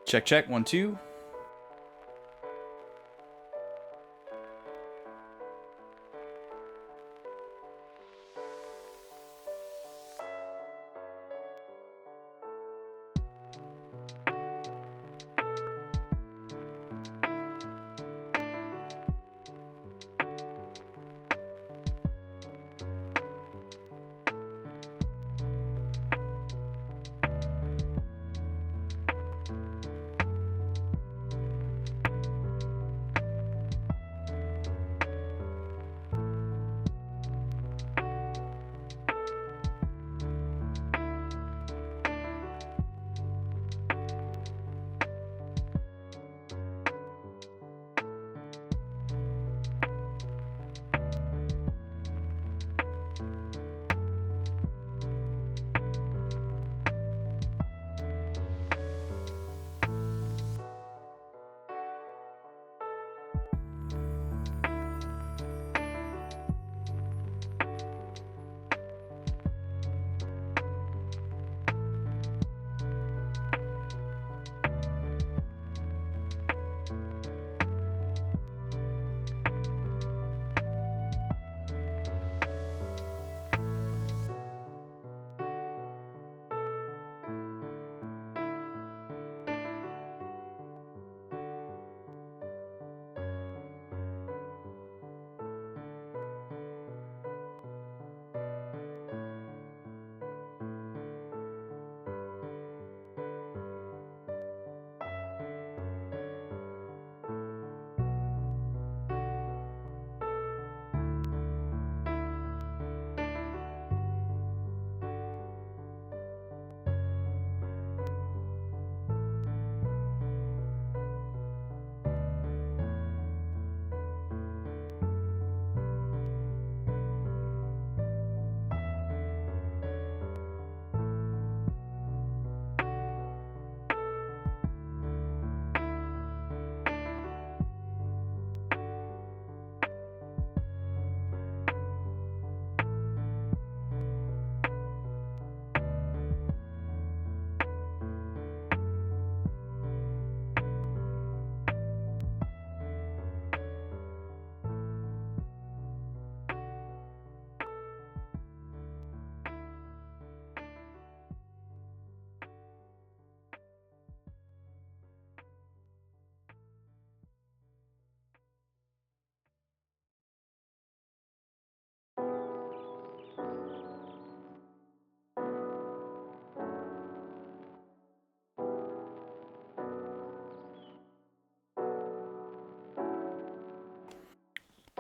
Check, check, 1, 2.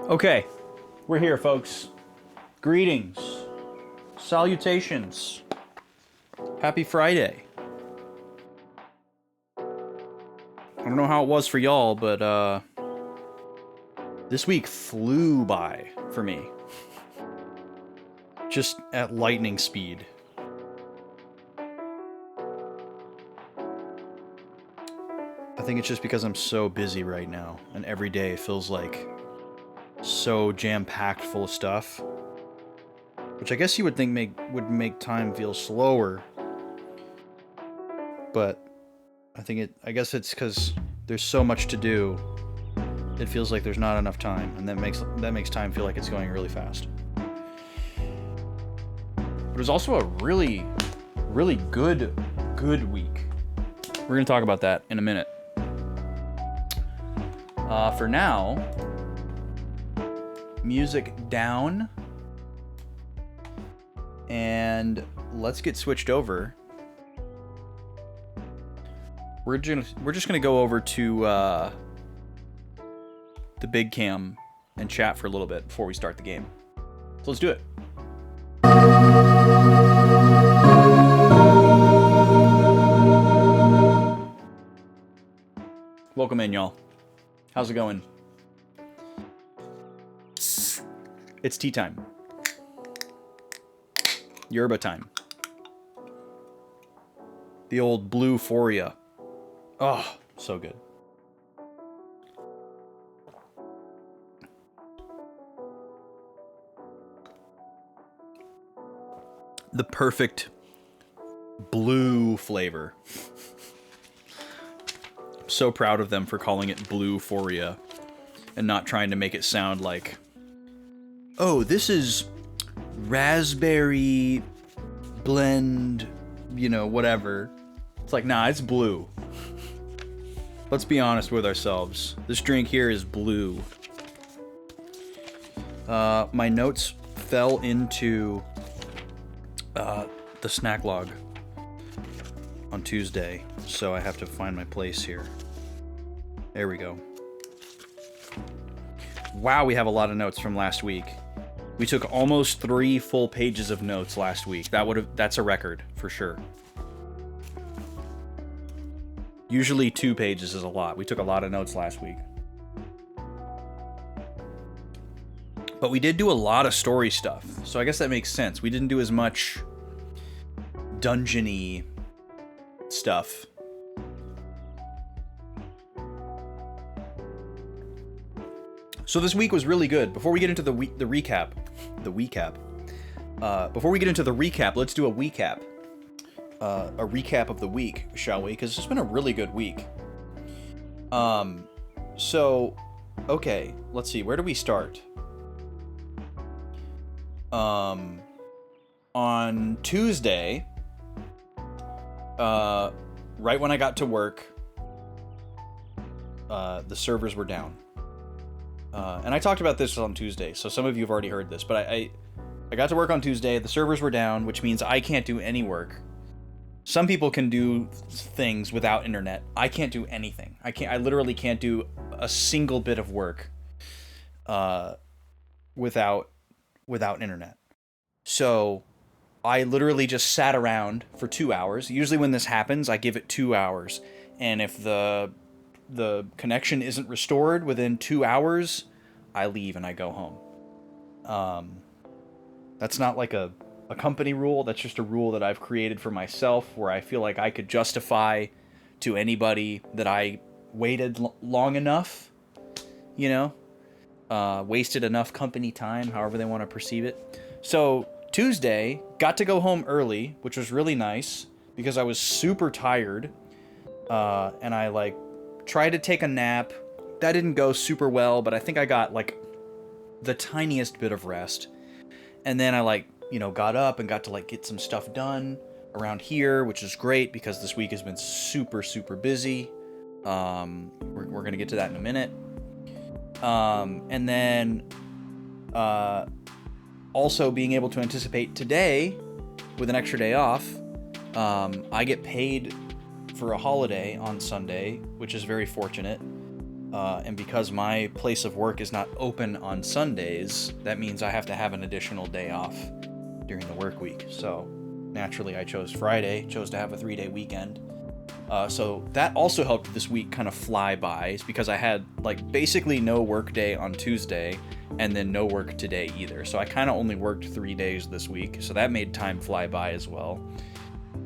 Okay, we're here, folks. Greetings, salutations, happy Friday. I don't know how it was for y'all, but this week flew by for me. Just at lightning speed. I think it's just because I'm so busy right now, and every day feels like so jam-packed full of stuff, which I guess you would think would make time feel slower, but I guess it's because there's so much to do. It feels like there's not enough time, and that makes time feel like it's going really fast. But it was also a really, really good week. We're gonna talk about that in a minute. For now, music down, and let's get switched over. We're just gonna go over to the big cam and chat for a little bit before we start the game. So let's do it. Welcome in, y'all. How's it going? It's tea time. Yerba time. The old blue Foria. Oh, so good. The perfect blue flavor. so proud of them for calling it Bluephoria and not trying to make it sound like, oh, this is raspberry blend, you know, whatever. It's like, nah, it's blue. Let's be honest with ourselves. This drink here is blue. My notes fell into the snack log on Tuesday, so I have to find my place here. There we go. Wow, we have a lot of notes from last week. We took almost 3 full pages of notes last week. That's a record for sure. Usually 2 pages is a lot. We took a lot of notes last week. But we did do a lot of story stuff, so I guess that makes sense. We didn't do as much dungeon-y stuff. So this week was really good. Before we get into the recap, before we get into the recap, let's do a recap. A recap of the week, shall we? Because it's been a really good week. So, okay, let's see. Where do we start? On Tuesday, right when I got to work, the servers were down. And I talked about this on Tuesday, so some of you have already heard this, but I got to work on Tuesday, the servers were down, which means I can't do any work. Some people can do things without internet. I can't do anything. I literally can't do a single bit of work without internet. So I literally just sat around for 2 hours. Usually when this happens, I give it 2 hours. And if the connection isn't restored within 2 hours, I leave and I go home. That's not like a company rule. That's just a rule that I've created for myself, where I feel like I could justify to anybody that I waited long enough, you know, wasted enough company time, however they want to perceive it. So Tuesday, got to go home early, which was really nice because I was super tired, and I tried to take a nap. That didn't go super well, but I think I got the tiniest bit of rest. And then I got up and got to get some stuff done around here, which is great because this week has been super, super busy. We're going to get to that in a minute. And then also being able to anticipate today with an extra day off, I get paid for a holiday on Sunday, which is very fortunate. And because my place of work is not open on Sundays, that means I have to have an additional day off during the work week. So naturally I chose Friday, chose to have a 3-day weekend. So that also helped this week kind of fly by, because I had basically no work day on Tuesday and then no work today either. So I kind of only worked 3 days this week. So that made time fly by as well.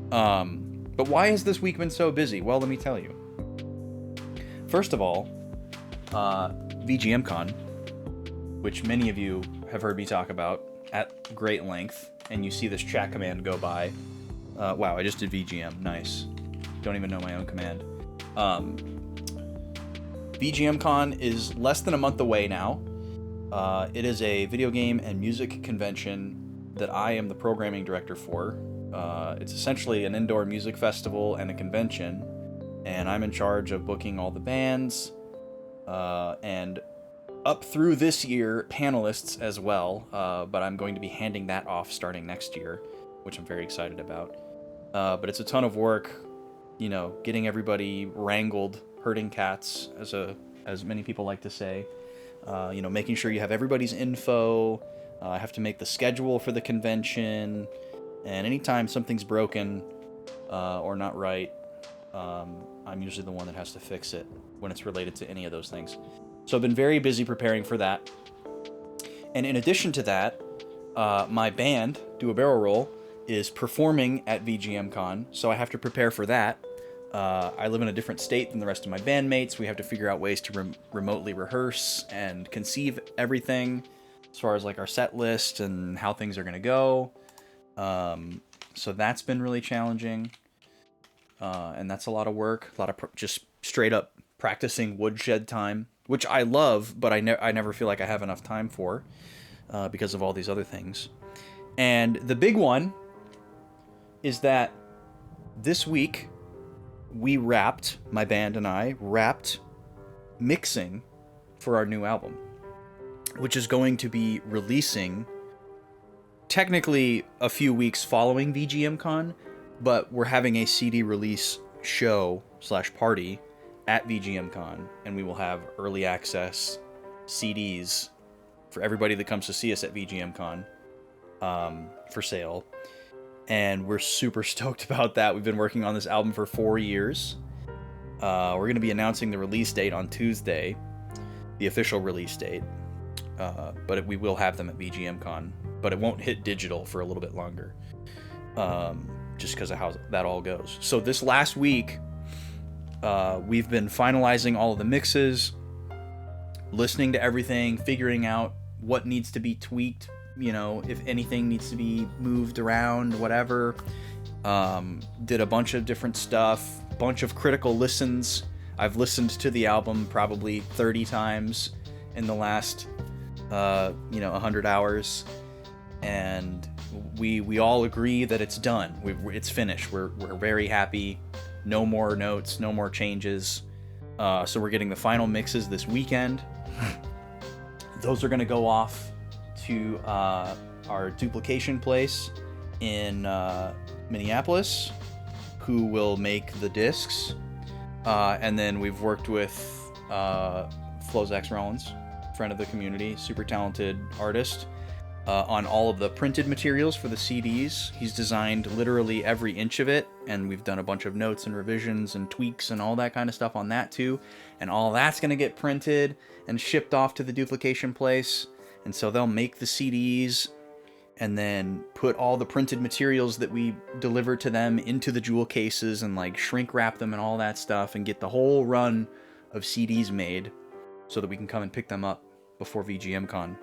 But why has this week been so busy? Well, let me tell you. First of all, VGMCon, which many of you have heard me talk about at great length, and you see this chat command go by. Wow, I just did VGM. Nice. Don't even know my own command. VGMCon is less than a month away now. It is a video game and music convention that I am the programming director for. It's essentially an indoor music festival and a convention, and I'm in charge of booking all the bands, and up through this year, panelists as well, but I'm going to be handing that off starting next year, which I'm very excited about. But it's a ton of work, getting everybody wrangled, herding cats, as many people like to say, making sure you have everybody's info. I have to make the schedule for the convention, and anytime something's broken or not right, I'm usually the one that has to fix it when it's related to any of those things. So I've been very busy preparing for that. And in addition to that, my band, Do a Barrel Roll, is performing at VGMCon, so I have to prepare for that. I live in a different state than the rest of my bandmates. We have to figure out ways to remotely rehearse and conceive everything as far as our set list and how things are going to go. So that's been really challenging. And that's a lot of work, a lot of just straight up practicing woodshed time, which I love, but I never feel like I have enough time for because of all these other things. And the big one is that this week my band and I wrapped mixing for our new album, which is going to be releasing technically a few weeks following VGMCon, but we're having a CD release show / party at VGMCon, and we will have early access CDs for everybody that comes to see us at VGMCon for sale. And we're super stoked about that. We've been working on this album for 4 years. We're going to be announcing the release date on Tuesday, the official release date. But we will have them at VGMCon. But it won't hit digital for a little bit longer, just because of how that all goes. So this last week, we've been finalizing all of the mixes, listening to everything, figuring out what needs to be tweaked, if anything needs to be moved around, whatever. Did a bunch of different stuff, bunch of critical listens. I've listened to the album probably 30 times in the last 100 hours, and we all agree that it's done. It's finished. We're very happy. No more notes, no more changes. So we're getting the final mixes this weekend. Those are going to go off to our duplication place in Minneapolis, who will make the discs. And then we've worked with Flozax Rollins, friend of the community, super talented artist, on all of the printed materials for the CDs. He's designed literally every inch of it, and we've done a bunch of notes and revisions and tweaks and all that kind of stuff on that too. And all that's going to get printed and shipped off to the duplication place. And so they'll make the CDs and then put all the printed materials that we deliver to them into the jewel cases and like shrink wrap them and all that stuff and get the whole run of CDs made so that we can come and pick them up before VGMCon.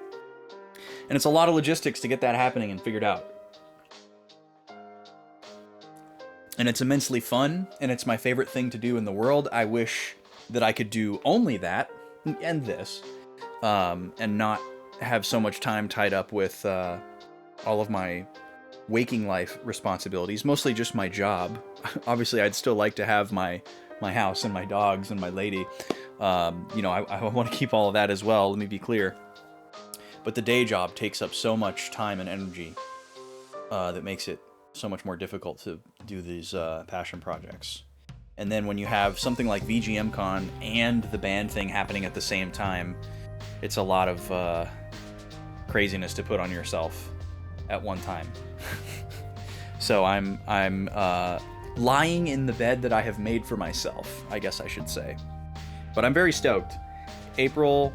And it's a lot of logistics to get that happening and figured out. And it's immensely fun, and it's my favorite thing to do in the world. I wish that I could do only that and this, and not have so much time tied up with all of my waking life responsibilities, mostly just my job. Obviously, I'd still like to have my house and my dogs and my lady. I want to keep all of that as well, let me be clear. But the day job takes up so much time and energy that makes it so much more difficult to do these passion projects. And then when you have something like VGMCon and the band thing happening at the same time, it's a lot of craziness to put on yourself at one time. So I'm lying in the bed that I have made for myself, I guess I should say. But I'm very stoked. April,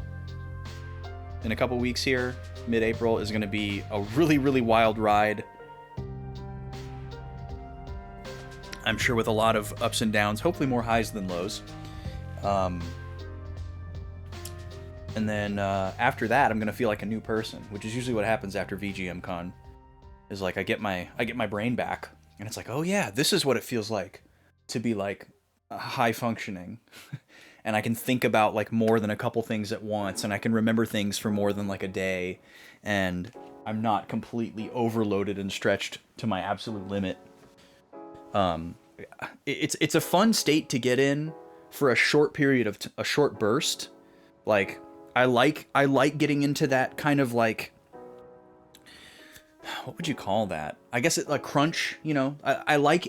in a couple weeks here, mid-April, is going to be a really, really wild ride. I'm sure with a lot of ups and downs, hopefully more highs than lows. And then after that, I'm going to feel like a new person, which is usually what happens after VGMCon. Is like I get my brain back, and it's like, oh yeah, this is what it feels like to be like high functioning. And I can think about like more than a couple things at once, and I can remember things for more than like a day, and I'm not completely overloaded and stretched to my absolute limit. It's a fun state to get in for a short period of a short burst. Like I like getting into that kind of like, what would you call that? I guess it's like crunch, I like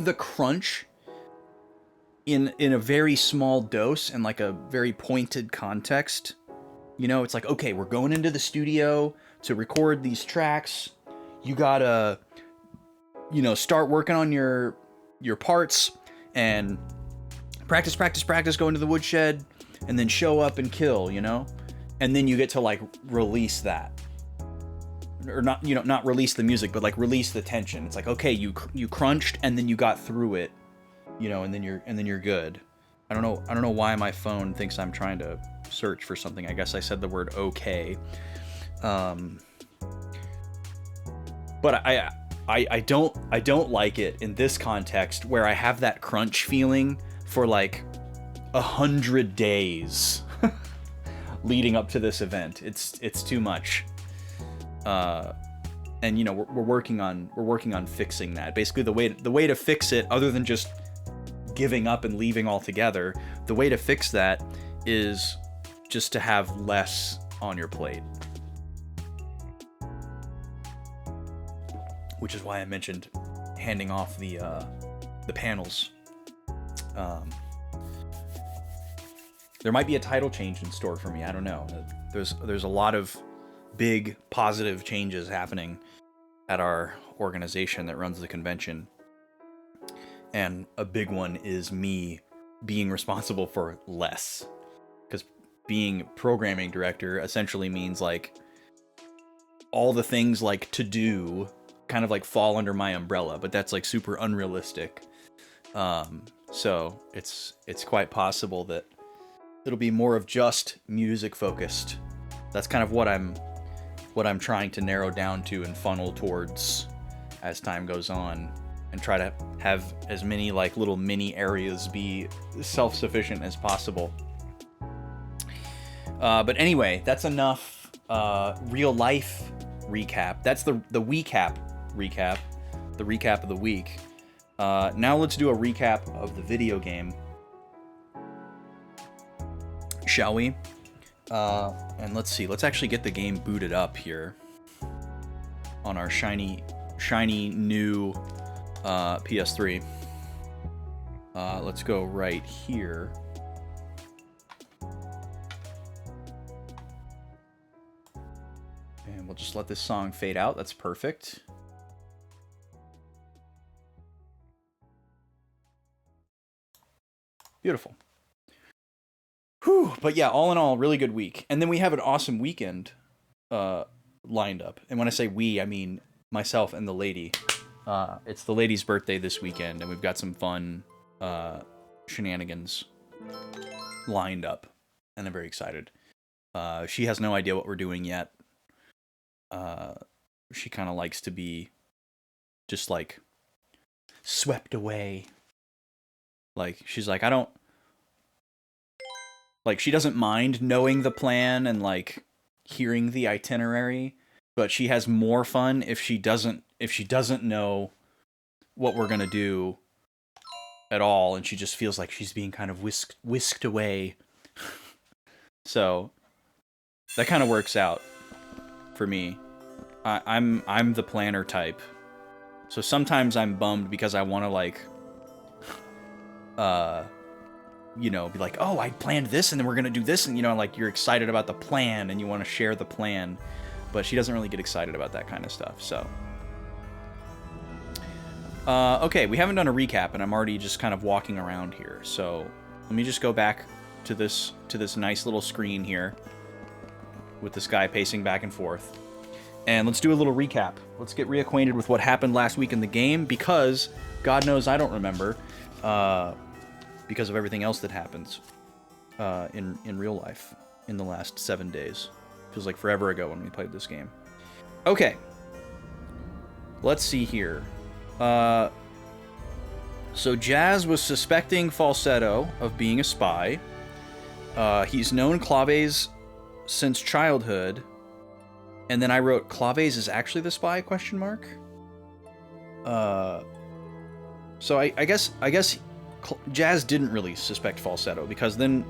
the crunch in a very small dose and like a very pointed context. It's like, okay, we're going into the studio to record these tracks. You gotta, start working on your parts and practice, go into the woodshed and then show up and kill, and then you get to like release that. Or not, not release the music, but like release the tension. It's like, okay, you crunched and then you got through it, and then you're good. I don't know why my phone thinks I'm trying to search for something. I guess I said the word okay. But I don't like it in this context where I have that crunch feeling for like 100 days leading up to this event. It's too much. And you know, we're working on fixing that. Basically, the way to fix it, other than just giving up and leaving altogether, the way to fix that is just to have less on your plate. Which is why I mentioned handing off the panels. There might be a title change in store for me. I don't know. There's a lot of big positive changes happening at our organization that runs the convention. And a big one is me being responsible for less. Because being programming director essentially means like all the things like to do kind of like fall under my umbrella, but that's like super unrealistic. So it's quite possible that it'll be more of just music focused. That's kind of what I'm trying to narrow down to and funnel towards as time goes on, and try to have as many like little mini areas be self-sufficient as possible. But anyway, that's enough real life recap. That's the recap, the recap of the week. Now let's do a recap of the video game, shall we? And let's see. Let's actually get the game booted up here on our shiny new PS3. Let's go right here. And we'll just let this song fade out. That's perfect. Beautiful. Whew. But yeah, all in all, really good week. And then we have an awesome weekend lined up. And when I say we, I mean myself and the lady. It's the lady's birthday this weekend, and we've got some fun shenanigans lined up. And I'm very excited. She has no idea what we're doing yet. She kind of likes to be just like swept away. Like, she's like, I don't... Like, she doesn't mind knowing the plan and, like, hearing the itinerary, but she has more fun if she doesn't know what we're gonna do at all, and she just feels like she's being kind of whisked away. So, that kind of works out for me. I'm the planner type. So sometimes I'm bummed because I want to, like... you know, be like, oh, I planned this, and then we're gonna do this, and, you know, like, you're excited about the plan, and you want to share the plan, but she doesn't really get excited about that kind of stuff, so. Okay, we haven't done a recap, and I'm already just kind of walking around here, so let me just go back to this nice little screen here, with this guy pacing back and forth, and let's do a little recap. Let's get reacquainted with what happened last week in the game, because God knows I don't remember, because of everything else that happens in real life in the last 7 days. Feels like forever ago when we played this game. Okay. Let's see here. So Jazz was suspecting Falsetto of being a spy. He's known Claves since childhood. And then I wrote, Claves is actually the spy, question mark? So I guess Jazz didn't really suspect Falsetto, because then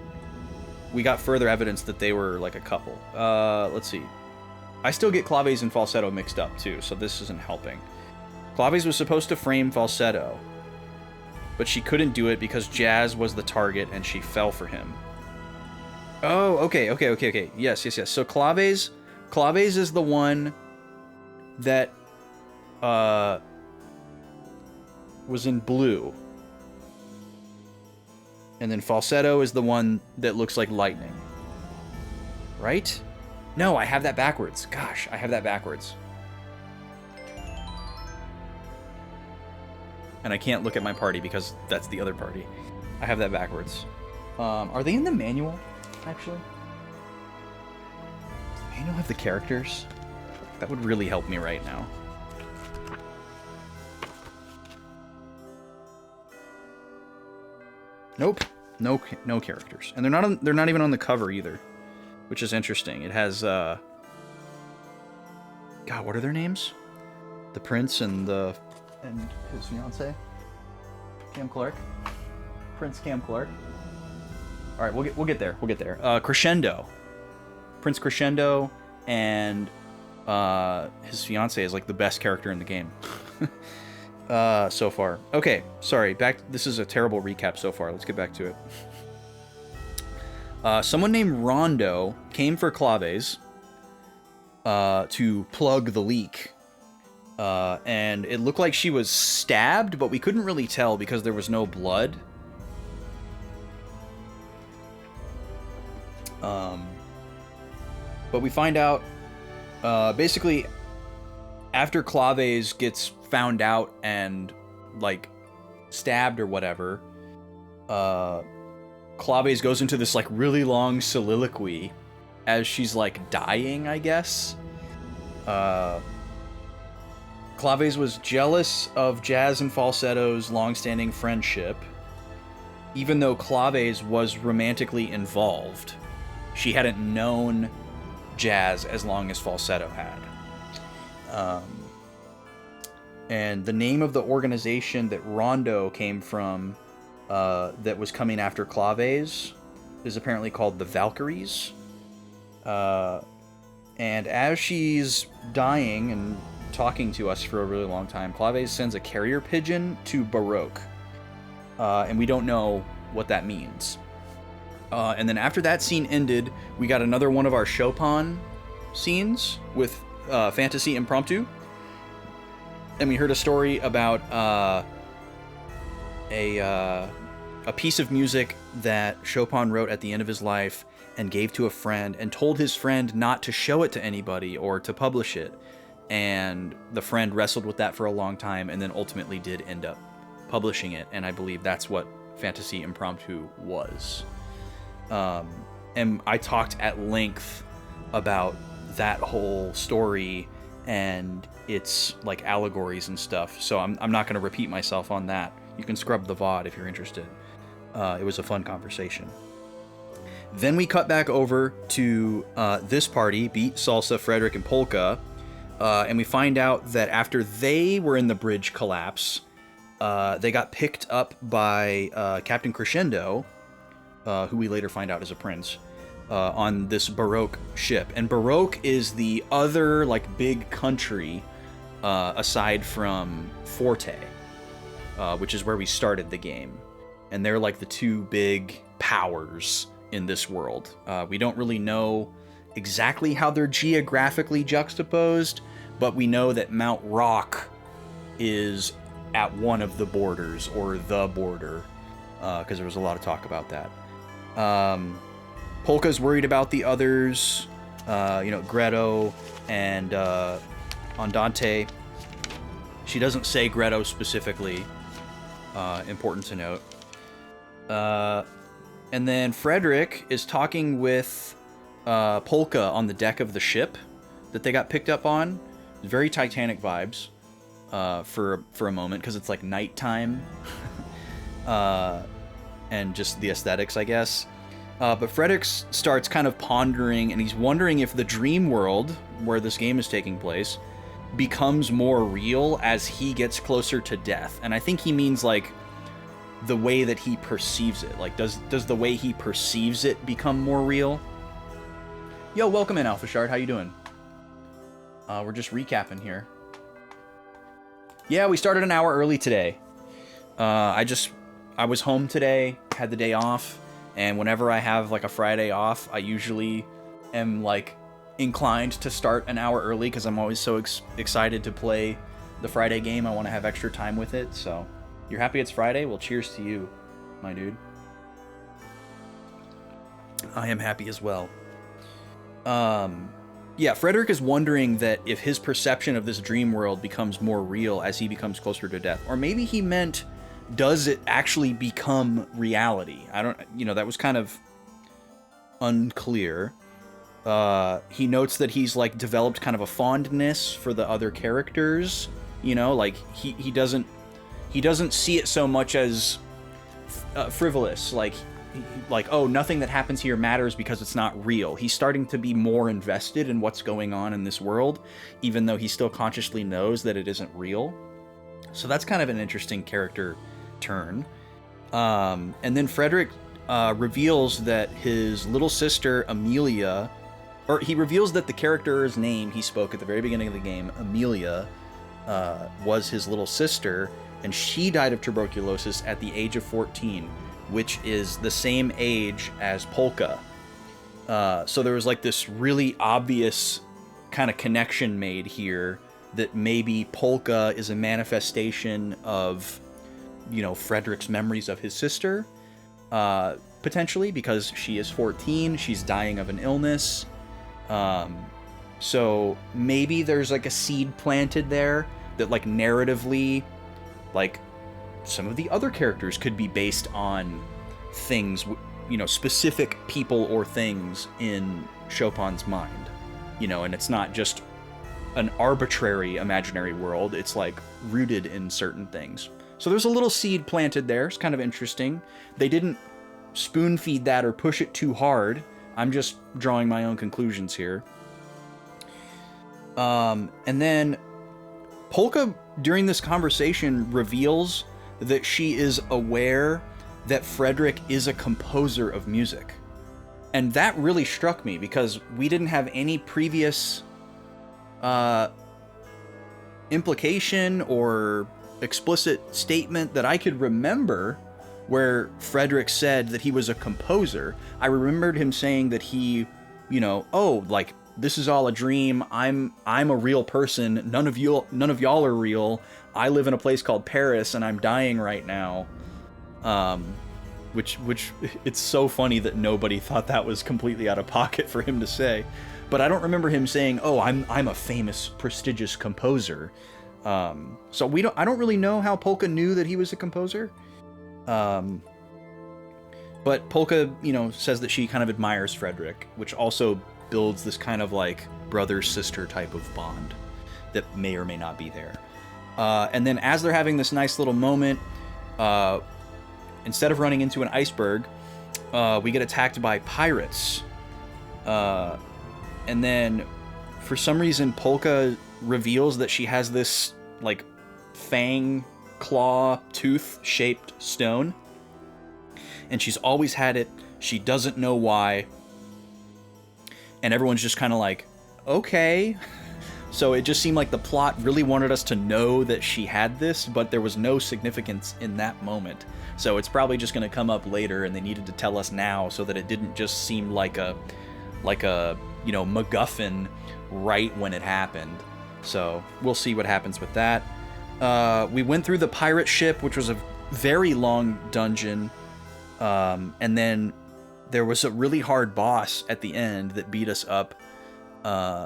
we got further evidence that they were like a couple. Let's see. I still get Claves and Falsetto mixed up too, so this isn't helping. Claves was supposed to frame Falsetto, but she couldn't do it because Jazz was the target and she fell for him. Oh, okay. Yes. So Claves is the one that was in blue. And then Falsetto is the one that looks like lightning. Right? No, I have that backwards. Gosh, I have that backwards. And I can't look at my party because that's the other party. I have that backwards. Are they in the manual, actually? Does the manual have the characters? That would really help me right now. Nope. No characters, and they're not even on the cover either, which is interesting. It has God, what are their names? The prince and his fiance, Cam Clark. Prince Cam Clark. All right, we'll get there. We'll get there. Crescendo, Prince Crescendo, and his fiance is like the best character in the game so far. Okay, sorry. This is a terrible recap so far. Let's get back to it. Someone named Rondo came for Claves to plug the leak. And it looked like she was stabbed, but we couldn't really tell because there was no blood. But we find out, basically, after Claves gets found out and, like, stabbed or whatever, Claves goes into this, like, really long soliloquy as she's, like, dying, I guess. Claves was jealous of Jazz and Falsetto's long-standing friendship. Even though Claves was romantically involved, she hadn't known Jazz as long as Falsetto had. And the name of the organization that Rondo came from, that was coming after Claves, is apparently called the Valkyries. And as she's dying and talking to us for a really long time, Claves sends a carrier pigeon to Baroque. And we don't know what that means. And then after that scene ended, we got another one of our Chopin scenes with Fantasy Impromptu. And we heard a story about a piece of music that Chopin wrote at the end of his life and gave to a friend and told his friend not to show it to anybody or to publish it. And the friend wrestled with that for a long time and then ultimately did end up publishing it. And I believe that's what Fantasy Impromptu was. And I talked at length about that whole story and its like allegories and stuff. So I'm not going to repeat myself on that. You can scrub the VOD if you're interested. It was a fun conversation. Then we cut back over to this party, Beat, Salsa, Frederick, and Polka. And we find out that after they were in the bridge collapse, they got picked up by Captain Crescendo, who we later find out is a prince, on this Baroque ship. And Baroque is the other like big country aside from Forte, which is where we started the game. And they're like the two big powers in this world. We don't really know exactly how they're geographically juxtaposed, but we know that Mount Rock is at one of the borders, or the border, because there was a lot of talk about that. Polka's worried about the others, Greto and Andante. She doesn't say Greto specifically, important to note. And then Frederick is talking with Polka on the deck of the ship that they got picked up on. Very Titanic vibes for a moment, because it's like nighttime and just the aesthetics, I guess. But Frederick starts kind of pondering, and he's wondering if the dream world where this game is taking place becomes more real as he gets closer to death. And I think he means like the way that he perceives it. Like, does the way he perceives it become more real? Yo, welcome in, Alpha Shard. How you doing? We're just recapping here. Yeah, we started an hour early today. I was home today, had the day off, and whenever I have like a Friday off, I usually am like inclined to start an hour early because I'm always so excited to play the Friday game. I want to have extra time with it. So, you're happy it's Friday? Well, cheers to you, my dude. I am happy as well. Yeah, Frederick is wondering that if his perception of this dream world becomes more real as he becomes closer to death. Or maybe he meant, does it actually become reality? I don't, that was kind of unclear. He notes that he's like developed kind of a fondness for the other characters, like he doesn't see it so much as frivolous. Like like, oh, nothing that happens here matters because it's not real. He's starting to be more invested in what's going on in this world, even though he still consciously knows that it isn't real. So that's kind of an interesting character turn. And then Frederick reveals that his little sister, Amelia, or he reveals that the character's name he spoke at the very beginning of the game, Amelia, was his little sister, and she died of tuberculosis at the age of 14, which is the same age as Polka. So there was like this really obvious kind of connection made here that maybe Polka is a manifestation of, you know, Frederick's memories of his sister, potentially, because she is 14, she's dying of an illness. So maybe there's like a seed planted there that, like, narratively, like, some of the other characters could be based on things, you know, specific people or things in Chopin's mind, you know, and it's not just an arbitrary imaginary world, it's like rooted in certain things. So there's a little seed planted there. It's kind of interesting. They didn't spoon feed that or push it too hard. I'm just drawing my own conclusions here. And then Polka, during this conversation, reveals that she is aware that Frederick is a composer of music. And that really struck me because we didn't have any previous implication or explicit statement that I could remember where Frederick said that he was a composer. I remembered him saying that he, you know, oh, like, this is all a dream. I'm a real person. None of y'all are real. I live in a place called Paris and I'm dying right now. Which it's so funny that nobody thought that was completely out of pocket for him to say. But I don't remember him saying, "Oh, I'm a famous, prestigious composer." So I don't really know how Polka knew that he was a composer. But Polka, you know, says that she kind of admires Frederick, which also builds this kind of like brother-sister type of bond that may or may not be there. And then as they're having this nice little moment, instead of running into an iceberg, we get attacked by pirates. And then for some reason, Polka reveals that she has this like fang, claw, tooth shaped stone. And she's always had it. She doesn't know why. And everyone's just kind of like, okay. So it just seemed like the plot really wanted us to know that she had this, but there was no significance in that moment. So it's probably just going to come up later, and they needed to tell us now so that it didn't just seem like a you know, MacGuffin right when it happened. So we'll see what happens with that. We went through the pirate ship, which was a very long dungeon, and then there was a really hard boss at the end that beat us up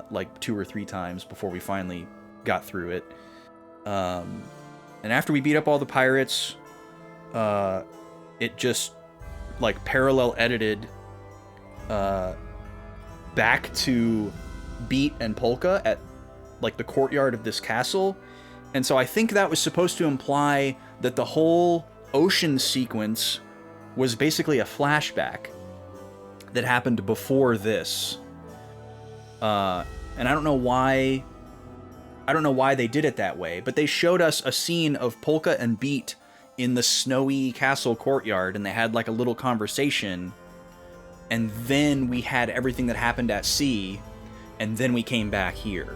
like 2 or 3 times before we finally got through it. And after we beat up all the pirates, it just like parallel edited back to Beat and Polka at like the courtyard of this castle. And so I think that was supposed to imply that the whole ocean sequence was basically a flashback that happened before this. And I don't know why they did it that way, but they showed us a scene of Polka and Beat in the snowy castle courtyard, and they had like a little conversation, and then we had everything that happened at sea, and then we came back here.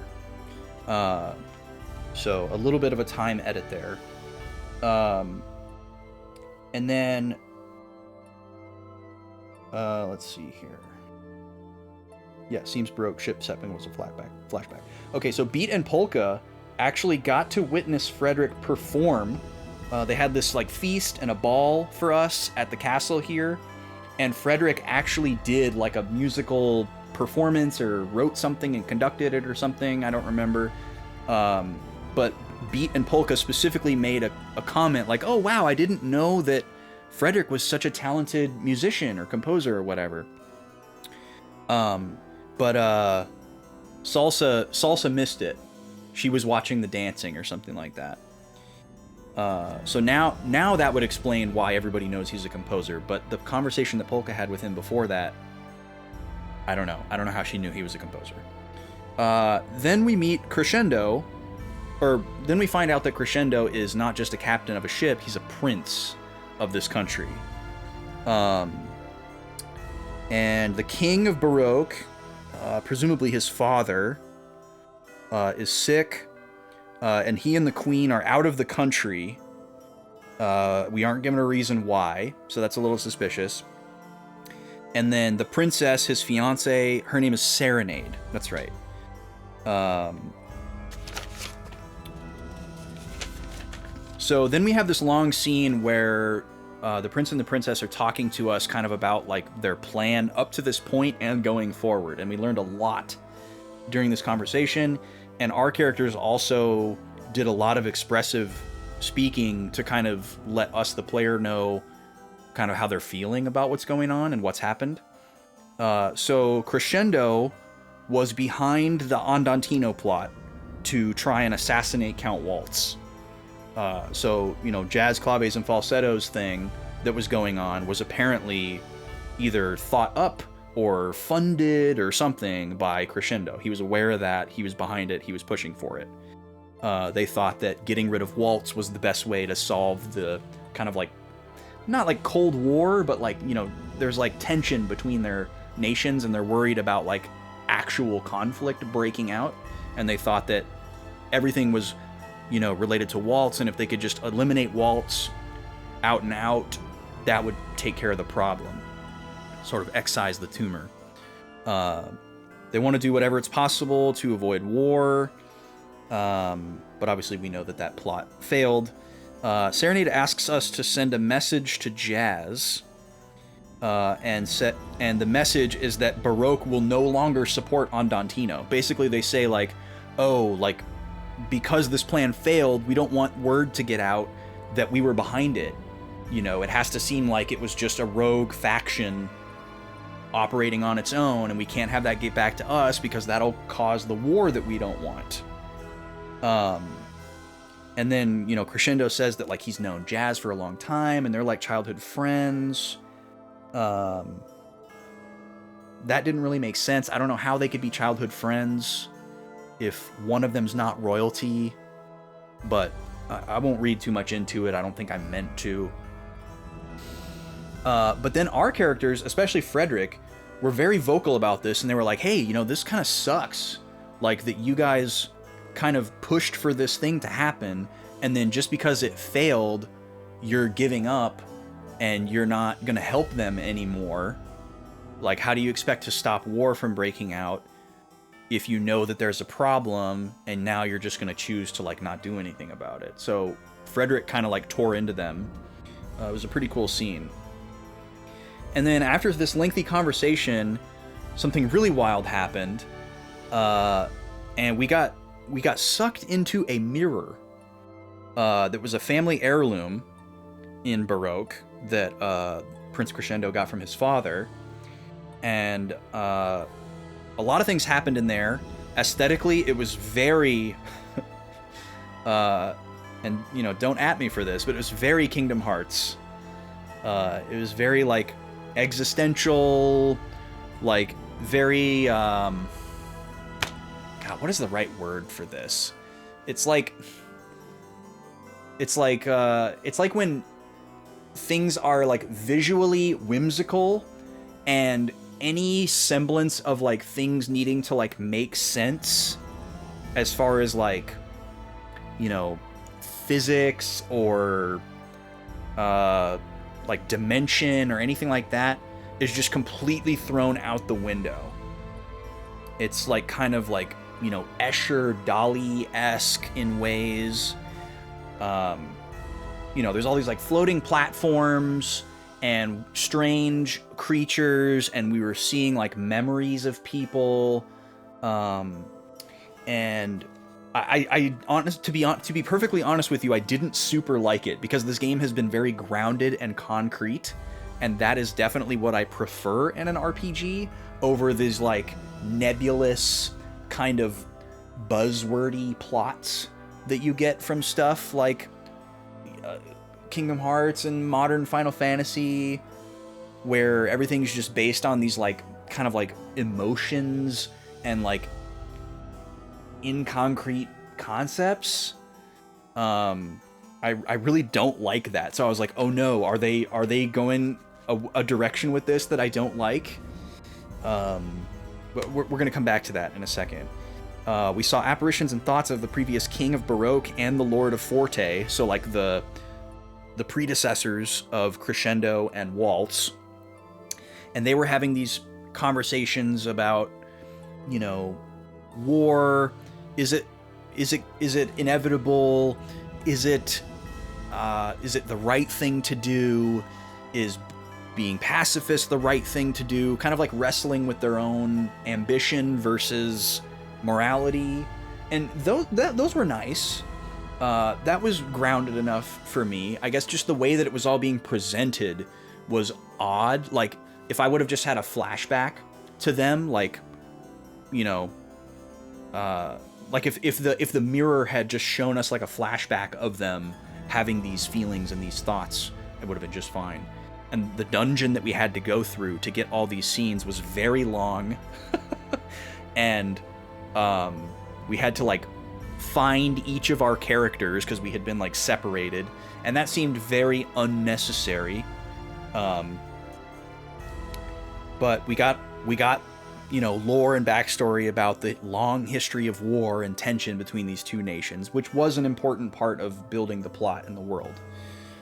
So a little bit of a time edit there. And then let's see here. Yeah, seems broke. Ship setting was a flashback. Okay, so Beat and Polka actually got to witness Frederick perform. They had this like feast and a ball for us at the castle here, and Frederick actually did like a musical performance or wrote something and conducted it or something. I don't remember. But Beat and Polka specifically made a comment like, "Oh wow, I didn't know that Frederick was such a talented musician or composer or whatever." But Salsa missed it. She was watching the dancing or something like that. So now that would explain why everybody knows he's a composer, but the conversation that Polka had with him before that, I don't know. I don't know how she knew he was a composer. Then we meet Crescendo, or then we find out that Crescendo is not just a captain of a ship, he's a prince of this country. And the king of Baroque, presumably his father, is sick, and he and the queen are out of the country. We aren't given a reason why, so that's a little suspicious. And then the princess, his fiance, her name is Serenade. That's right. So then we have this long scene where the prince and the princess are talking to us kind of about like their plan up to this point and going forward. And we learned a lot during this conversation. And our characters also did a lot of expressive speaking to kind of let us, the player, know kind of how they're feeling about what's going on and what's happened. So Crescendo was behind the Andantino plot to try and assassinate Count Waltz. So, you know, jazz, claves, and falsettos thing that was going on was apparently either thought up or funded or something by Crescendo. He was aware of that, he was behind it, he was pushing for it. They thought that getting rid of Waltz was the best way to solve the kind of like, not like Cold War, but like, you know, there's like tension between their nations and they're worried about like actual conflict breaking out. And they thought that everything was, you know, related to Waltz, and if they could just eliminate Waltz out and out, that would take care of the problem. Sort of excise the tumor. They want to do whatever it's possible to avoid war, but obviously we know that that plot failed. Serenade asks us to send a message to Jazz, and the message is that Baroque will no longer support Andantino. Basically, they say like, oh, like, because this plan failed, we don't want word to get out that we were behind it. You know, it has to seem like it was just a rogue faction operating on its own, and we can't have that get back to us because that'll cause the war that we don't want. And then, you know, Crescendo says that, like, he's known Jazz for a long time, and they're, like, childhood friends. That didn't really make sense. I don't know how they could be childhood friends if one of them's not royalty, but I won't read too much into it. I don't think I meant to. But then our characters, especially Frederick, were very vocal about this, and they were like, hey, you know, this kind of sucks. Like, that you guys kind of pushed for this thing to happen, and then just because it failed, you're giving up, and you're not going to help them anymore. Like, how do you expect to stop war from breaking out if you know that there's a problem, and now you're just going to choose to, like, not do anything about it? So Frederick kind of, like, tore into them. It was a pretty cool scene. And then after this lengthy conversation, something really wild happened, and we got sucked into a mirror that was a family heirloom in Baroque that Prince Crescendo got from his father. And a lot of things happened in there. Aesthetically, it was very... and, you know, don't at me for this, but it was very Kingdom Hearts. It was very, like, existential, like, very... God, what is the right word for this? It's like when things are, like, visually whimsical, and any semblance of, like, things needing to, like, make sense as far as, like, you know, physics or like dimension or anything like that is just completely thrown out the window. It's like kind of like, you know, Escher Dali-esque in ways. You know, there's all these like floating platforms and strange creatures, and we were seeing like memories of people. And to be perfectly honest with you, I didn't super like it because this game has been very grounded and concrete, and that is definitely what I prefer in an RPG over these like nebulous kind of buzzwordy plots that you get from stuff like, Kingdom Hearts and modern Final Fantasy, where everything's just based on these like kind of like emotions and like in concrete concepts. I really don't like that. So I was like, oh no, are they going a direction with this that I don't like? But we're gonna come back to that in a second. We saw apparitions and thoughts of the previous King of Baroque and the Lord of Forte, so like the predecessors of Crescendo and Waltz, and they were having these conversations about, you know, war. Is it inevitable? Is it the right thing to do? Is being pacifist the right thing to do? Kind of like wrestling with their own ambition versus morality, and those were nice. That was grounded enough for me. I guess just the way that it was all being presented was odd. Like, if I would have just had a flashback to them, like, you know, like if the mirror had just shown us like a flashback of them having these feelings and these thoughts, it would have been just fine. And the dungeon that we had to go through to get all these scenes was very long. And we had to like find each of our characters because we had been like separated, and that seemed very unnecessary. But we got you know, lore and backstory about the long history of war and tension between these two nations, which was an important part of building the plot in the world.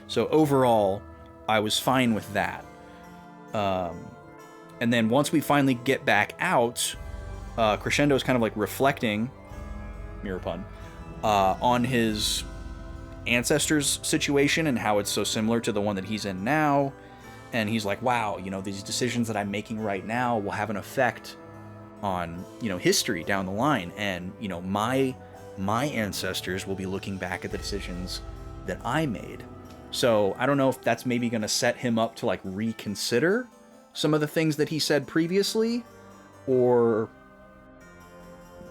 So overall, I was fine with that. And then once we finally get back out, Crescendo is kind of like reflecting, mirror pun, on his ancestors' situation and how it's so similar to the one that he's in now. And he's like, wow, you know, these decisions that I'm making right now will have an effect on, you know, history down the line. And, you know, my ancestors will be looking back at the decisions that I made. So I don't know if that's maybe going to set him up to like reconsider some of the things that he said previously or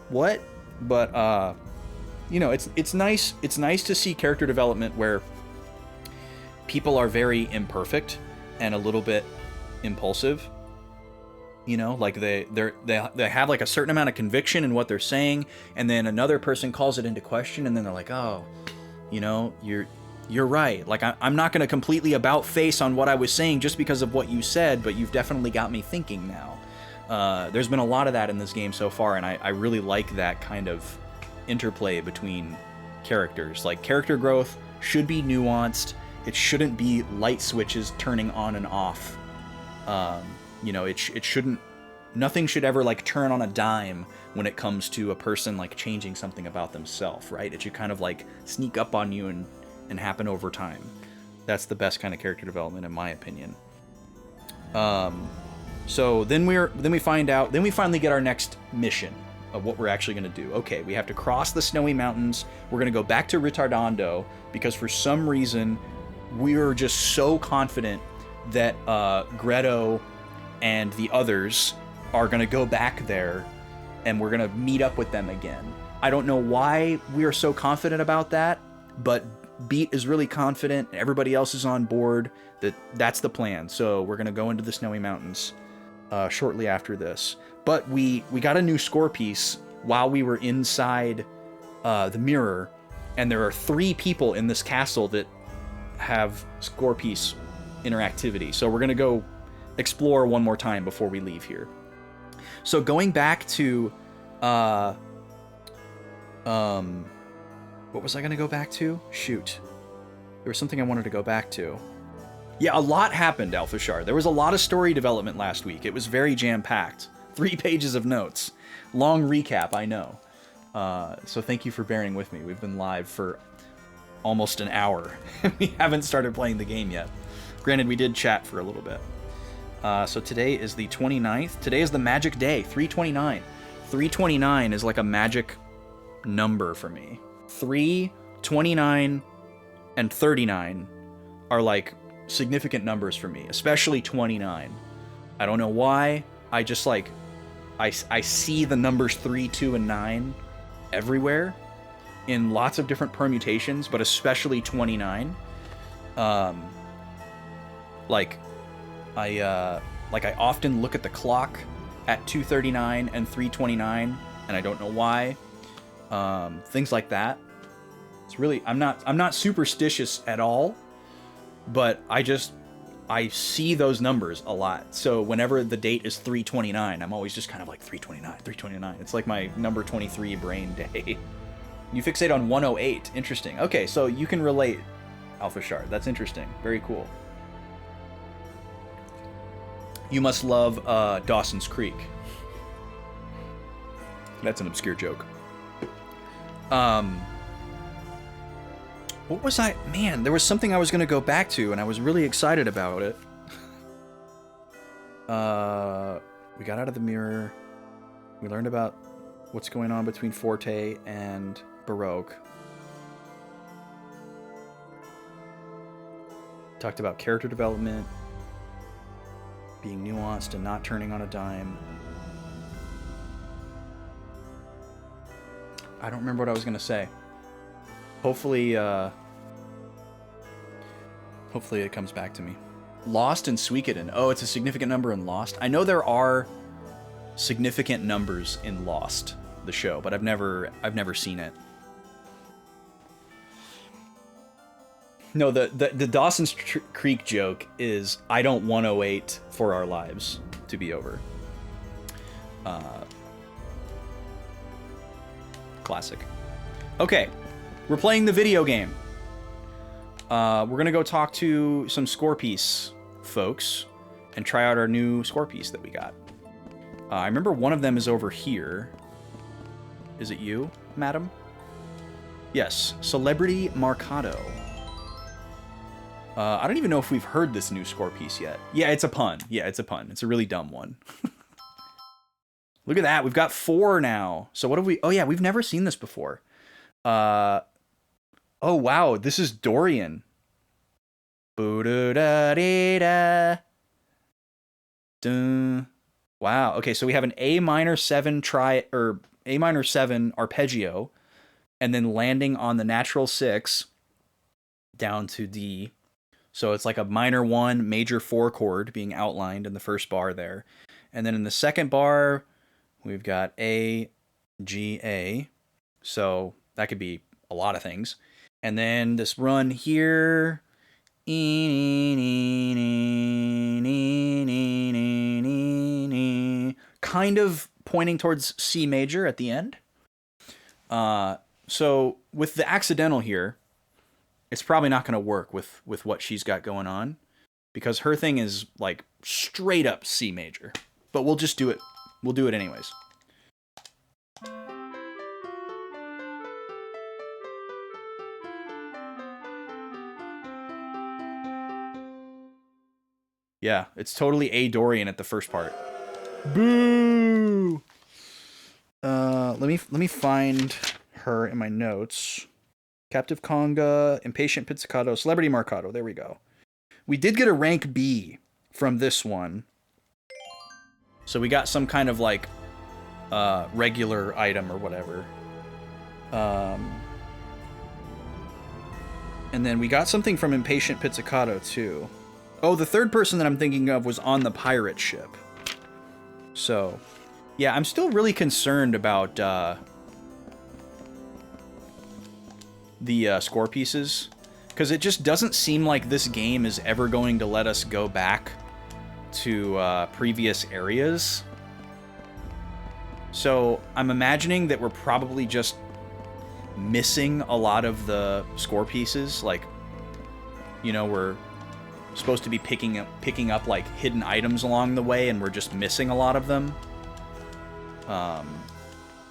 what, but you know, it's nice to see character development where people are very imperfect and a little bit impulsive. You know, like they have like a certain amount of conviction in what they're saying, and then another person calls it into question, and then they're like, oh, you know, you're right. Like, I'm not going to completely about face on what I was saying just because of what you said, but you've definitely got me thinking now. There's been a lot of that in this game so far, and I really like that kind of interplay between characters. Like, character growth should be nuanced. It shouldn't be light switches turning on and off. You know, it shouldn't... Nothing should ever, like, turn on a dime when it comes to a person, like, changing something about themselves, right? It should kind of, like, sneak up on you and happen over time. That's the best kind of character development, in my opinion. So then we finally get our next mission of what we're actually going to do. Okay, we have to cross the snowy mountains. We're going to go back to Retardando because for some reason we were just so confident that Greto and the others are going to go back there and we're going to meet up with them again. I don't know why we are so confident about that, but Beat is really confident. Everybody else is on board that that's the plan. So we're going to go into the snowy mountains shortly after this. But we got a new score piece while we were inside the mirror, and there are 3 people in this castle that have score piece interactivity. So we're going to go explore one more time before we leave here. So going back to what was I going to go back to? Shoot. There was something I wanted to go back to. Yeah, a lot happened, Alphashar. There was a lot of story development last week. It was very jam-packed. 3 pages of notes. Long recap, I know. So thank you for bearing with me. We've been live for almost an hour. We haven't started playing the game yet. Granted, we did chat for a little bit. So today is the 29th. Today is the magic day, 329. 329 is like a magic number for me. 3, 29, and 39 are like significant numbers for me, especially 29. I don't know why. I just like, I see the numbers 3, 2, and 9 everywhere in lots of different permutations, but especially 29. Like I often look at the clock at 2:39 and 3:29, and I don't know why. Things like that. It's really, I'm not superstitious at all, but I see those numbers a lot. So whenever the date is 3:29, I'm always just kind of like 3:29, 3:29. It's like my number 23 brain day. You fixate on 108. Interesting. Okay, so you can relate, Alpha Shard. That's interesting. Very cool. You must love Dawson's Creek. That's an obscure joke. What was I... Man, there was something I was going to go back to, and I was really excited about it. We got out of the mirror. We learned about what's going on between Forte and Baroque. Talked about character development, being nuanced and not turning on a dime. I don't remember what I was going to say. Hopefully it comes back to me. Lost and Suikoden. Oh, it's a significant number in Lost. I know there are significant numbers in Lost, the show, but I've never seen it. No, the Dawson's Creek joke is I don't 108 for our lives to be over. Classic. Okay, we're playing the video game. We're gonna go talk to some score piece folks and try out our new score piece that we got. I remember one of them is over here. Is it you, madam? Yes, Celebrity Marcado. I don't even know if we've heard this new score piece yet. Yeah, it's a pun. Yeah, it's a pun. It's a really dumb one. Look at that. We've got 4 now. So what have we... Oh, yeah, we've never seen this before. Oh, wow. This is Dorian. Boo-doo-da-dee-da. Dun. Wow. Okay, so we have an A minor 7 A minor 7 arpeggio, and then landing on the natural 6 down to D. So it's like a minor 1, major 4 chord being outlined in the first bar there. And then in the second bar, we've got A, G, A. So that could be a lot of things. And then this run here, kind of pointing towards C major at the end. So with the accidental here, it's probably not going to work with what she's got going on, because her thing is like straight up C major. But we'll just do it. We'll do it anyways. Yeah, it's totally A Dorian at the first part. Boo! Let me find her in my notes. Captive Conga, Impatient Pizzicato, Celebrity Marcado. There we go. We did get a rank B from this one. So we got some kind of like regular item or whatever. And then we got something from Impatient Pizzicato too. Oh, the third person that I'm thinking of was on the pirate ship. So, yeah, I'm still really concerned about the score pieces, because it just doesn't seem like this game is ever going to let us go back to previous areas. So I'm imagining that we're probably just missing a lot of the score pieces. Like, you know, we're supposed to be picking up like hidden items along the way, and we're just missing a lot of them.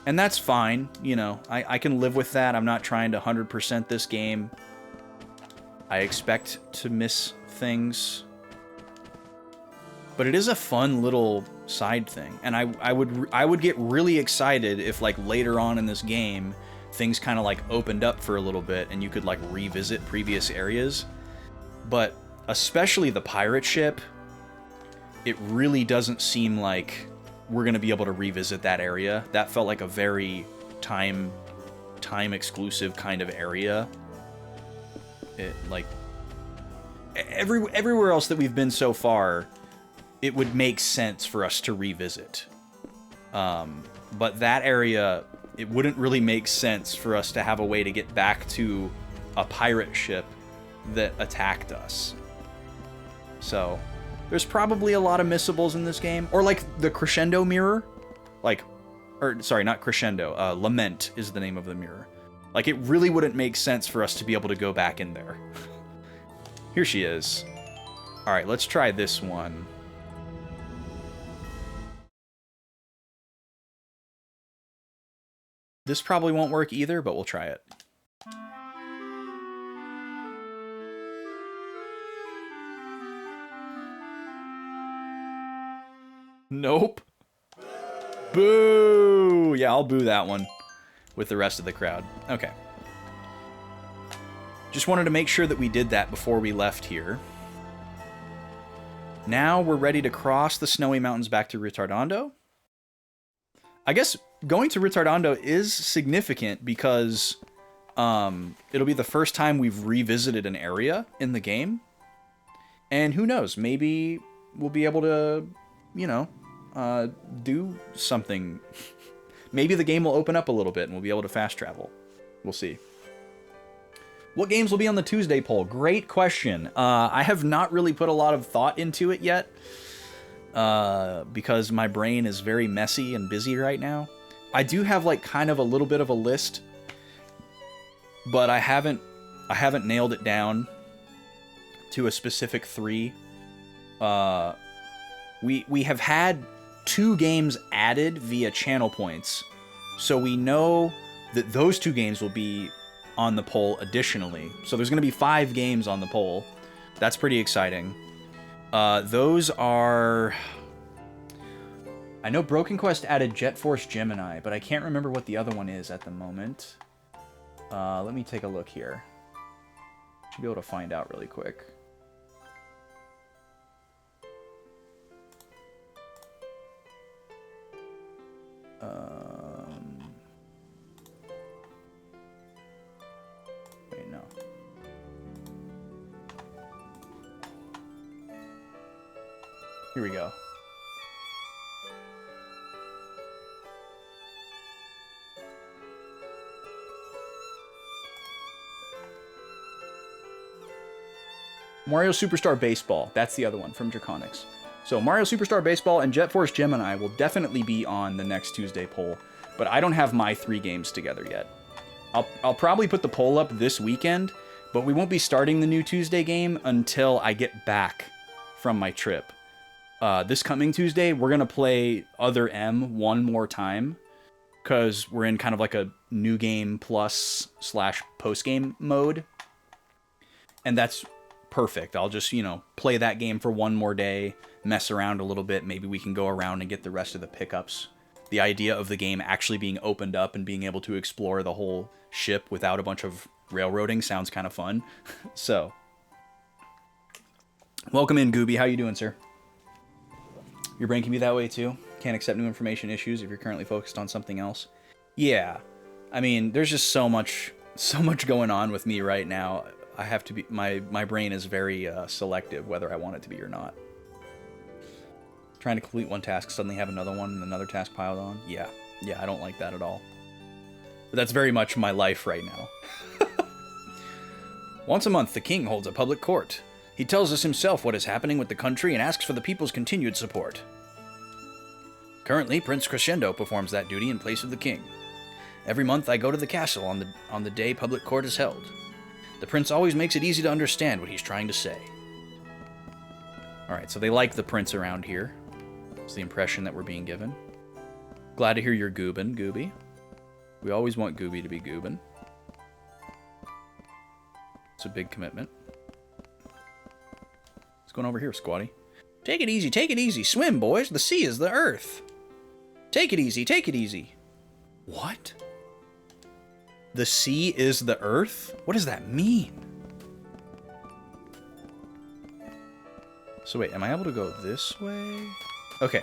And that's fine, you know, I can live with that. I'm not trying to 100% this game. I expect to miss things. But it is a fun little side thing. And I would get really excited if like later on in this game, things kind of like opened up for a little bit and you could like revisit previous areas. But especially the pirate ship, it really doesn't seem like we're going to be able to revisit that area. That felt like a very time exclusive kind of area. It like everywhere else that we've been so far, it would make sense for us to revisit. But that area, it wouldn't really make sense for us to have a way to get back to a pirate ship that attacked us. So, there's probably a lot of missables in this game. Or like the Crescendo mirror. Like, or sorry, not Crescendo. Lament is the name of the mirror. Like, it really wouldn't make sense for us to be able to go back in there. Here she is. Alright, let's try this one. This probably won't work either, but we'll try it. Nope. Boo! Yeah, I'll boo that one with the rest of the crowd. Okay. Just wanted to make sure that we did that before we left here. Now we're ready to cross the snowy mountains back to Retardando. I guess going to Retardando is significant because it'll be the first time we've revisited an area in the game. And who knows, maybe we'll be able to, you know, do something. Maybe the game will open up a little bit and we'll be able to fast travel. We'll see. What games will be on the Tuesday poll? Great question. I have not really put a lot of thought into it yet because my brain is very messy and busy right now. I do have like kind of a little bit of a list, but I haven't nailed it down to a specific 3. We have had 2 games added via channel points, so we know that those 2 games will be on the poll additionally. So there's going to be 5 games on the poll. That's pretty exciting. Those are... I know Broken Quest added Jet Force Gemini, but I can't remember what the other one is at the moment. Let me take a look here. Should be able to find out really quick. Wait, no. Here we go. Mario Superstar Baseball. That's the other one from Draconics. So Mario Superstar Baseball and Jet Force Gemini will definitely be on the next Tuesday poll, but I don't have my 3 games together yet. I'll probably put the poll up this weekend, but we won't be starting the new Tuesday game until I get back from my trip. This coming Tuesday, we're going to play Other M one more time, because we're in kind of like a new game plus / post game mode. And that's perfect. I'll just, you know, play that game for one more day, mess around a little bit. Maybe we can go around and get the rest of the pickups. The idea of the game actually being opened up and being able to explore the whole ship without a bunch of railroading sounds kind of fun. So, welcome in, Gooby. How you doing, sir? Your brain can be that way too. Can't accept new information issues if you're currently focused on something else. Yeah, I mean, there's just so much going on with me right now. I have to be, my brain is very selective whether I want it to be or not. Trying to complete one task, suddenly have another one and another task piled on. Yeah, I don't like that at all. But that's very much my life right now. Once a month, the king holds a public court. He tells us himself what is happening with the country and asks for the people's continued support. Currently, Prince Crescendo performs that duty in place of the king. Every month, I go to the castle on the day public court is held. The prince always makes it easy to understand what he's trying to say. Alright, so they like the prince around here. It's the impression that we're being given. Glad to hear you're goobin', Gooby. We always want Gooby to be goobin'. It's a big commitment. What's going over here, squatty? Take it easy, swim, boys. The sea is the earth. Take it easy. What? The sea is the earth? What does that mean? So wait, am I able to go this way? Okay.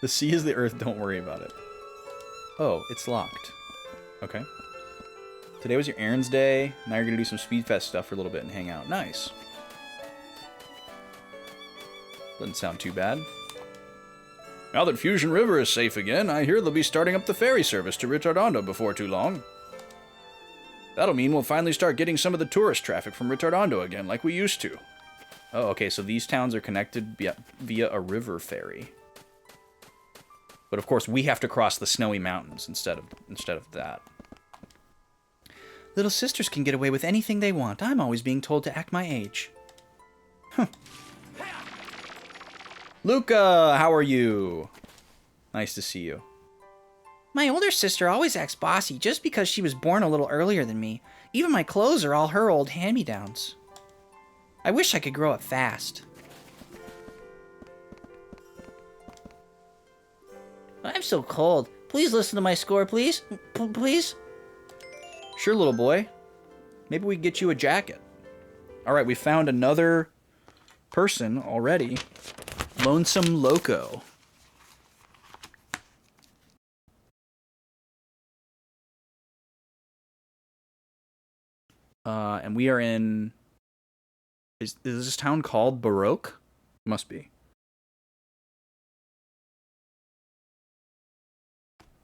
The sea is the earth, don't worry about it. Oh, it's locked. Okay. Today was your errands day. Now you're gonna do some Speedfest stuff for a little bit and hang out. Nice. Doesn't sound too bad. Now that Fusion River is safe again, I hear they'll be starting up the ferry service to Retardando before too long. That'll mean we'll finally start getting some of the tourist traffic from Retardando again, like we used to. Oh, okay, so these towns are connected via a river ferry. But of course, we have to cross the snowy mountains instead of that. Little sisters can get away with anything they want. I'm always being told to act my age. Huh. Luca, how are you? Nice to see you. My older sister always acts bossy just because she was born a little earlier than me. Even my clothes are all her old hand-me-downs. I wish I could grow up fast. I'm so cold. Please listen to my score, please? Please? Sure, little boy. Maybe we can get you a jacket. Alright, we found another person already. Lonesome Loco. And we are in... Is this town called Baroque? Must be.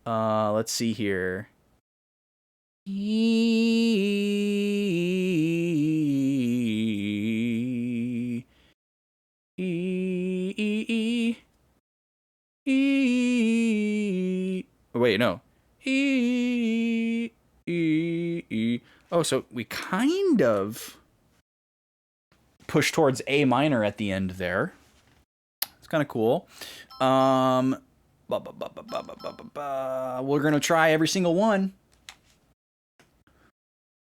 Let's see here. Oh, wait, no. Oh, so we kind of push towards A minor at the end there. It's kind of cool. We're gonna try every single one.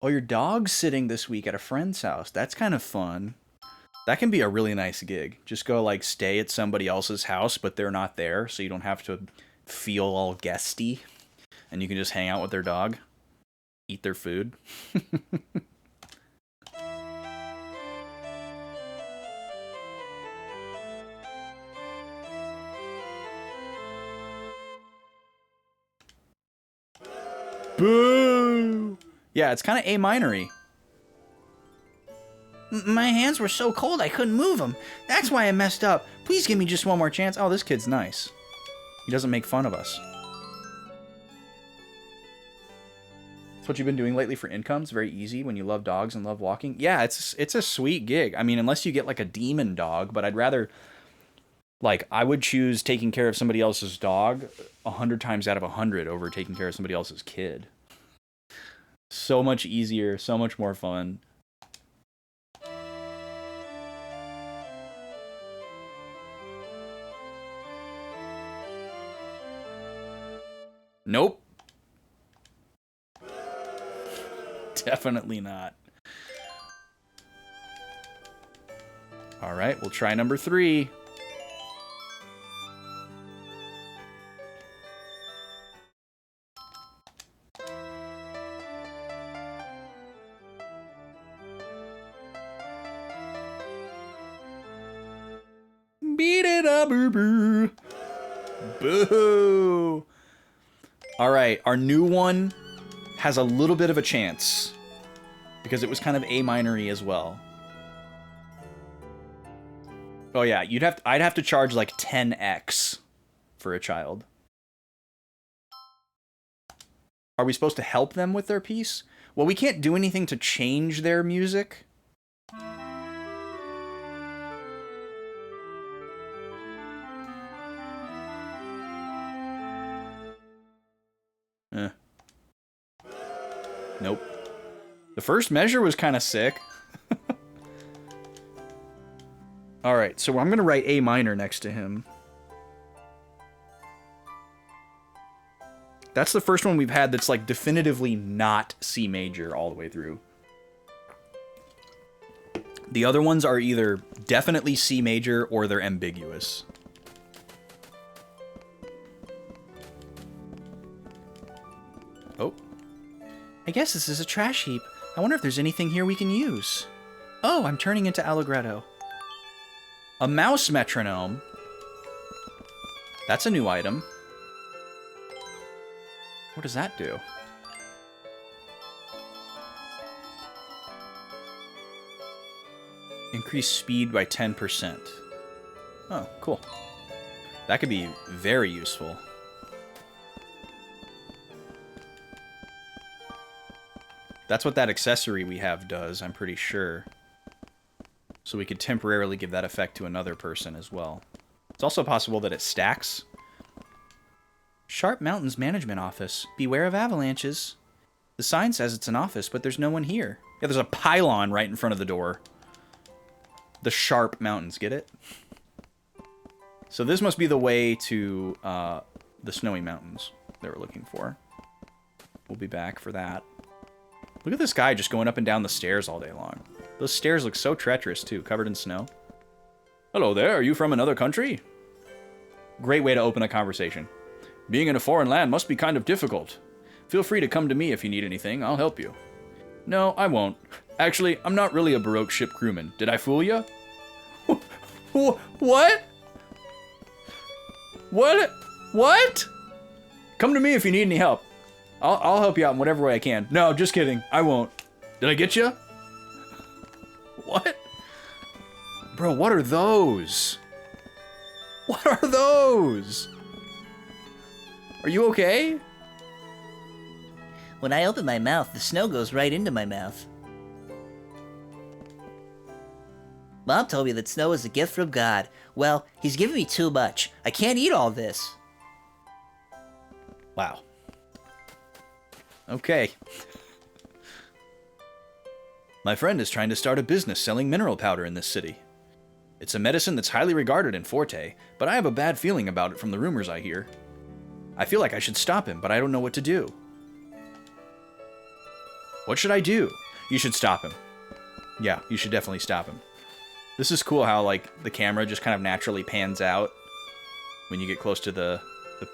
Oh, your dog's sitting this week at a friend's house. That's kind of fun. That can be a really nice gig. Just go, like, stay at somebody else's house, but they're not there, so you don't have to feel all guesty. And you can just hang out with their dog. Eat their food. Boo! Yeah, it's kind of A minor-y. My hands were so cold I couldn't move them. That's why I messed up. Please give me just one more chance. Oh, this kid's nice. He doesn't make fun of us. That's what you've been doing lately for income. It's very easy when you love dogs and love walking. Yeah, it's a sweet gig. I mean, unless you get like a demon dog, but I'd rather... Like, I would choose taking care of somebody else's dog 100 times out of 100 over taking care of somebody else's kid. So much easier, so much more fun. Nope. Definitely not. All right, we'll try number 3. Beat it up, boo. Boo. All right, our new one has a little bit of a chance because it was kind of A minor-y as well. Oh yeah, I'd have to charge like 10x for a child. Are we supposed to help them with their piece? Well, we can't do anything to change their music. Nope. The first measure was kind of sick. Alright, so I'm going to write A minor next to him. That's the first one we've had that's like definitively not C major all the way through. The other ones are either definitely C major or they're ambiguous. Oh. I guess this is a trash heap. I wonder if there's anything here we can use. Oh, I'm turning into Allegretto. A mouse metronome. That's a new item. What does that do? Increase speed by 10%. Oh, cool. That could be very useful. That's what that accessory we have does, I'm pretty sure. So we could temporarily give that effect to another person as well. It's also possible that it stacks. Sharp Mountains Management Office. Beware of avalanches. The sign says it's an office, but there's no one here. Yeah, there's a pylon right in front of the door. The Sharp Mountains, get it? So this must be the way to the Snowy Mountains they were looking for. We'll be back for that. Look at this guy just going up and down the stairs all day long. Those stairs look so treacherous, too, covered in snow. Hello there, are you from another country? Great way to open a conversation. Being in a foreign land must be kind of difficult. Feel free to come to me if you need anything, I'll help you. No, I won't. Actually, I'm not really a Baroque ship crewman. Did I fool you? What? What? Come to me if you need any help. I'll help you out in whatever way I can. No, just kidding. I won't. Did I get you? What? Bro, what are those? What are those? Are you okay? When I open my mouth, the snow goes right into my mouth. Mom told me that snow is a gift from God. Well, he's giving me too much. I can't eat all this. Wow. Okay. My friend is trying to start a business selling mineral powder in this city. It's a medicine that's highly regarded in Forte, but I have a bad feeling about it from the rumors I hear. I feel like I should stop him, but I don't know what to do. What should I do? You should stop him. Yeah, you should definitely stop him. This is cool how, like, the camera just kind of naturally pans out when you get close to the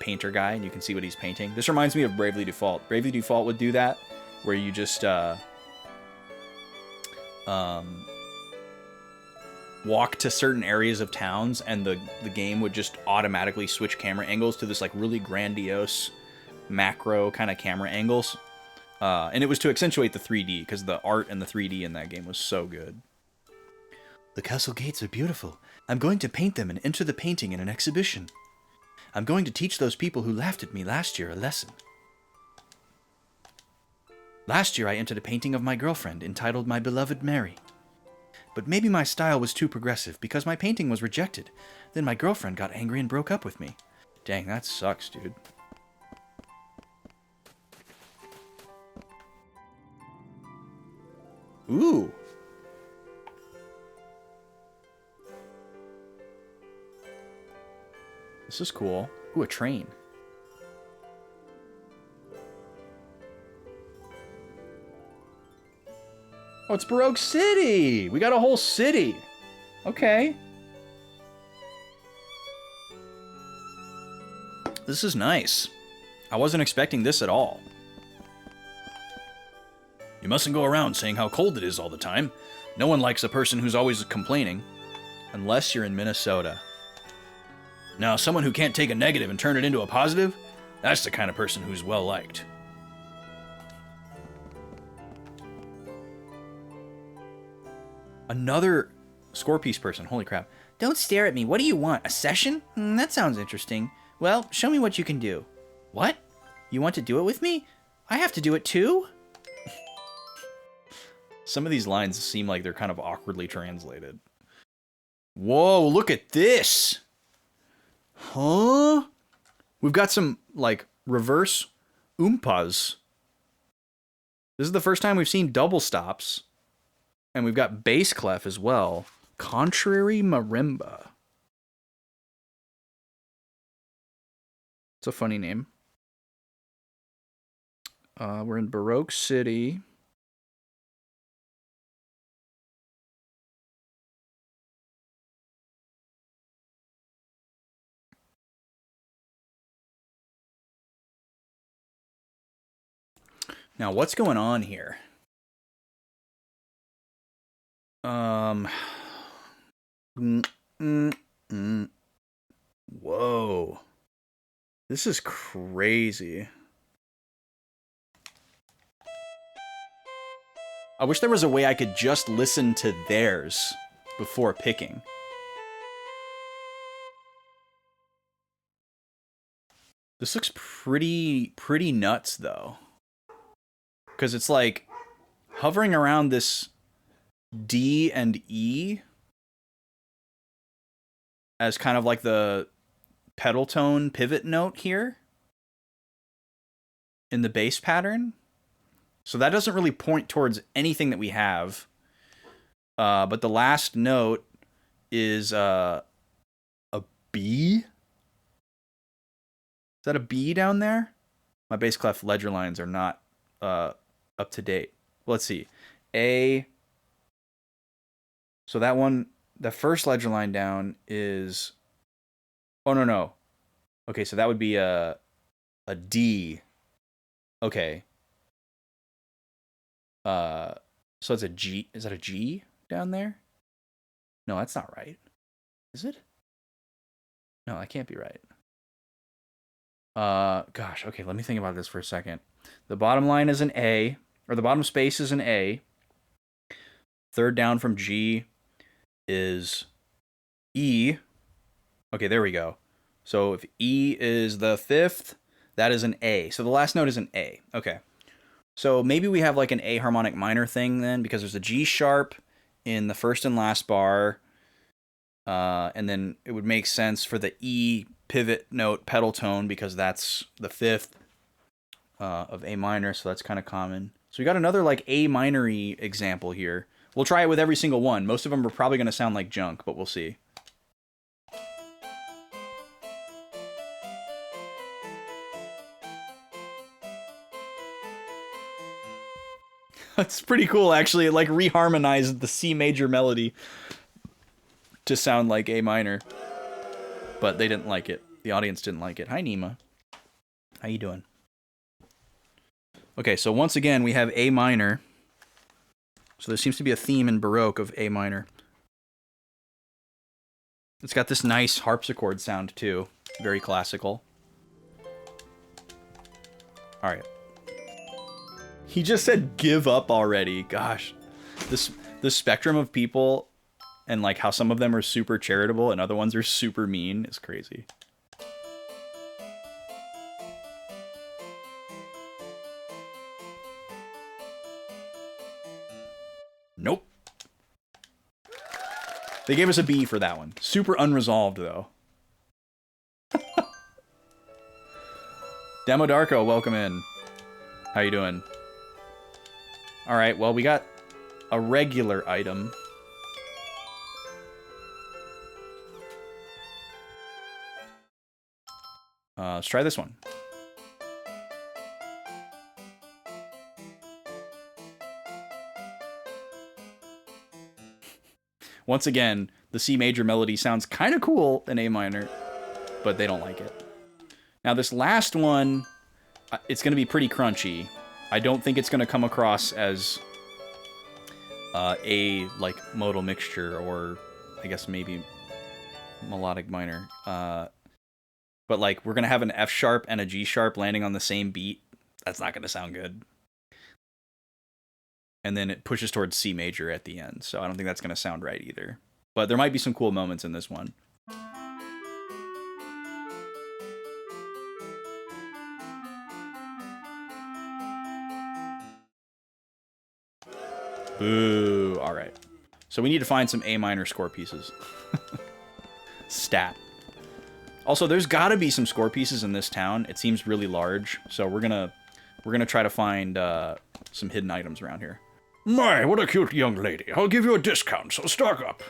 painter guy and you can see what he's painting. This reminds me of Bravely Default. Bravely Default would do that, where you just walk to certain areas of towns and the game would just automatically switch camera angles to this like really grandiose macro kind of camera angles. And it was to accentuate the 3D because the art and the 3D in that game was so good. The castle gates are beautiful. I'm going to paint them and enter the painting in an exhibition. I'm going to teach those people who laughed at me last year a lesson. Last year I entered a painting of my girlfriend entitled My Beloved Mary. But maybe my style was too progressive because my painting was rejected. Then my girlfriend got angry and broke up with me. Dang, that sucks, dude. Ooh. This is cool. Ooh, a train. Oh, it's Baroque City! We got a whole city! Okay. This is nice. I wasn't expecting this at all. You mustn't go around saying how cold it is all the time. No one likes a person who's always complaining. Unless you're in Minnesota. Now, someone who can't take a negative and turn it into a positive, that's the kind of person who's well liked. Another score piece person, holy crap. Don't stare at me. What do you want? A session? That sounds interesting. Well, show me what you can do. What? You want to do it with me? I have to do it too? Some of these lines seem like they're kind of awkwardly translated. Whoa, look at this! Huh? We've got some, like, reverse oompas. This is the first time we've seen double stops. And we've got bass clef as well. Contrary marimba. It's a funny name. We're in Baroque City. Now, what's going on here? Whoa. This is crazy. I wish there was a way I could just listen to theirs before picking. This looks pretty nuts, though. Because it's like hovering around this D and E as kind of like the pedal tone pivot note here in the bass pattern. So that doesn't really point towards anything that we have. But the last note is a B. Is that a B down there? My bass clef ledger lines are not up to date. Well, let's see. A. So that one, the first ledger line down is. Oh no. Okay, so that would be a D. Okay. So it's a G. Is that a G down there? No, that's not right. Is it? No, that can't be right. Gosh, okay, let me think about this for a second. The bottom line is an A, or the bottom space is an A. Third down from G is E. Okay, there we go. So if E is the fifth, that is an A. So the last note is an A. Okay. So maybe we have like an A harmonic minor thing then, because there's a G sharp in the first and last bar. And then it would make sense for the E pivot note pedal tone because that's the fifth of A minor, so that's kind of common. So we got another like A minor-y example here. We'll try it with every single one. Most of them are probably going to sound like junk, but we'll see. That's pretty cool, actually. It like reharmonized the C major melody to sound like A minor. But they didn't like it. The audience didn't like it. Hi, Nima. How you doing? Okay, so once again, we have A minor. So there seems to be a theme in Baroque of A minor. It's got this nice harpsichord sound, too. Very classical. All right. He just said give up already. Gosh. The spectrum of people and like how some of them are super charitable and other ones are super mean is crazy. Nope. They gave us a B for that one. Super unresolved, though. Demo Darko, welcome in. How you doing? All right, well, we got a regular item. Let's try this one. Once again, the C major melody sounds kind of cool in A minor, but they don't like it. Now this last one, it's going to be pretty crunchy. I don't think it's going to come across as a like modal mixture or I guess maybe melodic minor. But like we're going to have an F sharp and a G sharp landing on the same beat. That's not going to sound good. And then it pushes towards C major at the end. So I don't think that's going to sound right either. But there might be some cool moments in this one. Boo. All right. So we need to find some A minor score pieces. Stat. Also, there's got to be some score pieces in this town. It seems really large. So we're gonna try to find some hidden items around here. My, what a cute young lady. I'll give you a discount, so stock up.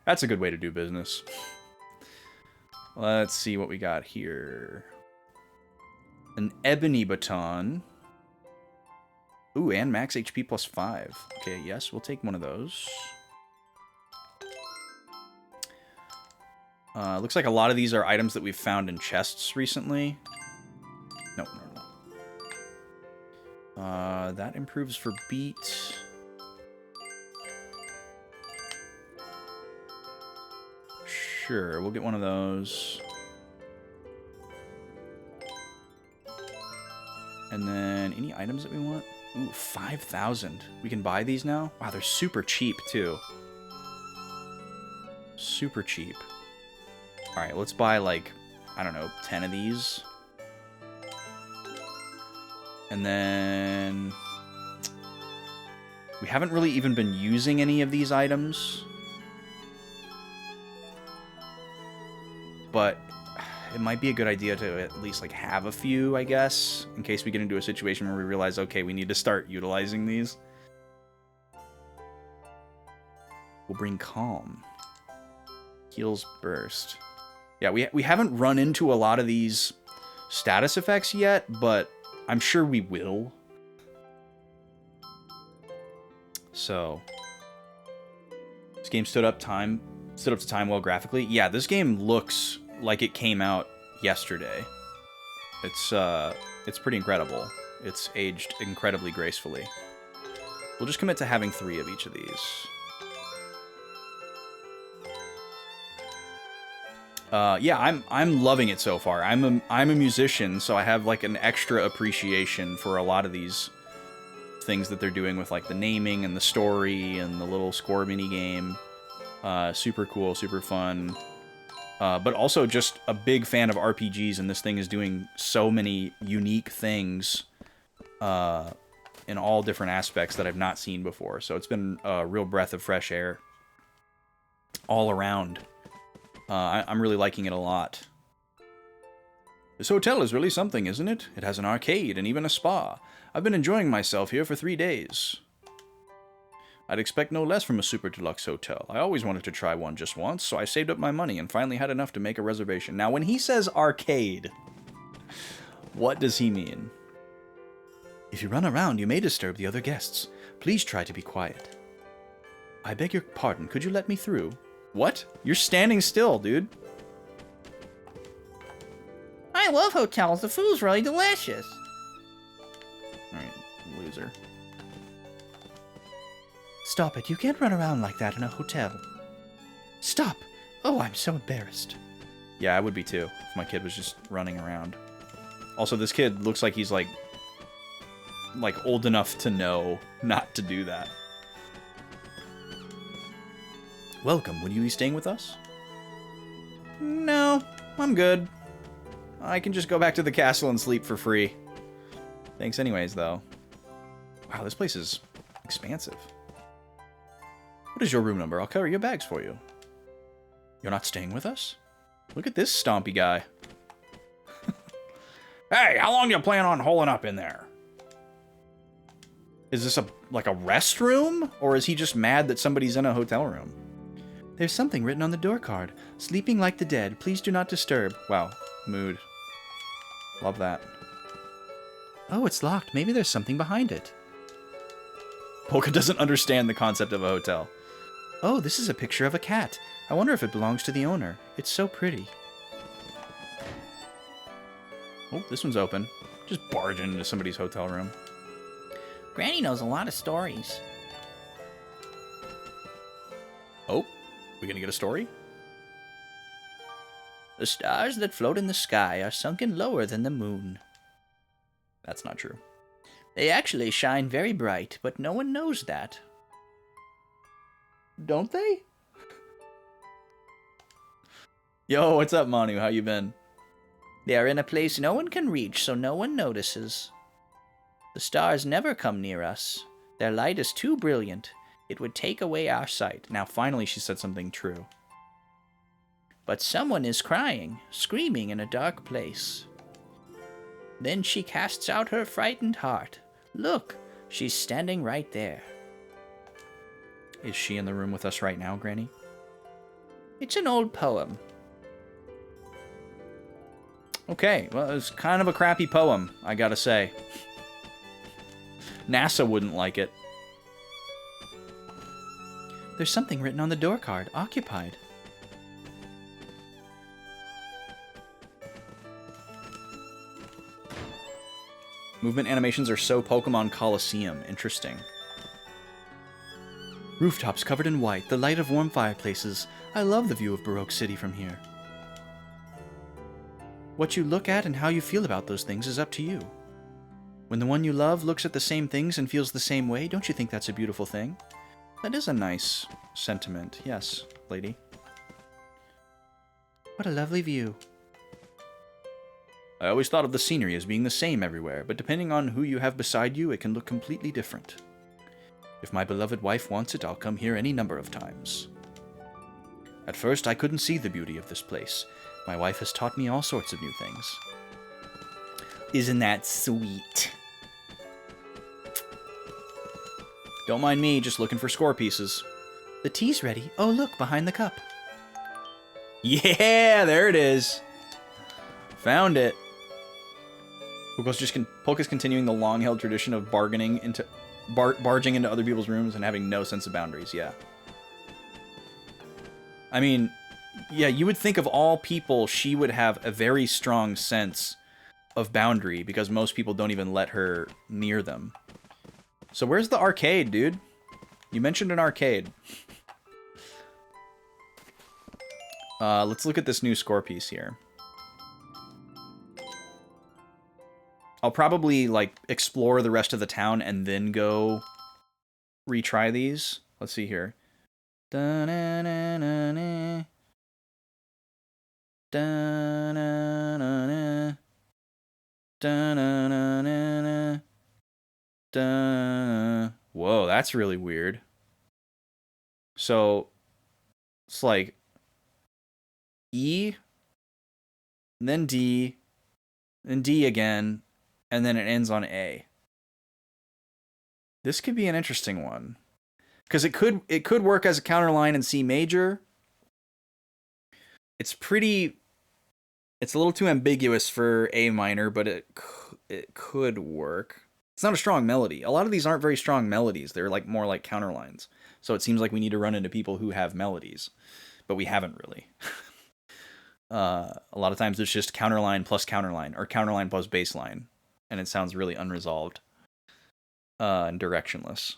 That's a good way to do business. Let's see what we got here. An ebony baton. Ooh, and max HP plus 5. Okay, yes, we'll take one of those. Looks like a lot of these are items that we've found in chests recently. No. That improves for beat. Sure, we'll get one of those. And then, any items that we want? Ooh, 5,000. We can buy these now? Wow, they're super cheap, too. super cheap. Alright, let's buy, like, I don't know, 10 of these. And then... we haven't really even been using any of these items. But it might be a good idea to at least, like, have a few, I guess, in case we get into a situation where we realize, okay, we need to start utilizing these. We'll bring Calm. Heals Burst. Yeah, we haven't run into a lot of these status effects yet, but I'm sure we will. So, this game stood up to time well graphically. Yeah, this game looks like it came out yesterday. It's pretty incredible. It's aged incredibly gracefully. We'll just commit to having 3 of each of these. Yeah, I'm loving it so far. I'm a musician, so I have like an extra appreciation for a lot of these things that they're doing with like the naming and the story and the little score mini game. Super cool, super fun. But also just a big fan of RPGs, and this thing is doing so many unique things in all different aspects that I've not seen before. So it's been a real breath of fresh air all around. I'm really liking it a lot. This hotel is really something, isn't it? It has an arcade and even a spa. I've been enjoying myself here for 3 days. I'd expect no less from a super deluxe hotel. I always wanted to try one just once, so I saved up my money and finally had enough to make a reservation. Now, when he says arcade, what does he mean? If you run around, you may disturb the other guests. Please try to be quiet. I beg your pardon, could you let me through? What? You're standing still, dude. I love hotels. The food's really delicious. Alright, loser. Stop it. You can't run around like that in a hotel. Stop. Oh, I'm so embarrassed. Yeah, I would be too, if my kid was just running around. Also, this kid looks like he's like old enough to know not to do that. Welcome. Would you be staying with us? No, I'm good. I can just go back to the castle and sleep for free. Thanks anyways, though. Wow, this place is expansive. What is your room number? I'll carry your bags for you. You're not staying with us? Look at this stompy guy. Hey, how long you plan on holing up in there? Is this like a restroom? Or is he just mad that somebody's in a hotel room? There's something written on the door card. Sleeping like the dead. Please do not disturb. Wow. Mood. Love that. Oh, it's locked. Maybe there's something behind it. Polka doesn't understand the concept of a hotel. Oh, this is a picture of a cat. I wonder if it belongs to the owner. It's so pretty. Oh, this one's open. Just barge into somebody's hotel room. Granny knows a lot of stories. Oh, we gonna get a story? The stars that float in the sky are sunken lower than the moon. That's not true. They actually shine very bright, but no one knows that. Don't they? Yo, what's up, Manu? How you been? They are in a place no one can reach, so no one notices. The stars never come near us. Their light is too brilliant. It would take away our sight. Now, finally, she said something true. But someone is crying, screaming in a dark place. Then she casts out her frightened heart. Look, she's standing right there. Is she in the room with us right now, Granny? It's an old poem. Okay, well, it's kind of a crappy poem, I gotta say. NASA wouldn't like it. There's something written on the door card. Occupied. Movement animations are so Pokemon Coliseum. Interesting. Rooftops covered in white, the light of warm fireplaces. I love the view of Baroque City from here. What you look at and how you feel about those things is up to you. When the one you love looks at the same things and feels the same way, don't you think that's a beautiful thing? That is a nice sentiment. Yes, lady. What a lovely view. I always thought of the scenery as being the same everywhere, but depending on who you have beside you, it can look completely different. If my beloved wife wants it, I'll come here any number of times. At first, I couldn't see the beauty of this place. My wife has taught me all sorts of new things. Isn't that sweet? Don't mind me, just looking for score pieces. The tea's ready. Oh, look, behind the cup. Yeah, there it is. Found it. Polka's continuing the long-held tradition of bargaining into barging into other people's rooms and having no sense of boundaries. Yeah. I mean, yeah, you would think of all people, she would have a very strong sense of boundary because most people don't even let her near them. So where's the arcade, dude? You mentioned an arcade. Let's look at this new score piece here. I'll probably, like, explore the rest of the town and then go retry these. Let's see here. Da-na-na-na-na. Da-na-na-na. Da-na-na-na-na. Da. Whoa, that's really weird. So, it's like E, then D, then D again, and then it ends on A. This could be an interesting one. Because it could work as a counterline in C major. It's a little too ambiguous for A minor, but it could work. It's not a strong melody. A lot of these aren't very strong melodies. They're like more like counterlines. So it seems like we need to run into people who have melodies, but we haven't really. A lot of times it's just counterline plus counterline or counterline plus bass line, and it sounds really unresolved and directionless.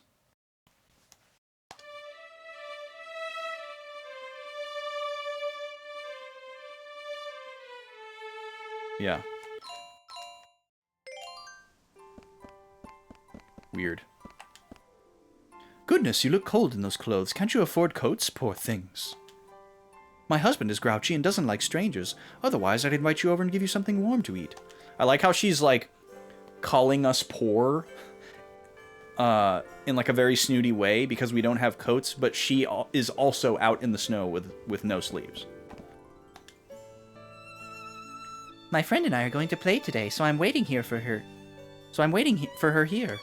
Yeah. Weird. Goodness, you look cold in those clothes. Can't you afford coats? Poor things. My husband is grouchy and doesn't like strangers. Otherwise, I'd invite you over and give you something warm to eat. I like how she's, like, calling us poor in, like, a very snooty way because we don't have coats, but she is also out in the snow with no sleeves. My friend and I are going to play today, so I'm waiting for her here.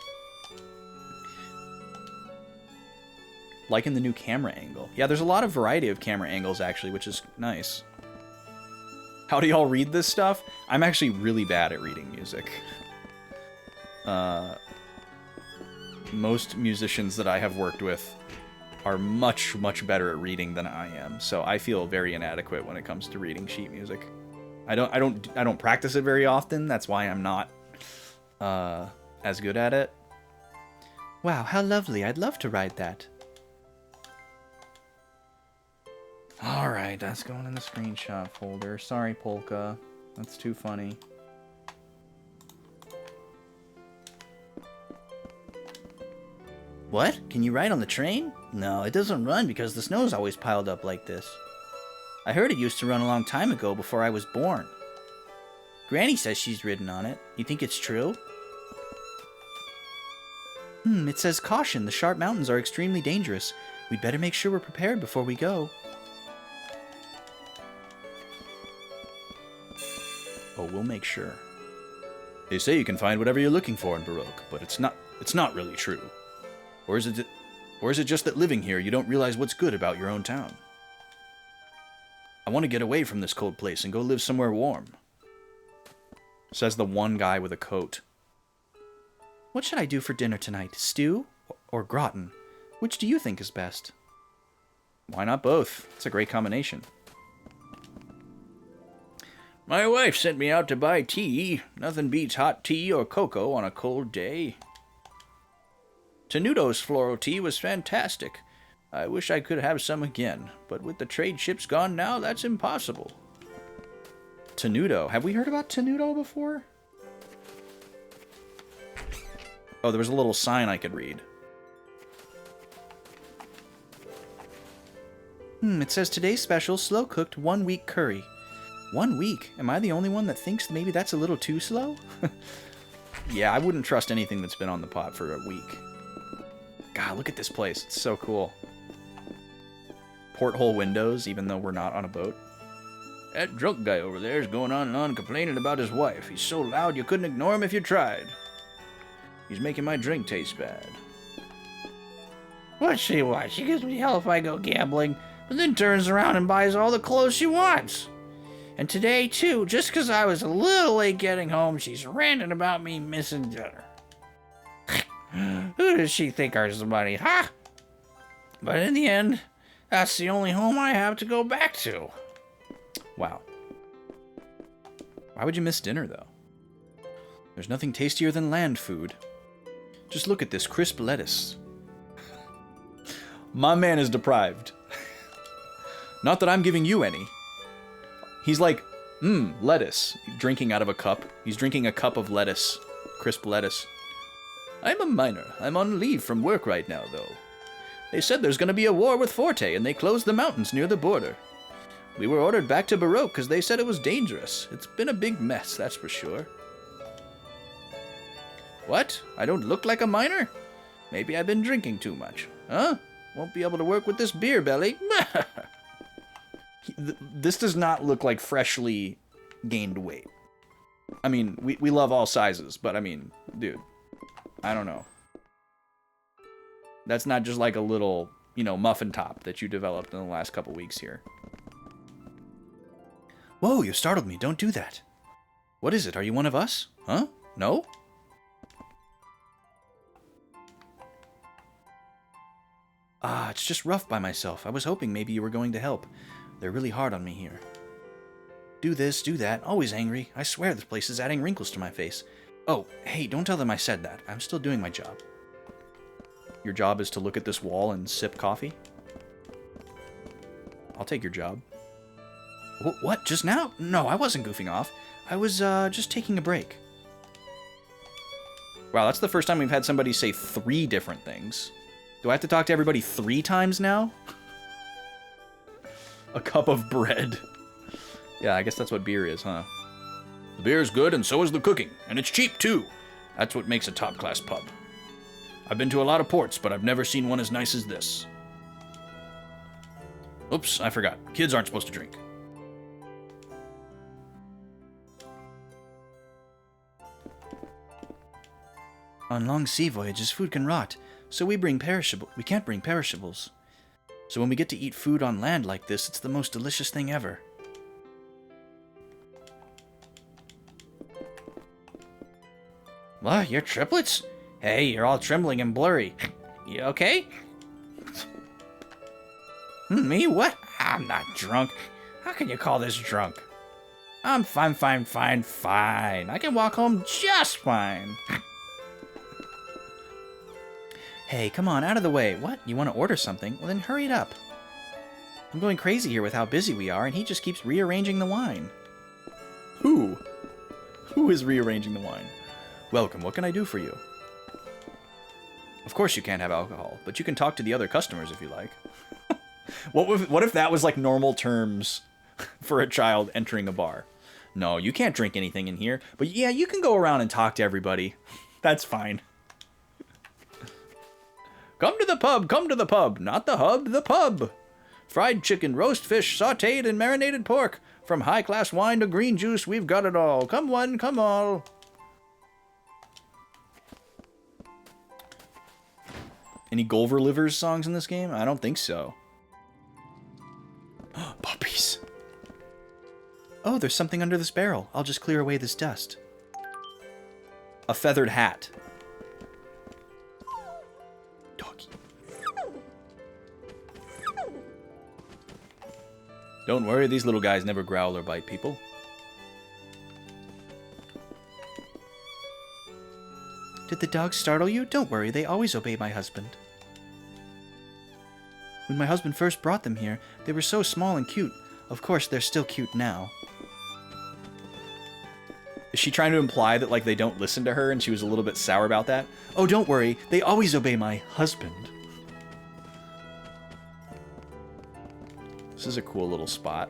Liking the new camera angle. Yeah, there's a lot of variety of camera angles, actually, which is nice. How do y'all read this stuff? I'm actually really bad at reading music. Most musicians that I have worked with are much, much better at reading than I am, so I feel very inadequate when it comes to reading sheet music. I don't practice it very often. That's why I'm not as good at it. Wow, how lovely. I'd love to ride that. Alright, that's going in the screenshot folder. Sorry, Polka. That's too funny. What? Can you ride on the train? No, it doesn't run because the snow's always piled up like this. I heard it used to run a long time ago before I was born. Granny says she's ridden on it. You think it's true? It says caution. The sharp mountains are extremely dangerous. We'd better make sure we're prepared before we go. Oh, we'll make sure. They say you can find whatever you're looking for in Baroque, but it's not really true. Or is it just that living here you don't realize what's good about your own town? I want to get away from this cold place and go live somewhere warm. Says the one guy with a coat. What should I do for dinner tonight? Stew or gratin? Which do you think is best? Why not both? It's a great combination. My wife sent me out to buy tea. Nothing beats hot tea or cocoa on a cold day. Tenuto's floral tea was fantastic. I wish I could have some again, but with the trade ships gone now, that's impossible. Tenuto. Have we heard about Tenuto before? Oh, there was a little sign I could read. It says today's special, slow-cooked 1-week curry. 1 week? Am I the only one that thinks maybe that's a little too slow? Yeah, I wouldn't trust anything that's been on the pot for a week. God, look at this place. It's so cool. Porthole windows, even though we're not on a boat. That drunk guy over there is going on and on complaining about his wife. He's so loud you couldn't ignore him if you tried. He's making my drink taste bad. What's she want? She gives me hell if I go gambling, but then turns around and buys all the clothes she wants. And today, too, just 'cause I was a little late getting home, she's ranting about me missing dinner. Who does she think earns the money, huh? But in the end, that's the only home I have to go back to. Wow. Why would you miss dinner, though? There's nothing tastier than land food. Just look at this crisp lettuce. My man is deprived. Not that I'm giving you any. He's like, lettuce. Drinking out of a cup. He's drinking a cup of lettuce. Crisp lettuce. I'm a miner. I'm on leave from work right now, though. They said there's going to be a war with Forte, and they closed the mountains near the border. We were ordered back to Baroque because they said it was dangerous. It's been a big mess, that's for sure. What? I don't look like a miner? Maybe I've been drinking too much. Huh? Won't be able to work with this beer belly. This does not look like freshly gained weight. I mean, we love all sizes, but I mean, dude, I don't know. That's not just like a little, muffin top that you developed in the last couple weeks here. Whoa, you startled me. Don't do that. What is it? Are you one of us? Huh? No? Ah, it's just rough by myself. I was hoping maybe you were going to help. They're really hard on me here. Do this, do that, always angry. I swear this place is adding wrinkles to my face. Oh, hey, don't tell them I said that. I'm still doing my job. Your job is to look at this wall and sip coffee? I'll take your job. What? Just now? No, I wasn't goofing off. I was, just taking a break. Wow, that's the first time we've had somebody say 3 different things. Do I have to talk to everybody 3 times now? A cup of bread. Yeah, I guess that's what beer is, huh? The beer is good, and so is the cooking. And it's cheap, too. That's what makes a top-class pub. I've been to a lot of ports, but I've never seen one as nice as this. Oops, I forgot. Kids aren't supposed to drink. On long sea voyages, food can rot, so we can't bring perishables. So when we get to eat food on land like this, it's the most delicious thing ever. What, you're triplets? Hey, you're all trembling and blurry. You okay? Me? What? I'm not drunk. How can you call this drunk? I'm fine. I can walk home just fine. Hey, come on, out of the way. What? You want to order something? Well, then hurry it up. I'm going crazy here with how busy we are, and he just keeps rearranging the wine. Who? Who is rearranging the wine? Welcome, what can I do for you? Of course you can't have alcohol, but you can talk to the other customers if you like. What if that was like normal terms for a child entering a bar? No, you can't drink anything in here, but yeah, you can go around and talk to everybody. That's fine. Come to the pub, not the hub, the pub. Fried chicken, roast fish, sautéed and marinated pork. From high-class wine to green juice, we've got it all. Come one, come all. Any Gulliver Livers songs in this game? I don't think so. Puppies. Oh, there's something under this barrel. I'll just clear away this dust. A feathered hat. Doggy. Don't worry, these little guys never growl or bite people. Did the dogs startle you? Don't worry, they always obey my husband. When my husband first brought them here, they were so small and cute. Of course, they're still cute now. Is she trying to imply that, like, they don't listen to her and she was a little bit sour about that? Oh, don't worry, they always obey my husband. This is a cool little spot.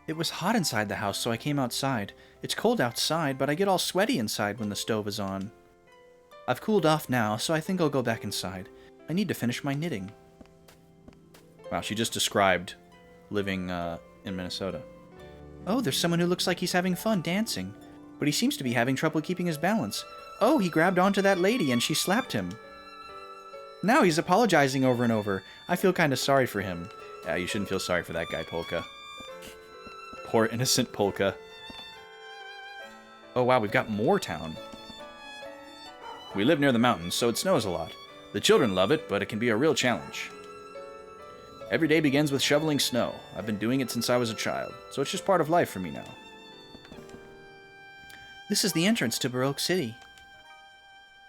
It was hot inside the house, so I came outside. It's cold outside, but I get all sweaty inside when the stove is on. I've cooled off now, so I think I'll go back inside. I need to finish my knitting. Wow, she just described living in Minnesota. Oh, there's someone who looks like he's having fun dancing, but he seems to be having trouble keeping his balance. Oh, he grabbed onto that lady and she slapped him. Now he's apologizing over and over. I feel kind of sorry for him. Yeah, you shouldn't feel sorry for that guy, Polka. Poor innocent Polka. Oh wow, we've got more town. We live near the mountains, so it snows a lot. The children love it, but it can be a real challenge. Every day begins with shoveling snow. I've been doing it since I was a child, so it's just part of life for me now. This is the entrance to Baroque City.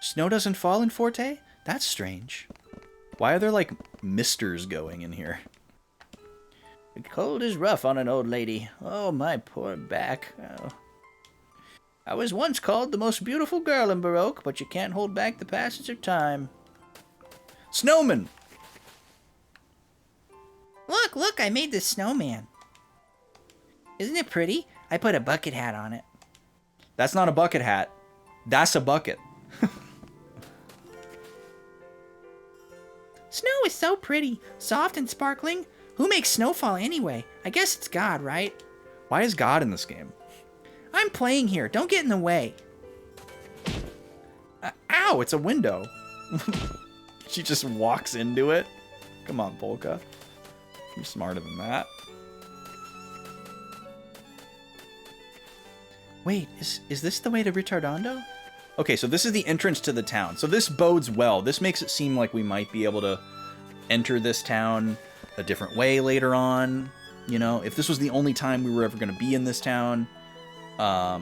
Snow doesn't fall in Forte? That's strange. Why are there, like, misters going in here? The cold is rough on an old lady. Oh, my poor back. Oh. I was once called the most beautiful girl in Baroque, but you can't hold back the passage of time. Snowman! Look, I made this snowman. Isn't it pretty? I put a bucket hat on it. That's not a bucket hat. That's a bucket. Snow is so pretty, soft and sparkling. Who makes snowfall anyway? I guess it's God, right? Why is God in this game? I'm playing here. Don't get in the way. Ow, it's a window. She just walks into it. Come on, Polka. You're smarter than that. Wait, is this the way to Ritardondo? Okay, so this is the entrance to the town. So this bodes well. This makes it seem like we might be able to enter this town a different way later on. You know, if this was the only time we were ever going to be in this town, there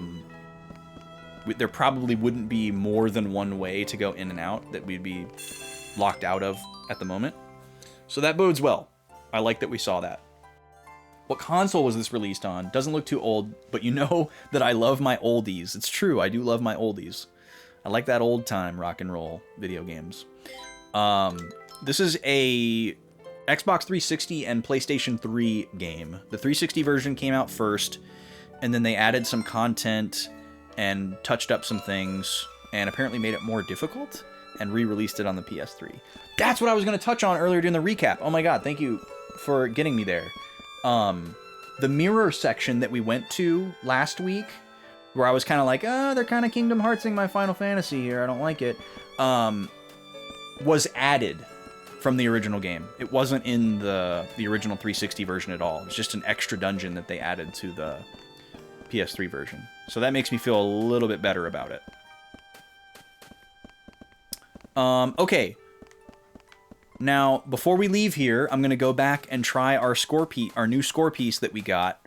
probably wouldn't be more than one way to go in and out that we'd be locked out of at the moment. So that bodes well. I like that we saw that. What console was this released on? Doesn't look too old, but you know that I love my oldies. It's true, I do love my oldies. I like that old time rock and roll video games. This is a Xbox 360 and PlayStation 3 game. The 360 version came out first, and then they added some content and touched up some things, and apparently made it more difficult, and re-released it on the PS3. That's what I was going to touch on earlier during the recap. Oh my god, thank you for getting me there. The mirror section that we went to last week, where I was kind of like, they're kind of Kingdom Heartsing my Final Fantasy here, I don't like it, was added from the original game. It wasn't in the original 360 version at all. It was just an extra dungeon that they added to the PS3 version. So that makes me feel a little bit better about it. Okay. Now, before we leave here, I'm going to go back and try our new score piece that we got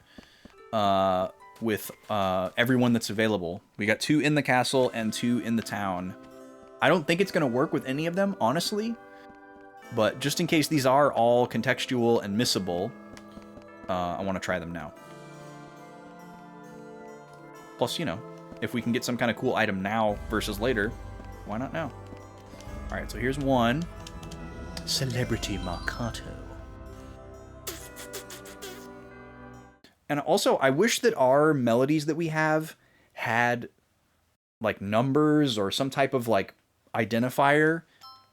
with everyone that's available. We got 2 in the castle and 2 in the town. I don't think it's going to work with any of them, honestly. But just in case these are all contextual and missable, I want to try them now. Plus, you know, if we can get some kind of cool item now versus later, why not now? Alright, so here's one. Celebrity Marcato. And also, I wish that our melodies that we have had, like, numbers or some type of, like, identifier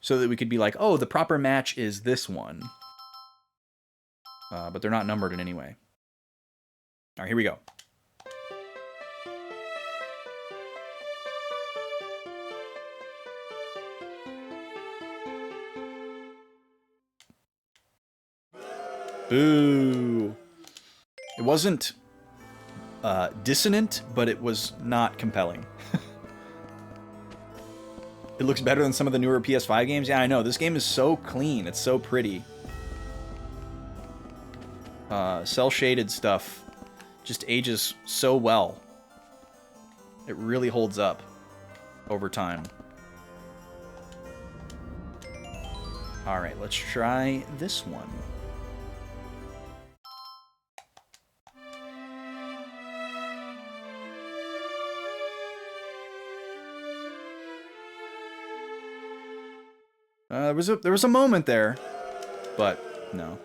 so that we could be like, oh, the proper match is this one. But they're not numbered in any way. Alright, here we go. Boo. It wasn't dissonant, but it was not compelling. It looks better than some of the newer PS5 games. Yeah, I know. This game is so clean. It's so pretty. Cell-shaded stuff just ages so well. It really holds up over time. Alright, let's try this one. There was a moment there, but no.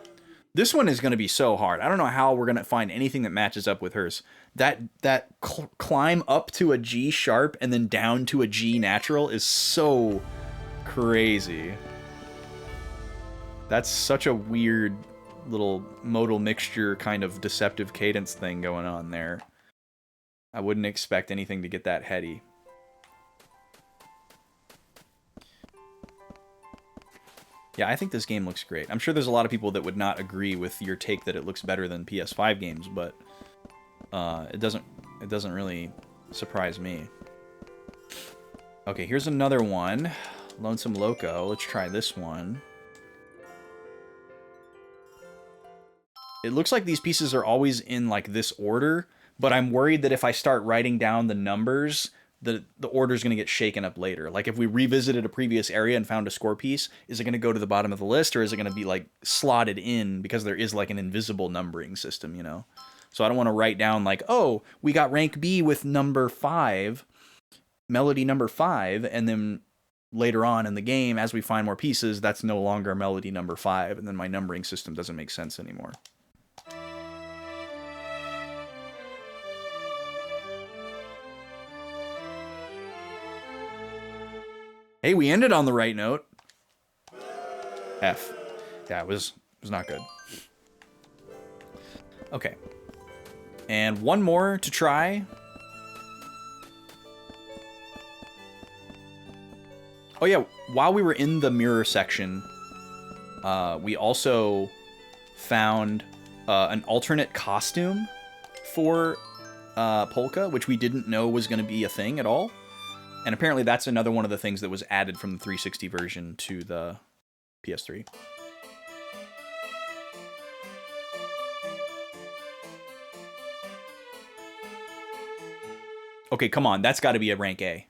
This one is going to be so hard. I don't know how we're going to find anything that matches up with hers. That climb up to a G sharp and then down to a G natural is so crazy. That's such a weird little modal mixture kind of deceptive cadence thing going on there. I wouldn't expect anything to get that heady. Yeah, I think this game looks great. I'm sure there's a lot of people that would not agree with your take that it looks better than PS5 games, but it doesn't really surprise me. Okay, here's another one. Lonesome Loco. Let's try this one. It looks like these pieces are always in like this order, but I'm worried that if I start writing down the numbers, the order is going to get shaken up later. Like if we revisited a previous area and found a score piece, is it going to go to the bottom of the list, or is it going to be like slotted in because there is like an invisible numbering system, you know? So I don't want to write down like, oh, we got rank B with number 5, melody number 5, and then later on in the game, as we find more pieces, that's no longer melody number 5, and then my numbering system doesn't make sense anymore. Hey, we ended on the right note. F. Yeah, it was not good. Okay. And one more to try. Oh yeah, while we were in the mirror section, we also found an alternate costume for Polka, which we didn't know was going to be a thing at all. And apparently that's another one of the things that was added from the 360 version to the PS3. Okay, come on. That's got to be a rank A.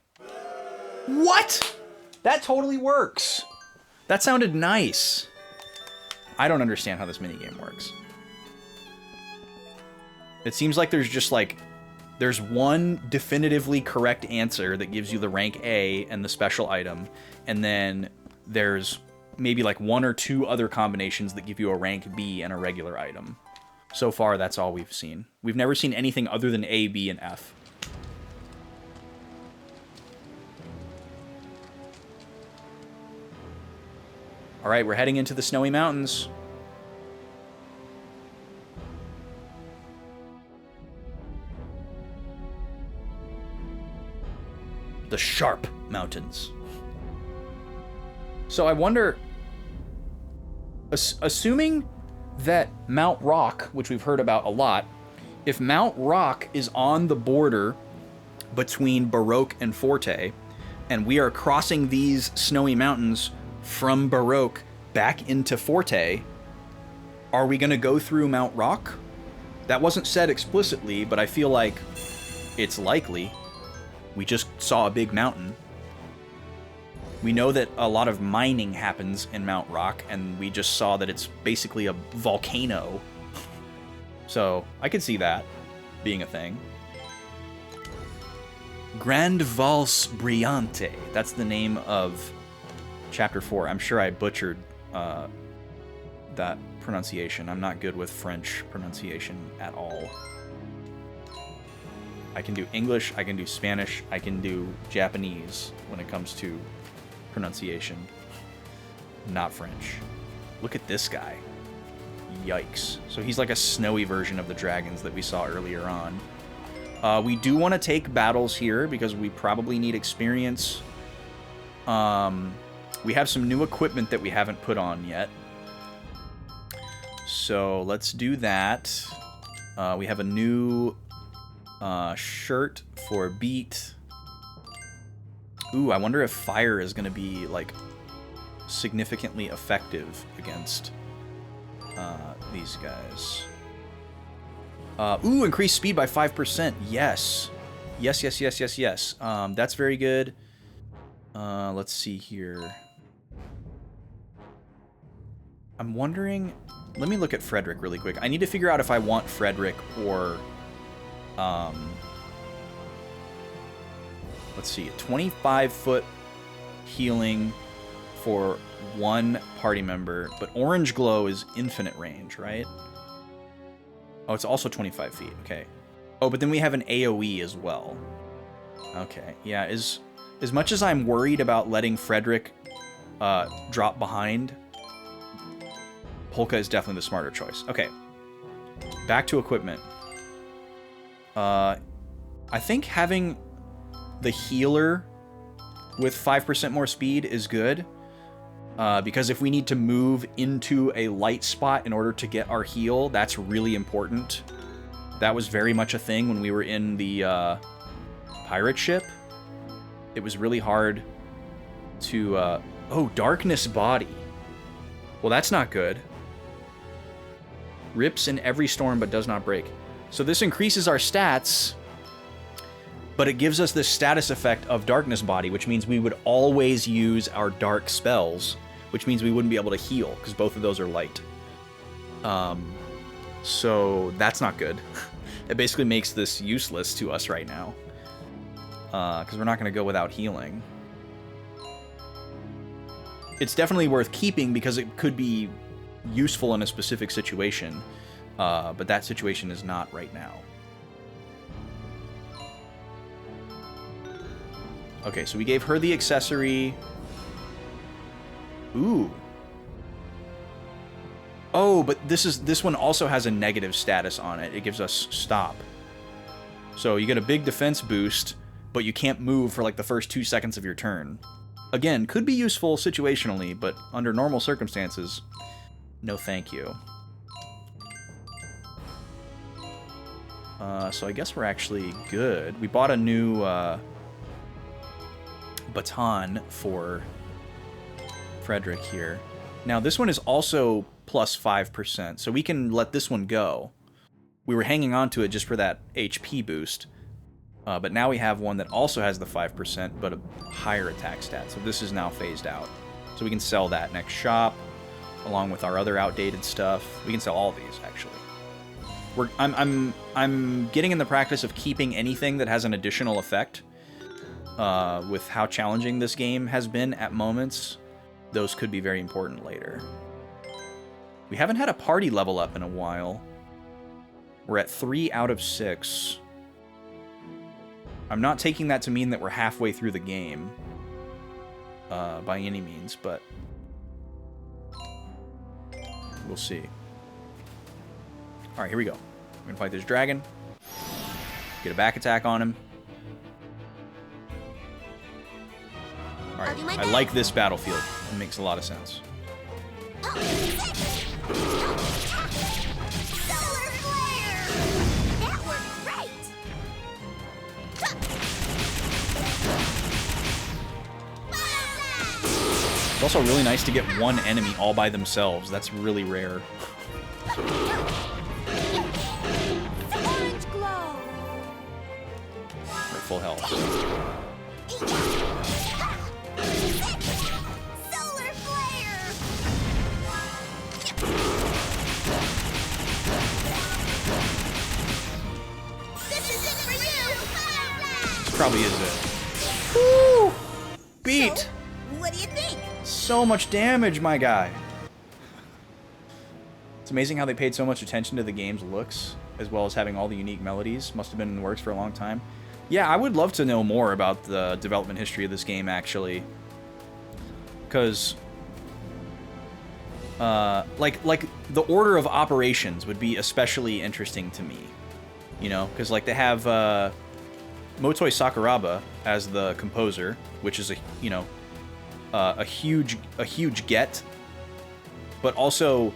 What? That totally works. That sounded nice. I don't understand how this minigame works. It seems like there's just like... There's one definitively correct answer that gives you the rank A and the special item, and then there's maybe like 1 or 2 other combinations that give you a rank B and a regular item. So far, that's all we've seen. We've never seen anything other than A, B, and F. All right, we're heading into the snowy mountains. The Sharp Mountains. So I wonder, assuming that Mount Rock, which we've heard about a lot, if Mount Rock is on the border between Baroque and Forte, and we are crossing these snowy mountains from Baroque back into Forte, are we going to go through Mount Rock? That wasn't said explicitly, but I feel like it's likely. We just saw a big mountain. We know that a lot of mining happens in Mount Rock, and we just saw that it's basically a volcano. So I could see that being a thing. Grande Valse Brillante. That's the name of Chapter 4. I'm sure I butchered that pronunciation. I'm not good with French pronunciation at all. I can do English, I can do Spanish, I can do Japanese when it comes to pronunciation. Not French. Look at this guy. Yikes. So he's like a snowy version of the dragons that we saw earlier on. We do want to take battles here because we probably need experience. We have some new equipment that we haven't put on yet. So let's do that. We have a new shirt for Beat. Ooh, I wonder if fire is going to be like significantly effective against these guys. Ooh, increase speed by 5%. Yes. Yes. That's very good. Let's see here. I'm wondering... Let me look at Frederick really quick. I need to figure out if I want Frederick or... let's see. 25-foot healing for one party member, but Orange Glow is infinite range, right? Oh, it's also 25 feet. Okay. Oh, but then we have an AoE as well. Okay. Yeah, as much as I'm worried about letting Frederick drop behind, Polka is definitely the smarter choice. Okay. Back to equipment. I think having the healer with 5% more speed is good. Because if we need to move into a light spot in order to get our heal, that's really important. That was very much a thing when we were in the pirate ship. It was really hard to... oh, Darkness Body. Well, that's not good. Rips in every storm but does not break. So this increases our stats, but it gives us this status effect of Darkness Body, which means we would always use our dark spells, which means we wouldn't be able to heal, because both of those are light. So that's not good. It basically makes this useless to us right now, because we're not going to go without healing. It's definitely worth keeping because it could be useful in a specific situation, but that situation is not right now. Okay, so we gave her the accessory. Ooh. Oh, but this one also has a negative status on it. It gives us stop. So you get a big defense boost, but you can't move for like the first 2 seconds of your turn. Again, could be useful situationally, but under normal circumstances, no thank you. So I guess we're actually good. We bought a new baton for Frederick here. Now this one is also plus 5%, so we can let this one go. We were hanging on to it just for that HP boost, but now we have one that also has the 5%, but a higher attack stat, so this is now phased out. So we can sell that next shop, along with our other outdated stuff. We can sell all these, actually. I'm getting in the practice of keeping anything that has an additional effect. With how challenging this game has been at moments, those could be very important later. We haven't had a party level up in a while. We're at 3 out of 6. I'm not taking that to mean that we're halfway through the game, by any means, but we'll see. Alright, here we go. We're gonna fight this dragon. Get a back attack on him. Alright, I like this battlefield. It makes a lot of sense. It's also really nice to get one enemy all by themselves. That's really rare. We're full health. This probably is it. Woo! Beat! So, what do you think? So much damage, my guy. It's amazing how they paid so much attention to the game's looks, as well as having all the unique melodies. Must have been in the works for a long time. Yeah, I would love to know more about the development history of this game, actually. Because, like the order of operations would be especially interesting to me. You know, because like they have Motoi Sakuraba as the composer, which is a huge get, but also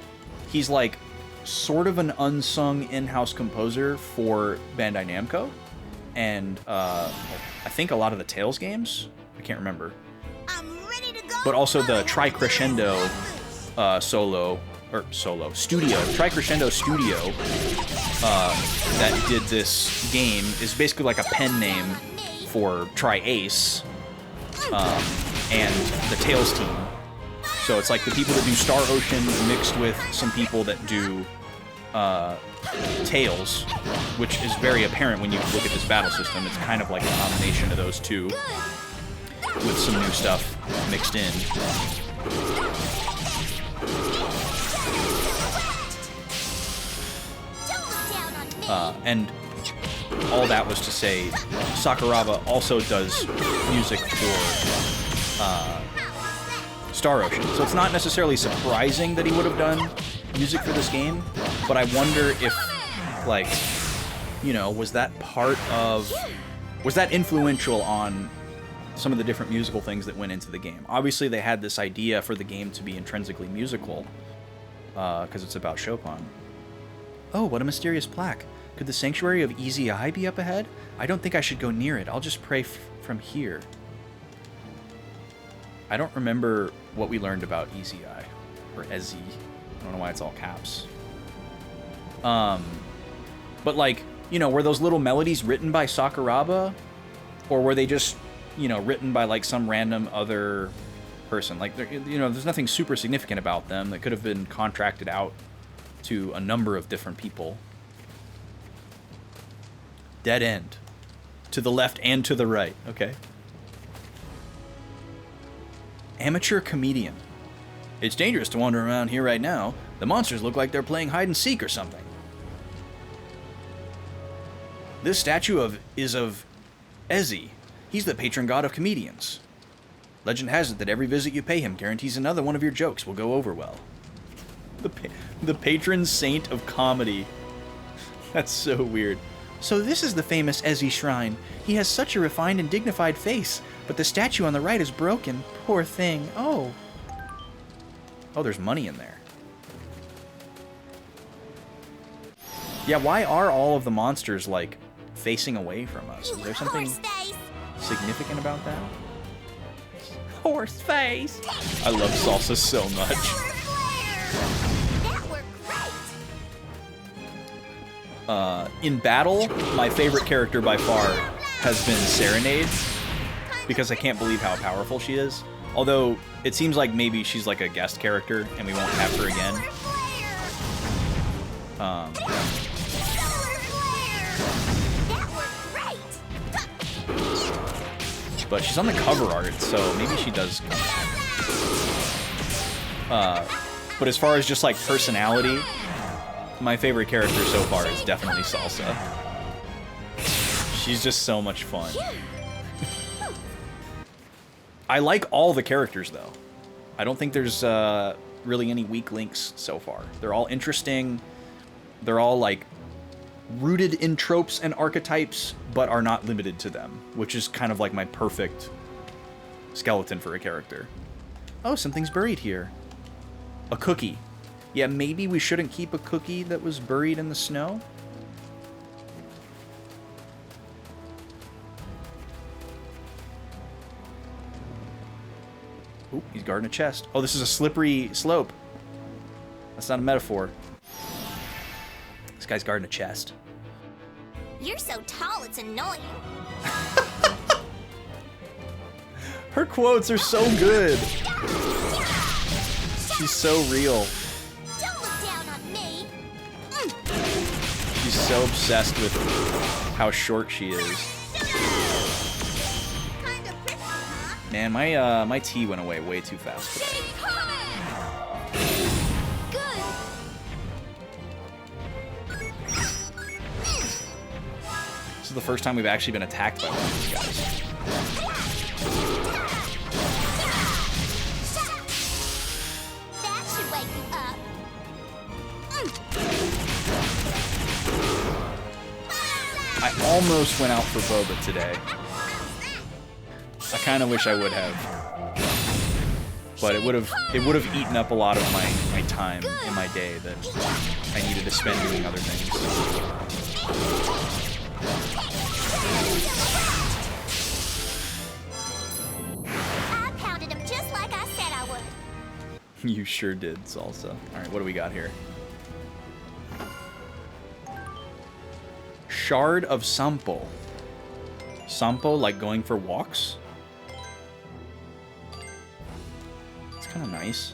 he's like sort of an unsung in-house composer for Bandai Namco, and I think a lot of the Tales games. I can't remember. I'm ready to go. But also the Tri-Crescendo Tri-Crescendo Studio that did this game is basically like a pen name for Tri-Ace and the Tales team. So it's like the people that do Star Ocean mixed with some people that do Tales, which is very apparent when you look at this battle system. It's kind of like a combination of those two with some new stuff mixed in. And all that was to say, Sakuraba also does music for Star Ocean. So it's not necessarily surprising that he would have done music for this game, but I wonder if, like, you know, was that influential on some of the different musical things that went into the game? Obviously, they had this idea for the game to be intrinsically musical, because it's about Chopin. Oh, what a mysterious plaque. Could the Sanctuary of Easy Eye be up ahead? I don't think I should go near it. I'll just pray from here. I don't remember what we learned about Easy Eye, or Ezi. I don't know why it's all caps. But, like, you know, were those little melodies written by Sakuraba? Or were they just, you know, written by, like, some random other person? Like, you know, there's nothing super significant about them that could have been contracted out to a number of different people. Dead end. To the left and to the right. Okay. Amateur comedian. It's dangerous to wander around here right now. The monsters look like they're playing hide and seek or something. This statue is of Ezi. He's the patron god of comedians. Legend has it that every visit you pay him guarantees another one of your jokes will go over well. The patron saint of comedy. That's so weird. So this is the famous Ezi shrine. He has such a refined and dignified face, but the statue on the right is broken. Poor thing. Oh. Oh, there's money in there. Yeah, why are all of the monsters, like, facing away from us? Is there something significant about that? Horse face! I love Salsa so much. In battle, my favorite character by far has been Serenade, because I can't believe how powerful she is. Although, it seems like maybe she's like a guest character, and we won't have her again. But she's on the cover art, so maybe she does come back. But as far as just like personality, my favorite character so far is definitely Salsa. She's just so much fun. I like all the characters, though. I don't think there's really any weak links so far. They're all interesting. They're all, like, rooted in tropes and archetypes, but are not limited to them, which is kind of like my perfect skeleton for a character. Oh, something's buried here. A cookie. Yeah, maybe we shouldn't keep a cookie that was buried in the snow? Oop, he's guarding a chest. Oh, this is a slippery slope. That's not a metaphor. This guy's guarding a chest. You're so tall, it's annoying. Her quotes are so good. She's so real. Don't look down on me. She's so obsessed with how short she is. Kind of pretty, huh? Man, my tea went away way too fast today. Good. This is the first time we've actually been attacked by one of these guys. That should wake you up. I almost went out for boba today. I kind of wish I would have, but it would have eaten up a lot of my time in my day that I needed to spend doing other things. I pounded him just like I said I would. You sure did, Salsa. All right, what do we got here? Shard of Sampo. Sampo, like going for walks? It's kind of nice.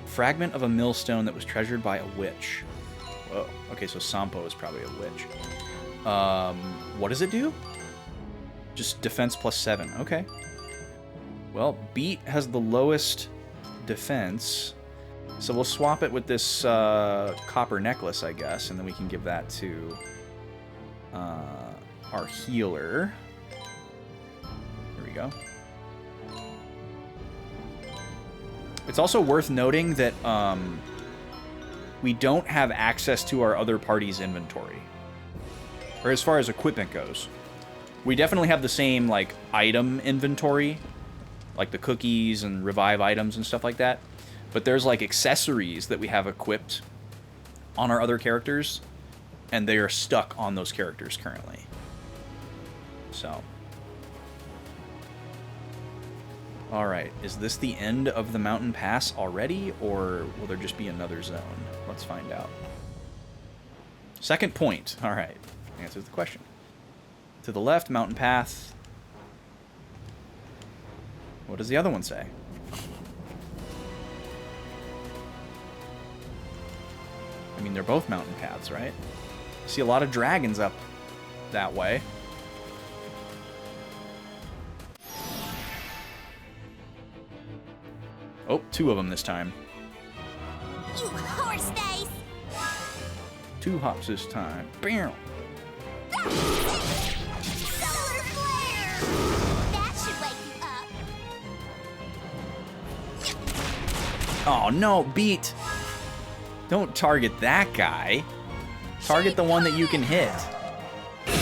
Fragment of a millstone that was treasured by a witch. Whoa. Okay, so Sampo is probably a witch. What does it do? Just defense +7. Okay. Well, Beat has the lowest defense. So we'll swap it with this copper necklace, I guess, and then we can give that to our healer. Here we go. It's also worth noting that we don't have access to our other party's inventory. Or as far as equipment goes. We definitely have the same, like, item inventory. Like the cookies and revive items and stuff like that. But there's, like, accessories that we have equipped on our other characters. And they are stuck on those characters currently. So. Alright, is this the end of the mountain pass already? Or will there just be another zone? Let's find out. Second point. Alright, answers the question. To the left, mountain path. What does the other one say? I mean, they're both mountain paths, right? See a lot of dragons up that way. Oh, 2 of them this time. You horse face! 2 hops this time. Bam! Solar flare! That should wake you up. Oh, no, beat! Don't target that guy. Target the one that you can hit. Good.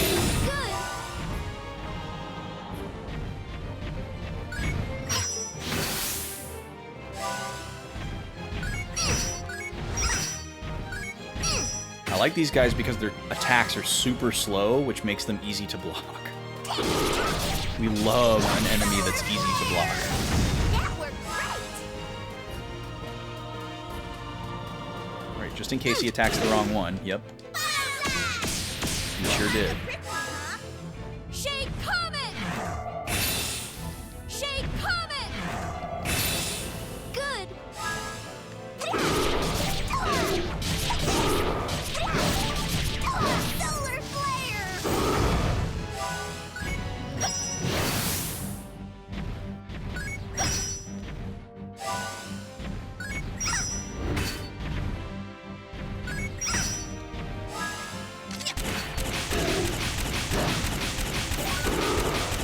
I like these guys because their attacks are super slow, which makes them easy to block. We love an enemy that's easy to block. That worked great. Right, just in case he attacks the wrong one. Yep, he sure did. Shake Comet! Shake Comet! Good. Solar flare!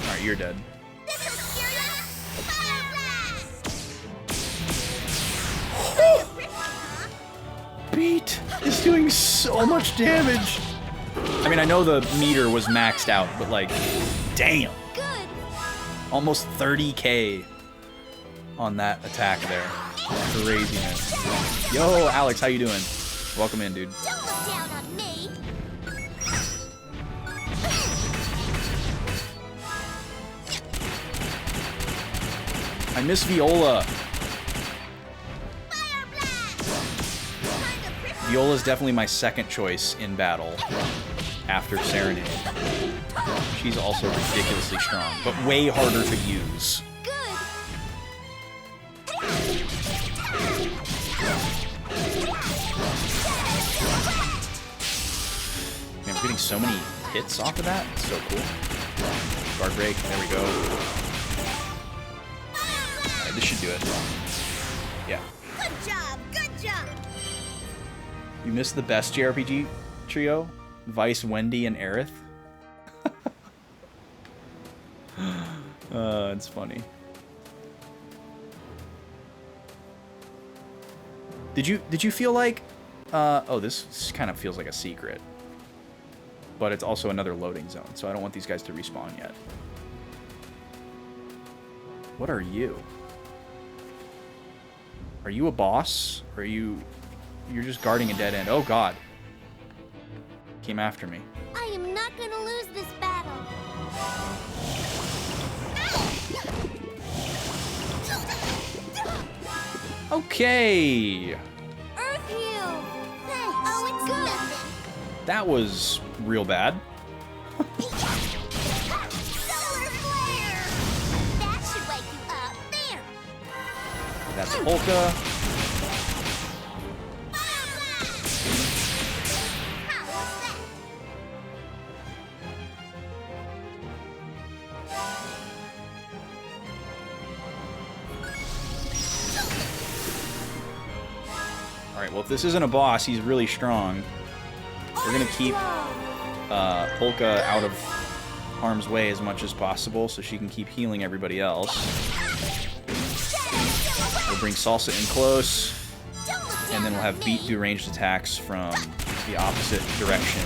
Alright, you're dead. This is serious! Fire blast! Beat is doing so much damage. I mean, I know the meter was maxed out, but like, damn. Good. Almost 30k on that attack there. Craziness. Yo, Alex, how you doing? Welcome in, dude. Don't look down on me. I miss Viola. Fire blast! Time to rip Viola's definitely my second choice in battle after Serenade. She's also ridiculously strong, but way harder to use. good. Man, we're getting so many hits off of that. It's so cool. Guard break. There we go. Alright, this should do it. Yeah. Good job. Good job. You missed the best JRPG trio? Vice, Wendy, and Aerith? It's funny. Did you feel like oh, this kind of feels like a secret. But it's also another loading zone, so I don't want these guys to respawn yet. What are you? Are you a boss? Or are you're just guarding a dead end? Oh god. Came after me. I am not gonna lose this battle. Okay. Earth heal. Thanks. Oh, it's nothing. That was real bad. Solar flare. That should wake you up. There. That's Polka. Fire blast. How was that? well, if this isn't a boss, he's really strong. We're gonna keep Polka out of harm's way as much as possible so she can keep healing everybody else. We'll bring Salsa in close, and then we'll have Beat do ranged attacks from the opposite direction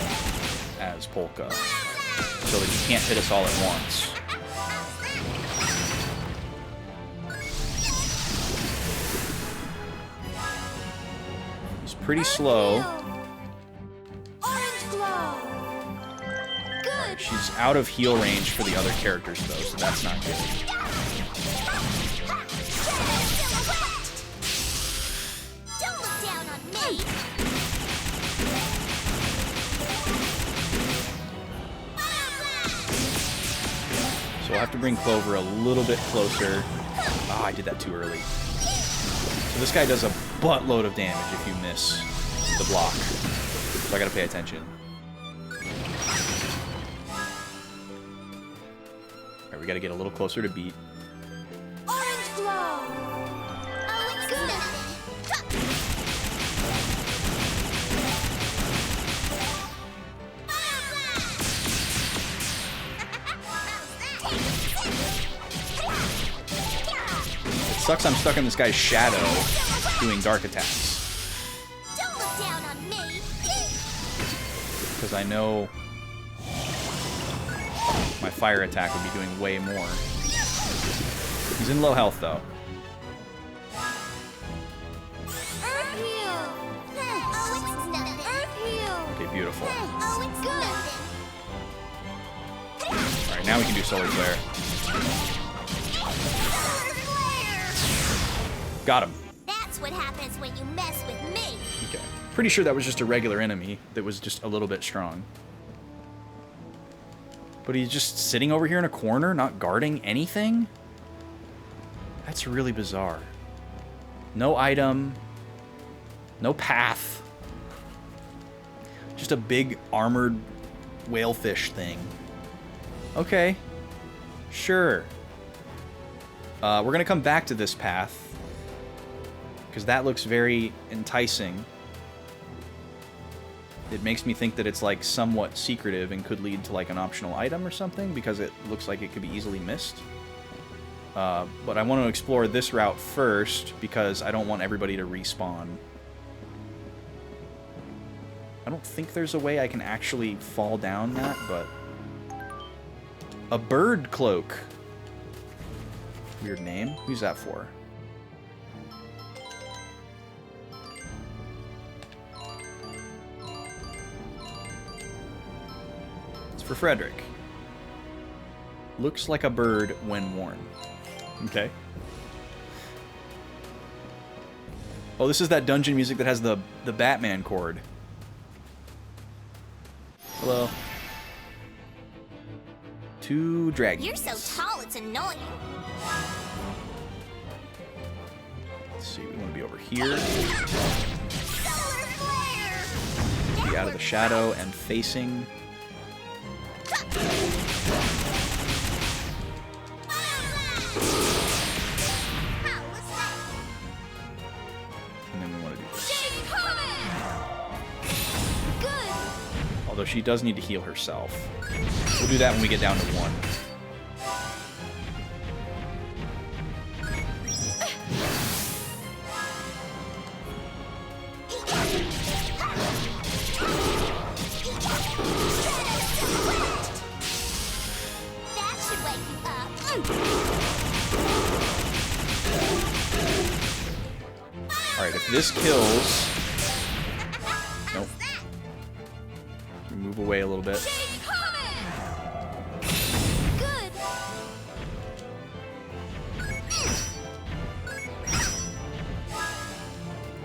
as Polka, so that he can't hit us all at once. He's pretty slow. She's out of heal range for the other characters, though, so that's not good. Don't look down on me. So we'll have to bring Clover a little bit closer. Ah, I did that too early. So this guy does a buttload of damage if you miss the block. So I gotta pay attention. Alright, we gotta get a little closer to Beat. Orange glow. Oh, it's good. It sucks I'm stuck in this guy's shadow doing dark attacks. Don't look down on me. Because I know my fire attack would be doing way more. He's in low health, though. Earth heal. Oh, it's nothing. Earth heal. Okay, beautiful. Oh, it's nothing. Alright, now we can do Solar Flare. Got him. That's what happens when you mess with me. Okay. Pretty sure that was just a regular enemy that was just a little bit strong. But he's just sitting over here in a corner, not guarding anything? That's really bizarre. No item. No path. Just a big armored whalefish thing. Okay. Sure. We're going to come back to this path, because that looks very enticing. It makes me think that it's like somewhat secretive and could lead to like an optional item or something, because it looks like it could be easily missed. But I want to explore this route first because I don't want everybody to respawn. I don't think there's a way I can actually fall down that, but... A bird cloak. Weird name. Who's that for? For Frederick. Looks like a bird when worn. Okay. Oh, this is that dungeon music that has the Batman chord. Hello. 2 dragons. You're so tall, it's annoying. Let's see, we want to be over here. Solar flare. Be out of the shadow and facing. And then we want to do this. Good. Although she does need to heal herself. We'll do that when we get down to 1. That should wake you up. Alright, if this kills... Nope. Move away a little bit. Good.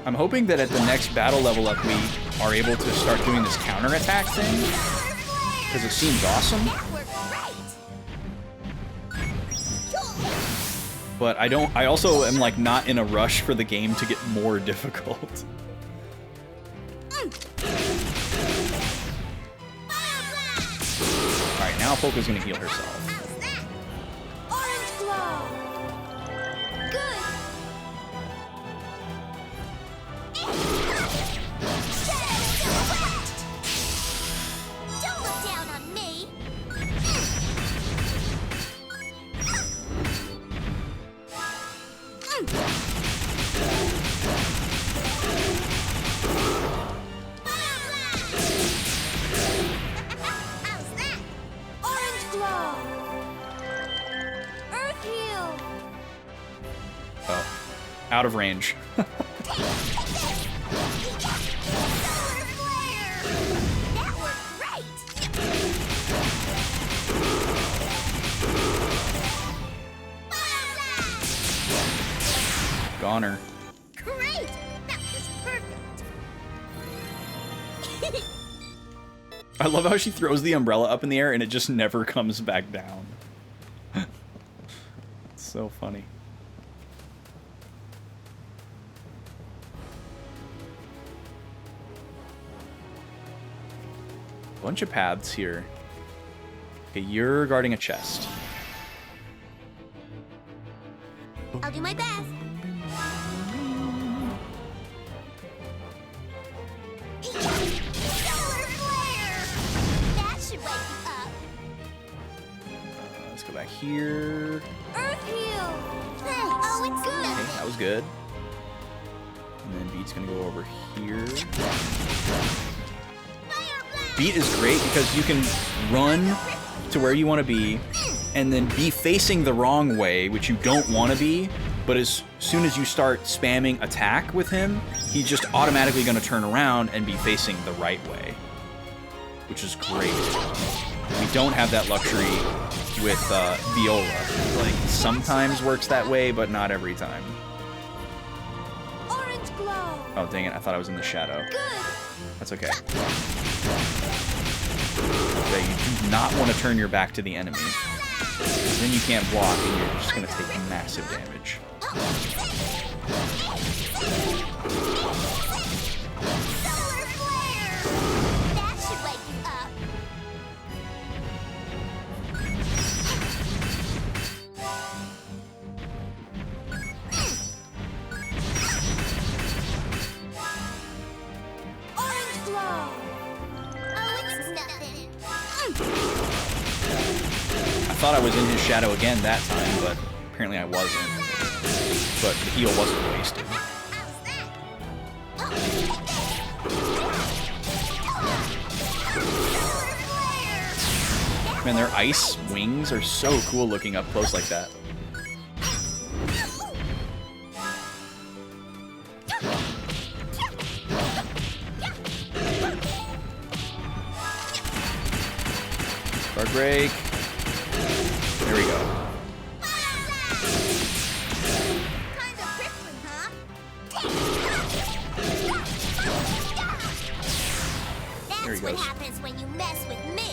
I'm hoping that at the next battle level up we are able to start doing this counterattack thing, because it seems awesome. That worked great. But I also am like not in a rush for the game to get more difficult. Alright, now Polka's gonna heal herself. Orange glow. Good. Out of range. Solar flare! That worked great! Fire blast! Goner. Great! That was perfect! I love how she throws the umbrella up in the air and it just never comes back down. It's so funny. Bunch of paths here. Okay, you're guarding a chest. I'll do my best. Solar flare! That should wake you up. Let's go back here. Earth heal! Thanks. Oh, it's good. Okay, that was good. And then Beat's gonna go over here. Fire blast! Beat is great because you can run to where you want to be and then be facing the wrong way, which you don't want to be, but as soon as you start spamming attack with him, he's just automatically going to turn around and be facing the right way, which is great. We don't have that luxury with Viola. Like, sometimes works that way, but not every time. Orange glow! Oh, dang it, I thought I was in the shadow. Good! That's okay. Okay, you do not want to turn your back to the enemy. Then you can't block and you're just going to take massive damage. Solar flare! That should wake you up. Orange glow! Oh, it's nothing. I thought I was in his shadow again that time, but apparently I wasn't. But the heal wasn't wasted. How's that? Solar flare! Man, their ice wings are so cool looking up close like that. Guard break. There we go. Kinda prickly, huh? There he That's what goes. happens when you mess with me.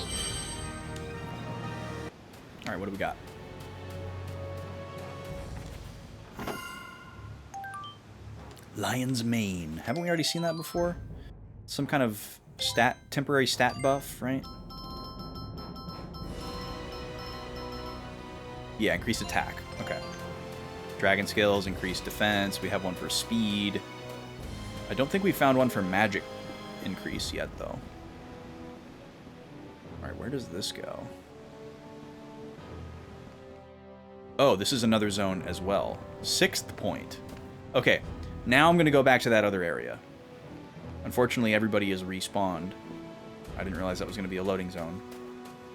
Alright, what do we got? Lion's Mane. Haven't we already seen that before? Some kind of temporary stat buff, right? Yeah, increased attack. Okay. Dragon skills, increased defense. We have one for speed. I don't think we found one for magic increase yet, though. Alright, where does this go? Oh, this is another zone as well. 6th point. Okay, now I'm going to go back to that other area. Unfortunately, everybody is respawned. I didn't realize that was going to be a loading zone.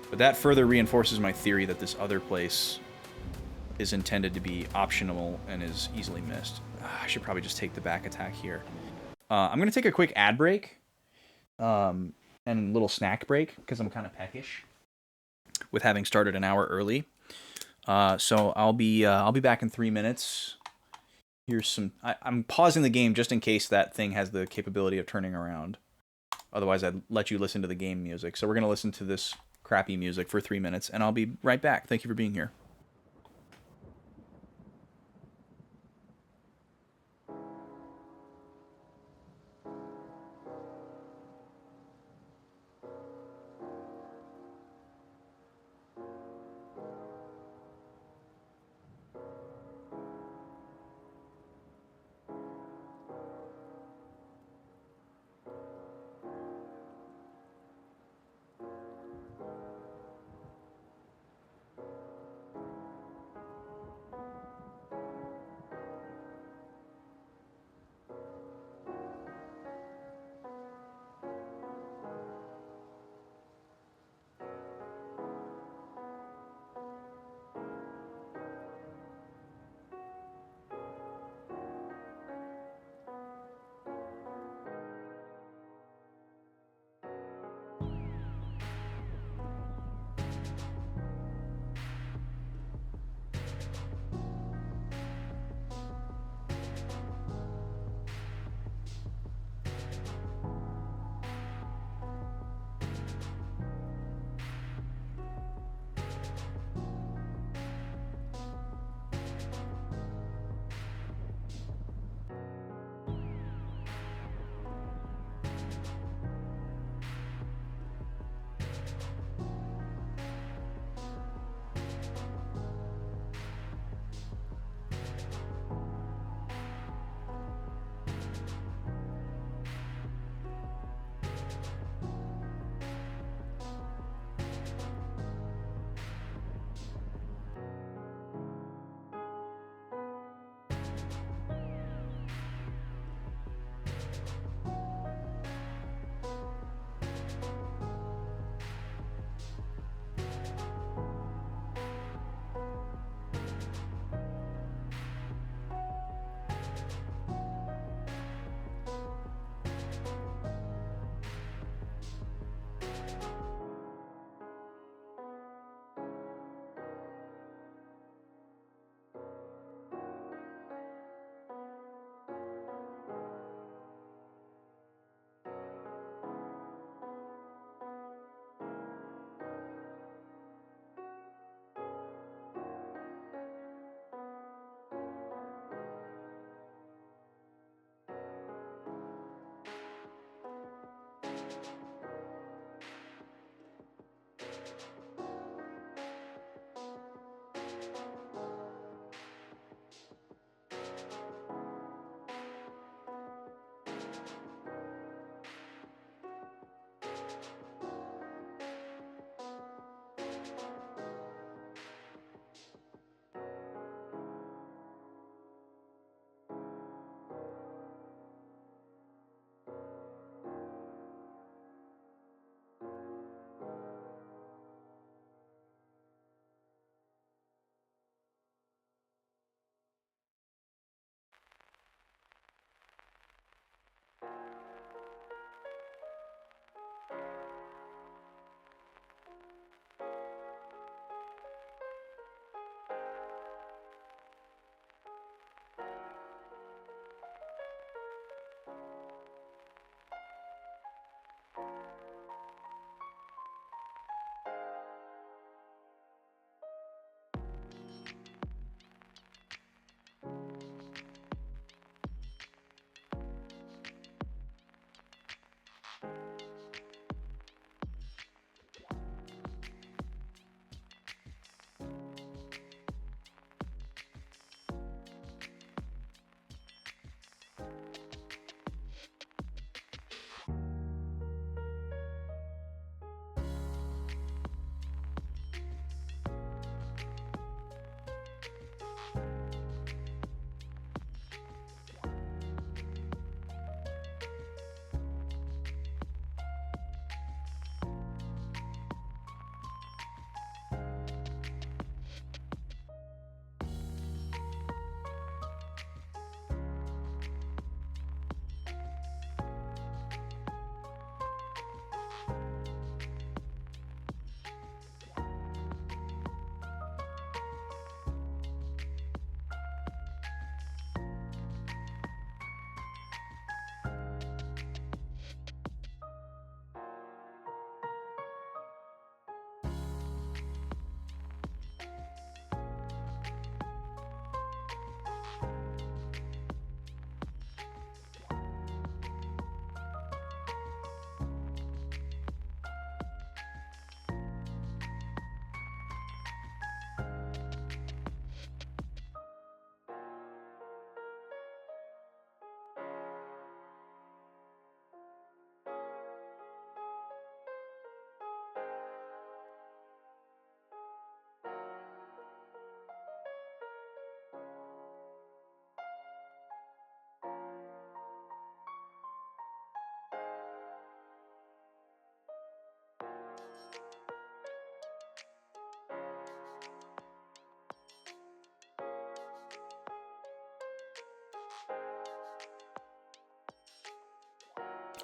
But that further reinforces my theory that this other place is intended to be optional and is easily missed. I should probably just take the back attack here. I'm going to take a quick ad break and a little snack break because I'm kind of peckish with having started an hour early. So I'll be back in 3 minutes. Here's some. I'm pausing the game just in case that thing has the capability of turning around. Otherwise, I'd let you listen to the game music. So we're gonna listen to this crappy music for 3 minutes, and I'll be right back. Thank you for being here.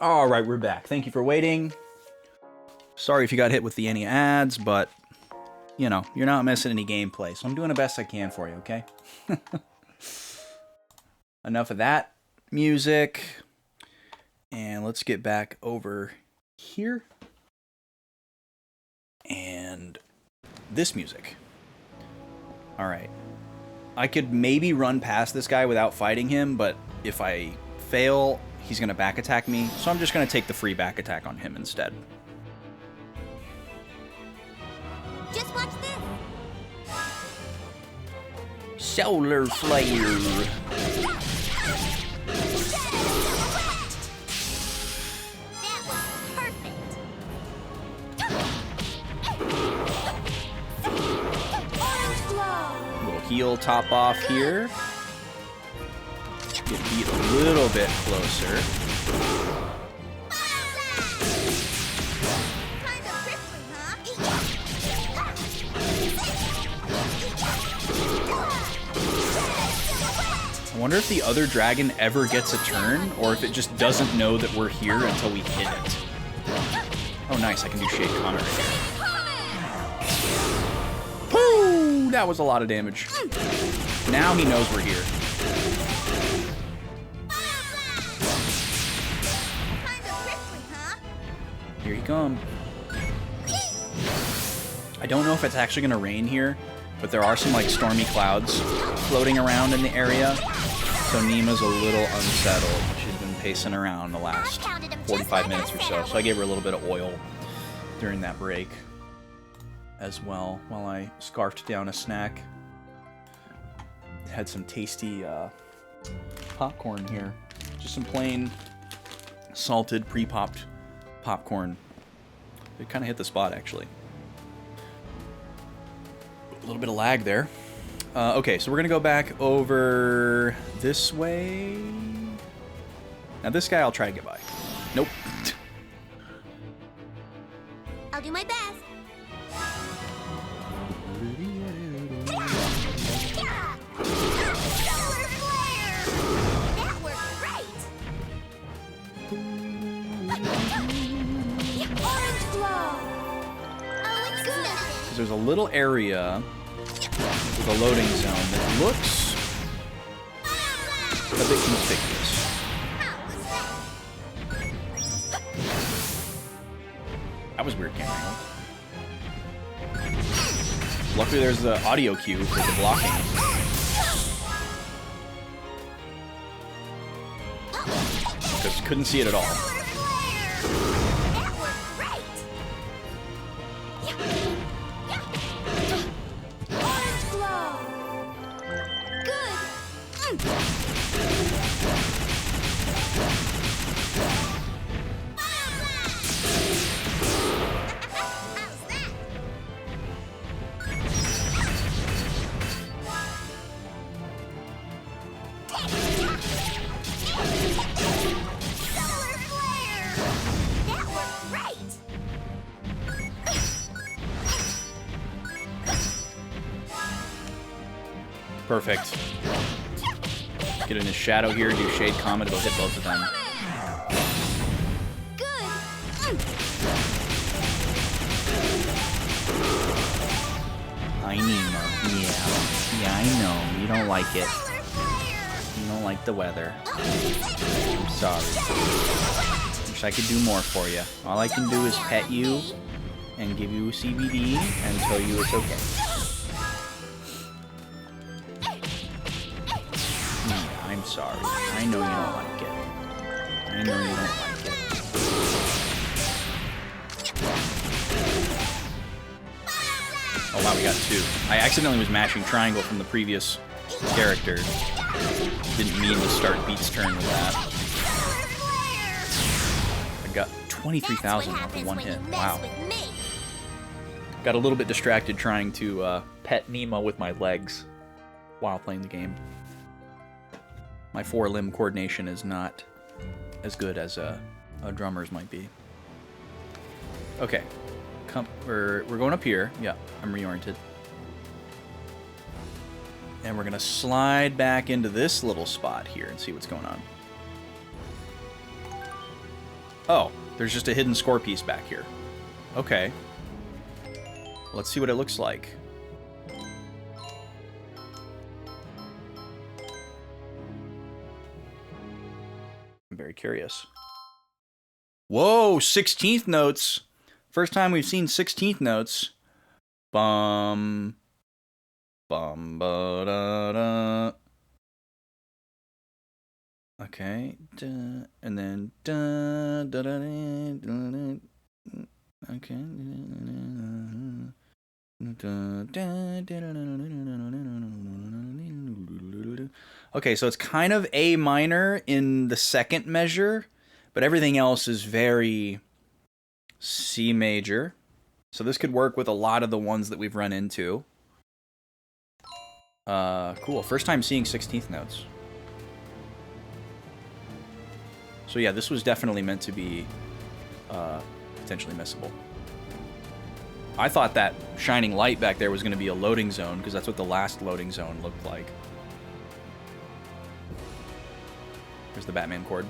All right, we're back. Thank you for waiting. Sorry if you got hit with any ads, but, you know, you're not missing any gameplay, so I'm doing the best I can for you, okay? Enough of that music. And let's get back over here. And this music. All right. I could maybe run past this guy without fighting him, but if I fail, he's going to back attack me. So I'm just going to take the free back attack on him instead. Just watch this. Solar Flare. That was perfect. Orange glow. Little heal top off here. Get beat a little bit closer. Kinda prickly, huh? I wonder if the other dragon ever gets a turn, or if it just doesn't know that we're here until we hit it. Oh, nice. I can do Shade Connor again. Woo! That was a lot of damage. Now he knows we're here. Here he comes. I don't know if it's actually going to rain here, but there are some like stormy clouds floating around in the area. So Nima's a little unsettled. She's been pacing around the last 45 minutes or so. So I gave her a little bit of oil during that break as well, while I scarfed down a snack. Had some tasty popcorn here. Just some plain salted, pre-popped popcorn. It kind of hit the spot, actually. A little bit of lag there. Okay, so we're going to go back over this way. Now, this guy I'll try to get by. Nope. I'll do my best. Solar flare! That worked great! Orange glow! Oh, it's good! Because there's a little area with a loading zone that looks a bit conspicuous. That was weird camera angle. Luckily there's the audio cue for the blocking. Because couldn't see it at all. That worked great! Orange glow! Good! How's that? Solar flare! That worked great! Perfect. Get in his shadow here, do Shade Comet, it'll hit both of them. Good! I Nemo. Yeah, I know. You don't like it. Solar flare! You don't like the weather. I'm sorry. Wish I could do more for you. All I can do is pet you and give you CBD and tell you it's okay. Yeah, I'm sorry. I know you don't like it. I know you don't like it. Oh wow, we got two. I accidentally was mashing triangle from the previous character. Didn't mean to start Beat's turn with that. I got 23,000 off of one hit. Wow. Got a little bit distracted trying to pet Nemo with my legs while playing the game. My four-limb coordination is not as good as a drummer's might be. Okay. We're going up here. Yeah, I'm reoriented. And we're going to slide back into this little spot here and see what's going on. Oh, there's just a hidden score piece back here. Okay. Let's see what it looks like. I'm very curious. Whoa, 16th notes. First time we've seen 16th notes. Bum. Bum ba da da. Okay. Da, and then da da da da da. Okay. Okay, so it's kind of A minor in the second measure, but everything else is very C major. So this could work with a lot of the ones that we've run into. Cool. First time seeing 16th notes. So yeah, this was definitely meant to be potentially missable. I thought that shining light back there was going to be a loading zone, because that's what the last loading zone looked like. Here's the Batman chord.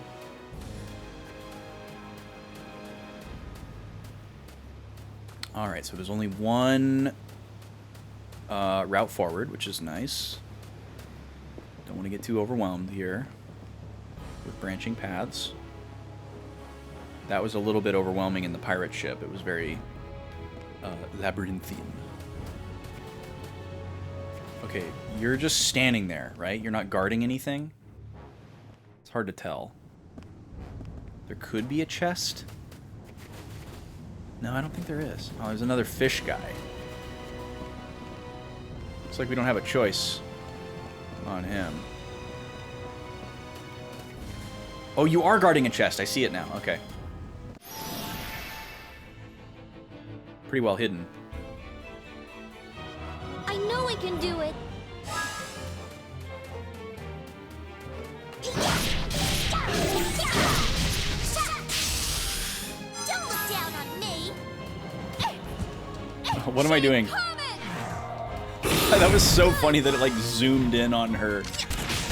Alright, so there's only one route forward, which is nice. Don't want to get too overwhelmed here with branching paths. That was a little bit overwhelming in the pirate ship. It was very labyrinthine. Okay, you're just standing there, right? You're not guarding anything? It's hard to tell. There could be a chest. No, I don't think there is. Oh, there's another fish guy. Looks like we don't have a choice on him. Oh, you are guarding a chest. I see it now. Okay. Pretty well hidden. I know we can do it. Don't look down on me. What am I doing? That was so funny that it like zoomed in on her,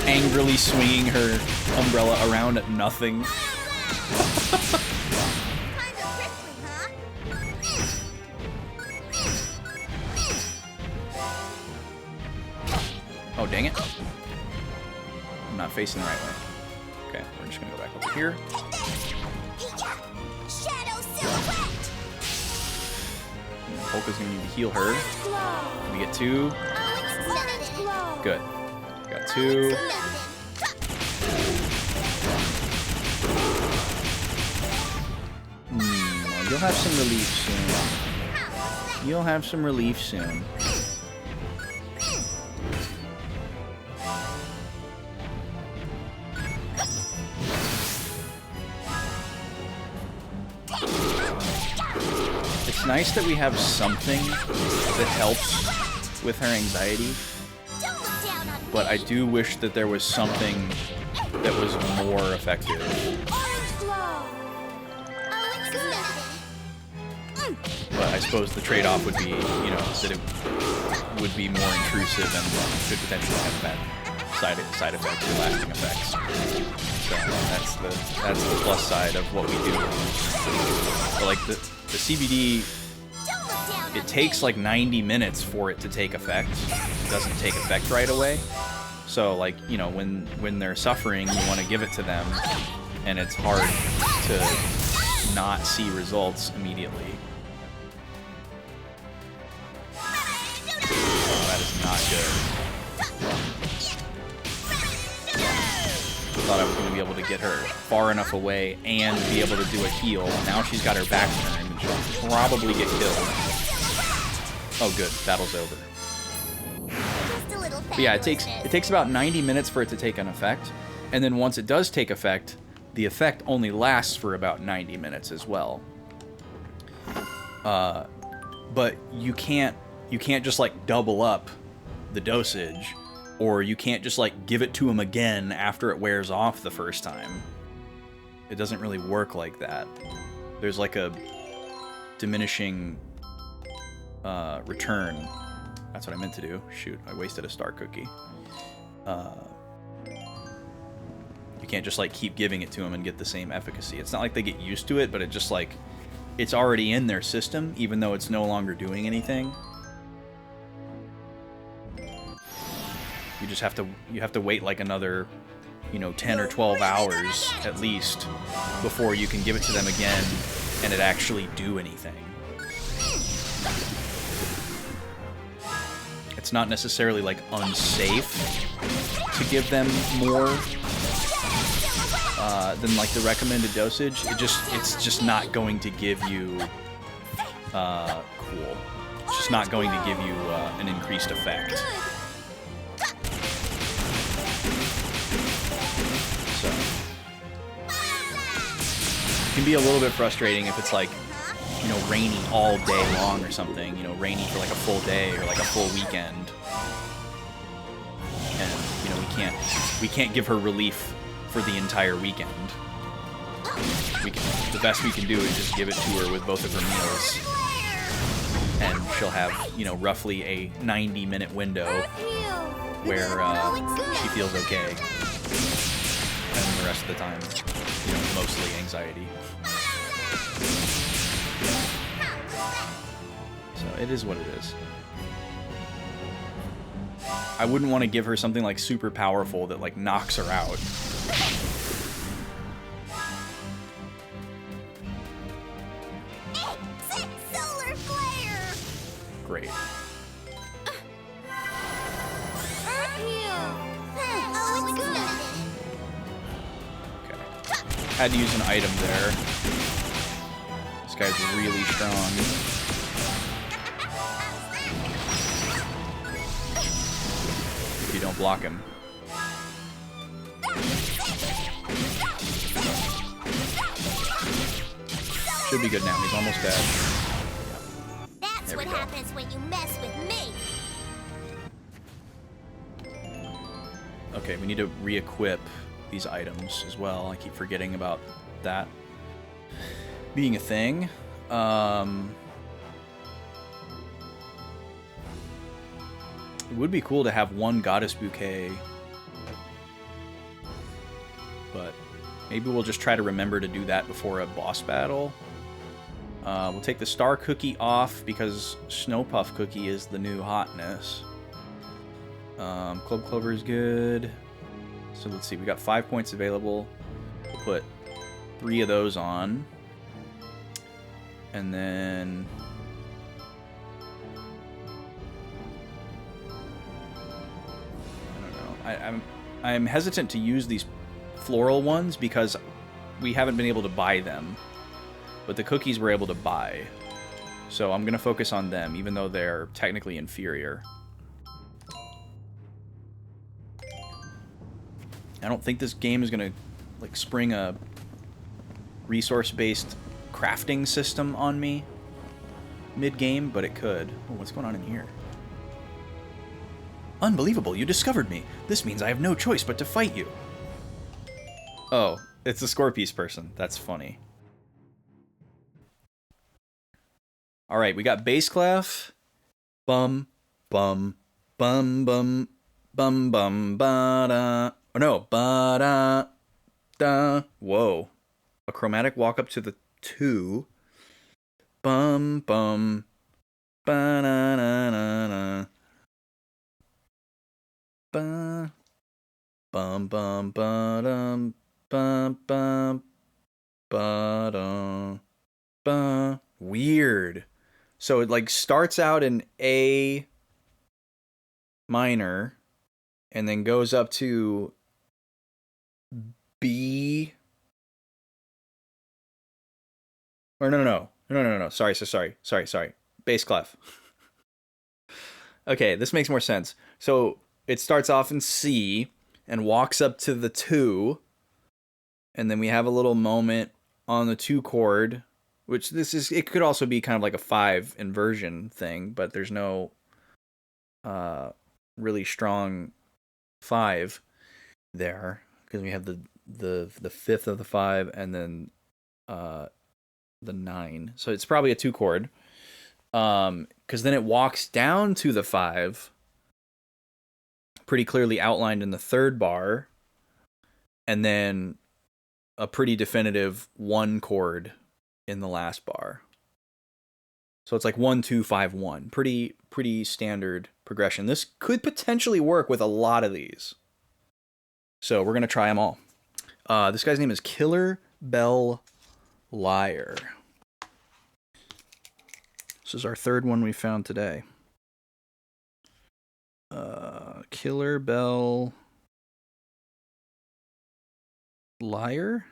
angrily swinging her umbrella around at nothing. Oh, dang it. I'm not facing the right way. Okay, we're just gonna go back over here. Shadow silhouette. Polka's gonna need to heal her. We get 2. Oh, it's nothing. Good. Got 2. You'll have some relief soon. You'll have some relief soon. It's nice that we have something that helps with her anxiety, but I do wish that there was something that was more effective. But I suppose the trade-off would be, you know, that it would be more intrusive and could potentially have bad side effects or lasting effects. So that's the plus side of what we do. But like the CBD, it takes like 90 minutes for it to take effect. It doesn't take effect right away. So like, you know, when they're suffering, you want to give it to them, and it's hard to not see results immediately. Oh, that is not good. Thought I was going to be able to get her far enough away and be able to do a heal. Now she's got her back turned and she'll probably get killed. Oh good, battle's over. But yeah, it takes about 90 minutes for it to take an effect, and then once it does take effect, the effect only lasts for about 90 minutes as well. But you can't just like double up the dosage, or you can't just like give it to him again after it wears off the first time. It doesn't really work like that. There's like a diminishing return. That's what I meant to do. Shoot, I wasted a star cookie. You can't just like keep giving it to them and get the same efficacy. It's not like they get used to it, but it just like, it's already in their system, even though it's no longer doing anything. You just have to wait like another, you know, 10 or 12 hours at least before you can give it to them again and it actually do anything. It's not necessarily like unsafe to give them more than like the recommended dosage. It's just not going to give you cool. It's just not going to give you an increased effect. So it can be a little bit frustrating if it's like, you know, rainy all day long or something, you know, rainy for like a full day or like a full weekend. And, you know, we can't give her relief for the entire weekend. The best we can do is just give it to her with both of her meals. And she'll have, you know, roughly a 90-minute window where she feels okay. And the rest of the time, you know, mostly anxiety. So it is what it is. I wouldn't want to give her something like super powerful that like knocks her out. Solar flare. Great. Earth heal. Oh, it's good. Okay. Had to use an item there. This guy's really strong. If you don't block him. Should be good now. He's almost dead. That's what happens when you mess with me. Okay, we need to re-equip these items as well. I keep forgetting about that being a thing. It would be cool to have one goddess bouquet, but maybe we'll just try to remember to do that before a boss battle. We'll take the star cookie off because Snow Puff cookie is the new hotness. Club Clover is good. So let's see, we got 5 points available. We'll put 3 of those on. And then... I don't know. I'm hesitant to use these floral ones because we haven't been able to buy them. But the cookies we're able to buy. So I'm going to focus on them, even though they're technically inferior. I don't think this game is going to like spring a resource-based crafting system on me mid-game, but it could. Oh, what's going on in here? Unbelievable, you discovered me. This means I have no choice but to fight you. Oh, it's the Scorpius person. That's funny. Alright, we got bass clef. Bum, bum, bum, bum, bum, bum, ba-da. Oh no, ba-da, da. Whoa. A chromatic walk up to the 2. Bum, bum, ba-da-da-da-da. Ba. Bum, bum, ba-dum, bum, bum, ba-dum, ba. Weird. So it like starts out in A minor and then goes up to B. Or no. Sorry. Bass clef. Okay, this makes more sense. So it starts off in C and walks up to the 2. And then we have a little moment on the 2 chord. Which it could also be kind of like a 5 inversion thing, but there's no really strong 5 there because we have the 5th of the 5 and then the 9. So it's probably a 2 chord. Because then it walks down to the 5, pretty clearly outlined in the 3rd bar, and then a pretty definitive 1 chord in the last bar. So it's like 1, 2, 5, 1. Pretty standard progression. This could potentially work with a lot of these. So we're going to try them all. This guy's name is Killer Bell Liar. This is our 3rd one we found today. Killer Bell Liar?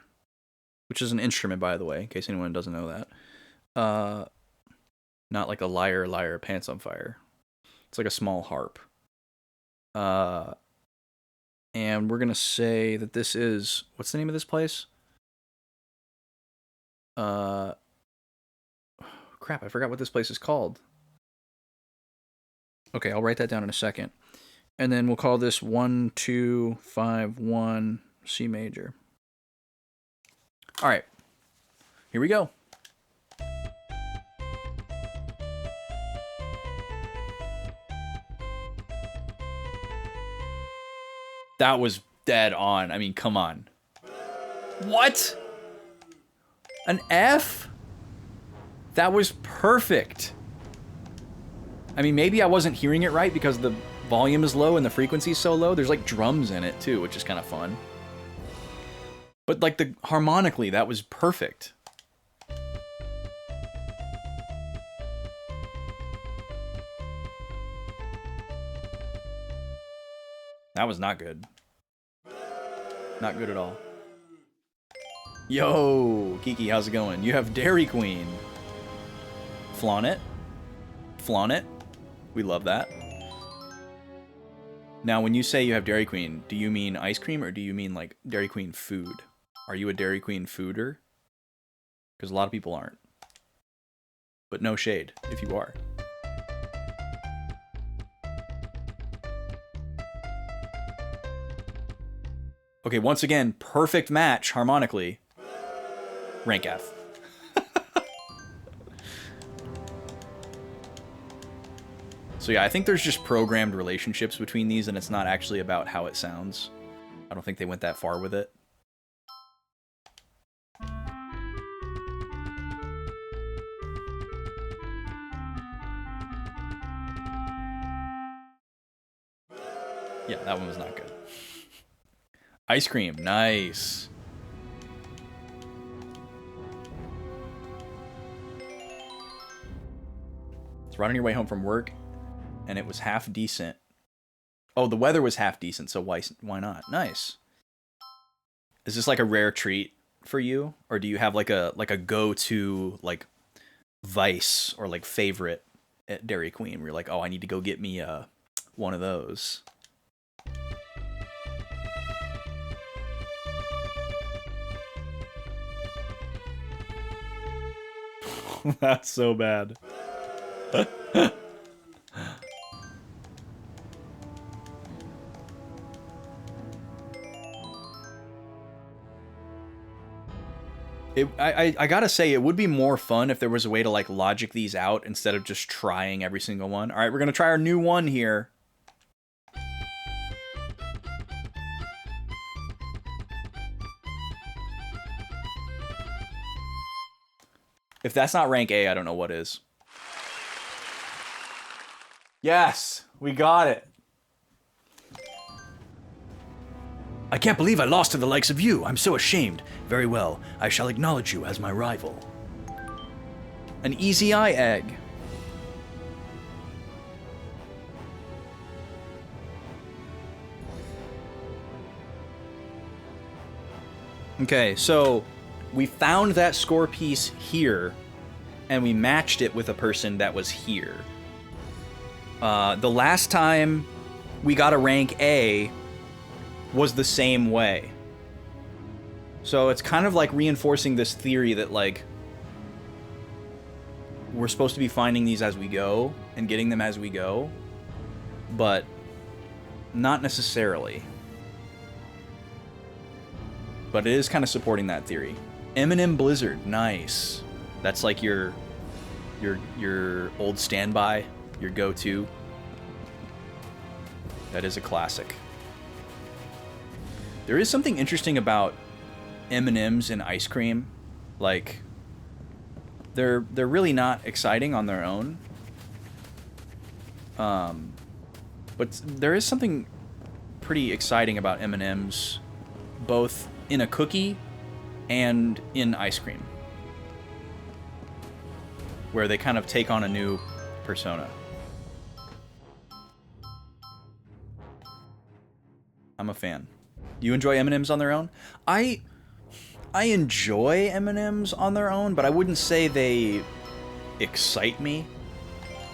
Which is an instrument, by the way, in case anyone doesn't know that. Not like a liar, pants on fire. It's like a small harp. And we're going to say that this is... What's the name of this place? Crap, I forgot what this place is called. Okay, I'll write that down in a second. And then we'll call this 1, 2, 5, 1, C major. All right, here we go. That was dead on. I mean, come on. What? An F? That was perfect. I mean, maybe I wasn't hearing it right because the volume is low and the frequency is so low. There's like drums in it too, which is kind of fun. But like harmonically, that was perfect. That was not good. Not good at all. Yo, Kiki, how's it going? You have Dairy Queen. Flaunt it. Flaunt it. We love that. Now, when you say you have Dairy Queen, do you mean ice cream or do you mean like Dairy Queen food? Are you a Dairy Queen fooder? Because a lot of people aren't. But no shade if you are. Okay, once again, perfect match harmonically. Rank F. So yeah, I think there's just programmed relationships between these and it's not actually about how it sounds. I don't think they went that far with it. Yeah, that one was not good. Ice cream, nice. It's right on your way home from work, and it was half decent. Oh, the weather was half decent, so why not? Nice. Is this like a rare treat for you, or do you have like a go-to like vice or like favorite at Dairy Queen where you're like, oh, I need to go get me one of those? That's so bad. I gotta say, it would be more fun if there was a way to like logic these out instead of just trying every single one. All right, we're gonna try our new one here. If that's not rank A, I don't know what is. Yes, we got it. I can't believe I lost to the likes of you. I'm so ashamed. Very well, I shall acknowledge you as my rival. An easy eye egg. Okay, so we found that score piece here, and we matched it with a person that was here. The last time we got a rank A was the same way. So it's kind of like reinforcing this theory that, like, we're supposed to be finding these as we go and getting them as we go, but not necessarily. But it is kind of supporting that theory. M&M Blizzard, nice. That's like your old standby, your go-to. That is a classic. There is something interesting about M&Ms and ice cream. Like, they're really not exciting on their own. But there is something pretty exciting about M&Ms, both in a cookie and in ice cream, where they kind of take on a new persona. I'm a fan. You enjoy M&Ms on their own? I enjoy M&Ms on their own, but I wouldn't say they excite me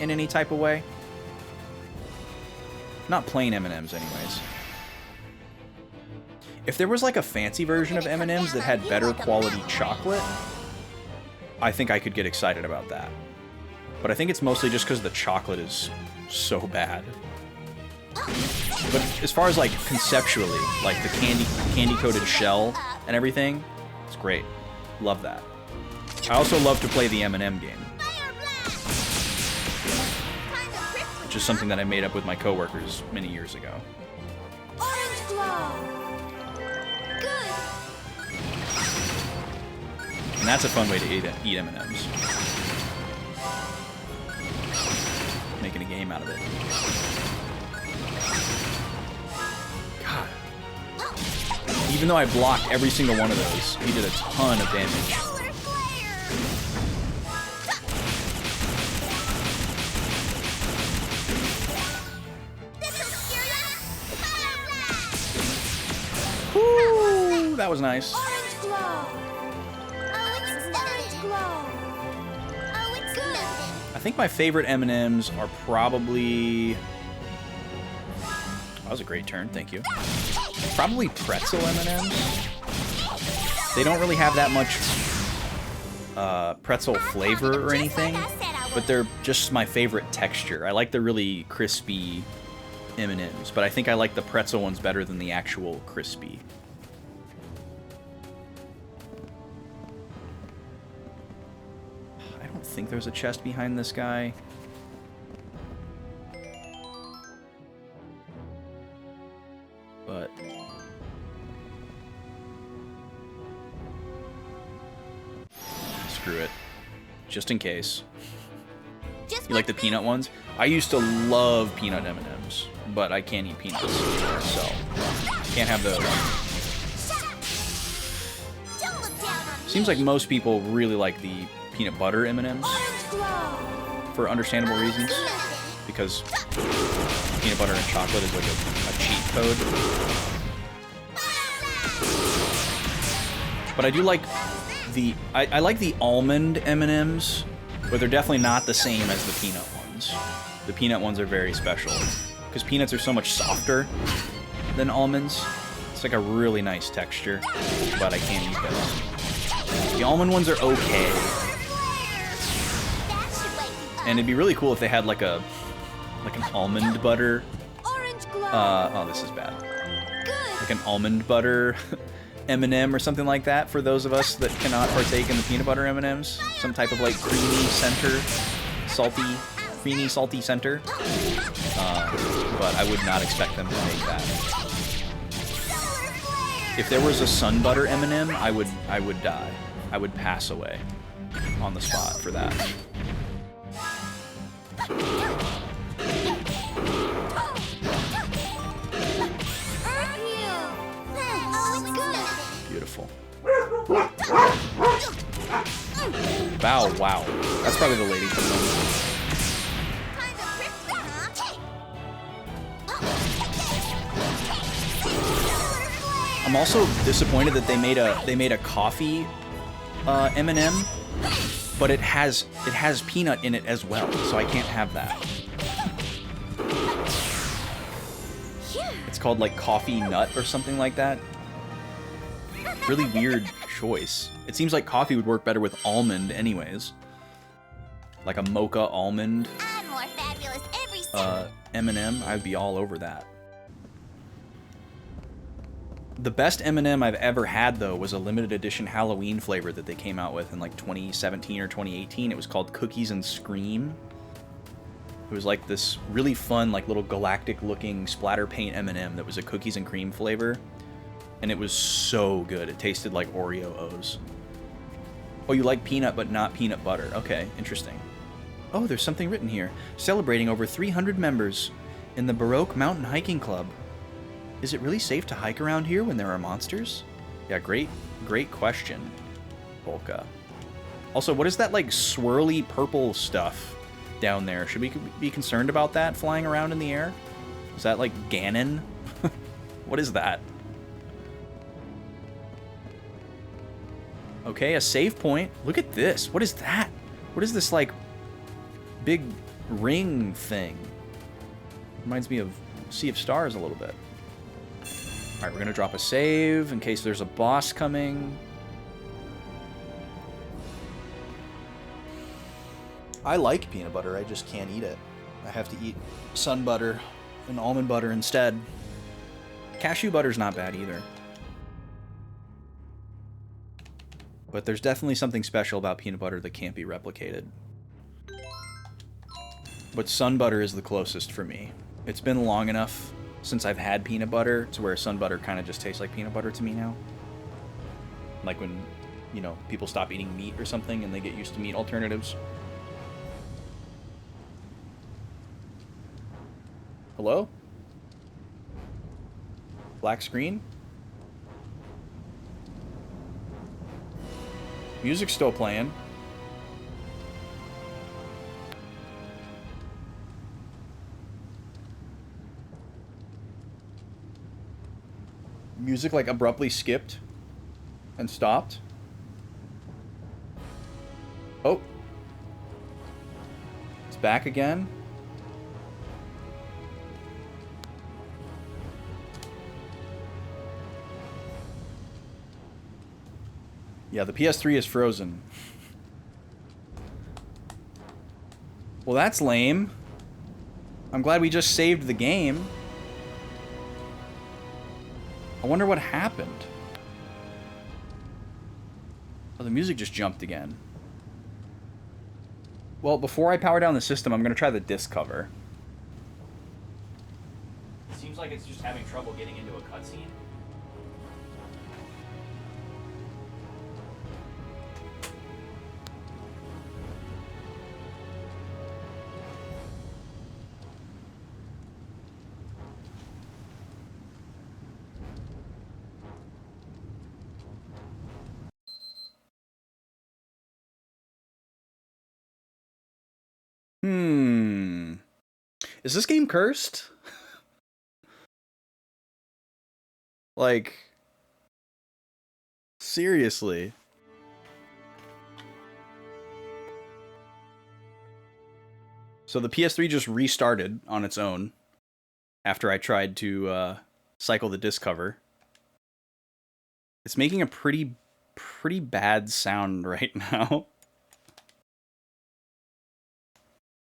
in any type of way. Not plain M&Ms anyways. If there was like a fancy version of M&Ms that had better quality chocolate, I think I could get excited about that. But I think it's mostly just because the chocolate is so bad. But as far as like conceptually, like the candy-coated shell and everything, it's great. Love that. I also love to play the M&M game, which is something that I made up with my coworkers many years ago. Orange glow. Good. And that's a fun way to eat M&Ms. Making a game out of it. God. Even though I blocked every single one of those, he did a ton of damage. Solar flare. This'll scare ya. Fire blast. Woo! That was nice. Orange glow. think my favorite M&Ms are probably... That was a great turn, thank you. Probably pretzel M&Ms. They don't really have that much pretzel flavor or anything, but they're just my favorite texture. I like the really crispy M&Ms, but I think I like the pretzel ones better than the actual crispy. I don't think there's a chest behind this guy. But screw it. Just in case. You like the peanut ones? I used to love peanut M&Ms, but I can't eat peanuts anymore, so can't have those. Seems like most people really like the peanut butter M&Ms for understandable reasons, because peanut butter and chocolate is like a cheat code. But I do like the I like the almond M&Ms, but they're definitely not the same as the peanut ones. The peanut ones are very special because peanuts are so much softer than almonds. It's like a really nice texture, but I can't eat those. The almond ones are okay, and it'd be really cool if they had like an almond butter. Oh, this is bad. Like an almond butter M&M or something like that for those of us that cannot partake in the peanut butter M&Ms. Some type of like creamy center, creamy salty center. But I would not expect them to make that. If there was a sun butter M&M, I would die. I would pass away on the spot for that. Beautiful. Bow wow. That's probably the lady from them. I'm also disappointed that they made a coffee M&M, but it has peanut in it as well, so I can't have that. It's called like coffee nut or something like that. Really weird choice. It seems like coffee would work better with almond anyways. Like a mocha almond M&M, I'd be all over that. The best M&M I've ever had, though, was a limited edition Halloween flavor that they came out with in like 2017 or 2018. It was called Cookies and Scream. It was like this really fun, like little galactic-looking splatter paint M&M that was a cookies and cream flavor. And it was so good. It tasted like Oreo O's. Oh, you like peanut but not peanut butter. Okay, interesting. Oh, there's something written here. Celebrating over 300 members in the Baroque Mountain Hiking Club. Is it really safe to hike around here when there are monsters? Yeah, great question, Polka. Also, what is that like swirly purple stuff down there? Should we be concerned about that flying around in the air? Is that like Ganon? What is that? Okay, a save point. Look at this. What is that? What is this like big ring thing? Reminds me of Sea of Stars a little bit. Alright, we're gonna drop a save in case there's a boss coming. I like peanut butter, I just can't eat it. I have to eat sun butter and almond butter instead. Cashew butter's not bad either. But there's definitely something special about peanut butter that can't be replicated. But sun butter is the closest for me. It's been long enough since I've had peanut butter to where sun butter kind of just tastes like peanut butter to me now. Like when, you know, people stop eating meat or something and they get used to meat alternatives. Hello? Black screen? Music's still playing. Music like abruptly skipped and stopped. Oh. back again. Yeah, the PS3 is frozen. Well, that's lame. I'm glad we just saved the game. I wonder what happened. Oh, the music just jumped again. Well, before I power down the system, I'm going to try the disc cover. It seems like it's just having trouble getting into a cutscene. Is this game cursed? Like, seriously. So the PS3 just restarted on its own after I tried to cycle the disc cover. It's making a pretty bad sound right now.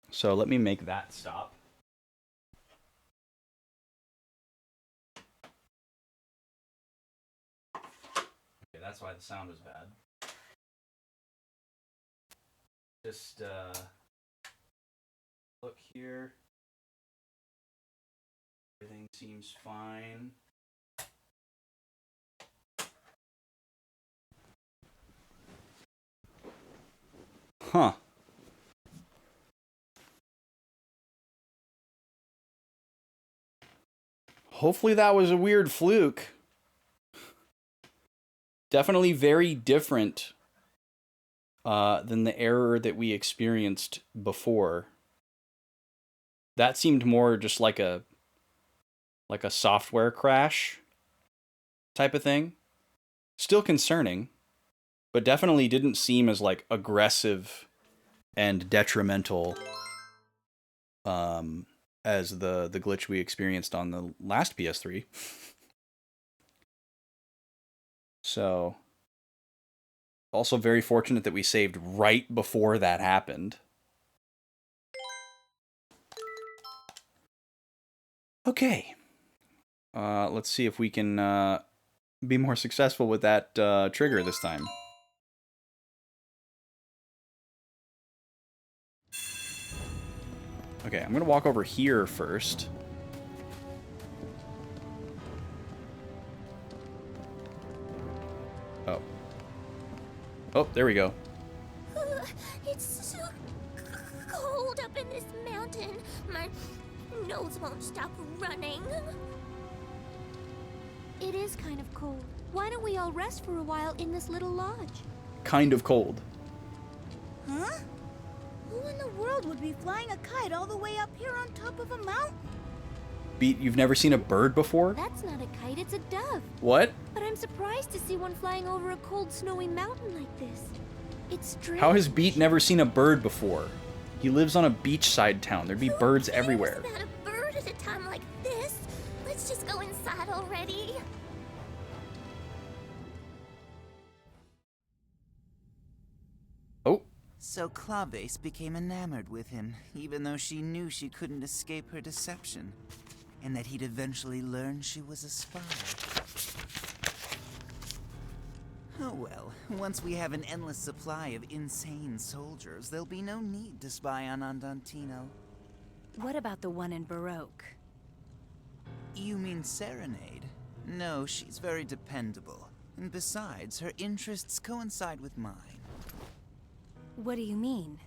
So let me make that stop. Okay, that's why the sound was bad. Just look here. Everything seems fine. Huh. Hopefully that was a weird fluke. Definitely very different than the error that we experienced before. That seemed more just like a software crash type of thing. Still concerning, but definitely didn't seem as like aggressive and detrimental as the glitch we experienced on the last PS3. So, also very fortunate that we saved right before that happened. Okay. Let's see if we can be more successful with that trigger this time. Okay, I'm gonna walk over here first. Oh. Oh, there we go. It's so cold up in this mountain. My nose won't stop running. It is kind of cold. Why don't we all rest for a while in this little lodge? Kind of cold. Huh? Who in the world would be flying a kite all the way up here on top of a mountain? Beat, you've never seen a bird before? That's not a kite, it's a dove. What? But I'm surprised to see one flying over a cold, snowy mountain like this. It's strange. How has Beat never seen a bird before? He lives on a beachside town. There'd be birds Who cares everywhere. about a bird at a time like this? Let's just go inside already. Oh. So Clawbase became enamored with him, even though she knew she couldn't escape her deception, and that he'd eventually learn she was a spy. Oh well, once we have an endless supply of insane soldiers, there'll be no need to spy on Andantino. What about the one in Baroque? You mean Serenade? No, she's very dependable. And besides, her interests coincide with mine. What do you mean?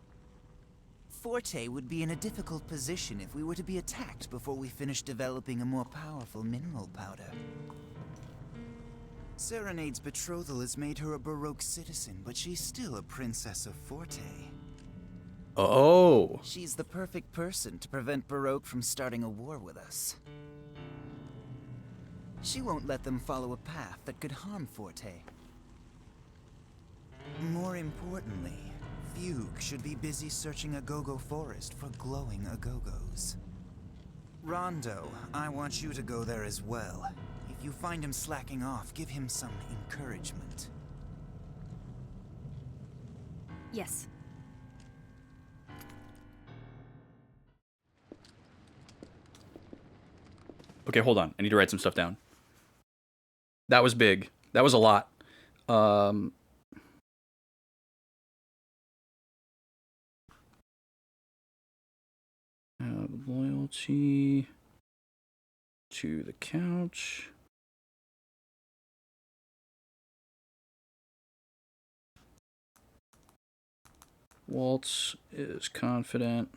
Forte would be in a difficult position if we were to be attacked before we finish developing a more powerful mineral powder. Serenade's betrothal has made her a Baroque citizen, but she's still a princess of Forte. Oh. She's the perfect person to prevent Baroque from starting a war with us. She won't let them follow a path that could harm Forte. More importantly, Fugue should be busy searching Agogo Forest for glowing Agogos. Rondo, I want you to go there as well. If you find him slacking off, give him some encouragement. Yes. Okay, hold on. I need to write some stuff down. That was big. That was a lot. Loyalty to the couch. Waltz is confident.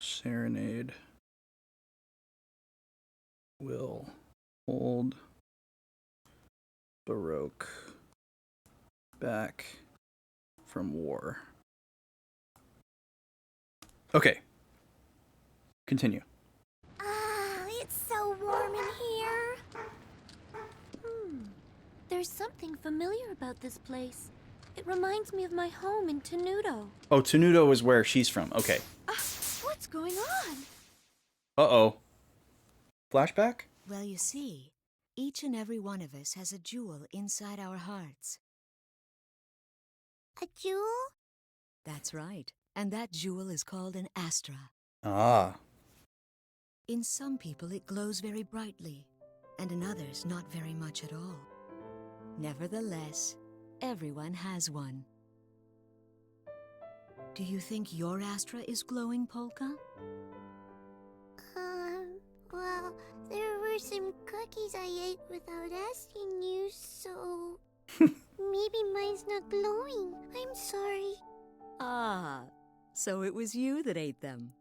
Serenade will hold Baroque back from war. Okay. Continue. Ah, it's so warm in here. There's something familiar about this place. It reminds me of my home in Tenuto. Oh, Tenuto is where she's from. Okay. What's going on? Uh-oh. Flashback? Well, you see, each and every one of us has a jewel inside our hearts. A jewel? That's right. And that jewel is called an Astra. Ah. In some people, it glows very brightly, and in others, not very much at all. Nevertheless, everyone has one. Do you think your Astra is glowing, Polka? Well, there were some cookies I ate without asking you, so... maybe mine's not glowing. I'm sorry. Ah, so it was you that ate them.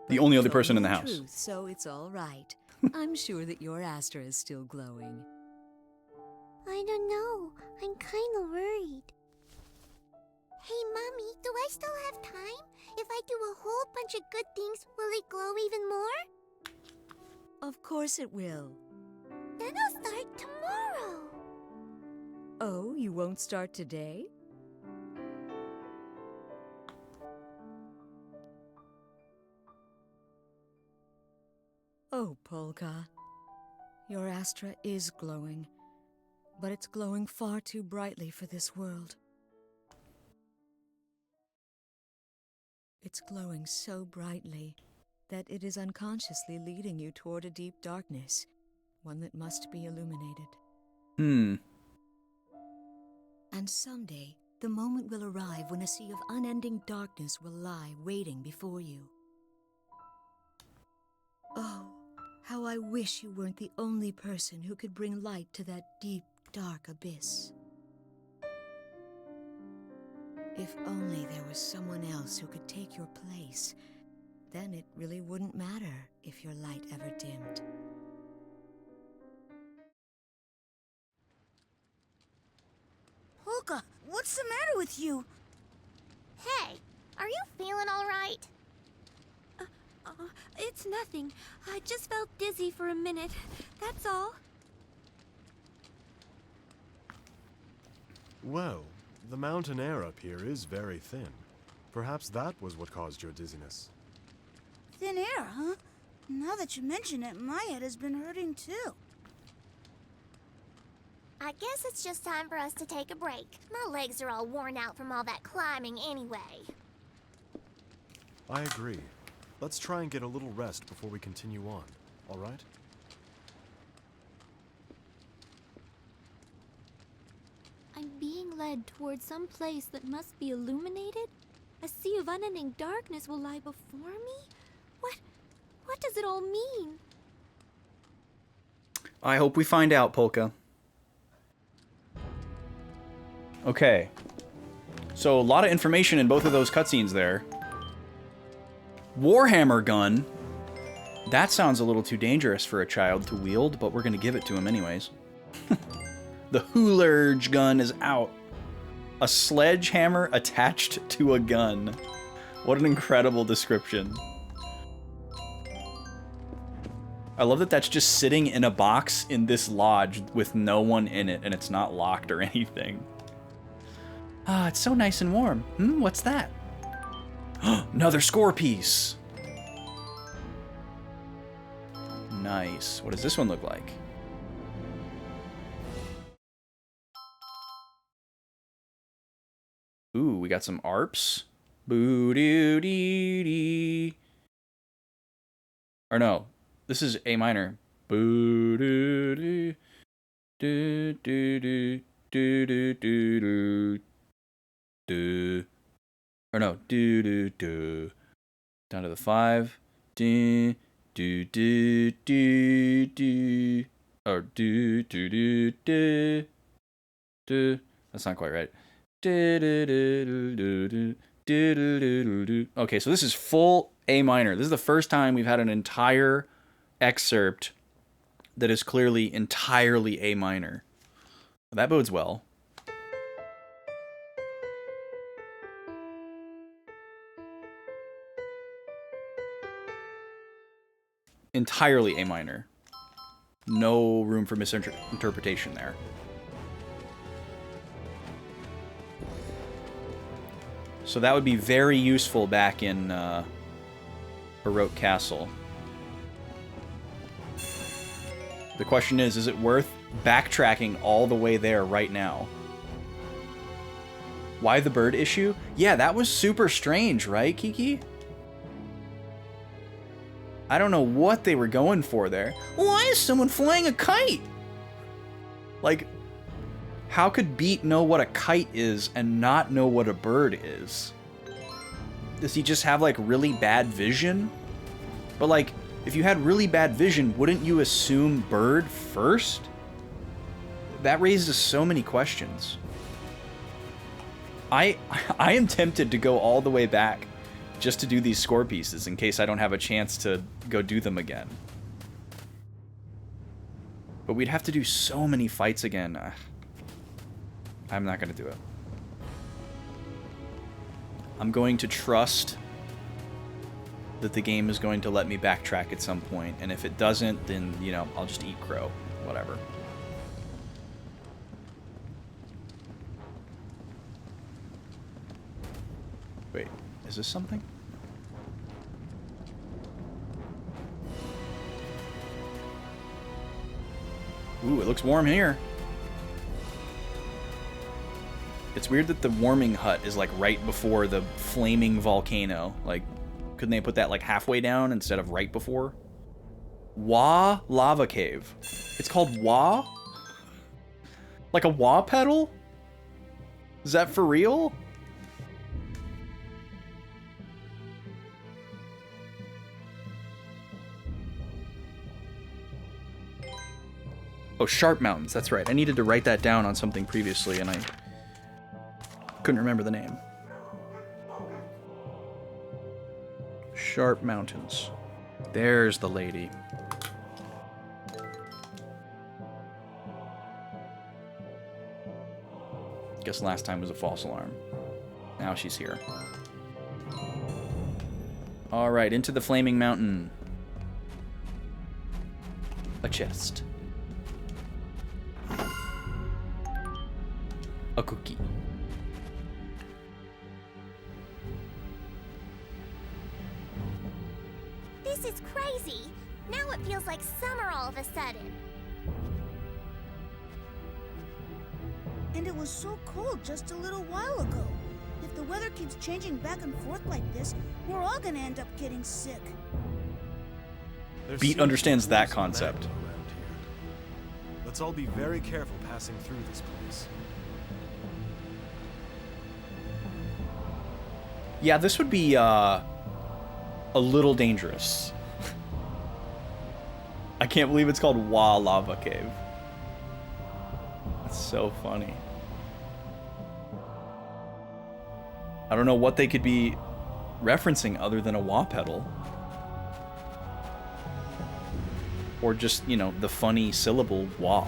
The But only you other told person in me the house. truth, so it's all right. I'm sure that your Astra is still glowing. I don't know. I'm kinda worried. Hey, Mommy, do I still have time? If I do a whole bunch of good things, will it glow even more? Of course it will. Then I'll start tomorrow. Oh, you won't start today? Oh, Polka. Your Astra is glowing, but it's glowing far too brightly for this world. It's glowing so brightly that it is unconsciously leading you toward a deep darkness, one that must be illuminated. And someday, the moment will arrive when a sea of unending darkness will lie waiting before you. Oh, how I wish you weren't the only person who could bring light to that deep, dark abyss. If only there was someone else who could take your place, then it really wouldn't matter if your light ever dimmed. Polka, what's the matter with you? Hey, are you feeling all right? It's nothing. I just felt dizzy for a minute. That's all. Well, the mountain air up here is very thin. Perhaps that was what caused your dizziness. Thin air, huh? Now that you mention it, my head has been hurting too. I guess it's just time for us to take a break. My legs are all worn out from all that climbing anyway. I agree. Let's try and get a little rest before we continue on, all right? I'm being led toward some place that must be illuminated? A sea of unending darkness will lie before me? What does it all mean? I hope we find out, Polka. Okay. So, a lot of information in both of those cutscenes there. Warhammer gun. That sounds a little too dangerous for a child to wield, but we're going to give it to him anyways. The Hoolurge gun is out. A sledgehammer attached to a gun. What an incredible description. I love that that's just sitting in a box in this lodge with no one in it, and it's not locked or anything. Ah, it's so nice and warm. What's that? Another score piece. Nice. What does this one look like? Ooh, we got some ARPs. Boo doo dee dee. Or no, this is A minor. Boo doo doo doo doo doo doo doo doo doo. Or no, doo doo doo. Down to the 5. Do do do do do. Or do do do do do. That's not quite right. Okay, so this is full A minor. This is the first time we've had an entire excerpt that is clearly entirely A minor. That bodes well. Entirely A minor. No room for misinterpretation there. So that would be very useful back in Baroque Castle. The question is it worth backtracking all the way there right now? Why the bird issue? Yeah, that was super strange, right, Kiki? I don't know what they were going for there. Why is someone flying a kite? Like, how could Beat know what a kite is and not know what a bird is? Does he just have, like, really bad vision? But, like, if you had really bad vision, wouldn't you assume bird first? That raises so many questions. I am tempted to go all the way back just to do these score pieces in case I don't have a chance to go do them again. But we'd have to do so many fights again. I'm not going to do it. I'm going to trust that the game is going to let me backtrack at some point, and if it doesn't, then, you know, I'll just eat crow. Whatever. Wait, is this something? Ooh, it looks warm here. It's weird that the warming hut is, like, right before the flaming volcano. Like, couldn't they put that, like, halfway down instead of right before? Wah Lava Cave. It's called Wah? Like a wah pedal? Is that for real? Oh, Sharp Mountains. That's right. I needed to write that down on something previously, and I couldn't remember the name. Sharp Mountains. There's the lady. Guess last time was a false alarm. Now she's here. Alright, into the Flaming Mountain. A chest. A cookie. This is crazy. Now it feels like summer all of a sudden. And it was so cold just a little while ago. If the weather keeps changing back and forth like this, we're all gonna end up getting sick. Beat understands that concept. Let's all be very careful passing through this place. Yeah, this would be a little dangerous. I can't believe it's called Wah Lava Cave. That's so funny. I don't know what they could be referencing other than a wah pedal. Or just, you know, the funny syllable wah.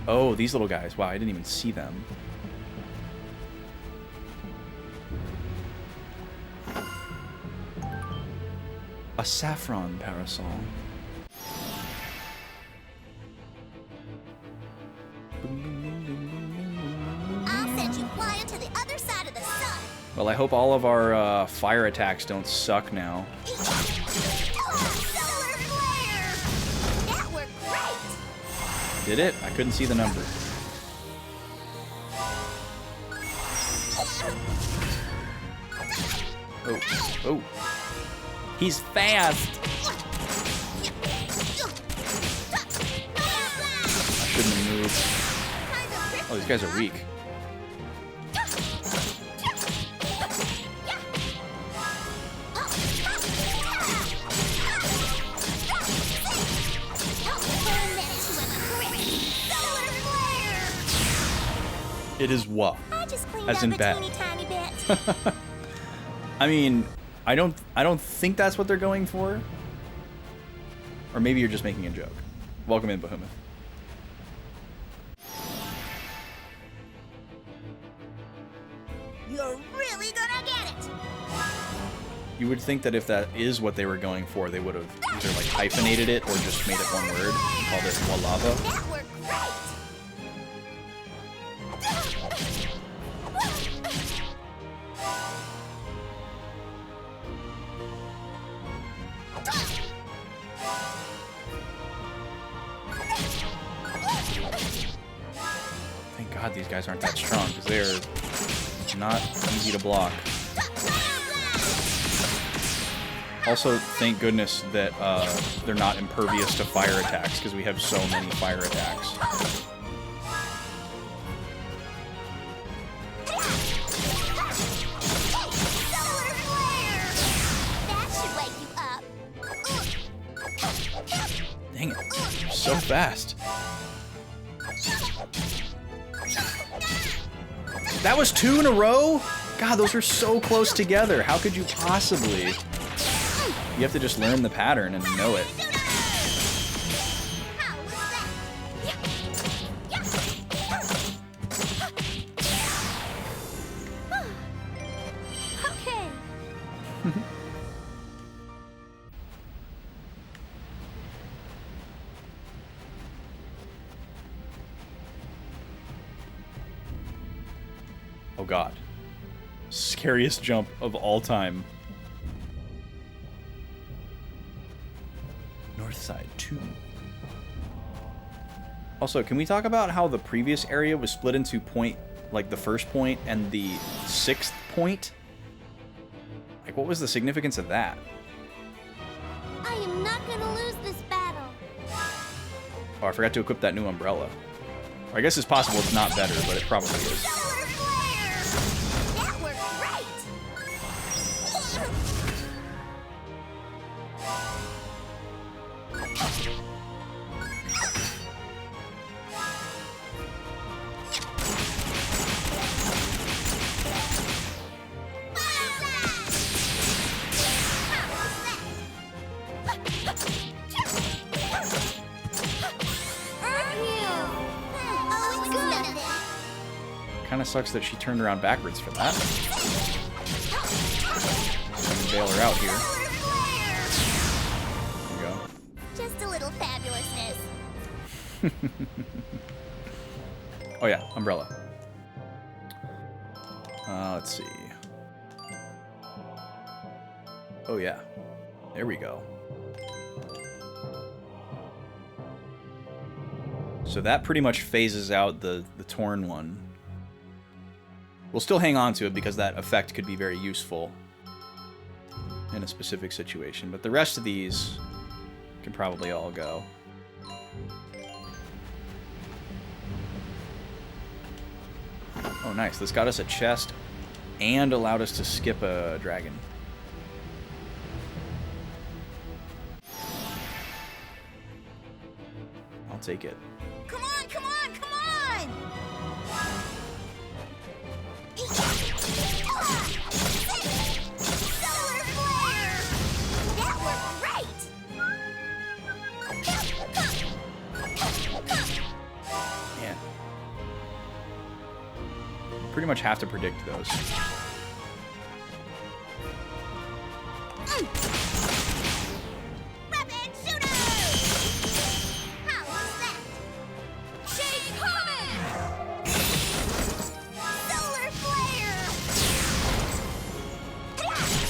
Oh, these little guys. Wow, I didn't even see them. A saffron parasol. Well, I hope all of our fire attacks don't suck now. Solar flare! That worked great! Did it? I couldn't see the number. Oh, oh. He's fast! I shouldn't have moved. Oh, these guys are weak. It is what? I just cleaned As up in a bad. teeny tiny bit. I mean, I don't think that's what they're going for. Or maybe you're just making a joke. Welcome in, Behemoth. You're really gonna get it! You would think that if that is what they were going for, they would have either like hyphenated it or just made it one word and called it Walava. That worked great! Thank God these guys aren't that strong, because they're not easy to block. Also, thank goodness that they're not impervious to fire attacks, because we have so many fire attacks. Solar flare! That should wake you up. Dang it, so fast. That was 2 in a row? God, those are so close together. How could you possibly? You have to just learn the pattern and know it. How was that? Okay. Oh God. Scariest jump of all time. North side 2. Also, can we talk about how the previous area was split into point, like the first point and the 6th point? Like, what was the significance of that? I am not gonna lose this battle. Oh, I forgot to equip that new umbrella. Or I guess it's possible it's not better, but it probably is. Solar flare! That worked great! Oh, it's nothing. Kind of sucks that she turned around backwards for that. I'm gonna bail her out here. There you go. Just a little fabulousness. Oh yeah, umbrella. Let's see. Oh yeah. There we go. So that pretty much phases out the torn one. We'll still hang on to it because that effect could be very useful in a specific situation, but the rest of these can probably all go. Oh nice, this got us a chest and allowed us to skip a dragon. I'll take it. Come on, come on, come on! Solar flare! That worked great! Man. Pretty much have to predict those. Rapid shooter! How was that? Shake comet! Solar flare!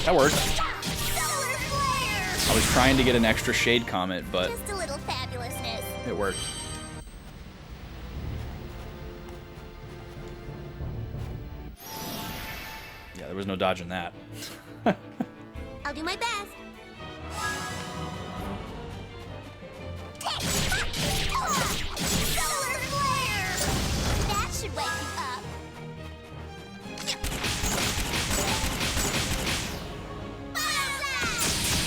That worked. Solar flare! I was trying to get an extra shade comment, but Just a little fabulousness. it worked. Yeah, there was no dodging that. I'll do my best. Solar flare! That should wake you up.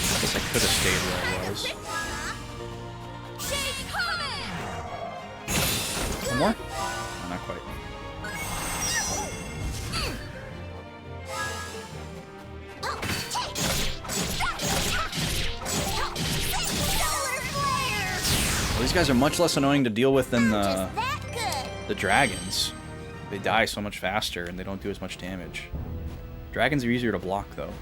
I guess I could have stayed where I was. Shade comet! One more? No, not quite. Solar flare! Well, these guys are much less annoying to deal with than Just that good. the dragons. They die so much faster and they don't do as much damage. Dragons are easier to block, though.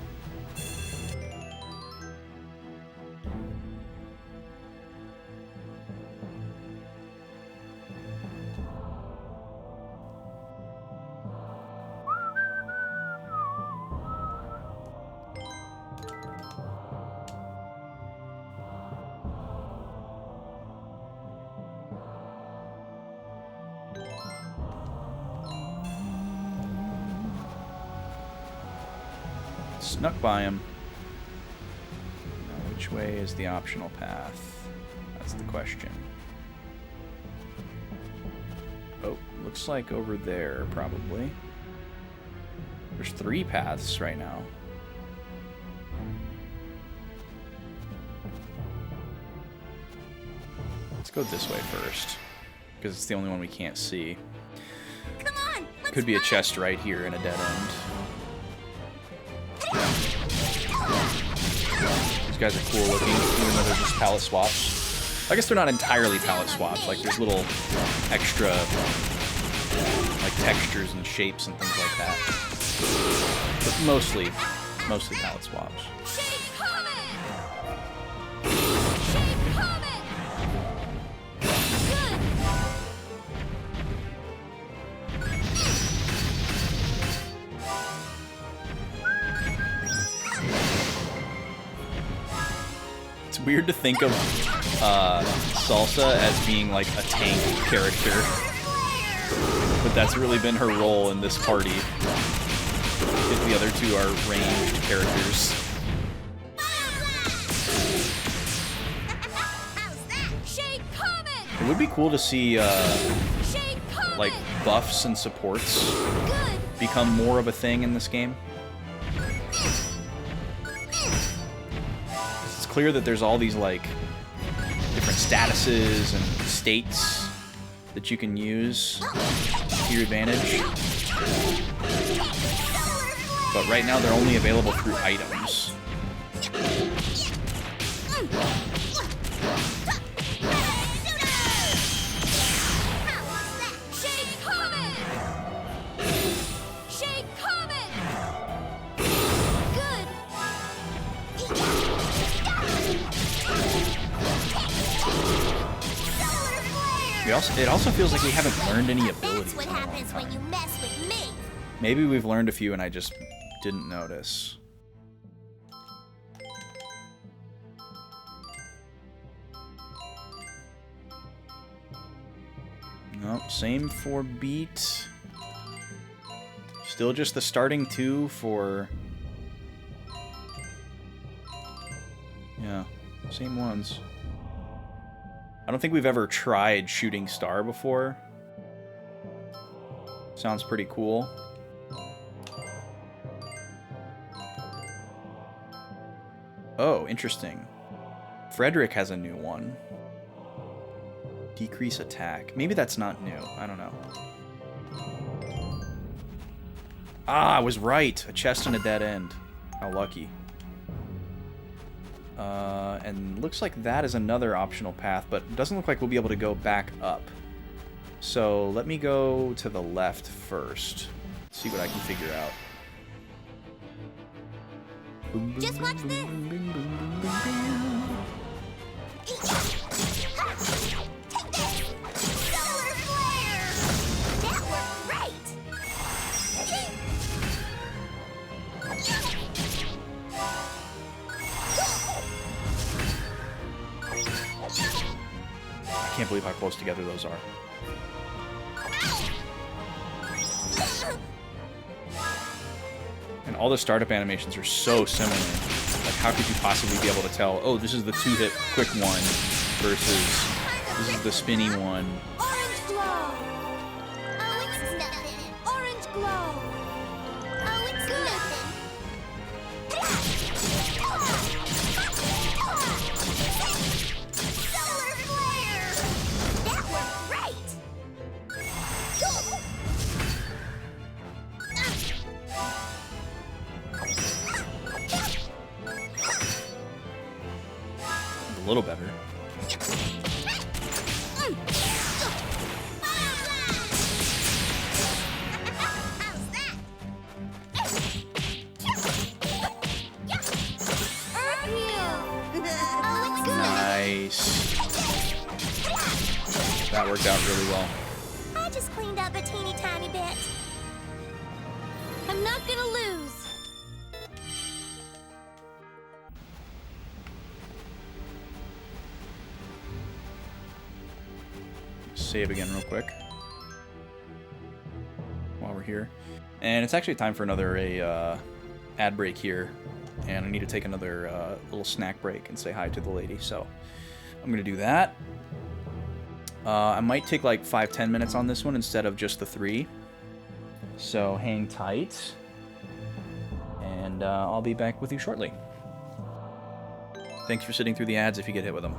Snuck by him. Now, which way is the optional path? That's the question. Oh, looks like over there, probably. There's 3 paths right now. Let's go this way first, because it's the only one we can't see. Come on, let's Could be a run. chest right here in a dead end. These guys are cool looking, even though they're just palette swaps. I guess they're not entirely palette swaps, like there's little extra like textures and shapes and things like that. But mostly palette swaps. Shade comet! Shade comet! Good! It's weird to think of Salsa as being like a tank character, but that's really been her role in this party. If the other 2 are ranged characters. How's that? Shade comet! It would be cool to see Shade comet! like buffs and supports Good! become more of a thing in this game. It's clear that there's all these like different statuses and states that you can use to your advantage. But right now they're only available through items. Shade comet! Shade comet! Good! Solar flare! It also feels like we haven't learned any That's abilities what in a long happens when time. you mess with me. Maybe we've learned a few and I just didn't notice. Nope, same for beat. Still just the starting 2 for... Yeah, same ones. I don't think we've ever tried Shooting Star before. Sounds pretty cool. Oh, interesting. Frederick has a new one. Decrease attack. Maybe that's not new. I don't know. Ah, I was right. A chest and a dead end. How lucky. And looks like that is another optional path, but it doesn't look like we'll be able to go back up. So let me go to the left first. See what I can figure out. Just watch this. Take this! Solar flare! That worked great! can't believe how close together those are. And all the startup animations are so similar. Like, how could you possibly be able to tell, oh, this is the 2-hit quick one versus this is the spinny one? Orange glow! Oh, it's nothing. Orange glow! Oh, it's nothing. Solar flare! That worked great! A little better. Nice. That worked out really well. I just cleaned up a teeny tiny bit. I'm not gonna lose. Save again real quick while we're here. And it's actually time for another ad break here. And I need to take another little snack break and say hi to the lady. So I'm going to do that. I might take like 5-10 minutes on this one instead of just the 3. So hang tight. And I'll be back with you shortly. Thanks for sitting through the ads if you get hit with them.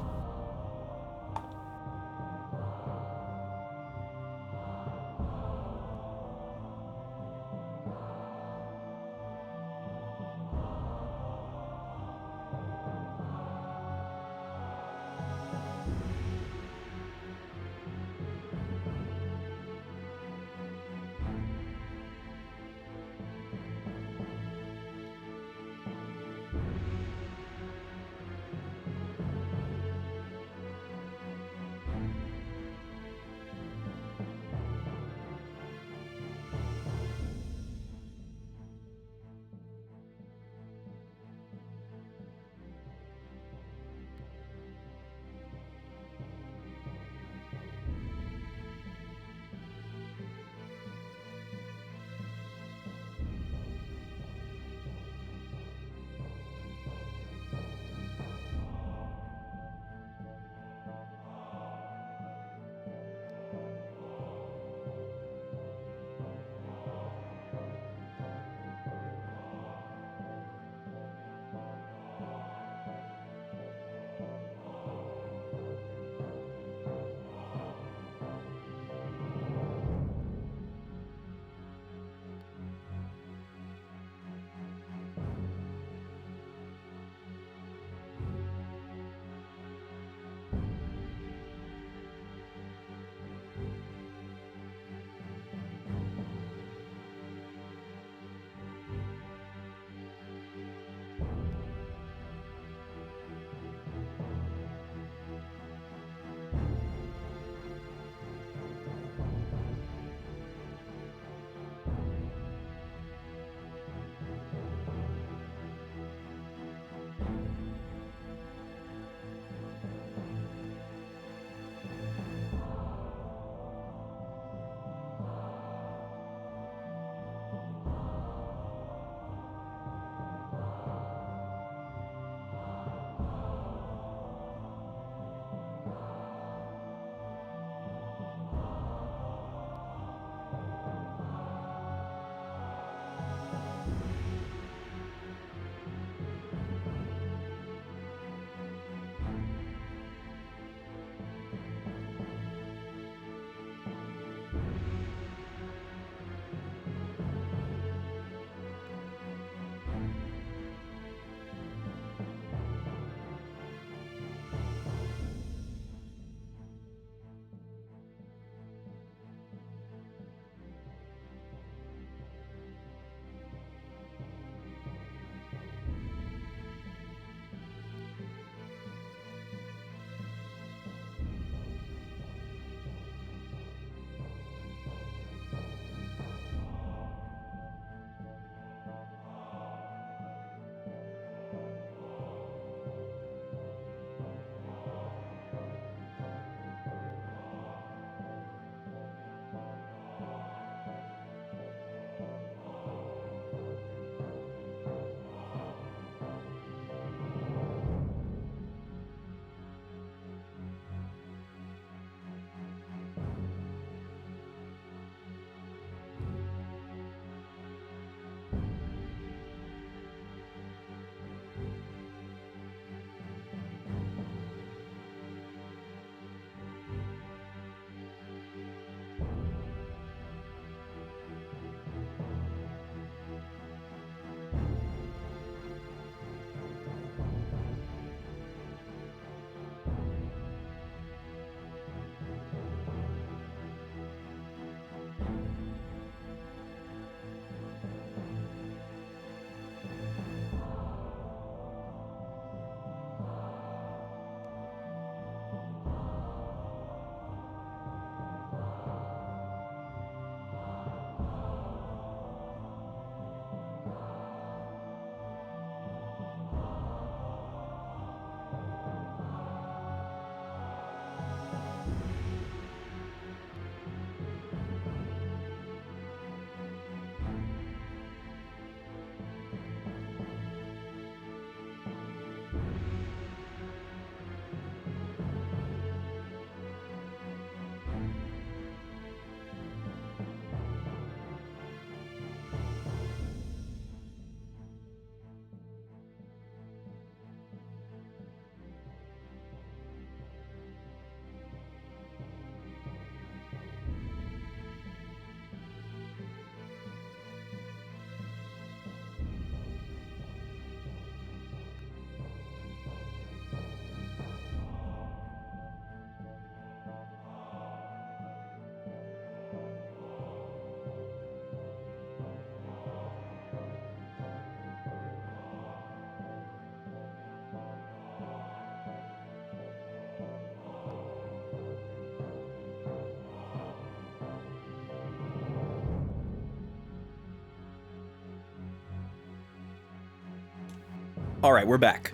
All right, we're back.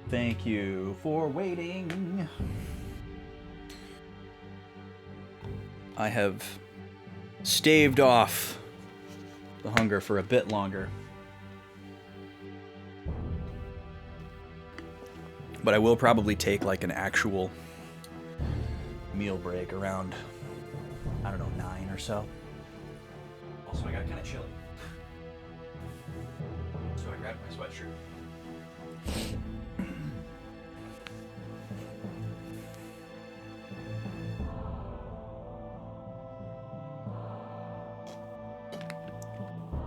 Thank you for waiting. I have staved off the hunger for a bit longer. But I will probably take like an actual meal break around, I don't know, 9 or so. Also, I got kind of chilly. So I grabbed my sweatshirt.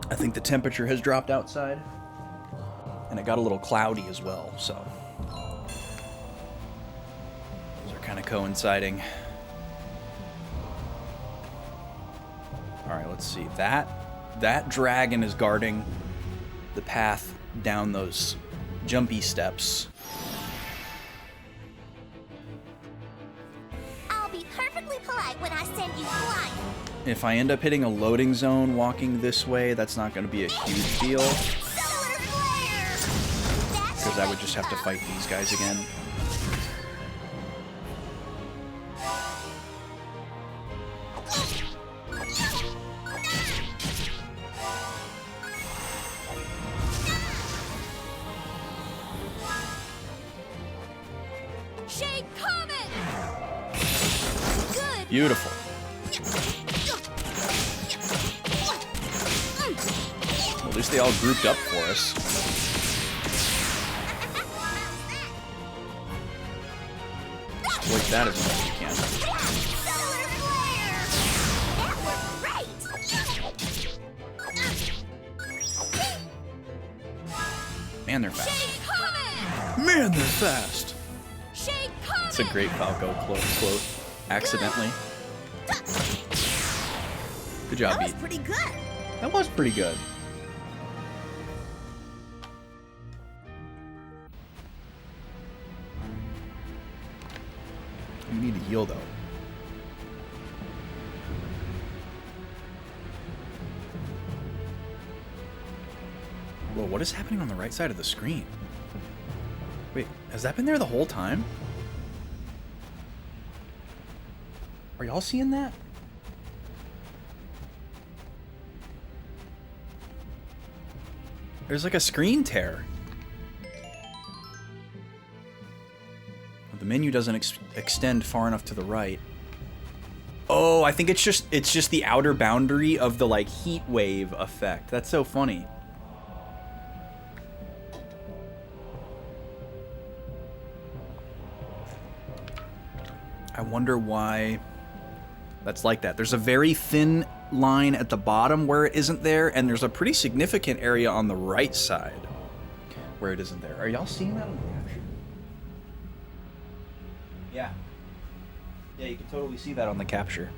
I think the temperature has dropped outside, and it got a little cloudy as well, so those are kind of coinciding. All right, let's see. That dragon is guarding the path down those jumpy steps. I'll be perfectly polite when I send you flying. If I end up hitting a loading zone walking this way, that's not going to be a huge deal, because I would just have to fight these guys again. Shade Comet! Good! Beautiful. At least they all grouped up for us. Exploit that as much as you can. Man, they're fast. Man, they're fast. It's a great Falco quote. Accidentally. Good job, That was Beat. pretty good. That was pretty good. You need to heal, though. Whoa, what is happening on the right side of the screen? Wait, has that been there the whole time? Are y'all seeing that? There's like a screen tear. The menu doesn't extend far enough to the right. Oh, I think it's just the outer boundary of the like heat wave effect. That's so funny. I wonder why that's like that. There's a very thin line at the bottom where it isn't there, and there's a pretty significant area on the right side where it isn't there. Are y'all seeing that on the capture? Yeah. Yeah, you can totally see that on the capture.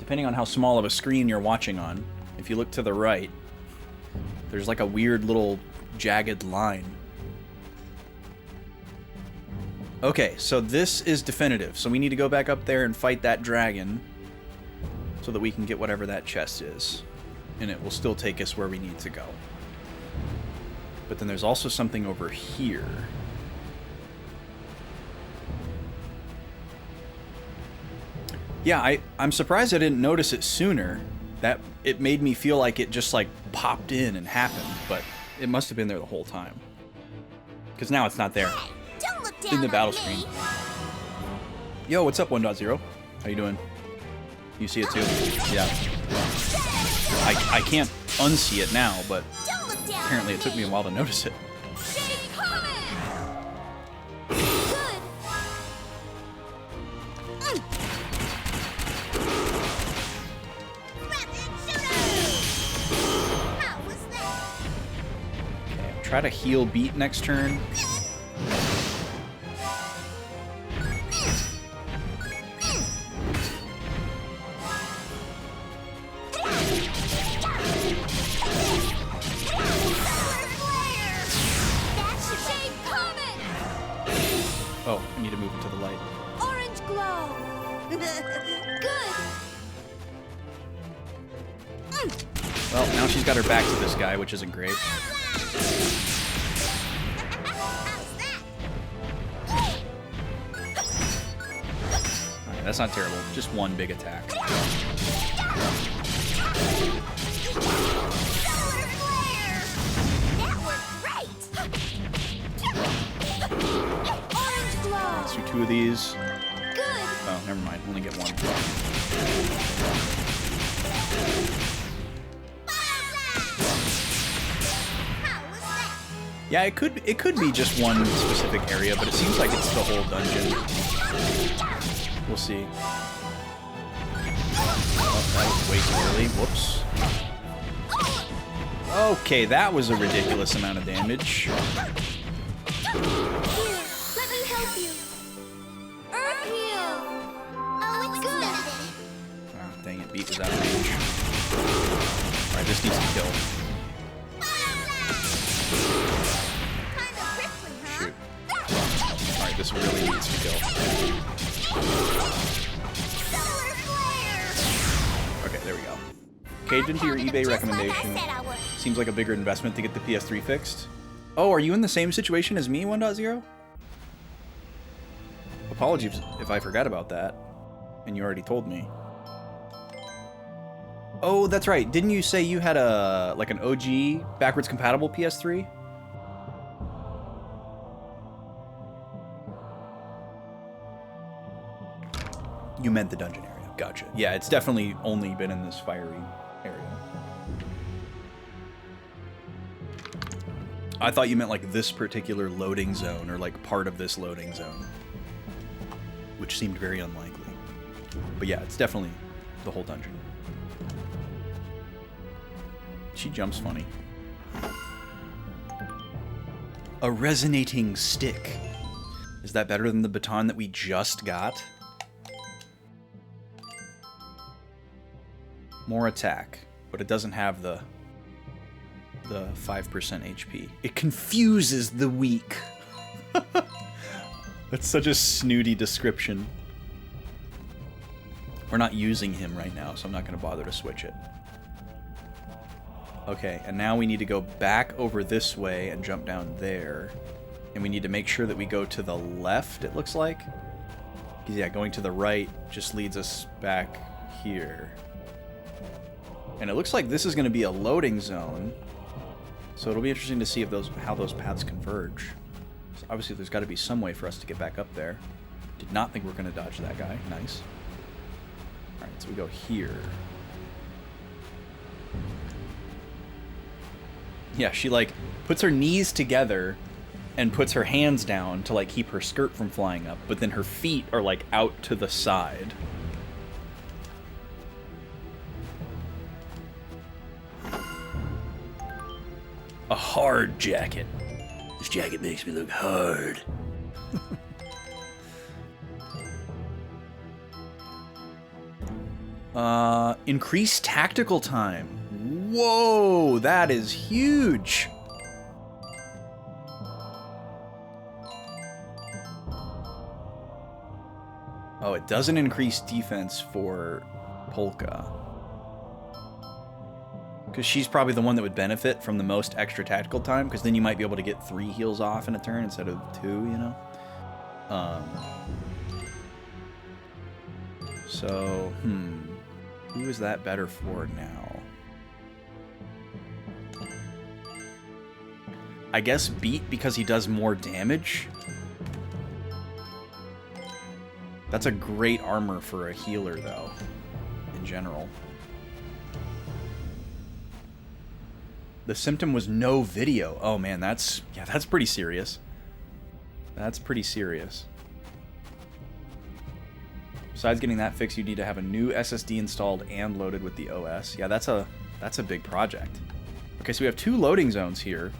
Depending on how small of a screen you're watching on, if you look to the right, there's like a weird little jagged line. Okay, so this is definitive. So we need to go back up there and fight that dragon so that we can get whatever that chest is. And it will still take us where we need to go. But then there's also something over here. Yeah, I'm surprised I didn't notice it sooner. That it made me feel like it just like popped in and happened, but it must have been there the whole time. Because now it's not there. Don't look down In the on battle me. screen. Yo, what's up, 1.0? How you doing? You see it too? Yeah. I can't unsee it now, but Don't look down apparently on it took me a while to notice it. Shade Comet! Good! How was that? Okay, try to heal Beat next turn. Shade Comet! Oh, I need to move it to the light. Orange glow! Good! Well, now she's got her back to this guy, which isn't great. That's not terrible. Just one big attack. Let's do 2 of these. Oh, never mind. Only get 1. Yeah, it could be just one specific area, but it seems like it's the whole dungeon. We'll see. Oh, that was way too early. Whoops. Okay, that was a ridiculous amount of damage. Here, let me help you. Earth heal. Oh, it's good. Ah, dang it, Beat was out of range. Alright, this needs to kill. Shoot. Alright, this really needs to kill. Okay, there we go. Caved into your eBay recommendation. Seems like a bigger investment to get the PS3 fixed. Oh, are you in the same situation as me, 1.0? Apologies if I forgot about that. And you already told me. Oh, that's right. Didn't you say you had a like an OG backwards compatible PS3? You meant the dungeon area. Gotcha. Yeah, it's definitely only been in this fiery area. I thought you meant like this particular loading zone or like part of this loading zone, which seemed very unlikely. But yeah, it's definitely the whole dungeon. She jumps funny. A resonating stick. Is that better than the baton that we just got? More attack, but it doesn't have the 5% HP. It confuses the weak. That's such a snooty description. We're not using him right now, so I'm not going to bother to switch it. Okay, and now we need to go back over this way and jump down there. And we need to make sure that we go to the left, it looks like. 'Cause yeah, going to the right just leads us back here. And it looks like this is going to be a loading zone. So it'll be interesting to see if how those paths converge. So obviously there's got to be some way for us to get back up there. Did not think we were going to dodge that guy. Nice. Alright, so we go here. Yeah, she like puts her knees together and puts her hands down to like keep her skirt from flying up, but then her feet are like out to the side. A hard jacket. This jacket makes me look hard. Increased tactical time. Whoa, that is huge. Oh, it doesn't increase defense for Polka. Because she's probably the one that would benefit from the most extra tactical time, because then you might be able to get 3 heals off in a turn instead of 2, you know? So, who is that better for now? I guess Beat, because he does more damage. That's a great armor for a healer, though, in general. The symptom was no video. Oh man, that's pretty serious. That's pretty serious. Besides getting that fixed, you need to have a new SSD installed and loaded with the OS. Yeah, that's a big project. Okay, so we have 2 loading zones here.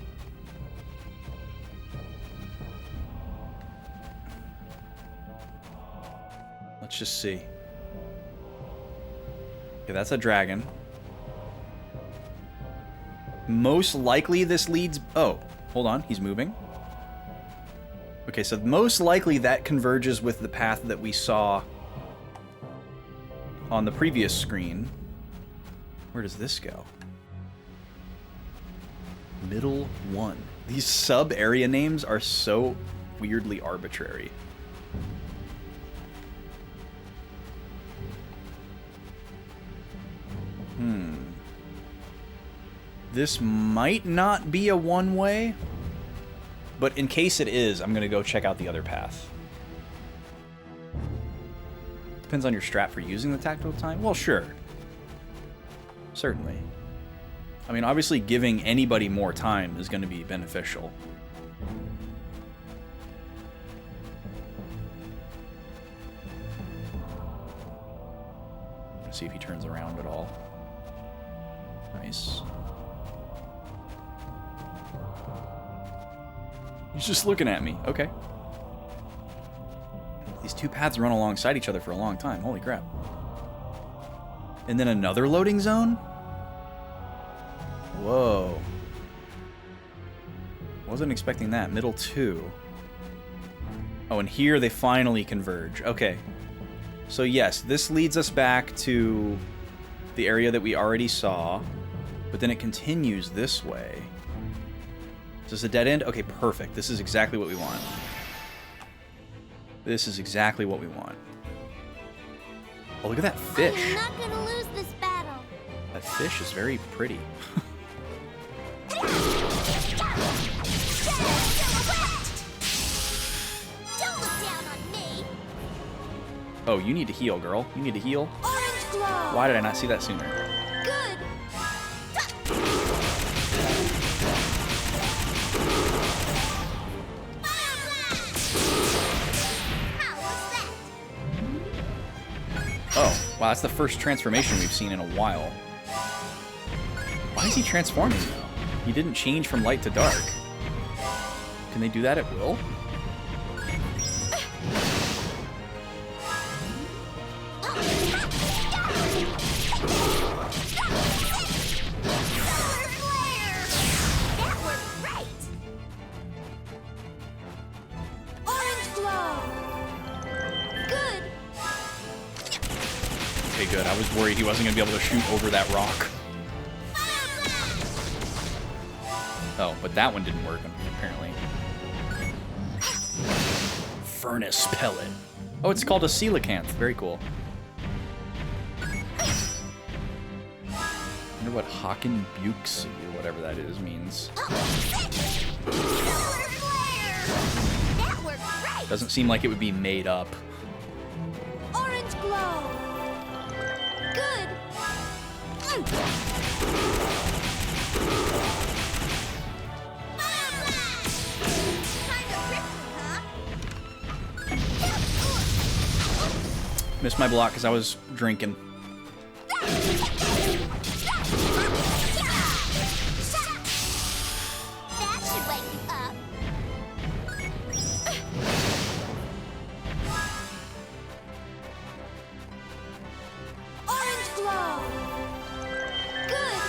Let's just see. Okay, that's a dragon. Most likely this leads... Oh, hold on. He's moving. Okay, so most likely that converges with the path that we saw on the previous screen. Where does this go? Middle 1. These sub-area names are so weirdly arbitrary. This might not be a one-way, but in case it is, I'm going to go check out the other path. Depends on your strat for using the tactical time. Well, sure. Certainly. I mean, obviously giving anybody more time is going to be beneficial. Let's see if he turns around at all. Nice. He's just looking at me. Okay. These two paths run alongside each other for a long time. Holy crap. And then another loading zone? Whoa. Wasn't expecting that. Middle 2. Oh, and here they finally converge. Okay. So yes, this leads us back to the area that we already saw, but then it continues this way. Is this a dead end? Okay, perfect. This is exactly what we want. This is exactly what we want. Oh, look at that fish. I'm not gonna lose this battle. That fish is very pretty. Don't look down on me. Oh, you need to heal, girl. You need to heal. Orange glow. Why did I not see that sooner? Good. How was that? Oh, wow, that's the first transformation we've seen in a while. Why is he transforming, though? He didn't change from light to dark. Can they do that at will? Okay, good. I was worried he wasn't going to be able to shoot over that rock. Oh, but that one didn't work, apparently. Furnace pellet. Oh, it's called a coelacanth. Very cool. I wonder what Haken Bukes, or whatever that is, means. Doesn't seem like it would be made up. Orange glow. Good. Missed my block because I was drinking. That should wake you up. Orange glow. Good.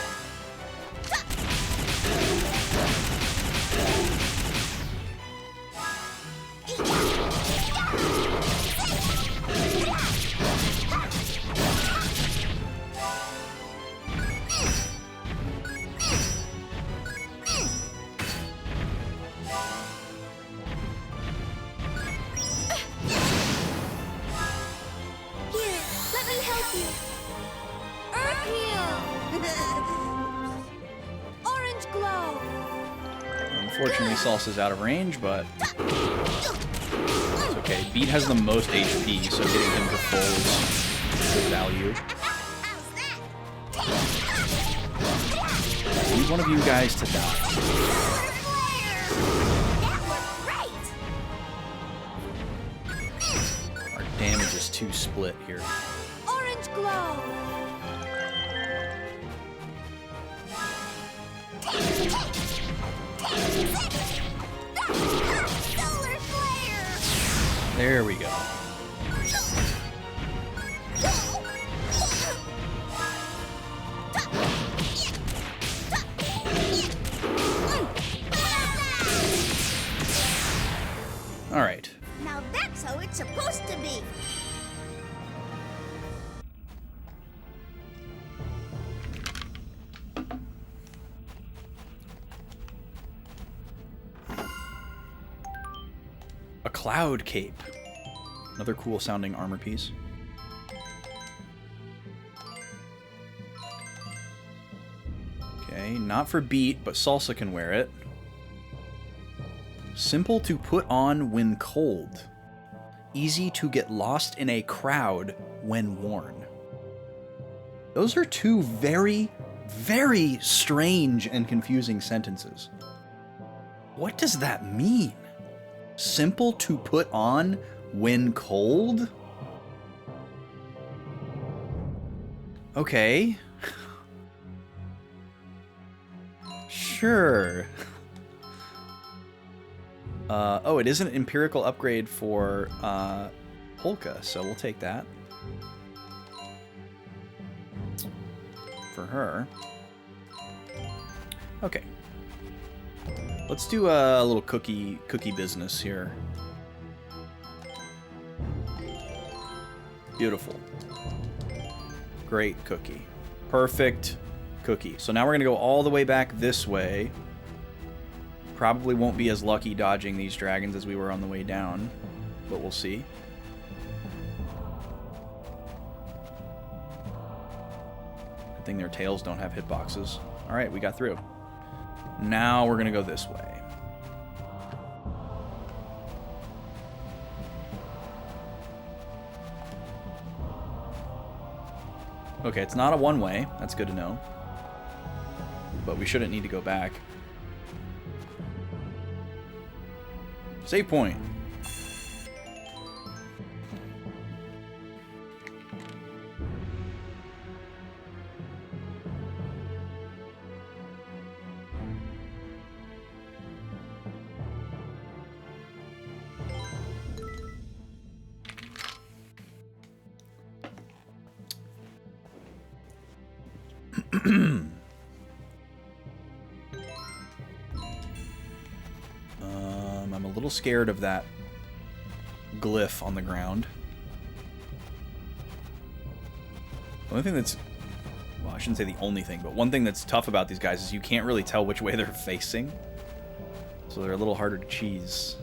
Here, let me help you. Earth heal. Orange glow. Unfortunately, Salsa's out of range, but it's okay. Beat has the most HP, so getting him to full is good value. I need one of you guys to die. Our damage is too split here. Orange glow. Solar flare. There we go. All right. Now that's how it's supposed to be. A cloud cape. Another cool sounding armor piece. Okay. Okay, not for beat, but Salsa can wear it. Simple to put on when cold. Easy to get lost in a crowd when worn. Those are two very, very strange and confusing sentences. What does that mean? Simple to put on when cold? Okay. Sure. Oh, it is an empirical upgrade for Polka, so we'll take that. For her. Okay. Let's do a little cookie business here. Beautiful. Great cookie. Perfect cookie. So now we're gonna go all the way back this way. Probably won't be as lucky dodging these dragons as we were on the way down, but we'll see. Good thing their tails don't have hitboxes. Alright, we got through. Now we're gonna go this way. Okay, it's not a one-way. That's good to know. But we shouldn't need to go back. Save point. I'm a little scared of that glyph on the ground. The only thing that's... well, I shouldn't say the only thing, but one thing that's tough about these guys is you can't really tell which way they're facing. So they're a little harder to cheese.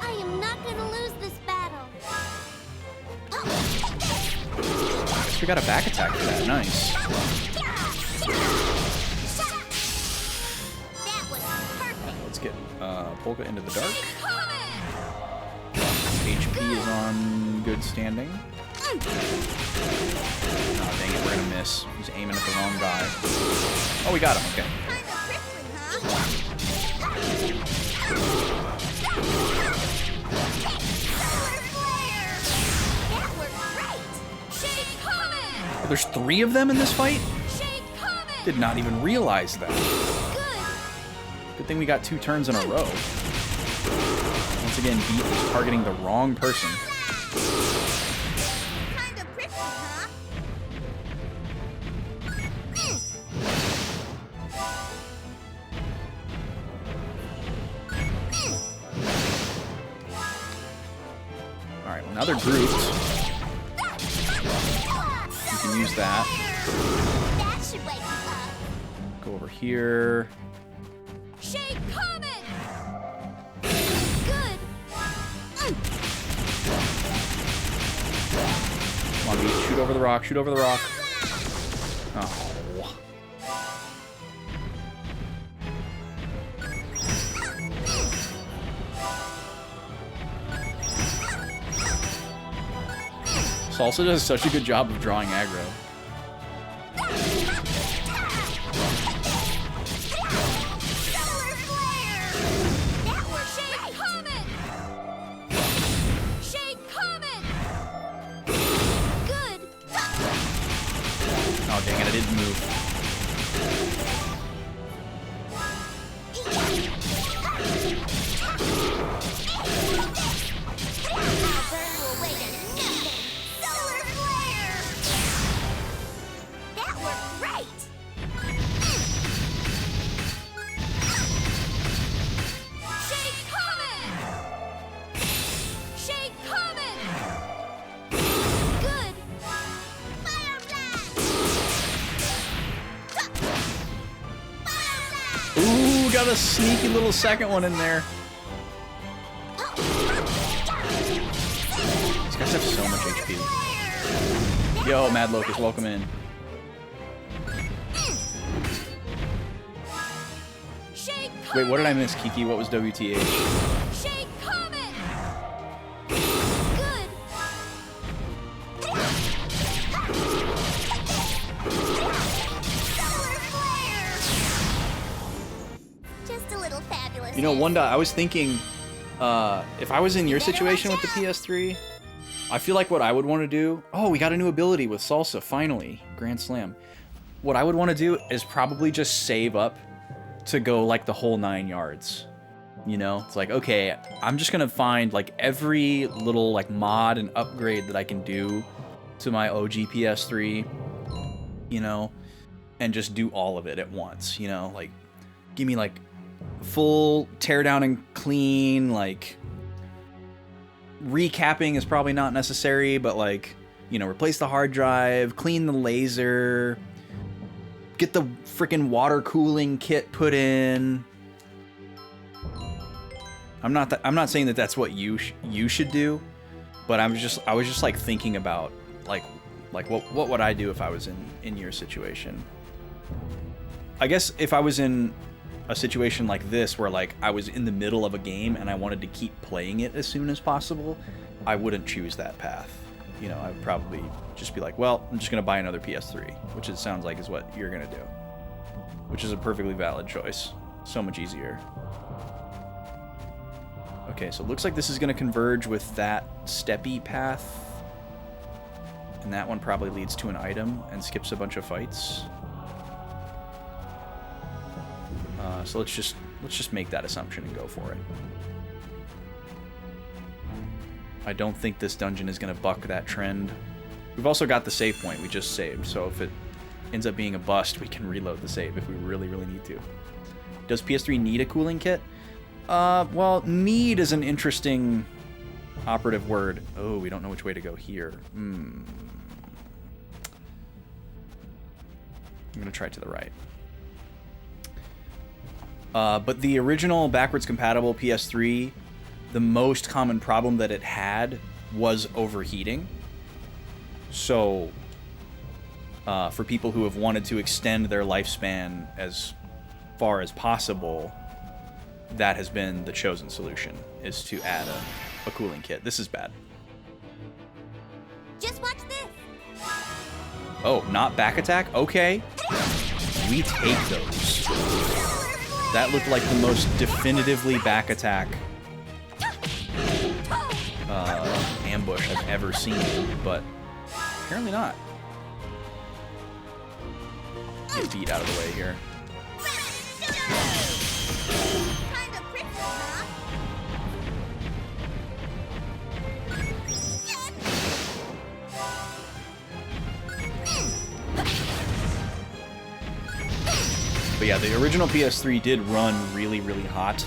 I am not gonna lose this battle. We got a back attack for that. Nice. That was perfect. Let's get Polka into the dark. HP is on good standing. Oh, dang it, we're gonna miss. He's aiming at the wrong guy. Oh, we got him. Okay. Kinda prickly, huh? That worked great. Oh, there's 3 of them in this fight? Did not even realize that. Good thing we got 2 turns in a row. Once again, Beat is targeting the wrong person. Kinda prickly, huh? Alright, well now they're grouped. You can use that. That should wake you up. Go over here. Shake Comet! Good! Come on, Beat. Shoot over the rock. Shoot over the rock. Oh. Salsa does such a good job of drawing aggro. Oh, dang it, I didn't move. Ooh, got a sneaky little second one in there. These guys have so much HP. Yo, Mad Locust, welcome in. Wait, what did I miss, Kiki? What was WTH? Shake Comet! Good! Solar flare! Just a little fabulous. You know, Wanda, I was thinking, if I was in your situation with the PS3, I feel like what I would want to do... Oh, we got a new ability with Salsa, finally. Grand Slam. What I would want to do is probably just save up to go, like, the whole 9 yards. You know? It's like, okay, I'm just gonna find, like, every little, like, mod and upgrade that I can do to my OG PS3, you know? And just do all of it at once, you know? Like, give me, like, full teardown and clean, like... Recapping is probably not necessary, but, like, you know, replace the hard drive, clean the laser... Get the freaking water cooling kit put in. I'm not saying that that's what you should do, but I was just like thinking about like what would I do if I was in your situation. I guess if I was in a situation like this where like I was in the middle of a game and I wanted to keep playing it as soon as possible, I wouldn't choose that path. You know, I would probably just be like, well, I'm just going to buy another PS3, which it sounds like is what you're going to do. Which is a perfectly valid choice. So much easier. Okay, so it looks like this is going to converge with that steppy path. And that one probably leads to an item and skips a bunch of fights. So let's just make that assumption and go for it. I don't think this dungeon is going to buck that trend. We've also got the save point we just saved, so if it ends up being a bust, we can reload the save if we really, really need to. Does PS3 need a cooling kit? Well, need is an interesting operative word. Oh, we don't know which way to go here. I'm going to try to the right. But the original backwards compatible PS3, the most common problem that it had was overheating. So, for people who have wanted to extend their lifespan as far as possible, that has been the chosen solution, is to add a cooling kit. This is bad. Just watch this. Oh, not back attack? Okay. We take those. That looked like the most definitively back attack ambush I've ever seen, but apparently not. Get beat out of the way here. Kinda prickly, huh? But yeah, the original PS3 did run really, really hot.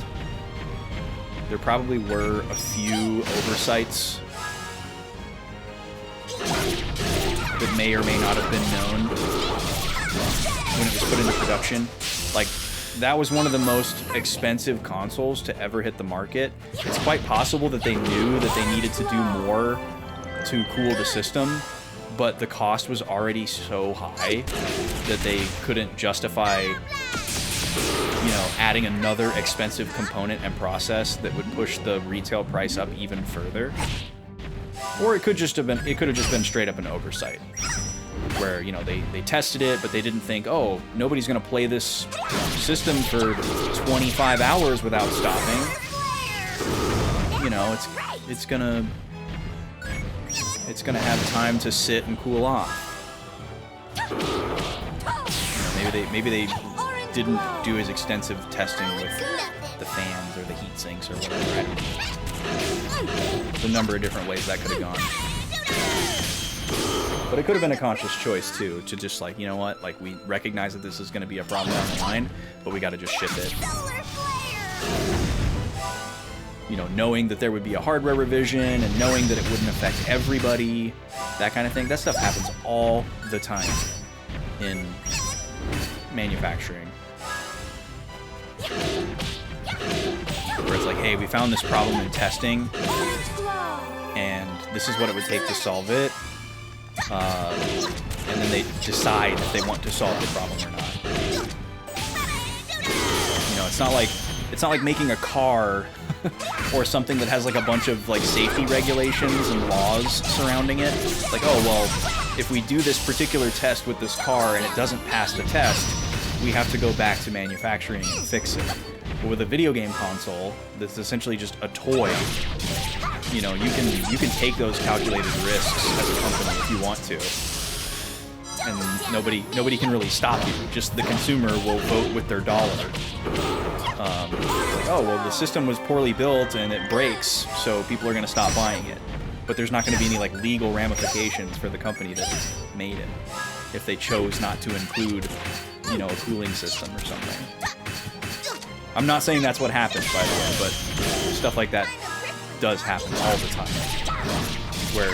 There probably were a few oversights that may or may not have been known when it was put into production. Like, that was one of the most expensive consoles to ever hit the market. It's quite possible that they knew that they needed to do more to cool the system, but the cost was already so high that they couldn't justify, you know, adding another expensive component and process that would push the retail price up even further. Or it could have just been straight up an oversight, where, you know, they tested it, but they didn't think, oh, nobody's gonna play this system for 25 hours without stopping. You know, it's gonna have time to sit and cool off. You know, maybe they didn't do as extensive testing with the fans or the heat sinks or whatever. I don't know. There's a number of different ways that could have gone. But it could have been a conscious choice, too, to just, like, you know what, like, we recognize that this is going to be a problem down the line, but we got to just ship it. You know, knowing that there would be a hardware revision and knowing that it wouldn't affect everybody, that kind of thing. That stuff happens all the time in manufacturing. Where it's like, hey, we found this problem in testing, and this is what it would take to solve it. and then they decide if they want to solve the problem or not. You know, it's not like making a car or something that has like a bunch of like safety regulations and laws surrounding it. Like, oh well, if we do this particular test with this car and it doesn't pass the test, we have to go back to manufacturing and fix it. But with a video game console that's essentially just a toy, you know, you can take those calculated risks as a company if you want to, and nobody can really stop you. Just the consumer will vote with their dollar. Like, oh well, the system was poorly built and it breaks, so people are going to stop buying it. But there's not going to be any like legal ramifications for the company that made it if they chose not to include, you know, a cooling system or something. I'm not saying that's what happens, by the way, but stuff like that does happen all the time, where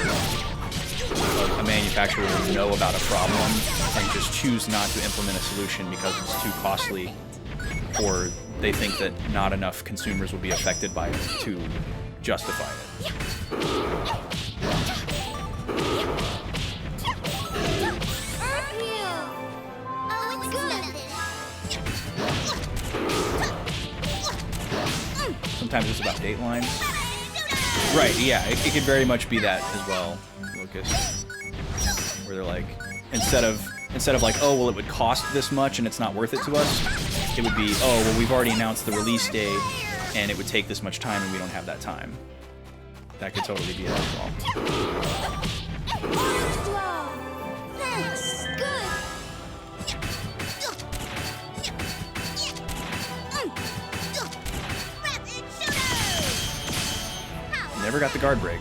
a manufacturer will know about a problem and just choose not to implement a solution because it's too costly, or they think that not enough consumers will be affected by it to justify it. Sometimes it's about datelines. Right, yeah, it could very much be that as well, Lucas. Where they're like, instead of like, oh, well, it would cost this much and it's not worth it to us, it would be, oh, well, we've already announced the release date and it would take this much time and we don't have that time. That could totally be it as well. Thanks. Good. Never got the guard break.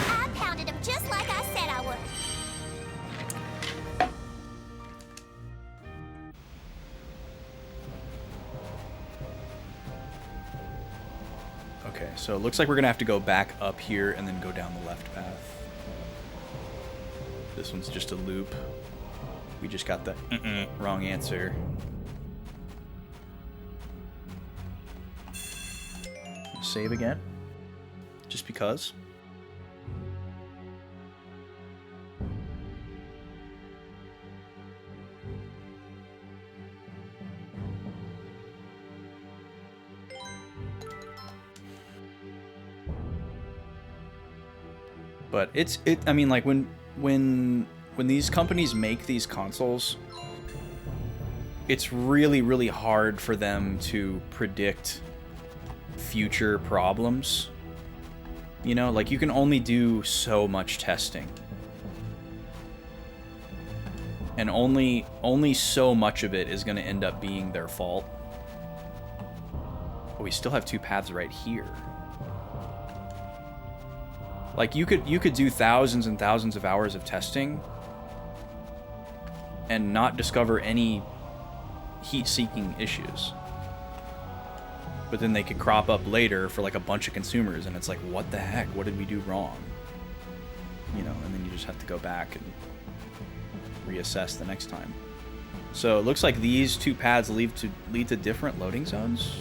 I pounded him just like I said I would. Okay, so it looks like we're gonna have to go back up here and then go down the left path. This one's just a loop. We just got the wrong answer. Save again. Just because. But I mean, like when these companies make these consoles, it's really, really hard for them to predict future problems. You know, like you can only do so much testing. And only so much of it is going to end up being their fault. But we still have two paths right here. Like you could do thousands and thousands of hours of testing and not discover any heat-seeking issues. But then they could crop up later for like a bunch of consumers, and it's like, what the heck? What did we do wrong? You know, and then you just have to go back and reassess the next time. So it looks like these two paths lead to different loading zones.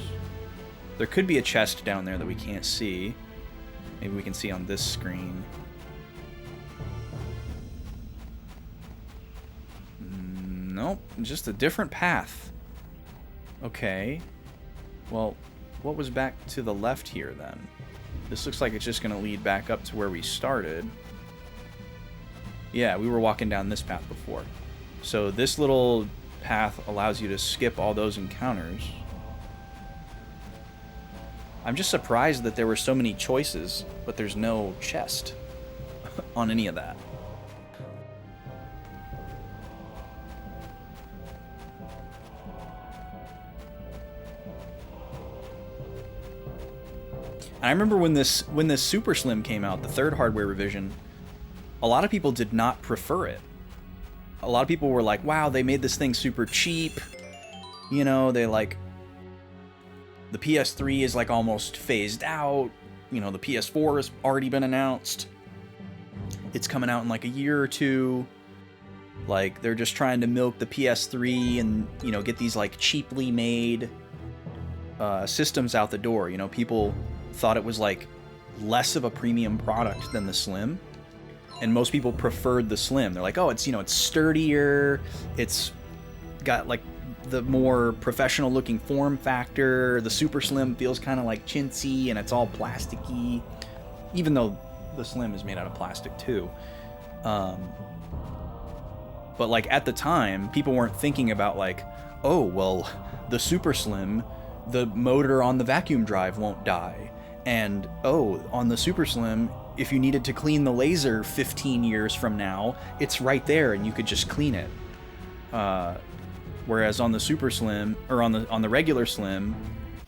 There could be a chest down there that we can't see. Maybe we can see on this screen. Nope, just a different path. Okay. Well, what was back to the left here then? This looks like it's just going to lead back up to where we started. Yeah, we were walking down this path before. So this little path allows you to skip all those encounters. I'm just surprised that there were so many choices, but there's no chest on any of that. And I remember when this Super Slim came out, the third hardware revision, a lot of people did not prefer it. A lot of people were like, wow, they made this thing super cheap. You know, they like... The PS3 is like almost phased out. You know, the PS4 has already been announced. It's coming out in like a year or two. Like, they're just trying to milk the PS3 and, you know, get these like cheaply made systems out the door. You know, people thought it was like less of a premium product than the Slim, and most people preferred the Slim. They're like, oh, it's, you know, it's sturdier, it's got like the more professional looking form factor. The Super Slim feels kind of like chintzy and it's all plasticky, even though the Slim is made out of plastic too. But like at the time, people weren't thinking about like, oh, well, the Super Slim, the motor on the vacuum drive won't die. And, oh, on the Super Slim, if you needed to clean the laser 15 years from now, it's right there and you could just clean it. Whereas on the Super Slim, or on the regular Slim,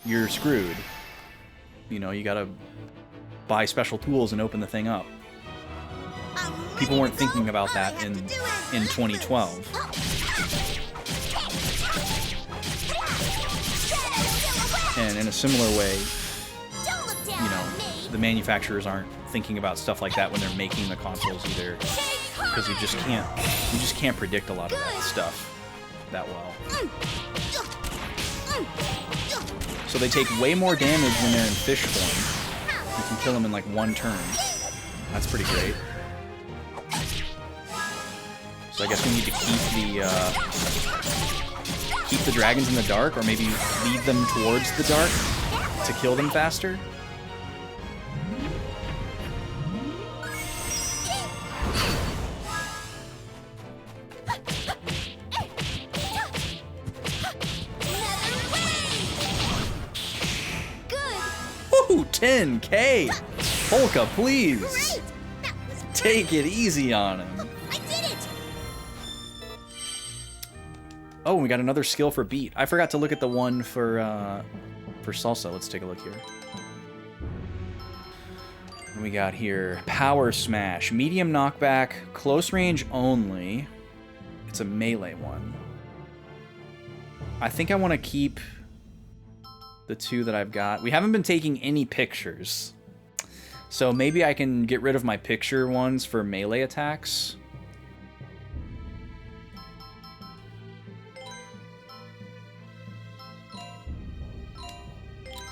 you're screwed. You know, you gotta buy special tools and open the thing up. People weren't thinking about that in 2012. And in a similar way, you know, the manufacturers aren't thinking about stuff like that when they're making the consoles either, because you just can't predict a lot of that stuff that well. So they take way more damage when they're in fish form. You can kill them in like one turn. That's pretty great. So I guess we need to keep the dragons in the dark, or maybe lead them towards the dark to kill them faster. Ooh, 10K! Polka, please! Take it easy on him. Oh, we got another skill for beat. I forgot to look at the one for salsa. Let's take a look here. What we got here? Power Smash. Medium knockback. Close range only. It's a melee one. I think I want to keep the two that I've got. We haven't been taking any pictures. So maybe I can get rid of my picture ones for melee attacks.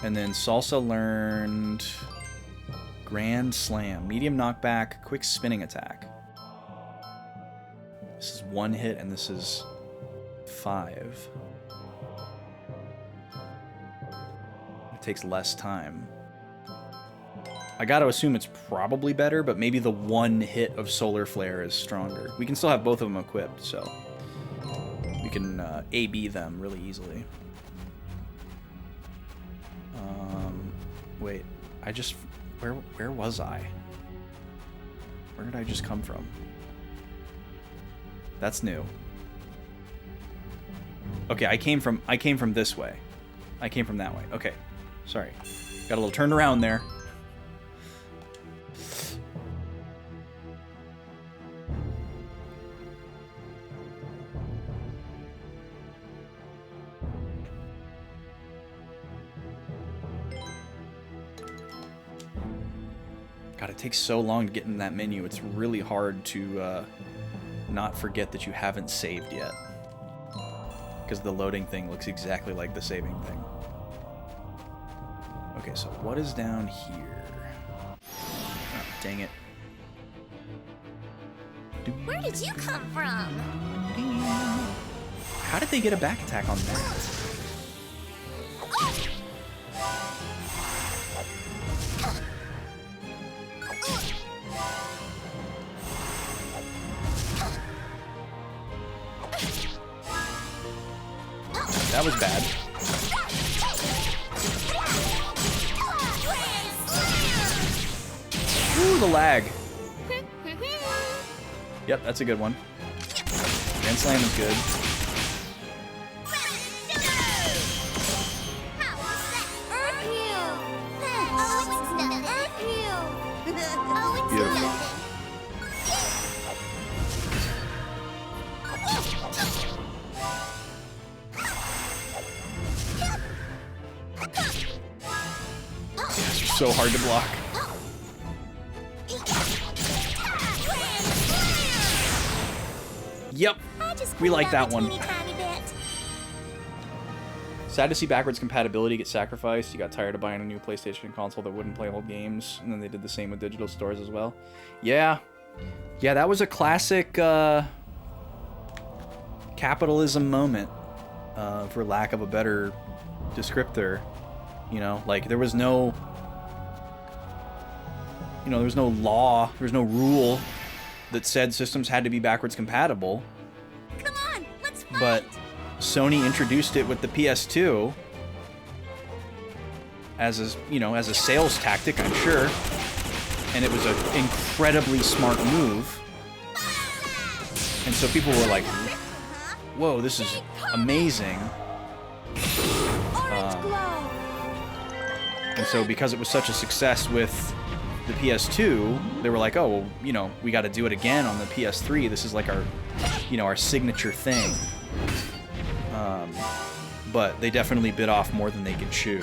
And then Salsa learned Grand Slam. Medium knockback, quick spinning attack. This is 1 hit and this is 5. It takes less time. I gotta assume it's probably better, but maybe the 1 hit of Solar Flare is stronger. We can still have both of them equipped, so we can A-B them really easily. Wait, I just... Where was I? Where did I just come from? That's new. Okay, I came from this way. I came from that way. Okay, sorry. Got a little turned around there. God, it takes so long to get in that menu. It's really hard to not forget that you haven't saved yet. Because the loading thing looks exactly like the saving thing. Okay, so what is down here? Oh, dang it. Where did you come from? How did they get a back attack on that? That was bad. Ooh, the lag. Yep, that's a good one. Grand Slam is good. Beautiful. So hard to block. Yep, we like that one. Sad to see backwards compatibility get sacrificed. You got tired of buying a new PlayStation console that wouldn't play old games, and then they did the same with digital stores as well. Yeah, that was a classic capitalism moment, for lack of a better descriptor. You know, like there was no law, there was no rule that said systems had to be backwards compatible. Come on, let's fight! But Sony introduced it with the PS2 as a sales tactic, I'm sure, and it was an incredibly smart move. And so people were like, "Whoa, this is amazing!" And so because it was such a success with the PS2, they were like, "Oh, well, we got to do it again on the PS3. This is like our signature thing." But they definitely bit off more than they could chew.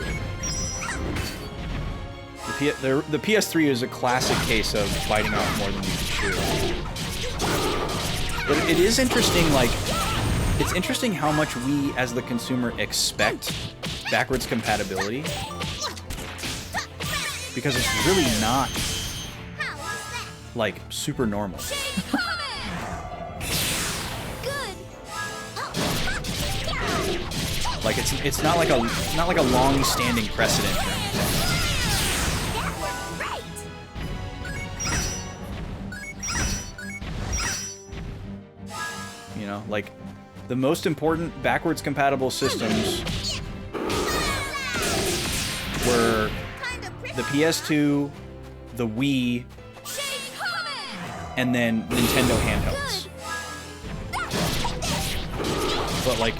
The PS3 is a classic case of biting off more than you can chew. But it is interesting, like, it's interesting how much we, as the consumer, expect backwards compatibility. Because it's really not, like, super normal. Like it's not like a long-standing precedent or anything. You know, like the most important backwards compatible systems were the PS2, the Wii, and then Nintendo handhelds. But like,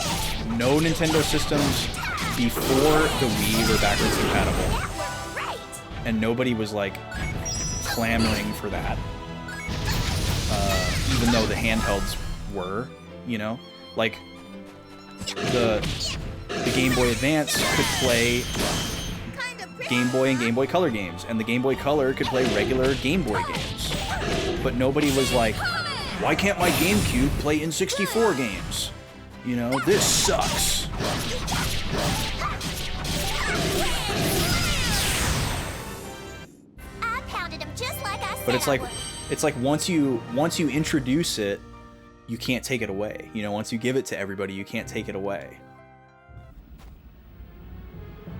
no Nintendo systems before the Wii were backwards compatible. And nobody was like clamoring for that. Even though the handhelds were, like the Game Boy Advance could play Game Boy and Game Boy Color games, and the Game Boy Color could play regular Game Boy games. But nobody was like, why can't my GameCube play N64 games? This sucks. I pounded him just like I said. But it's like once you introduce it, you can't take it away. Once you give it to everybody, you can't take it away.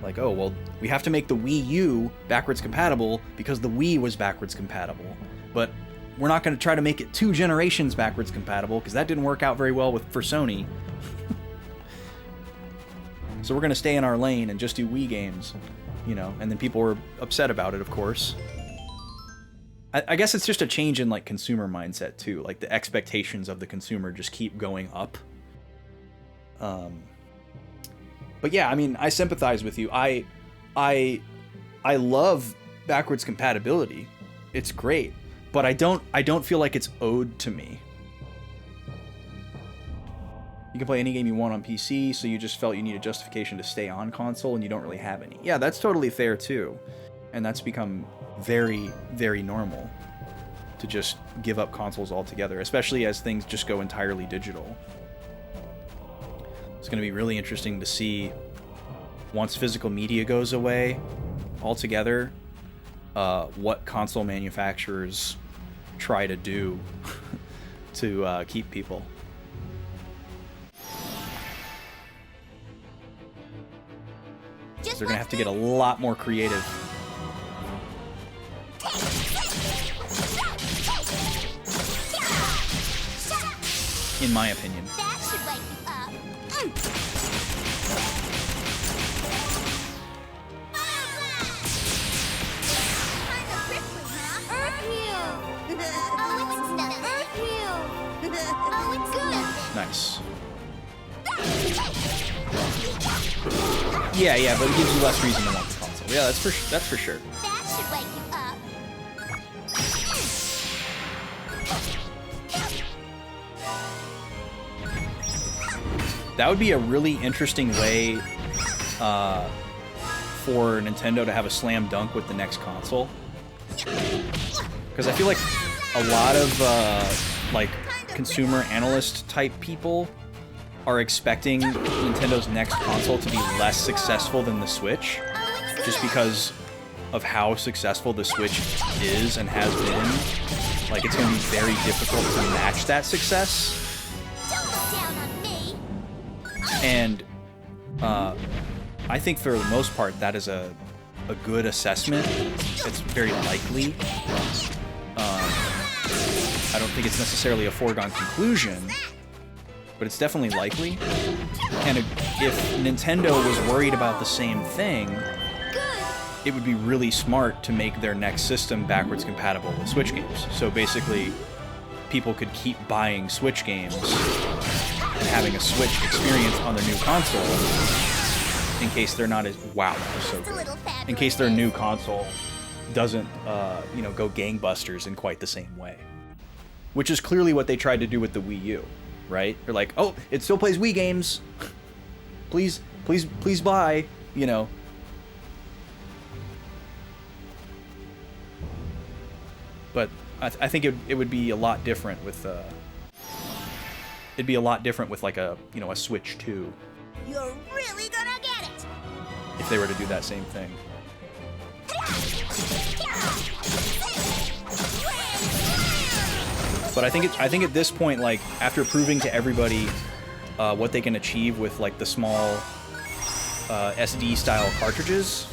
Like, oh, well, we have to make the Wii U backwards compatible because the Wii was backwards compatible. But we're not going to try to make it 2 generations backwards compatible because that didn't work out very well for Sony. So we're going to stay in our lane and just do Wii games, and then people were upset about it, of course. I guess it's just a change in, like, consumer mindset, too. Like, the expectations of the consumer just keep going up. But yeah, I mean, I sympathize with you. I love backwards compatibility. It's great. But I don't feel like it's owed to me. You can play any game you want on PC, so you just felt you need a justification to stay on console, and you don't really have any. Yeah, that's totally fair, too. And that's become very, very normal to just give up consoles altogether, especially as things just go entirely digital. It's going to be really interesting to see, once physical media goes away altogether, what console manufacturers try to do to keep people. They're going to have to get a lot more creative. In my opinion. That should wake you up. Kind of prickly, huh? Earth heal! Oh, it's nothing. Nice. Yeah, but it gives you less reason to want the console. Yeah, that's for sure. That should wake you up. That would be a really interesting way for Nintendo to have a slam dunk with the next console. Because I feel like a lot of like consumer analyst type people are expecting Nintendo's next console to be less successful than the Switch, just because of how successful the Switch is and has been. Like, it's going to be very difficult to match that success. Don't look down on me. And I think for the most part, that is a good assessment. It's very likely. I don't think it's necessarily a foregone conclusion, but it's definitely likely. And if Nintendo was worried about the same thing, it would be really smart to make their next system backwards compatible with Switch games. So basically, people could keep buying Switch games and having a Switch experience on their new console in case they're not as... Wow, that was so good. In case their new console doesn't, go gangbusters in quite the same way. Which is clearly what they tried to do with the Wii U, right? They're like, oh, it still plays Wii games. Please buy, But I think it would be a lot different with it'd be a lot different with like a Switch 2 You're really gonna get it! if they were to do that same thing. But I think at this point, like, after proving to everybody what they can achieve with like the small SD style cartridges,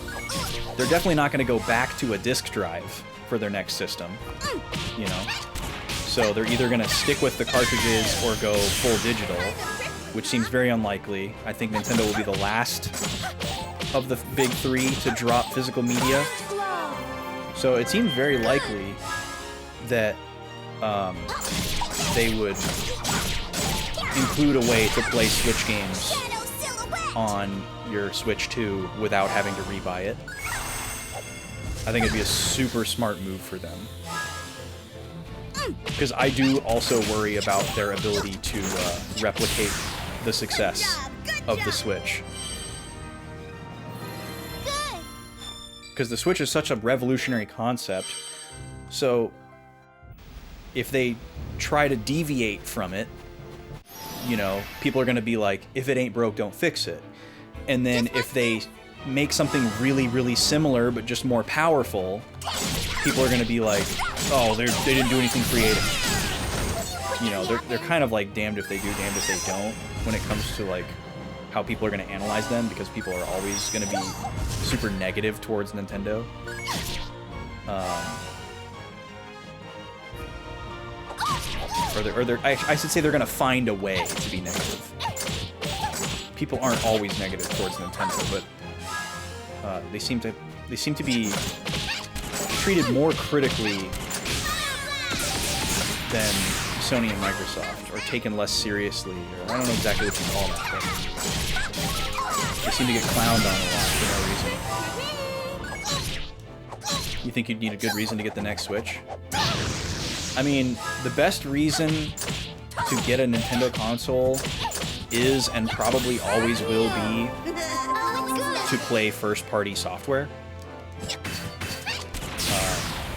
they're definitely not going to go back to a disk drive for their next system, So they're either going to stick with the cartridges or go full digital, which seems very unlikely. I think Nintendo will be the last of the big three to drop physical media. So it seems very likely that they would include a way to play Switch games on your Switch 2 without having to rebuy it. I think it'd be a super smart move for them. Because I do also worry about their ability to replicate the success of the Switch. Because the Switch is such a revolutionary concept, so if they try to deviate from it, people are going to be like, if it ain't broke, don't fix it. And then if they make something really, really similar but just more powerful, people are going to be like, oh, they didn't do anything creative. They're kind of like damned if they do, damned if they don't when it comes to like how people are going to analyze them, because people are always going to be super negative towards Nintendo. I should say they're going to find a way to be negative. People aren't always negative towards Nintendo, but they seem to be treated more critically than Sony and Microsoft, or taken less seriously, or I don't know exactly what you call that, but they seem to get clowned on a lot for no reason. You think you'd need a good reason to get the next Switch? I mean, the best reason to get a Nintendo console is, and probably always will be, to play first-party software.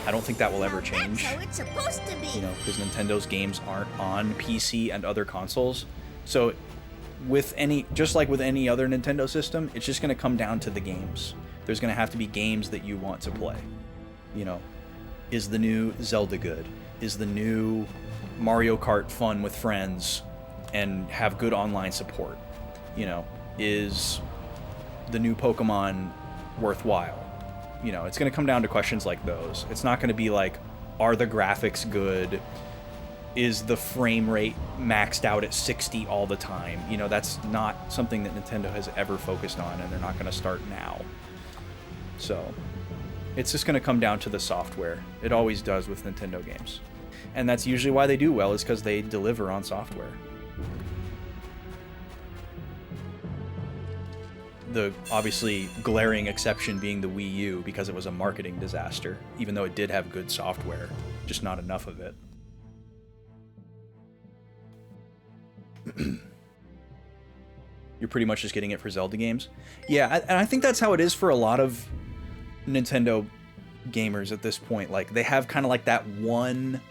I don't think that will ever change. That's how it's supposed to be. Because Nintendo's games aren't on PC and other consoles. So, just like with any other Nintendo system, it's just going to come down to the games. There's going to have to be games that you want to play. Is the new Zelda good? Is the new Mario Kart fun with friends and have good online support? Is the new Pokemon worthwhile? It's going to come down to questions like those. It's not going to be like, are the graphics good? Is the frame rate maxed out at 60 all the time? That's not something that Nintendo has ever focused on, and they're not going to start now. So, it's just going to come down to the software. It always does with Nintendo games. And that's usually why they do well, is because they deliver on software. The obviously glaring exception being the Wii U, because it was a marketing disaster, even though it did have good software, just not enough of it. You're pretty much just getting it for Zelda games? Yeah, and I think that's how it is for a lot of Nintendo gamers at this point. Like, they have kind of like that one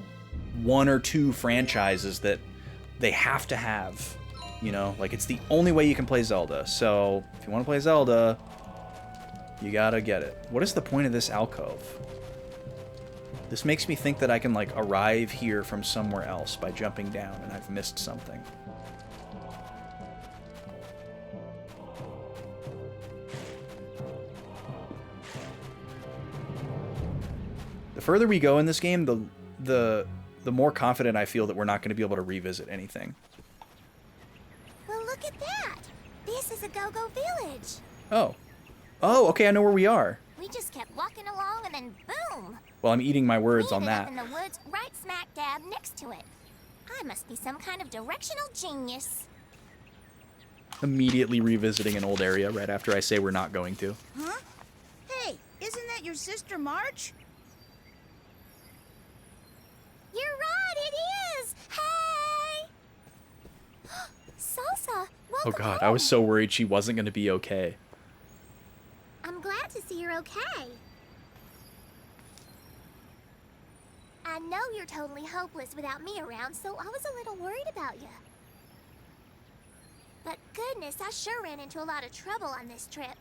or two franchises that they have to have You know, like it's the only way you can play Zelda. So if you want to play Zelda, you gotta get it. What is the point of this alcove? This makes me think that I can like arrive here from somewhere else by jumping down, and I've missed something. The further we go in this game, the more confident I feel that we're not going to be able to revisit anything. Well, look at that! This is a Go-Go Village! Oh. Oh, okay, I know where we are. We just kept walking along and then boom! Well, I'm eating my words We on ended that. up in the woods right smack dab next to it. I must be some kind of directional genius. Immediately revisiting an old area right after I say we're not going to. Huh? Hey, isn't that your sister March? You're right, it is! Hey! Salsa, welcome Oh god, home. I was so worried she wasn't going to be okay. I'm glad to see you're okay. I know you're totally hopeless without me around, so I was a little worried about you. But goodness, I sure ran into a lot of trouble on this trip.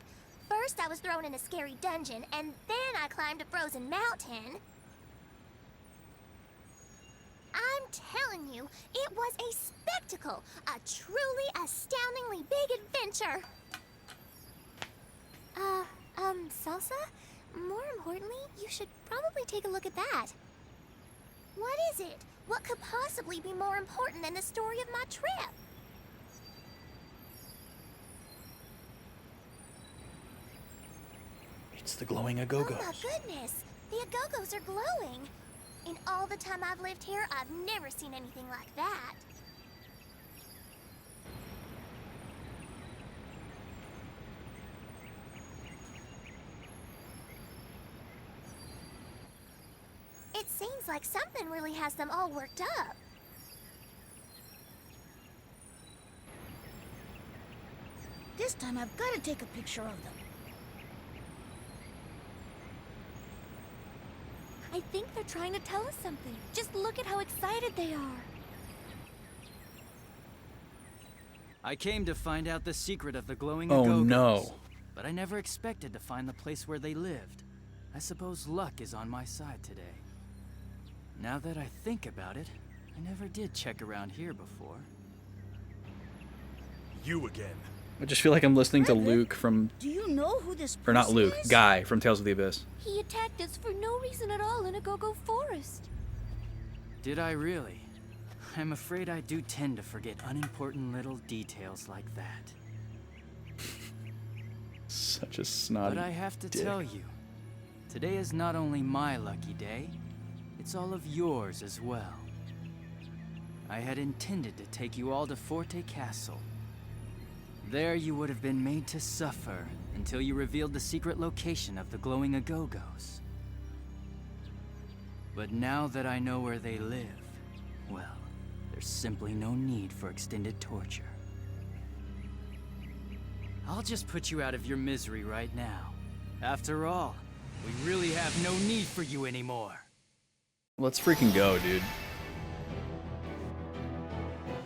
First, I was thrown in a scary dungeon, and then I climbed a frozen mountain. I'm telling you, it was a spectacle, a truly astoundingly big adventure. Salsa? More importantly, you should probably take a look at that. What is it? What could possibly be more important than the story of my trip? It's the glowing Oh Agogos. my goodness, the Agogos are glowing. In all the time I've lived here, I've never seen anything like that. It seems like something really has them all worked up. This time I've got to take a picture of them. I think they're trying to tell us something. Just look at how excited they are. I came to find out the secret of the glowing Oh Agogos, no. but I never expected to find the place where they lived. I suppose luck is on my side today. Now that I think about it, I never did check around here before. You again. I just feel like I'm listening to Frederick, Luke from... Do you know who this person Or not Luke, is? Guy from Tales of the Abyss. He attacked us for no reason at all in a go-go forest. Did I really? I'm afraid I do tend to forget unimportant little details like that. Such a snotty But I have to dick. tell you, today is not only my lucky day, it's all of yours as well. I had intended to take you all to Forte Castle. There you would have been made to suffer until you revealed the secret location of the glowing Agogos. But now that I know where they live, well, there's simply no need for extended torture. I'll just put you out of your misery right now. After all, we really have no need for you anymore. Let's freaking go, dude.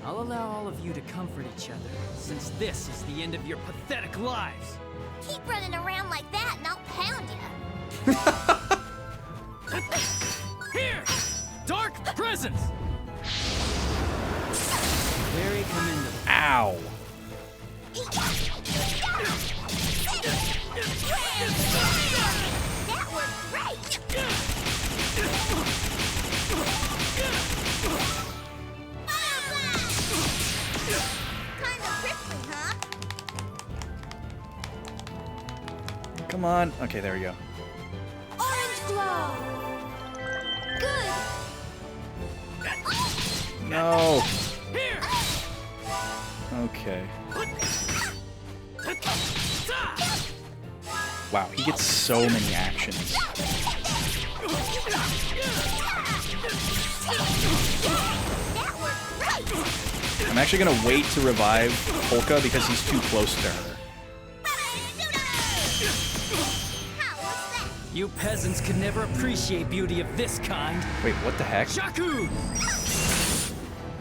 I'll allow all of you to comfort each other, since this is the end of your pathetic lives. Keep running around like that and I'll pound you. Here! Dark presence! Very commendable. Ow! That worked great! Kind of prickly, huh? Come on. Okay, there we go. Orange glow! Good! No! Here! Okay. Wow, he gets so many actions. That worked great! I'm actually gonna wait to revive Polka because he's too close to her. How was that? You peasants could never appreciate beauty of this kind. Wait, what the heck? Shaku!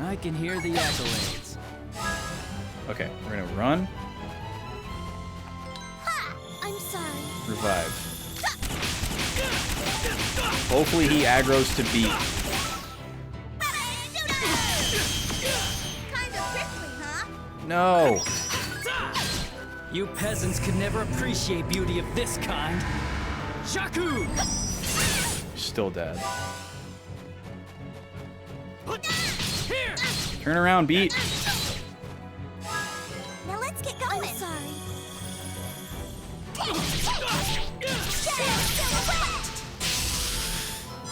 I can hear the accolades. Okay, we're gonna run. I'm sorry. Revive. Hopefully he aggroes to beat. Kinda prickly, huh? No! You peasants could never appreciate beauty of this kind. Shaku! Still dead. Here! Turn around, beat. Now let's get going. I'm sorry.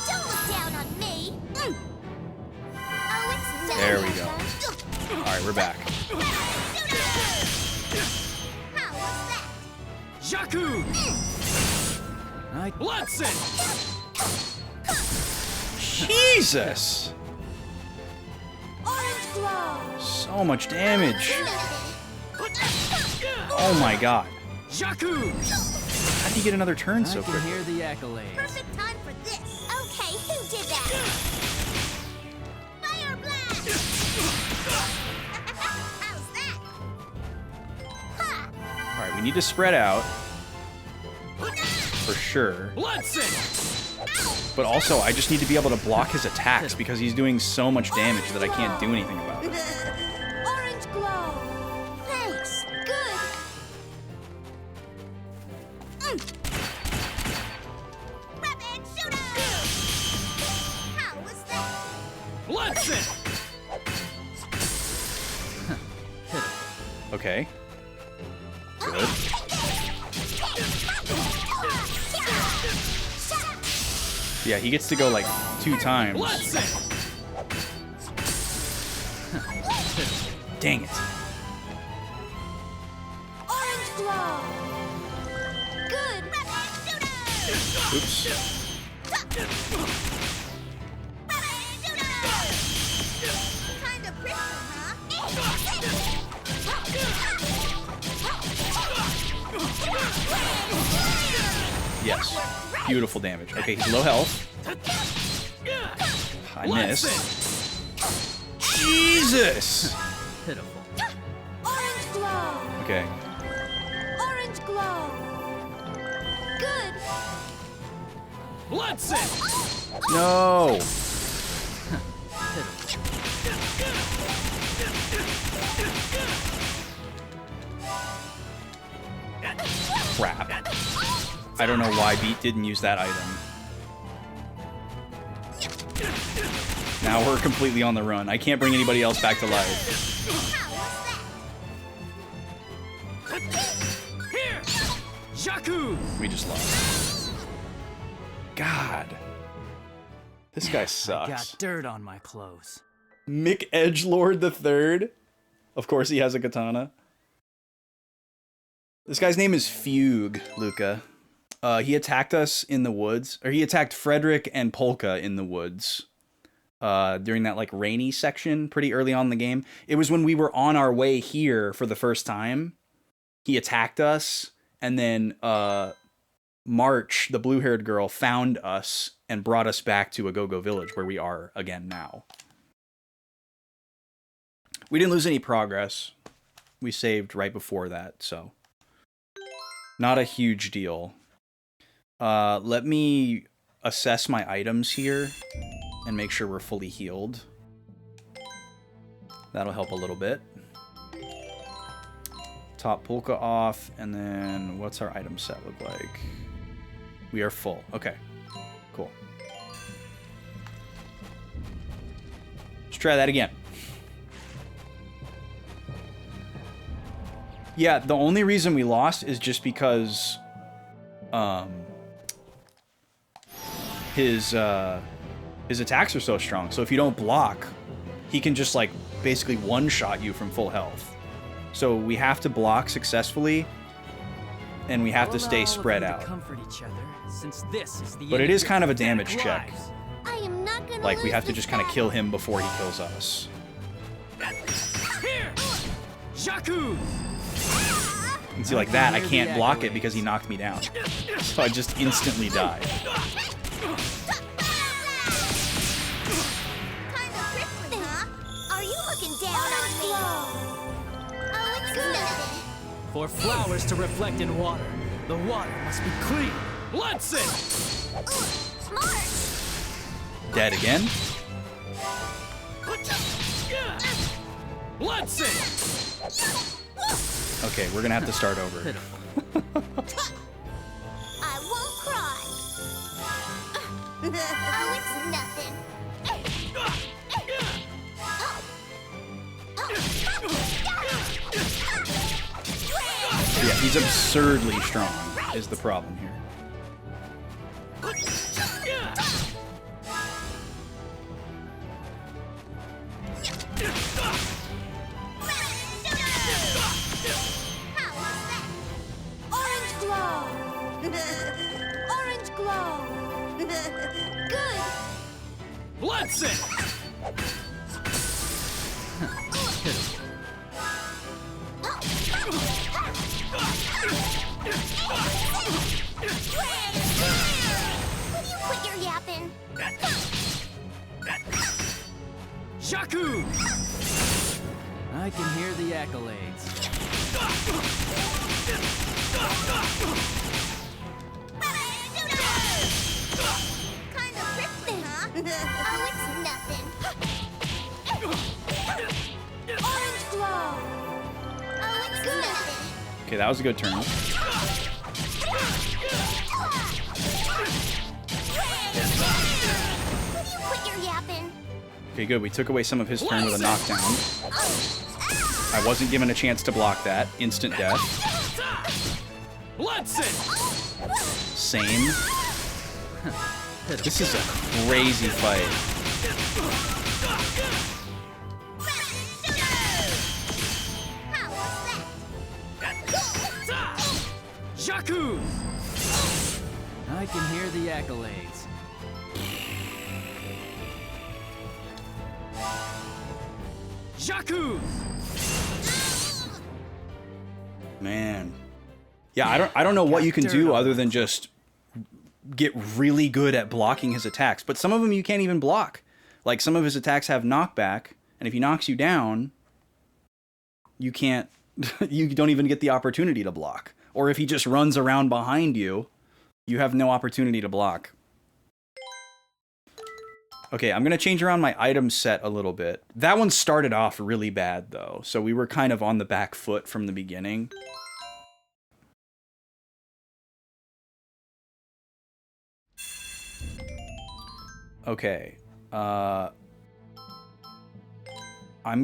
Don't look down on me. Oh, it's done. There we go. Alright, we're back. How was that? Shaku! I Bloodsin! Jesus! Orange glow. So much damage. Oh my god. Shaku! How did he get another turn so I can quick? hear the accolades. Perfect time for this. Okay, who did that? Fire blast! How's that? Ha! Alright, we need to spread out. For sure. Bloodsin! But also, I just need to be able to block his attacks because he's doing so much damage that I can't do anything about it. Orange glow. Thanks. Good. Rapid shooter! How was that? Bloodsin! Okay. Good. Yeah, he gets to go like 2 times. Bloodsin! Dang it. Orange glow. Good. Oops. Kinda prickly, huh? Yes. Beautiful damage. Okay, he's low health. I missed. Jesus! Pitiful. Orange glow. Okay. Orange glow. Good. Bloodsin! No! Crap. I don't know why Beat didn't use that item. Now we're completely on the run. I can't bring anybody else back to life. Here! Shaku! We just lost. God. This guy sucks. Got dirt on my clothes. Mick Edgelord III. Of course he has a katana. This guy's name is Fugue, Luca. He attacked us in the woods. Or he attacked Frederick and Polka in the woods. During that, like, rainy section pretty early on in the game. It was when we were on our way here for the first time. He attacked us. And then, March, the blue-haired girl, found us and brought us back to Agogo Village, where we are again now. We didn't lose any progress. We saved right before that, so... Not a huge deal. Let me assess my items here and make sure we're fully healed. That'll help a little bit. Top Polka off, and then what's our item set look like? We are full. Okay, cool. Let's try that again. Yeah, the only reason we lost is just because his attacks are so strong. So if you don't block, he can just like basically one-shot you from full health. So we have to block successfully, and we have to stay spread out. Comfort each other, since this is the But it is kind of a damage check. I am not gonna Like we lose have to this just kind of battle. kill him before he kills us. Here! Shaku! And see, like that, I can't block it because he knocked me down. So I just instantly die. Kinda prickly, huh? Are you looking down on me? Oh, For flowers to reflect in water, the water must be clean. Bloodson! Smart! Dead again? Bloodson! Okay, we're gonna have to start over. I won't cry. Oh, it's nothing. Yeah, he's absurdly strong, is the problem here. Orange glow! Orange glow! Good! Bloodson! Will you quit your yapping? Jaku! I can hear the accolades. Kind of prickly, huh? Oh, it's nothing. Orange glow! Oh, it's nothing. Okay, that was a good turn. Will you quit your yapping? Okay, good. We took away some of his turn with a knockdown. I wasn't given a chance to block that. Instant death. Bloodson! Same. This is a crazy fight. How was that? Jaku! I can hear the accolades. Jaku! Man. Yeah, I don't know what you can do other than just get really good at blocking his attacks. But some of them you can't even block. Like, some of his attacks have knockback, and if he knocks you down, you can't... you don't even get the opportunity to block. Or if he just runs around behind you, you have no opportunity to block. Okay, I'm going to change around my item set a little bit. That one started off really bad, though, so we were kind of on the back foot from the beginning. Okay, I'm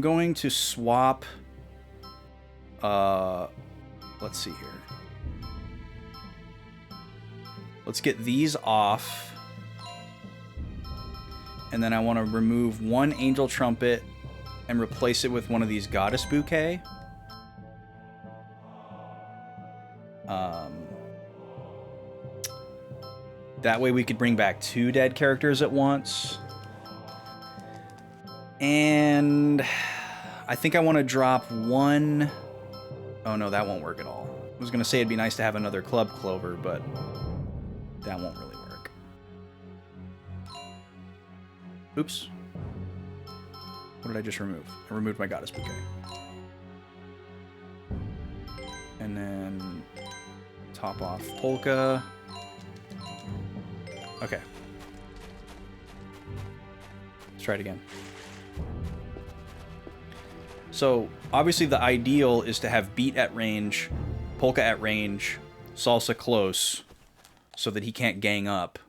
going to swap, let's see here. Let's get these off. And then I want to remove one Angel Trumpet and replace it with one of these Goddess Bouquet. That way we could bring back 2 dead characters at once. And I think I want to drop one... Oh no, that won't work at all. I was going to say it'd be nice to have another Club Clover, but that won't really work. Oops. What did I just remove? I removed my Goddess Bouquet. And then top off Polka. Okay. Let's try it again. So, obviously the ideal is to have Beat at range, Polka at range, Salsa close, so that he can't gang up.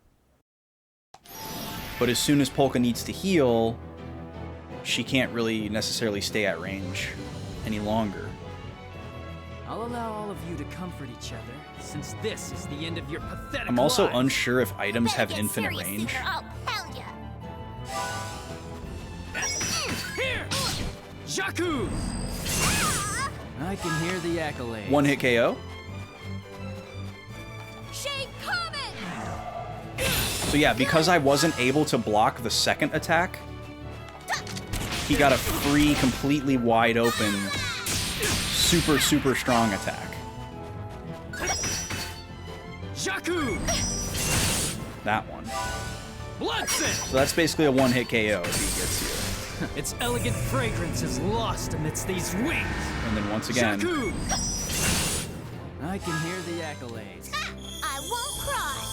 But as soon as Polka needs to heal, she can't really necessarily stay at range any longer. I'll allow all of you to comfort each other, since this is the end of your pathetic I'm also lives. unsure if items have Get infinite serious, range. Seeker. I'll pound ya. Here! Jaku! I can hear the accolades. One hit KO. Shade Comet! So yeah, because I wasn't able to block the second attack, he got a free, completely wide open, super, super strong attack. Jaku! That one. Bloodson! So that's basically a one-hit KO if he gets you. Its elegant fragrance is lost amidst these wings. And then once again, Jaku! I can hear the accolades. I won't cry.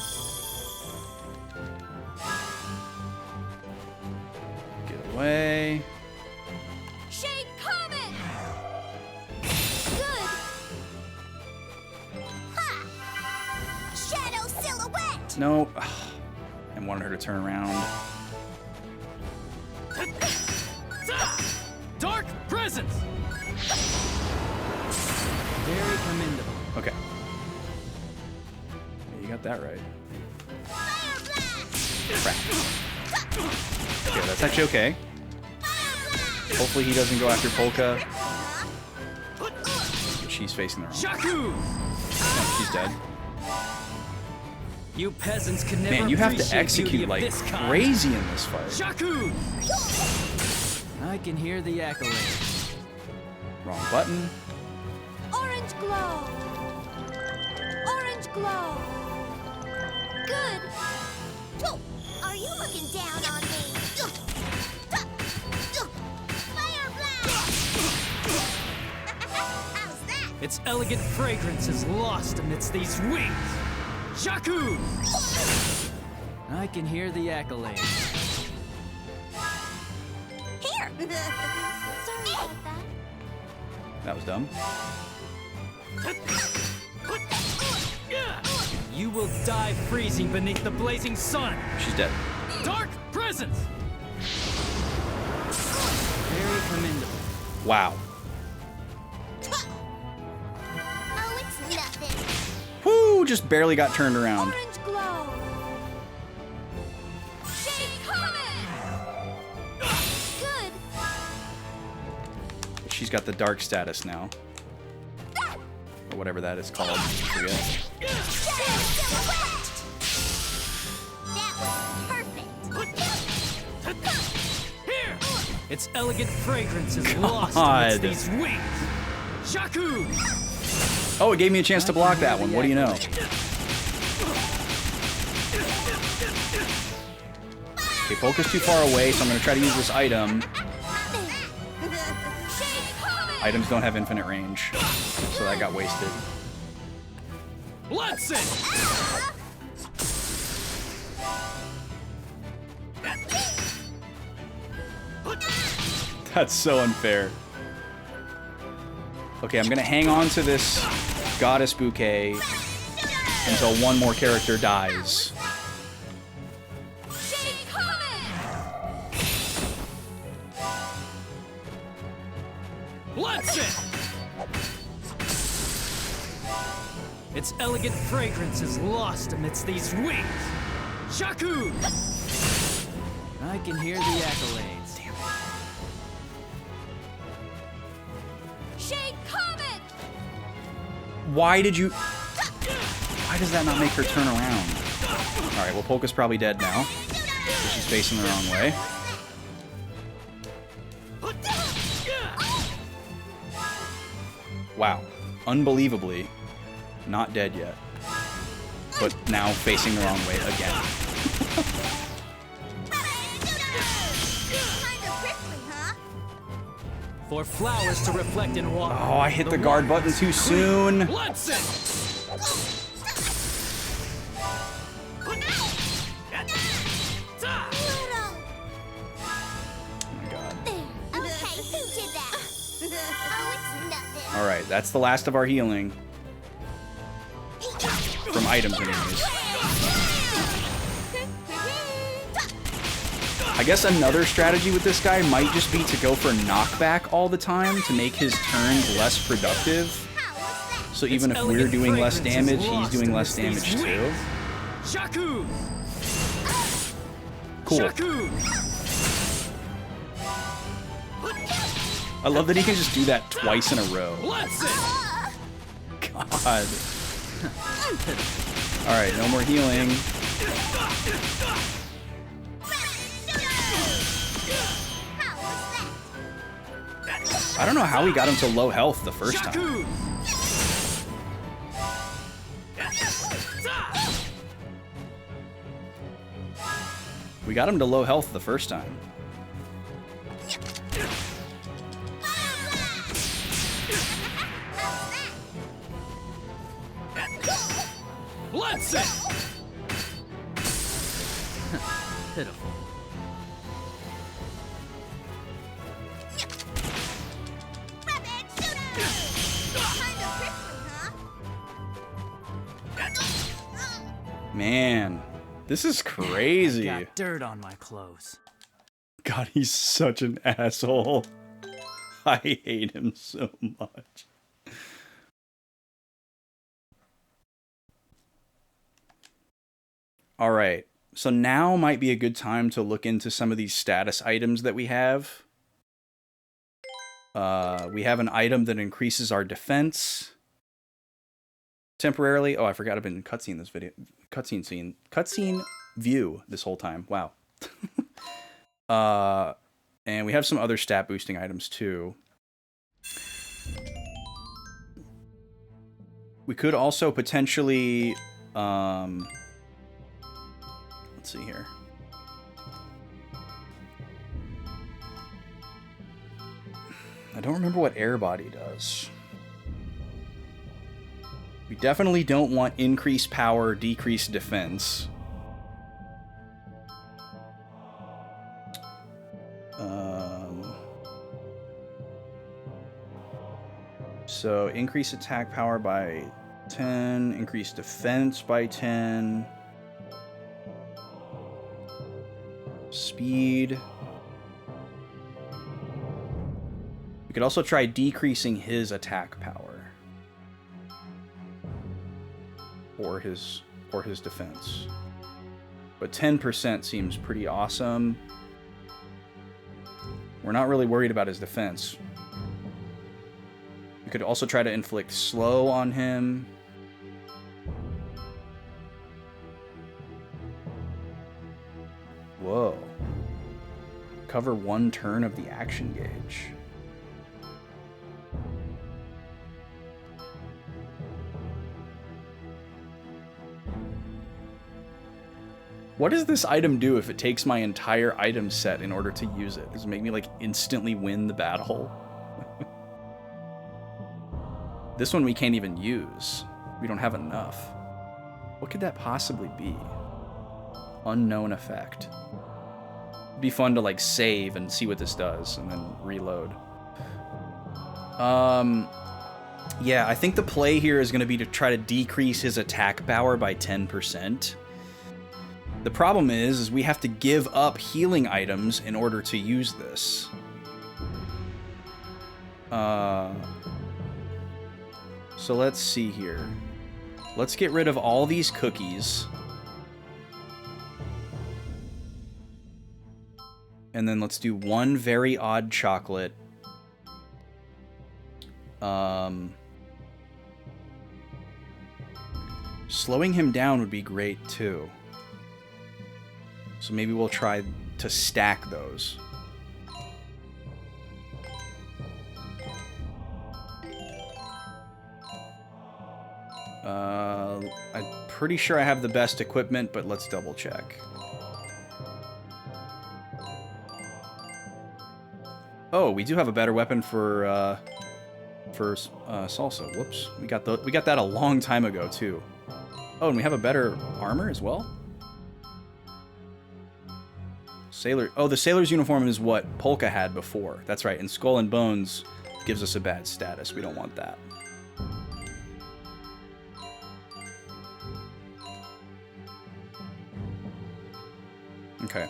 Get away. Shade Comet! Good! Ha! Shadow silhouette. No. I wanted her to turn around. Dark presence! Very commendable. Okay. Yeah, you got that right. Fire blast. Crap. Okay, that's actually okay. Hopefully he doesn't go after Polka. She's facing the wrong way. Shaku! No, she's dead. You peasants can never Man, you have to appreciate execute beauty of like this kind. crazy in this fight. Shaku! I can hear the accolades. Wrong button. Orange glow! Orange glow! Good! Oh, are you looking down on me? Fire blast. How's that? Its elegant fragrance is lost amidst these wings. Shaku! I can hear the accolades. Here. Sorry about that. That was dumb. You will die freezing beneath the blazing sun. She's dead. Dark presence! Very commendable. Wow. Oh, it's nothing. Whoo! Just barely got turned around. Orange glow! Shade Comet! Good! She's got the dark status now. Or whatever that is called. I forget. Shadow silhouette. That was perfect. Here! Its elegant fragrance is lost God. amidst these wings. Shaku! Oh, it gave me a chance to block that one. What do you know? Okay, Polka's too far away, so I'm going to try to use this item. Items don't have infinite range, so that got wasted. Bloodsin! That's so unfair. Okay, I'm going to hang on to this goddess bouquet until one more character dies. Shade Comet! Bloodsin! Its elegant fragrance is lost amidst these wings. Shaku! I can hear the accolades. Damn it. Shade Comet! Why did you... Why does that not make her turn around? Alright, well, Polka's probably dead now. So she's facing the wrong way. Wow. Unbelievably, not dead yet. But now facing the wrong way again. Kinda prickly, huh? For flowers to reflect in water. Oh, I hit the guard button too soon. Bloodsin! Oh my god. Okay, who did that? Oh, it's nothing. Alright, that's the last of our healing. From items, anyways. I guess another strategy with this guy might just be to go for knockback all the time to make his turns less productive. So even if we're doing less damage, he's doing less damage too. Shaku! Cool. Shaku! I love that he can just do that twice in a row. Bloodsin! God. Alright, no more healing. I don't know how we got him to low health the first time. Shaku! We got him to low health the first time. Listen! Pitiful. Rabbit shooter! Kind of prickly, huh? Man, this is crazy. Got dirt on my clothes. God, he's such an asshole. I hate him so much. All right. So now might be a good time to look into some of these status items that we have. We have an item that increases our defense temporarily. Oh, I forgot I've been in cutscene this video. Cutscene view this whole time. Wow. And we have some other stat boosting items too. We could also potentially, let's see here. I don't remember what air body does. We definitely don't want increased power, decreased defense. So increase attack power by 10, increase defense by 10. Speed. We could also try decreasing his attack power. Or his defense. But 10% seems pretty awesome. We're not really worried about his defense. We could also try to inflict slow on him. Whoa. Cover 1 turn of the action gauge. What does this item do if it takes my entire item set in order to use it? Does it make me, like, instantly win the battle? This one we can't even use. We don't have enough. What could that possibly be? Unknown effect. It'd be fun to, like, save and see what this does, and then reload. Yeah, I think the play here is going to be to try to decrease his attack power by 10%. The problem is we have to give up healing items in order to use this. So let's see here. Let's get rid of all these cookies. And then let's do 1 very odd chocolate. Slowing him down would be great too. So maybe we'll try to stack those. I'm pretty sure I have the best equipment, but let's double check. Oh, we do have a better weapon for Salsa. Whoops, we got that a long time ago too. Oh, and we have a better armor as well. The sailor's uniform is what Polka had before. That's right, and Skull and Bones gives us a bad status. We don't want that. Okay.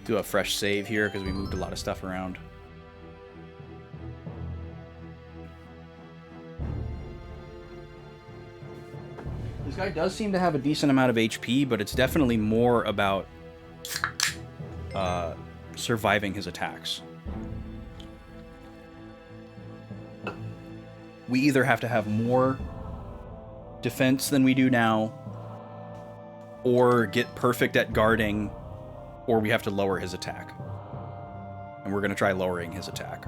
Do a fresh save here because we moved a lot of stuff around. This guy does seem to have a decent amount of HP, but it's definitely more about surviving his attacks. We either have to have more defense than we do now, or get perfect at guarding, or we have to lower his attack. And we're going to try lowering his attack.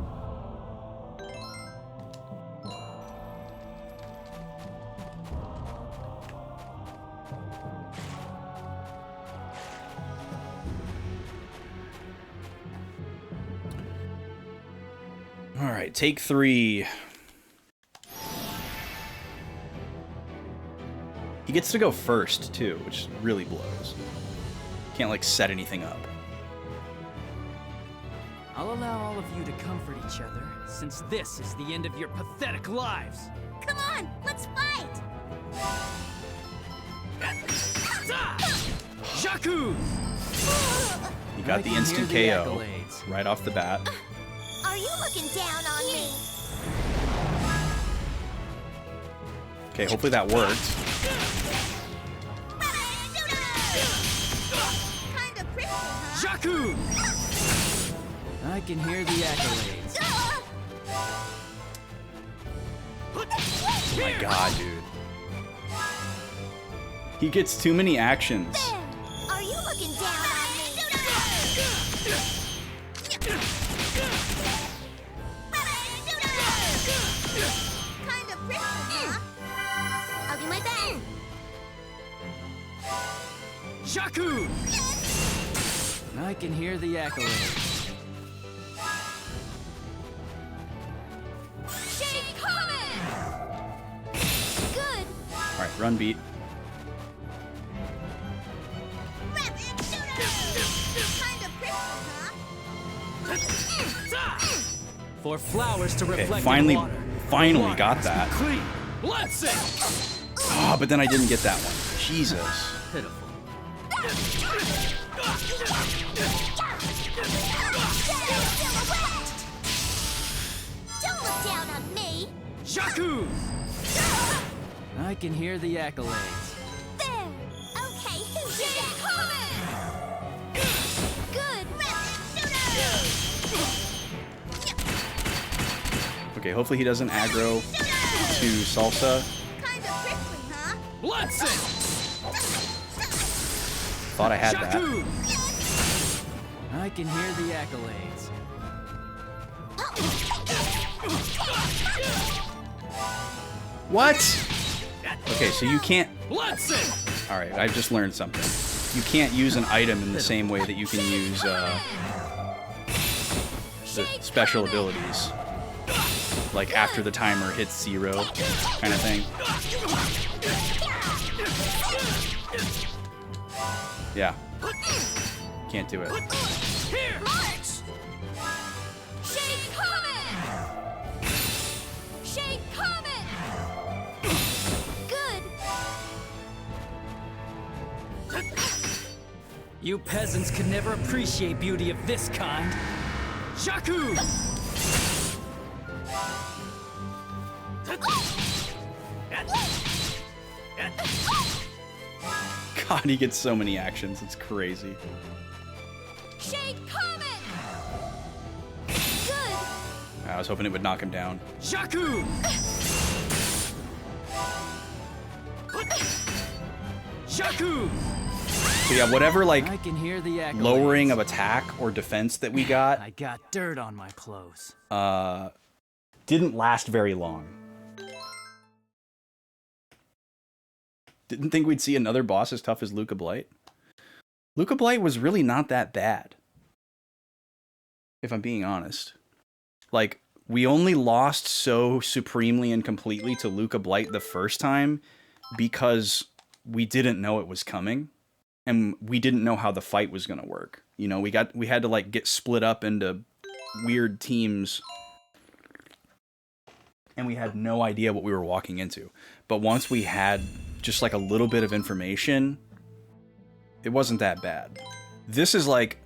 Alright, take 3. He gets to go first, too, which really blows. Can't, like, set anything up. I'll allow all of you to comfort each other, since this is the end of your pathetic lives. Come on, let's fight! Jakku! You got the instant KO right off the bat. Are you looking down on me? Okay, hopefully that worked. Kinda prickly, huh? Jakku! I can hear the accolades. Oh my god, dude. He gets too many actions. Are you looking down on me? Kinda prickly, huh? I'll do my best. Jakku! I can hear the accolades. Shake Comet! Good. Alright, run beat. Kinda prickly, huh? For flowers to reflect in finally water. finally got that. Clean. Blood sink. Ah, but then I didn't get that one. Jesus. Pitiful. Don't look down on me. Jakku! I can hear the accolades. There. Okay, who's Shake that? Comet! Good. Okay, hopefully he doesn't aggro to Salsa. Kinda prickly, huh? Blood sink. Thought I had that. Jakku! I can hear the accolades. What? Okay, so you can't... Blood sink. Alright, I've just learned something. You can't use an item in the same way that you can use the special abilities. Like after the timer hits 0, kind of thing. Yeah. Can't do it. Here. March! Shake Comet! Shake Comet! Good. You peasants could never appreciate beauty of this kind. Jakku! God, he gets so many actions. It's crazy. Shake Comet! Good. I was hoping it would knock him down. Jakku! Jakku! So yeah, whatever like I can hear the accolades. lowering of attack or defense that we got I got dirt on my clothes. didn't last very long. Didn't think we'd see another boss as tough as Luca Blight. Luca Blight was really not that bad, if I'm being honest. Like, we only lost so supremely and completely to Luca Blight the first time because we didn't know it was coming, and we didn't know how the fight was going to work. You know, we had to like get split up into weird teams, and we had no idea what we were walking into. But once we had just like a little bit of information, it wasn't that bad. This is like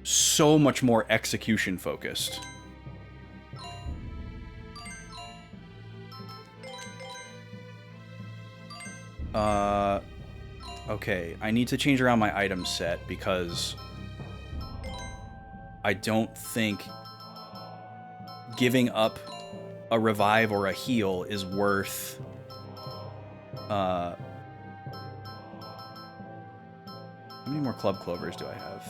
so much more execution focused. Okay, I need to change around my item set because I don't think giving up a revive or a heal is worth how many more club clovers do I have?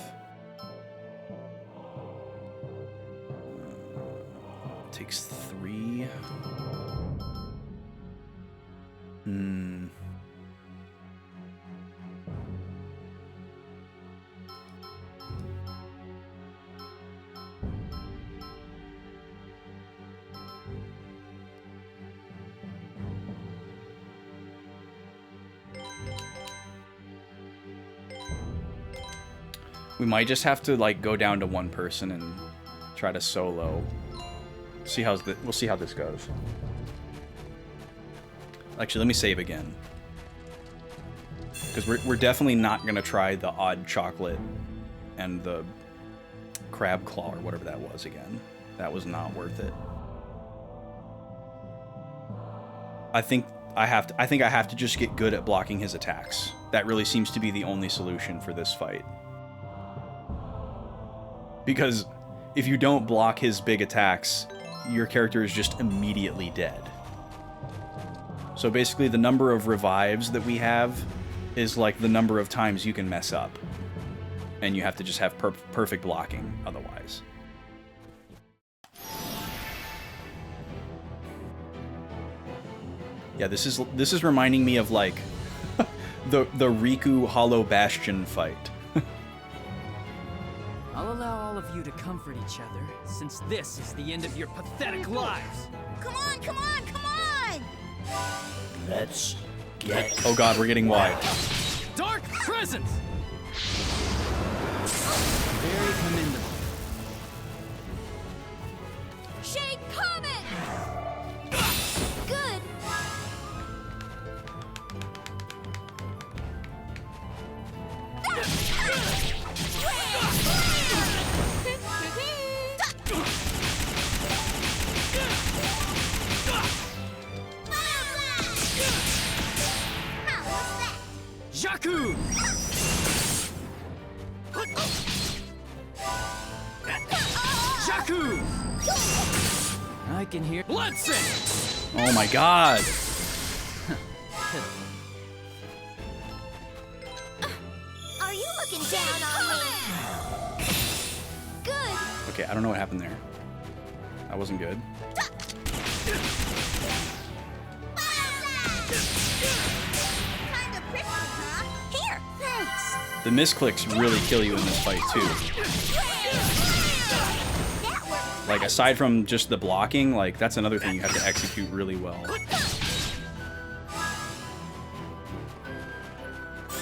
Takes 3. We might just have to like go down to one person and try to solo. We'll see how this goes. Actually, let me save again. Because we're definitely not gonna try the odd chocolate and the crab claw or whatever that was again. That was not worth it. I think I have to just get good at blocking his attacks. That really seems to be the only solution for this fight. Because if you don't block his big attacks, your character is just immediately dead. So basically the number of revives that we have is like the number of times you can mess up. And you have to just have perfect blocking otherwise. Yeah, this is reminding me of like the Riku Hollow Bastion fight. I'll allow all of you to comfort each other, since this is the end of your pathetic lives. Come on, come on, come on! Let's get... Oh god, we're getting wide. Dark presence! Very commendable. Shade Comet! Good! Jakku! Jakku! I can hear Bloodsink! Oh my god! Are you looking down on me? Good! Okay, I don't know what happened there. That wasn't good. Kinda prickly, huh? Here, thanks. The misclicks really kill you in this fight too. Like aside from just the blocking, like that's another thing you have to execute really well.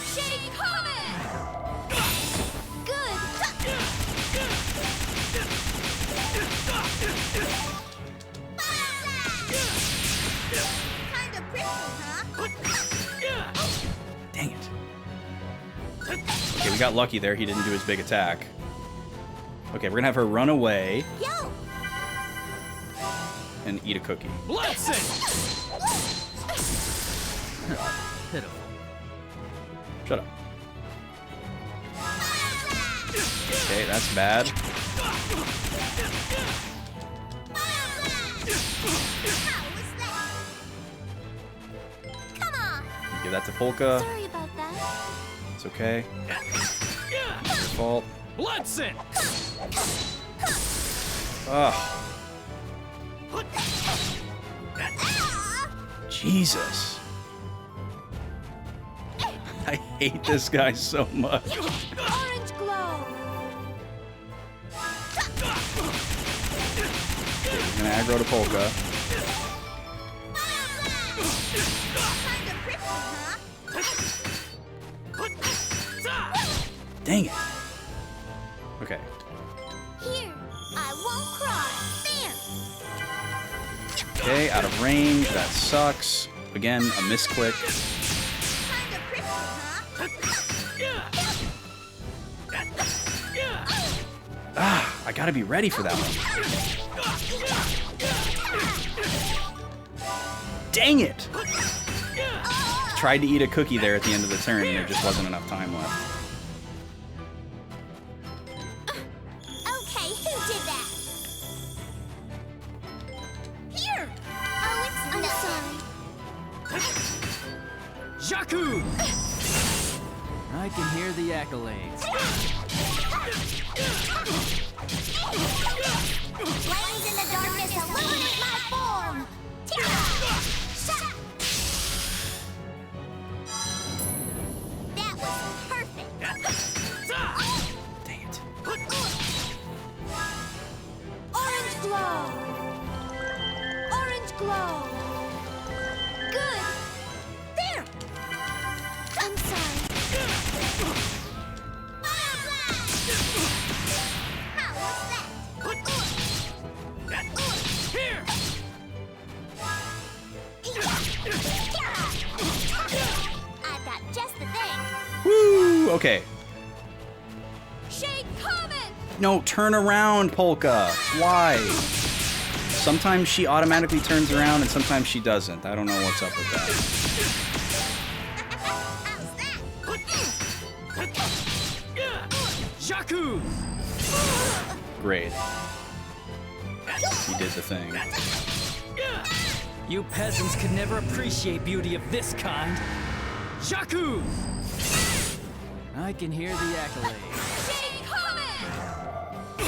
Shade Comet! Good! Kinda prickly, huh? Dang it. Okay, we got lucky there. He didn't do his big attack. Okay, we're gonna have her run away Yo! and eat a cookie. Bloodsink! Pitiful. Shut up. Okay, that's bad. Come on! Give that to Polka. Sorry about that. It's okay. Your fault. Bloodsink! Ugh. Jesus. I hate this guy so much. Orange glow! We're gonna aggro to Polka. Kinda prickly, huh? Dang it. Okay. Here! I won't cry! Bam! Okay, out of range. That sucks. Again, a misclick. Kinda prickly, huh? Ah, I gotta be ready for that one. Dang it! Tried to eat a cookie there at the end of the turn and there just wasn't enough time left. Okay, who did that? Here! Oh, it's I'm sorry. Jakku! I can hear the accolades. Flames in the darkness illuminate my form! That was perfect! Dang it. Orange glow! Orange glow! Good! There! I'm sorry. Okay. Shake Comet! No, turn around, Polka. Why? Sometimes she automatically turns around and sometimes she doesn't. I don't know what's up with that. Shaku! Great. He did the thing. You peasants could never appreciate beauty of this kind. Shaku! I can hear the accolades. Shake Comet!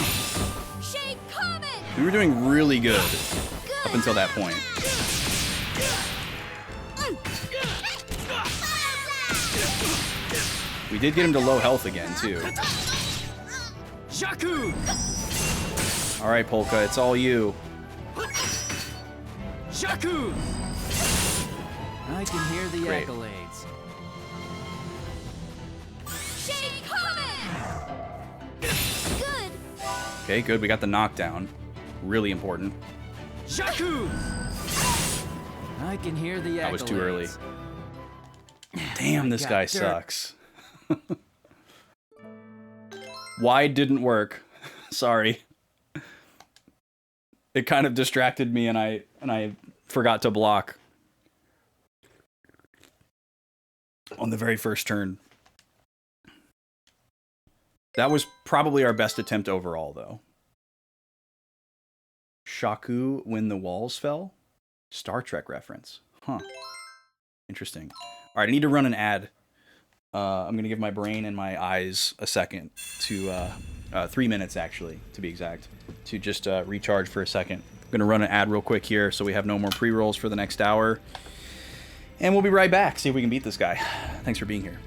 Shake Comet! We were doing really good up until that point. We did get him to low health again, too. Shaku! Alright, Polka, it's all you. Shaku! I can hear the Great. accolades. Shake Comet! Good! Okay, good. We got the knockdown. Really important. Shaku! I can hear the accolades. That was too early. Damn, this got guy dirt. sucks. Why didn't work? Sorry. It kind of distracted me and I forgot to block on the very first turn. That was probably our best attempt overall, though. Shaku when the walls fell? Star Trek reference. Huh. Interesting. All right, I need to run an ad. I'm going to give my brain and my eyes a second to, 3 minutes actually, to be exact, to just recharge for a second. I'm going to run an ad real quick here so we have no more pre-rolls for the next hour. And we'll be right back, see if we can beat this guy. Thanks for being here.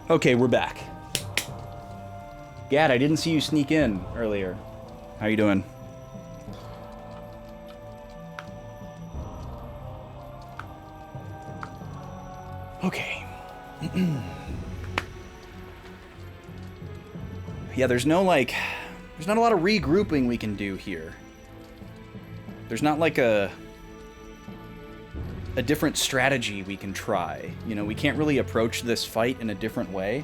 Okay, we're back. Gad, I didn't see you sneak in earlier. How you doing? Okay. Yeah, there's not a lot of regrouping we can do here. There's not like a different strategy we can try. You know, we can't really approach this fight in a different way.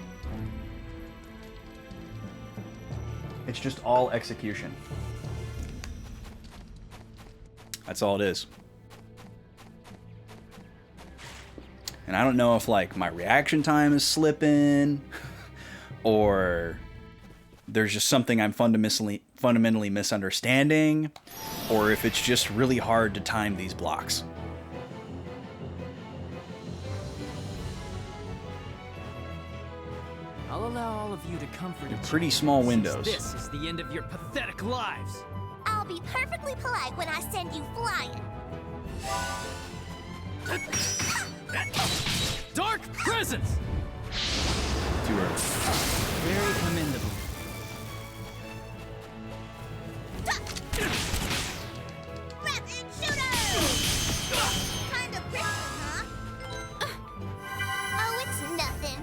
It's just all execution. That's all it is. And I don't know if, like, my reaction time is slipping, or there's just something I'm fundamentally misunderstanding, or if it's just really hard to time these blocks. I'll allow all of you to comfort each Pretty other, small since windows. This is the end of your pathetic lives. I'll be perfectly polite when I send you flying. Dark presence! Too early. Very commendable. Rapid shooter! Kind of prickly, huh? Oh, it's nothing.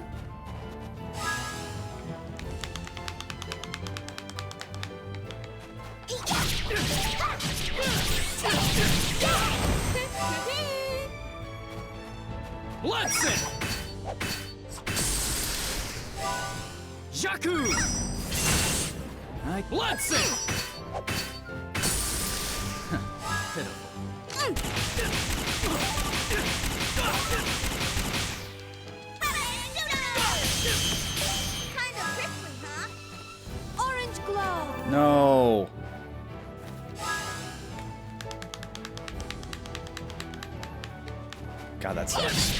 Bloodset! Jakku! Bloodset! Pitiful. Kind of prickly, huh? Orange glow. No. God, that sucks.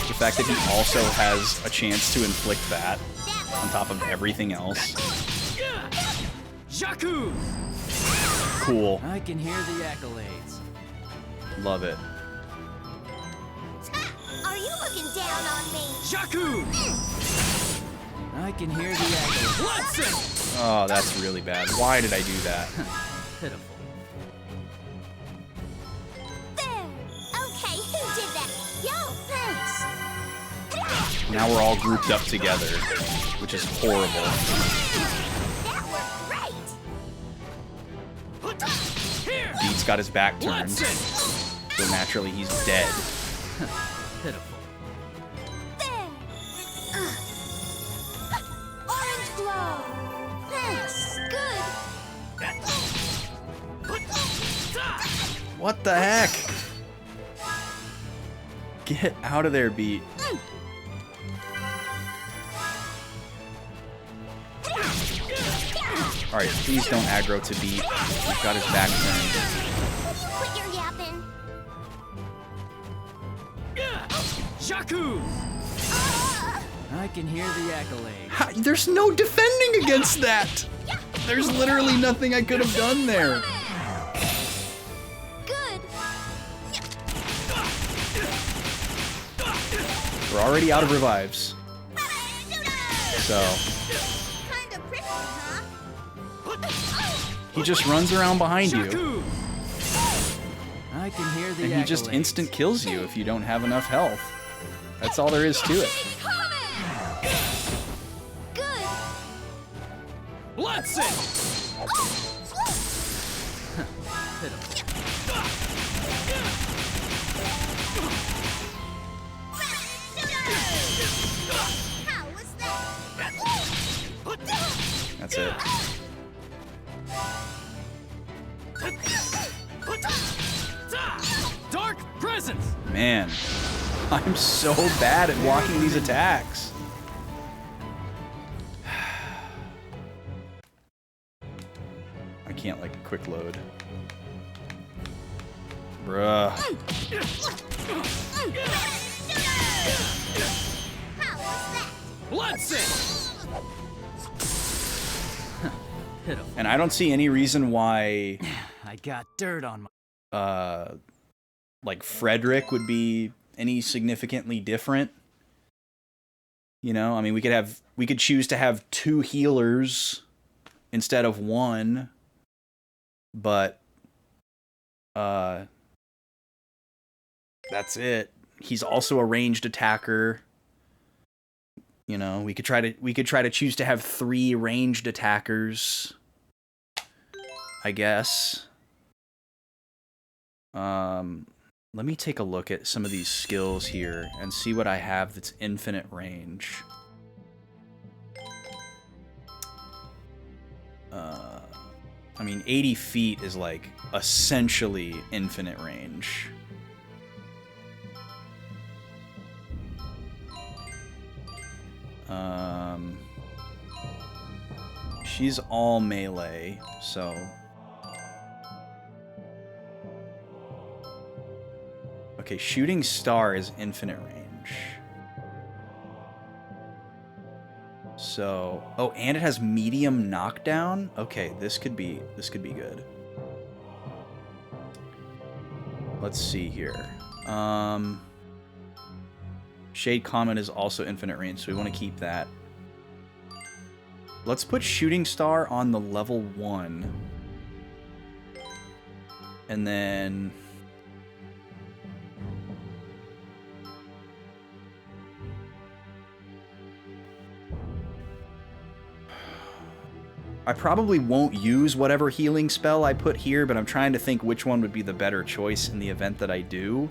The fact that he also has a chance to inflict that on top of everything else. Jakku! Cool. I can hear the accolades. Love it. Are you looking down on me? Jakku! I can hear the accolades. Bloodset! Oh, that's really bad. Why did I do that? Pitiful. There. Okay, who did that? Yo, thanks. Now we're all grouped up together, which is horrible. That worked great. Here! Beat's got his back turned, Bloodset! so naturally he's dead. Pitiful. There. Orange glow. Thanks. Good. What the heck? Get out of there, Beat. Alright, please don't aggro to Beat. He's got his back turned. Will you quit your yapping? Jakku! I can hear the accolades. Ha, there's no defending against that! There's literally nothing I could have done there. Good. We're already out of revives. So, Kind of prickly, huh? he just runs around behind you, Jakku! I can hear the and he just accolades. instant kills you if you don't have enough health. That's all there is to it. Good. Bloodset! Pitiful. How was that? That's it. Dark presence! Man, I'm so bad at blocking these attacks. I can't, like, quick load. Bruh. How was that? Bloodset! Pitiful. And I don't see any reason why, I got dirt on my... like, Frederick would be any significantly different. You know, I mean, we could choose to have 2 healers instead of 1, but that's it. He's also a ranged attacker. You know, we could try to choose to have 3 ranged attackers, I guess. Let me take a look at some of these skills here and see what I have that's infinite range. I mean, 80 feet is like essentially infinite range. She's all melee, so... Okay, Shooting Star is infinite range. So... Oh, and it has medium knockdown? Okay, this could be good. Let's see here. Shade Comet is also infinite range, so we want to keep that. Let's put Shooting Star on the level 1. And then... I probably won't use whatever healing spell I put here, but I'm trying to think which one would be the better choice in the event that I do.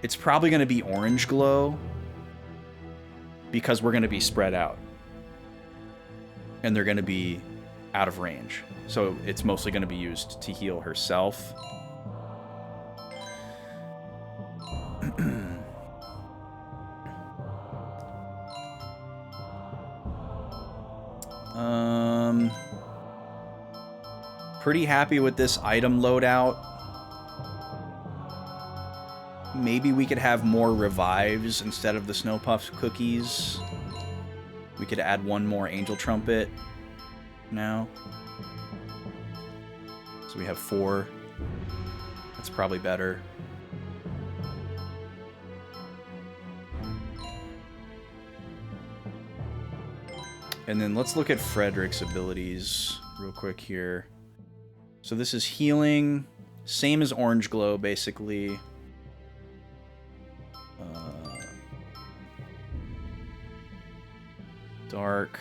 It's probably going to be Orange Glow, because we're going to be spread out. And they're going to be out of range. So it's mostly going to be used to heal herself. Pretty happy with this item loadout. Maybe we could have more revives instead of the Snow Puff cookies. We could add 1 more Angel Trumpet now. So we have 4. That's probably better. And then let's look at Frederick's abilities real quick here. So this is healing, same as Orange Glow, basically. Dark.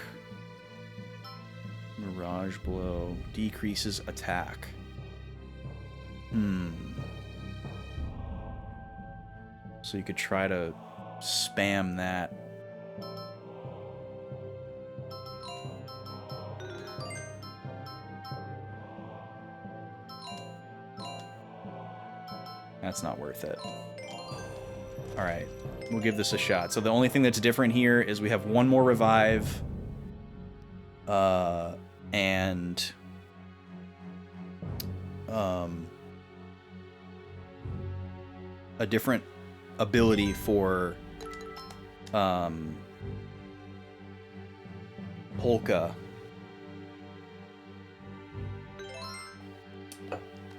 Mirage Blow. Decreases attack. So you could try to spam that. That's not worth it. Alright, we'll give this a shot. So the only thing that's different here is we have 1 more revive. And... a different ability for... Polka.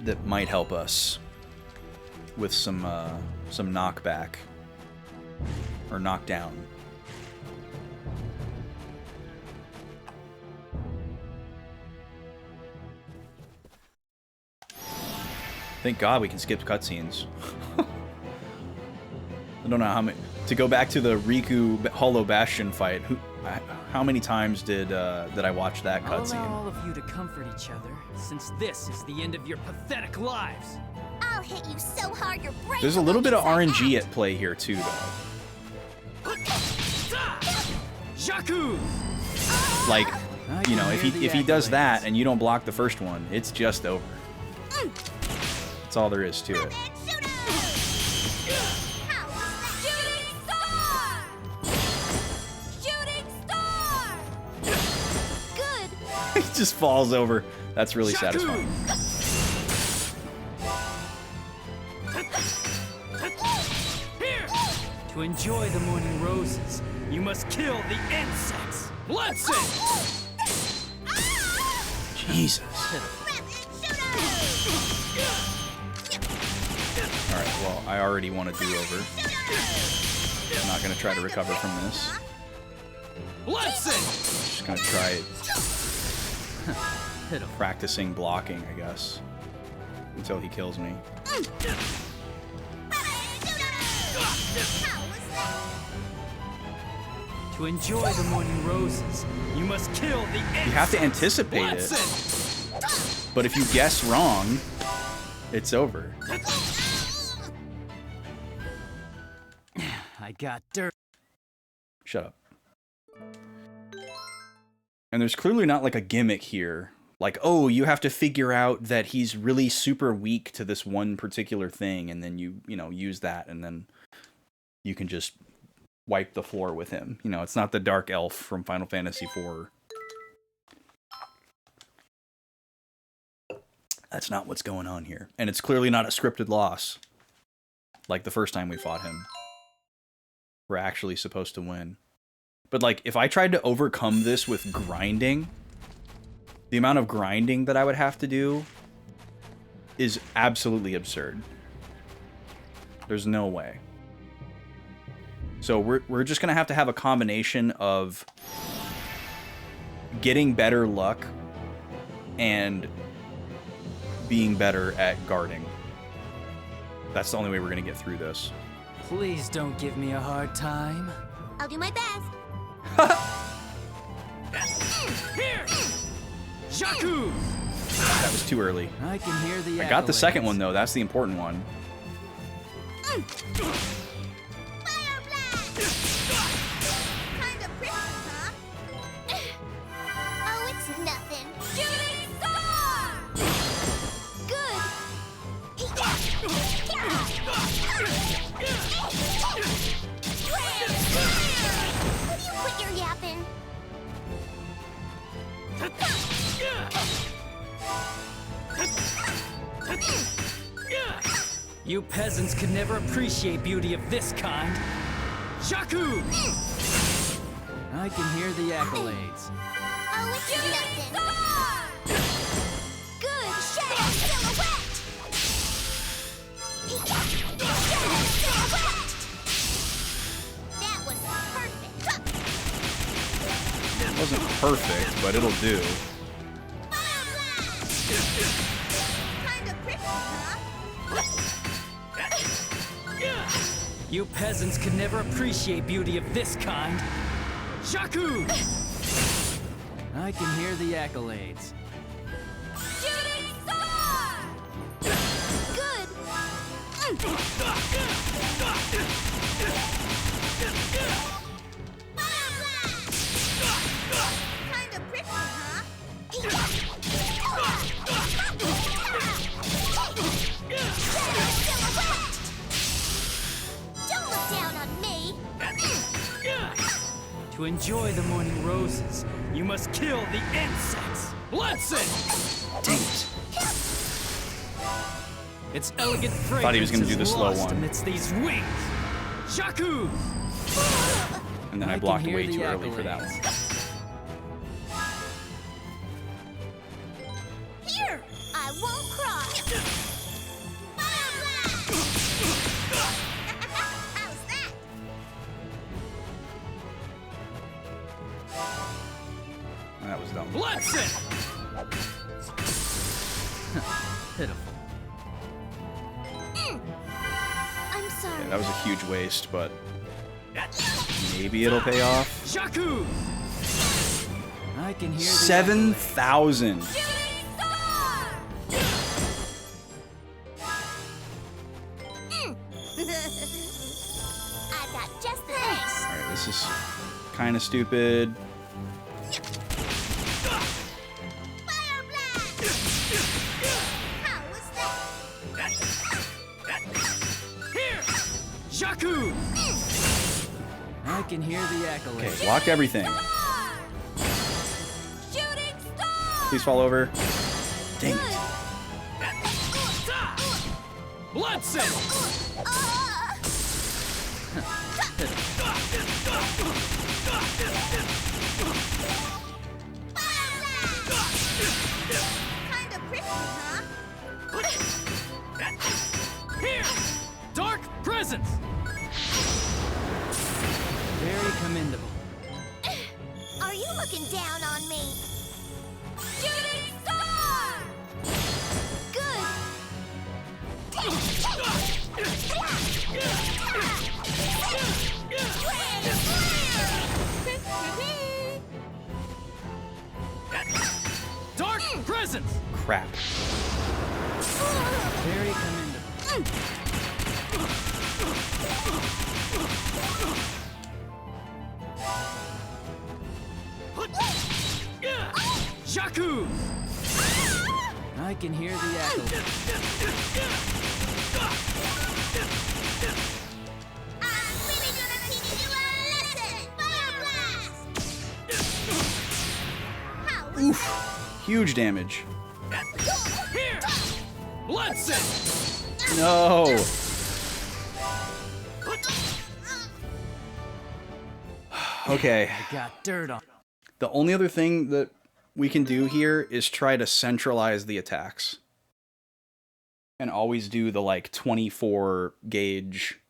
That might help us with some knockback or knockdown. Thank God we can skip cutscenes. I don't know how many. To go back to the Riku Hollow Bastion fight, how many times did I watch that cutscene? I'll allow all of you to comfort each other, since this is the end of your pathetic lives. I'll hit you so hard your brain. There's a little bit of RNG at play here too, though. Jakku! Like, you know, if he does that and you don't block the first one, it's just over. That's all there is to it. He just falls over. That's really satisfying. Here! To enjoy the morning roses, you must kill the insects. Bloodsing! Jesus. Alright, well, I already want to do over. I'm not gonna try to recover from this. Just gonna try practicing blocking, I guess, until he kills me. To enjoy the morning roses, you must kill the insects. You have to anticipate it. But if you guess wrong, it's over. I got dirt. Shut up. And there's clearly not like a gimmick here. Like, oh, you have to figure out that he's really super weak to this one particular thing, and then you know, use that, and then you can just wipe the floor with him. You know, it's not the Dark Elf from Final Fantasy IV. That's not what's going on here. And it's clearly not a scripted loss. Like the first time we fought him. We're actually supposed to win. But like, if I tried to overcome this with grinding, the amount of grinding that I would have to do is absolutely absurd. There's no way. So we're just going to have a combination of getting better luck and being better at guarding. That's the only way we're going to get through this. Please don't give me a hard time. I'll do my best. Here! Jaku! That was too early. I can hear the I got the second accolades. one, though. That's the important one. Fire blast! Kinda pretty, huh? Oh, it's nothing. Shooting star! Good. Will you quit your yapping? You peasants could never appreciate beauty of this kind. Jaku! I can hear the accolades. Oh, it's nothing. Good. Shadow silhouette. Shadow silhouette. That was perfect. It wasn't perfect, but it'll do. Fire blast! Kinda pretty, huh? You peasants could never appreciate beauty of this kind. Jaku! I can hear the accolades. Shooting star! Good. Fire blast! Kinda pretty, huh? Shadow silhouette! Don't look down on me! To enjoy the morning roses, you must kill the insects. Blessing! Dang it. Its elegant fragrance Thought he was gonna do the slow lost one. amidst these wings. Jaku! And then I can blocked hear way the too early for that one. accolades. Here! I won't cry! Fire blast! How's that? That was dumb. Blessing! Pitiful. I'm sorry. Yeah, that was a huge waste, but maybe it'll pay off. Jaku! I can hear the 7,000. Shooting star! I've got just the thing. Alright, this is kind of stupid. Fire blast! How was that? Here! Jaku! I can hear the accolades. Okay, blocked everything. Shooting star! Please fall over. Dang it. Bloodsing! Kinda pretty, huh? Here! Dark presence! you looking down on me? Shooting star! Good. Dark presence! Crap. Very commendable. Shaku! I can hear the echo. I'm really gonna teach you a lesson! Fire blast! Oof. Huge damage. Here! Bloodset! No. Okay. I got dirt on. The only other thing that we can do here is try to centralize the attacks. And always do the, like, 24 gauge.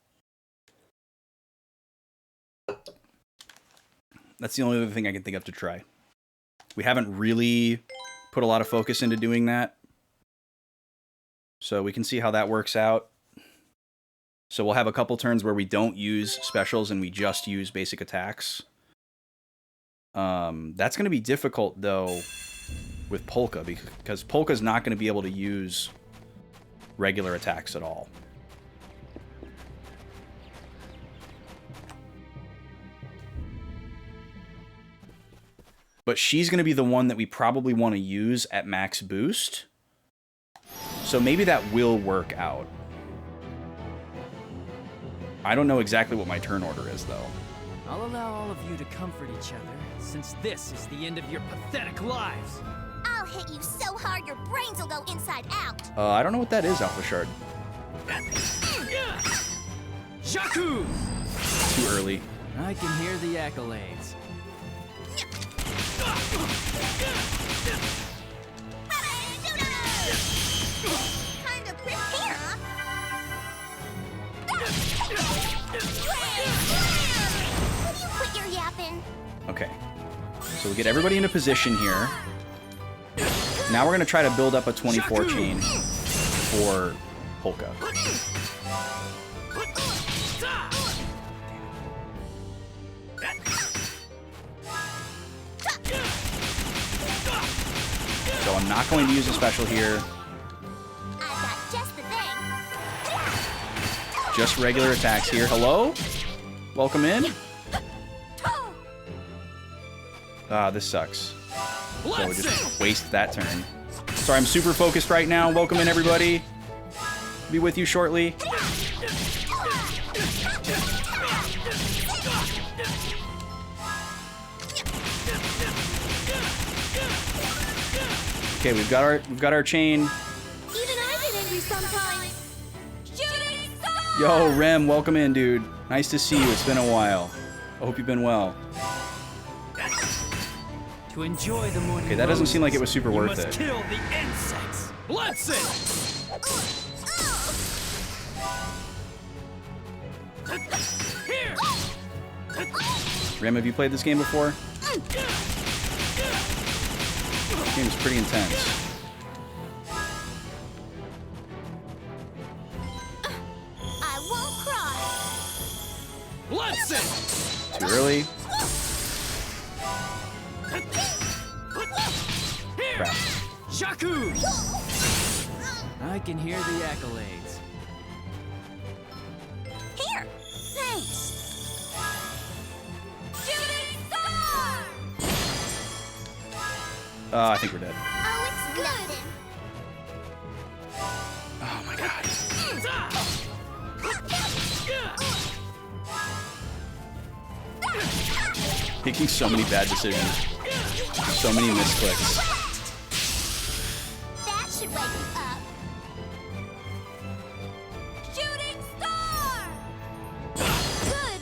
That's the only other thing I can think of to try. We haven't really put a lot of focus into doing that. So we can see how that works out. So we'll have a couple turns where we don't use specials and we just use basic attacks. That's going to be difficult, though, with Polka, because Polka's not going to be able to use regular attacks at all. But she's going to be the one that we probably want to use at max boost. So maybe that will work out. I don't know exactly what my turn order is, though. I'll allow all of you to comfort each other, since this is the end of your pathetic lives. I'll hit you so hard your brains will go inside out. I don't know what that is, Alpha Shard. Shaku! Too early. I can hear the accolades. Kind of quick here, huh? Will you quit your yapping? Okay. So we get everybody into position here. Now we're going to try to build up a 24 chain for Polka. So I'm not going to use a special here. I've got just the thing. Just regular attacks here. Hello? Welcome in. Ah, this sucks. So we just waste that turn. Sorry, I'm super focused right now. Welcome in, everybody. Be with you shortly. Okay, we've got our chain. Even I get angry sometimes. Shooting star! Yo, Rem, welcome in, dude. Nice to see you. It's been a while. I hope you've been well. To enjoy the morning. Okay, that doesn't seem like it was super you worth must it. Kill the insects. Bloodset! Here. Rem, have you played this game before? This game is pretty intense. I won't cry. Bloodset! Too early. Here. Crap. Shaku! I can hear the accolades. Here. Thanks. Shooting star! I think we're dead. Oh, it's nothing. Oh my god. Making so many bad decisions. So many misclicks. That should wake you up. Shooting star! Good.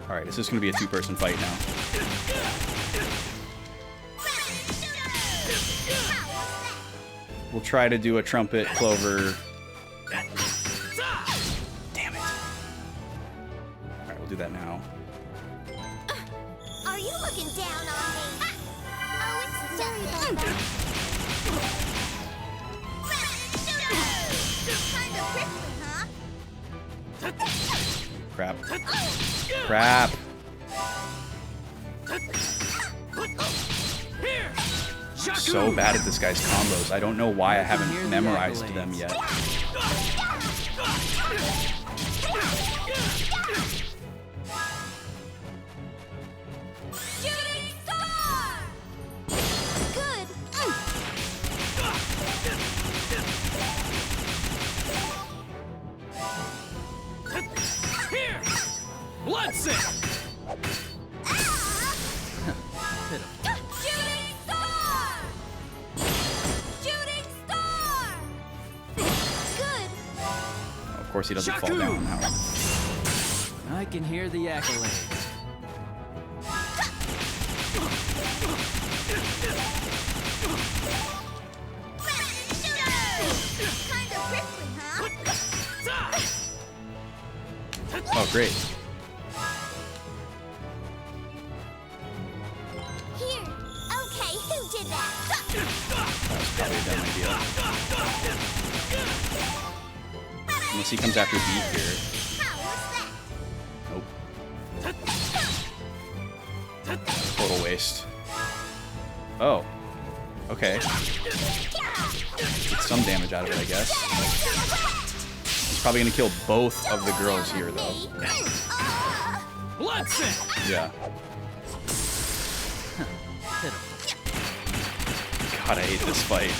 Alright, this is going to be a two-person fight now. We'll try to do a trumpet, clover. do that now. Are you looking down on me? Oh, it's sorry about that. Kind of prickly, huh? Crap. Crap. So bad at this guy's combos. I don't know why I haven't memorized them yet. Shooting star! Good. Here! Bloodsit! Shooting star! Shooting star! Good. Of course he doesn't fall down now. I can hear the accolades. Kind of prickly, huh? Oh, great. Here. Okay, who did that? That was probably a dumb idea. Unless he comes after B here. How was that? Nope. Total waste. Oh. Okay. Get some damage out of it, I guess. He's probably gonna kill both of the girls here, though. Bloodsit! Yeah. God, I hate this fight.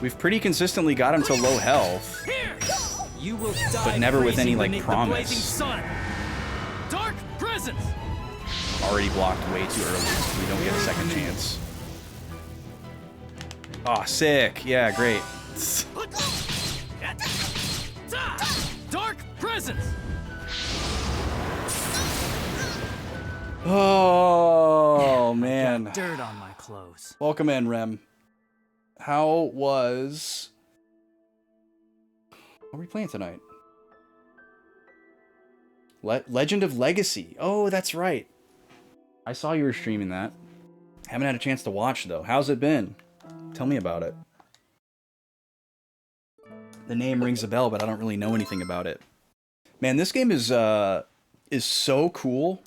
We've pretty consistently got him to low health, You will die but never with any, like, beneath the blazing promise. sun. Dark presence! Already blocked way too early, so we don't get a second chance. Aw, sick. Yeah, great. Dark presence! Oh, man. Dirt on my clothes. Welcome in, Rem. How was... What are we playing tonight? Legend of Legacy. Oh, that's right. I saw you were streaming that. Haven't had a chance to watch, though. How's it been? Tell me about it. The name rings a bell, but I don't really know anything about it. Man, this game is so cool.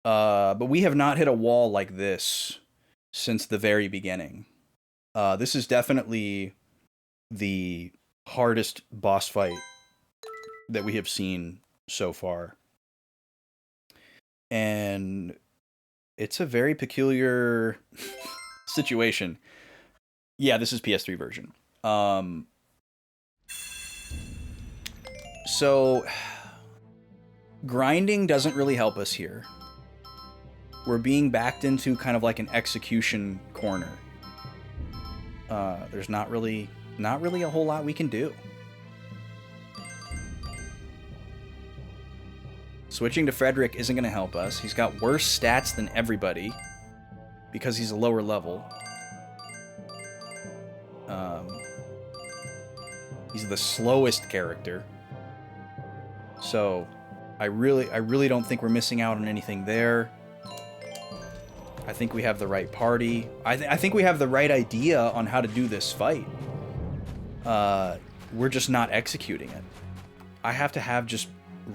But we have not hit a wall like this since the very beginning. This is definitely the hardest boss fight that we have seen so far. And it's a very peculiar situation. Yeah, this is PS3 version. So grinding doesn't really help us here. We're being backed into kind of like an execution corner. There's not really a whole lot we can do. Switching to Frederick isn't going to help us. He's got worse stats than everybody because he's a lower level. He's the slowest character. So I really don't think we're missing out on anything there. I think we have the right party. I think we have the right idea on how to do this fight. We're just not executing it. I have to have just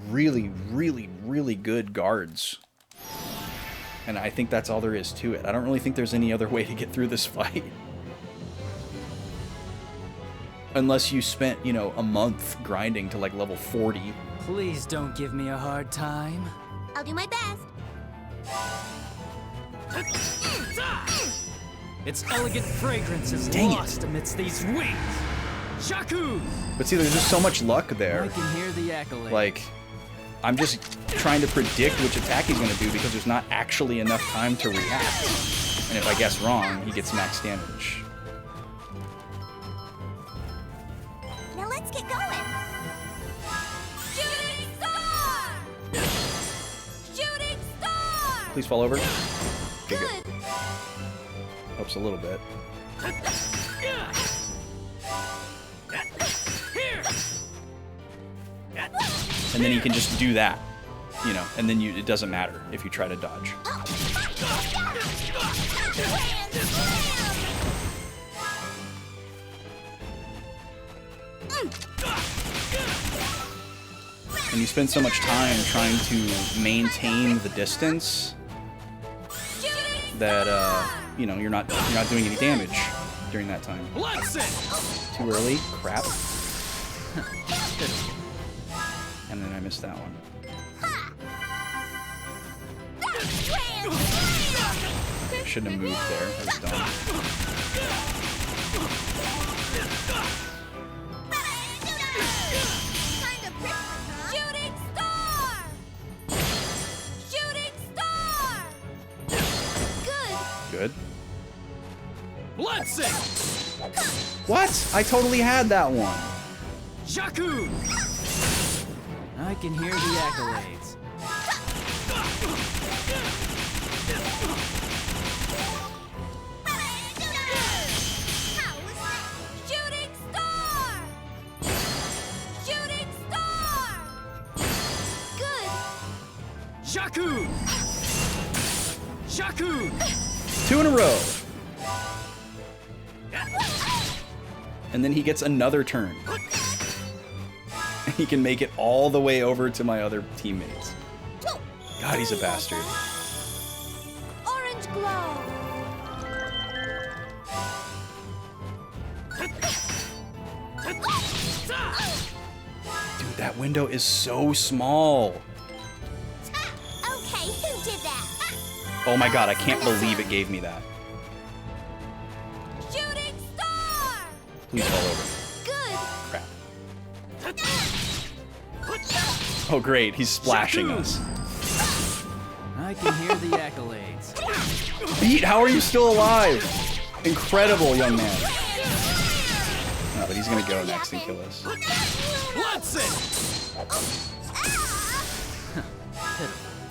really, really, really good guards. And I think that's all there is to it. I don't really think there's any other way to get through this fight. Unless you spent, you know, a month grinding to like level 40. Please don't give me a hard time. I'll do my best. Its elegant fragrance is Dang it. lost amidst these wings. Shaku! But see, there's just so much luck I there. can hear the accolades. Like, I'm just trying to predict which attack he's going to do because there's not actually enough time to react. And if I guess wrong, he gets max damage. Now let's get going. Shooting star! Shooting star! Please fall over. Okay, Good. Helps a little bit. And then he can just do that, you know, and then it doesn't matter if you try to dodge. And you spend so much time trying to maintain the distance that you know, you're not doing any damage during that time. Too early? Crap. And then I missed that one. Shouldn't have moved there. I was dumb. Shooting star! Shooting star! Good. Good. Bloodsink! What? I totally had that one. Shaku! I can hear the accolades. Shooting star! Shooting star! Good. Shaku! Shaku! 2 in a row. And then he gets another turn. And he can make it all the way over to my other teammates. God, he's a bastard. Orange glow. Dude, that window is so small. Okay, who did that? Oh my god, I can't believe it gave me that. Shooting star! Please fall over. Good. Crap. Oh great, he's splashing us. I can hear the accolades. Beat, how are you still alive? Incredible, young man. No, but he's gonna go next and kill us. Bloodsink!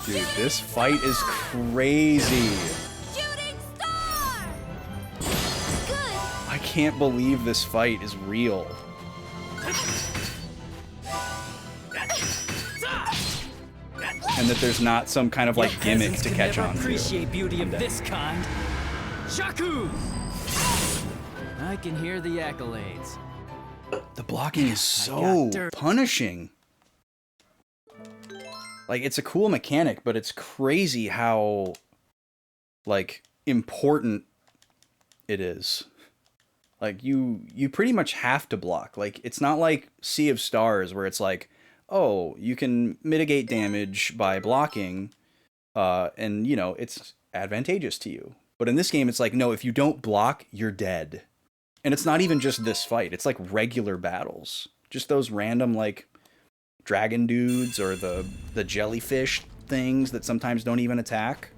Dude, this fight is crazy. Shooting star! Good. I can't believe this fight is real. And that there's not some kind of like gimmick to catch on to. Appreciate beauty of this kind. Shaku! I can hear the accolades. The blocking is so punishing. Like, it's a cool mechanic, but it's crazy how, like, important it is. Like, you pretty much have to block. Like, it's not like Sea of Stars where it's like, oh, you can mitigate damage by blocking, and, you know, it's advantageous to you. But in this game, it's like, no, if you don't block, you're dead. And it's not even just this fight. It's like regular battles. Just those random, like, dragon dudes or the jellyfish things that sometimes don't even attack.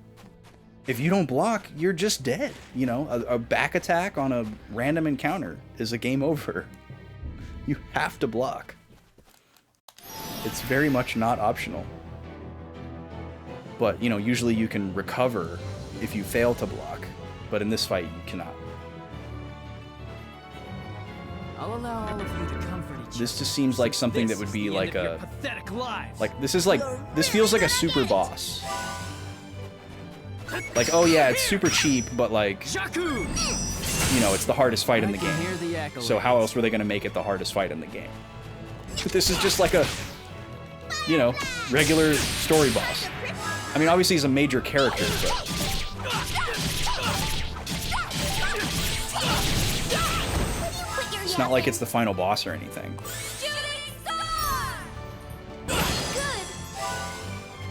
If you don't block, you're just dead. You know, a back attack on a random encounter is a game over. You have to block. It's very much not optional. But, you know, usually you can recover if you fail to block. But in this fight, you cannot. I'll allow all of you to comfort each other. This just seems like something that would be like a... pathetic lives. Like, this feels like a super boss. Like, oh yeah, it's super cheap, but like... Shaku! You know, it's the hardest fight in the game. So how else were they going to make it the hardest fight in the game? This is just like a, you know, regular story boss. I mean, obviously he's a major character, but... It's not like it's the final boss or anything.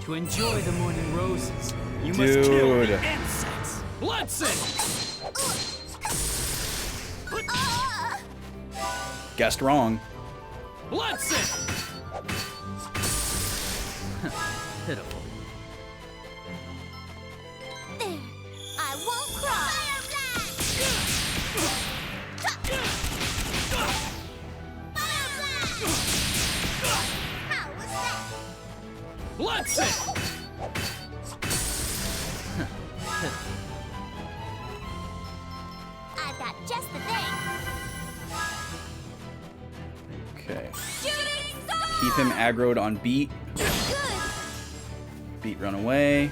To enjoy the morning roses, you Dude. must kill the insects. Bloodsink! Guessed wrong. Bloodsink! Pitiful. There. I won't cry. How was that? Bloodsink! I've got just the thing. Okay. Keep him aggroed on Beat. Beat run away.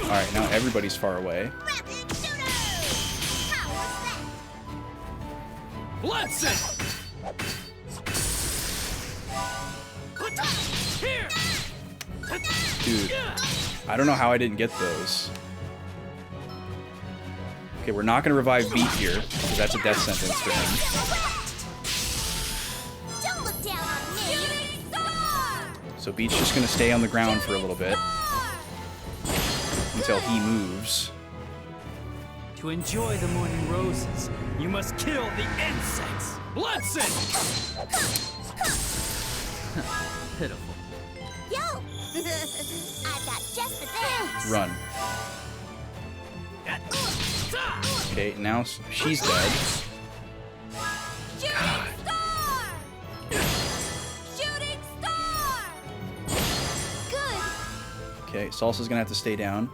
Alright, now everybody's far away. Dude, I don't know how I didn't get those. Okay, we're not going to revive Beat here, because that's a death sentence for him. So Beat's just going to stay on the ground for a little bit. Until he moves. To enjoy the morning roses, you must kill the insects. Bloodsin! Pitiful. Yo! I've got just the thing. Run. Okay, now she's dead. God. Okay, Salsa's gonna have to stay down.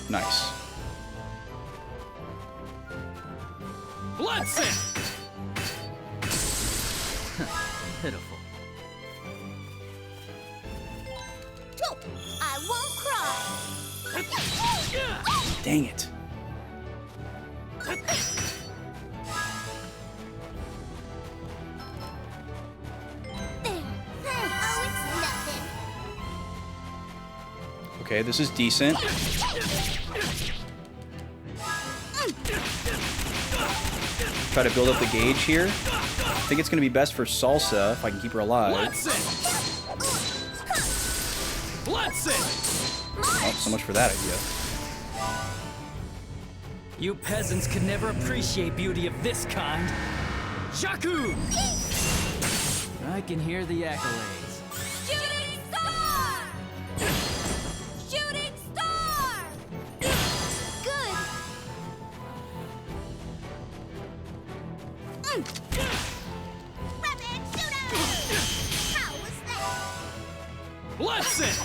Nice. Bloodsin! Pitiful. I won't cry. Dang it. There. Oh, it's nothing. Okay, this is decent. Try to build up the gauge here. I think it's going to be best for Salsa if I can keep her alive. Oh, so much for that idea. You peasants could never appreciate beauty of this kind. Shaku! I can hear the accolades. Shooting star! Shooting star! Good. Rapid shooter! How was that? Bloodsin!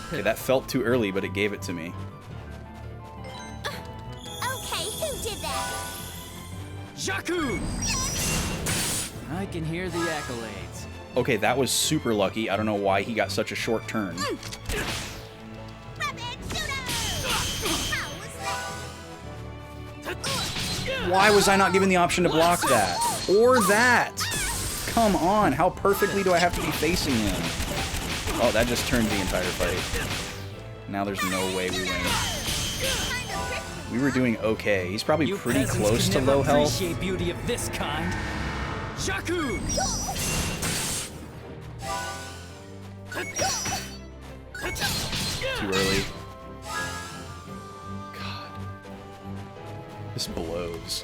Okay, that felt too early, but it gave it to me. Okay, who did that? Shaku! I can hear the accolades. Okay, that was super lucky. I don't know why he got such a short turn. Rapid shooter! How was that? Why was I not given the option to block that? Or that? Come on, how perfectly do I have to be facing him? Oh, that just turned the entire fight. Now there's no way we win. We were doing okay. He's probably pretty close to low health. Appreciate beauty of this kind. Shaku! Too early. God. This blows.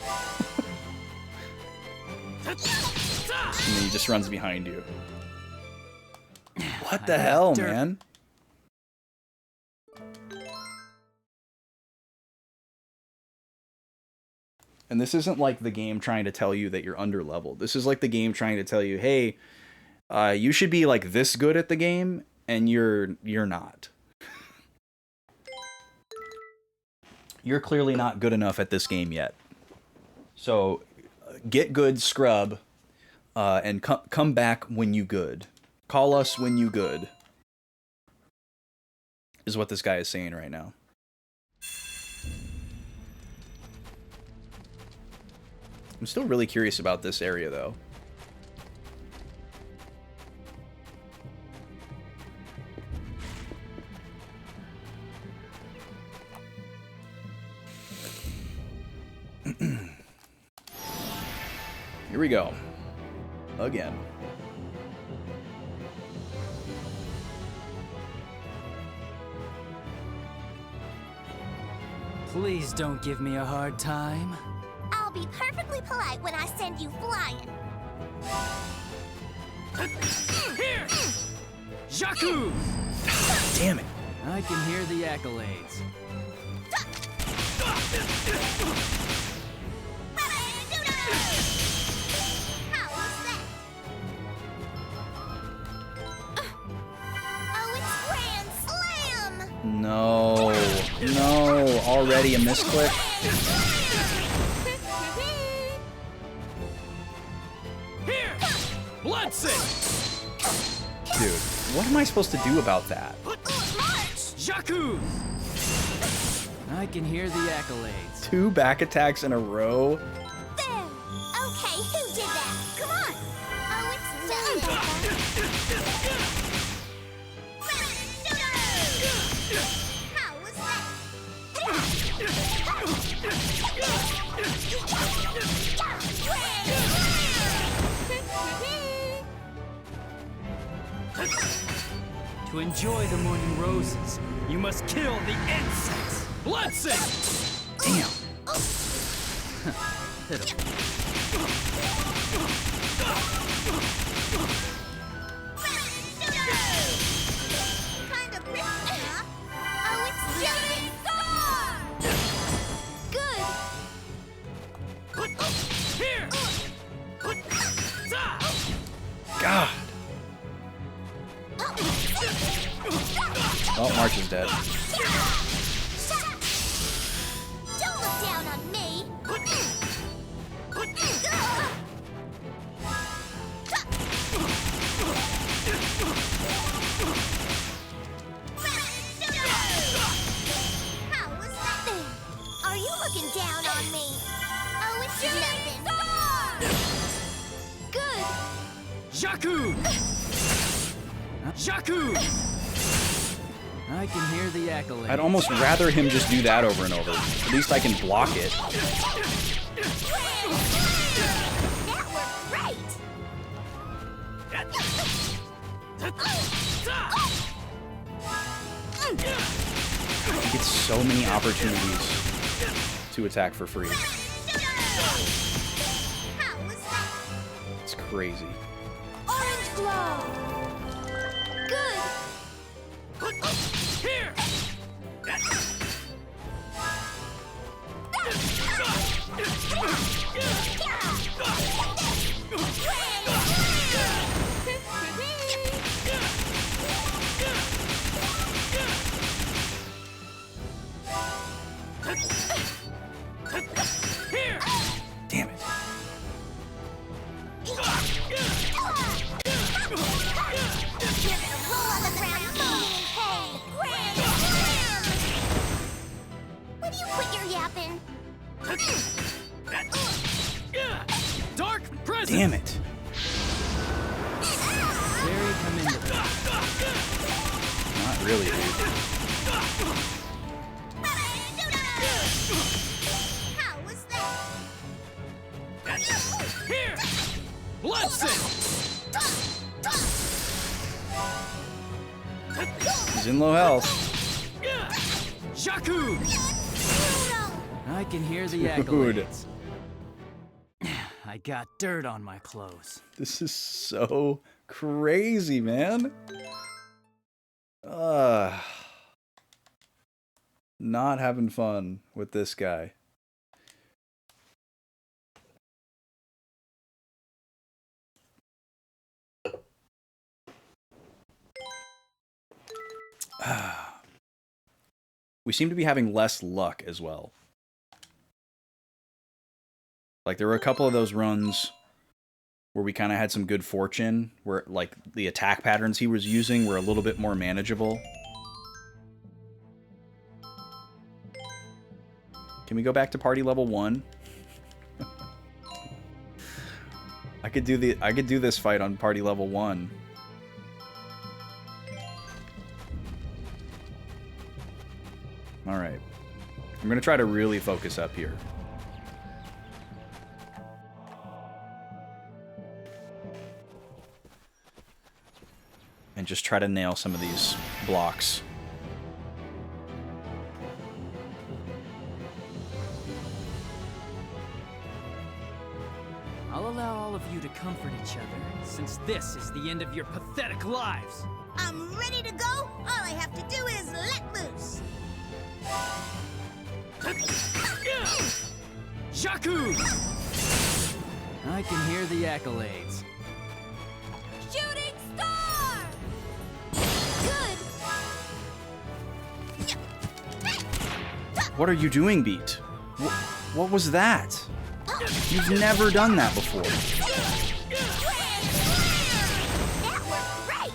And then he just runs behind you. What the hell, man? And this isn't like the game trying to tell you that you're under-leveled. This is like the game trying to tell you, hey, you should be like this good at the game, and you're not. You're clearly not good enough at this game yet. So get good, scrub, and come back when you good. Call us when you good. Is what this guy is saying right now. I'm still really curious about this area, though. Here we go. Again. Please don't give me a hard time. I'll be perfectly polite when I send you flying. Here! Shaku! Damn it. I can hear the accolades. No. No. Already a misclick? Here! Bloodsit! Dude, what am I supposed to do about that? Jakku! I can hear the accolades. 2 back attacks in a row? There! Okay, who did that? Come on! Oh, it's Sonata! How was that? To enjoy the morning roses, you must kill the insects. Bloodsit! Damn. Kind of risky, huh? Oh, it's Shooting Star! Good! Here! God. Oh, March is dead. Don't look down on me! How was that? Are you looking down on me? Oh, it's nothing! Good! Jakku! Jakku! I can hear the accolades. I'd almost rather him just do that over and over. At least I can block it. That worked great! He gets so many opportunities to attack for free. How was that? It's crazy. Orange glow! Good! Here! Here! Damn it. You're gonna roll on the ground moaning in pain! Grand slam! Will you quit your yapping? Dark presence! Damn it. Very commendable. Not really, dude. How was that? Here! Bloodsit! He's in low health. Jakku! I can hear the Dude. accolades. I got dirt on my clothes. This is so crazy, man. Not having fun with this guy. We seem to be having less luck as well. Like, there were a couple of those runs where we kind of had some good fortune, where, like, the attack patterns he was using were a little bit more manageable. Can we go back to party level 1? I could do this fight on party level 1. All right. I'm going to try to really focus up here. And just try to nail some of these blocks. I'll allow all of you to comfort each other, since this is the end of your pathetic lives. I'm ready to go. All I have to do is let loose. Shaku! I can hear the accolades. Shooting star! Good! What are you doing, Beat? What was that? You've never done that before. That worked great!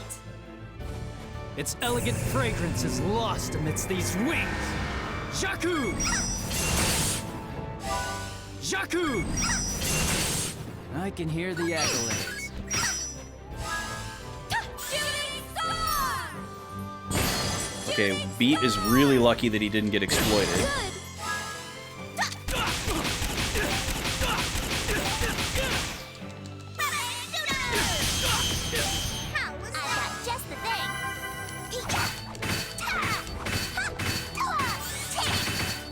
Its elegant fragrance is lost amidst these wings. Shaku! Shaku! I can hear the accolades. Shooting star! Okay, Beat is really lucky that he didn't get exploited. Good! How was that? I got just the thing.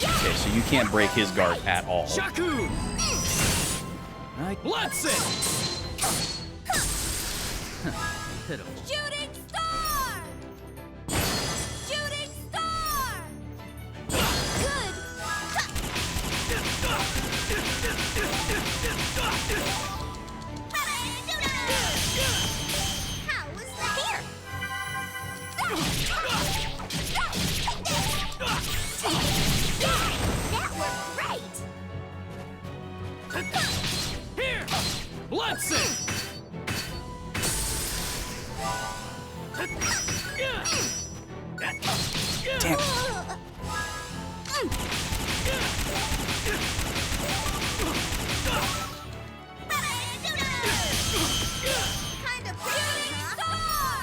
Okay, so you can't break his guard at all. Shaku! Let's it! Pitiful. Shooting star! Shooting star! Good! How was that? Here! That worked great! Here! Let's it! Damn. Kind of pretty, huh?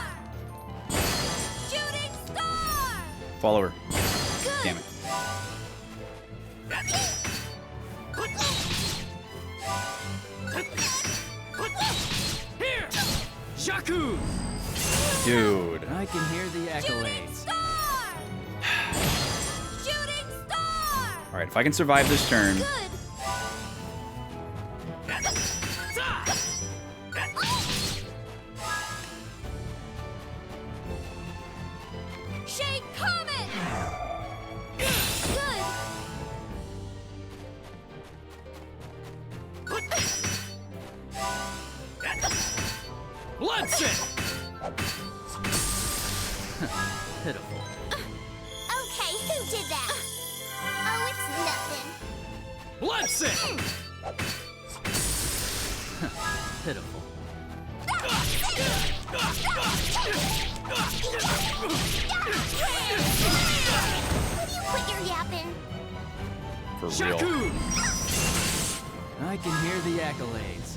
Shooting star! Follow her. Damn it. Here! Shaku! Dude. I can hear the accolades. Star! Shooting star! Alright, if I can survive this turn. Good! Shake Comet! Good! Let's it! Pitiful. Okay, who did that? Oh, it's nothing. Let's it! Pitiful. Would you quit your yapping? For real. Shaku! I can hear the accolades.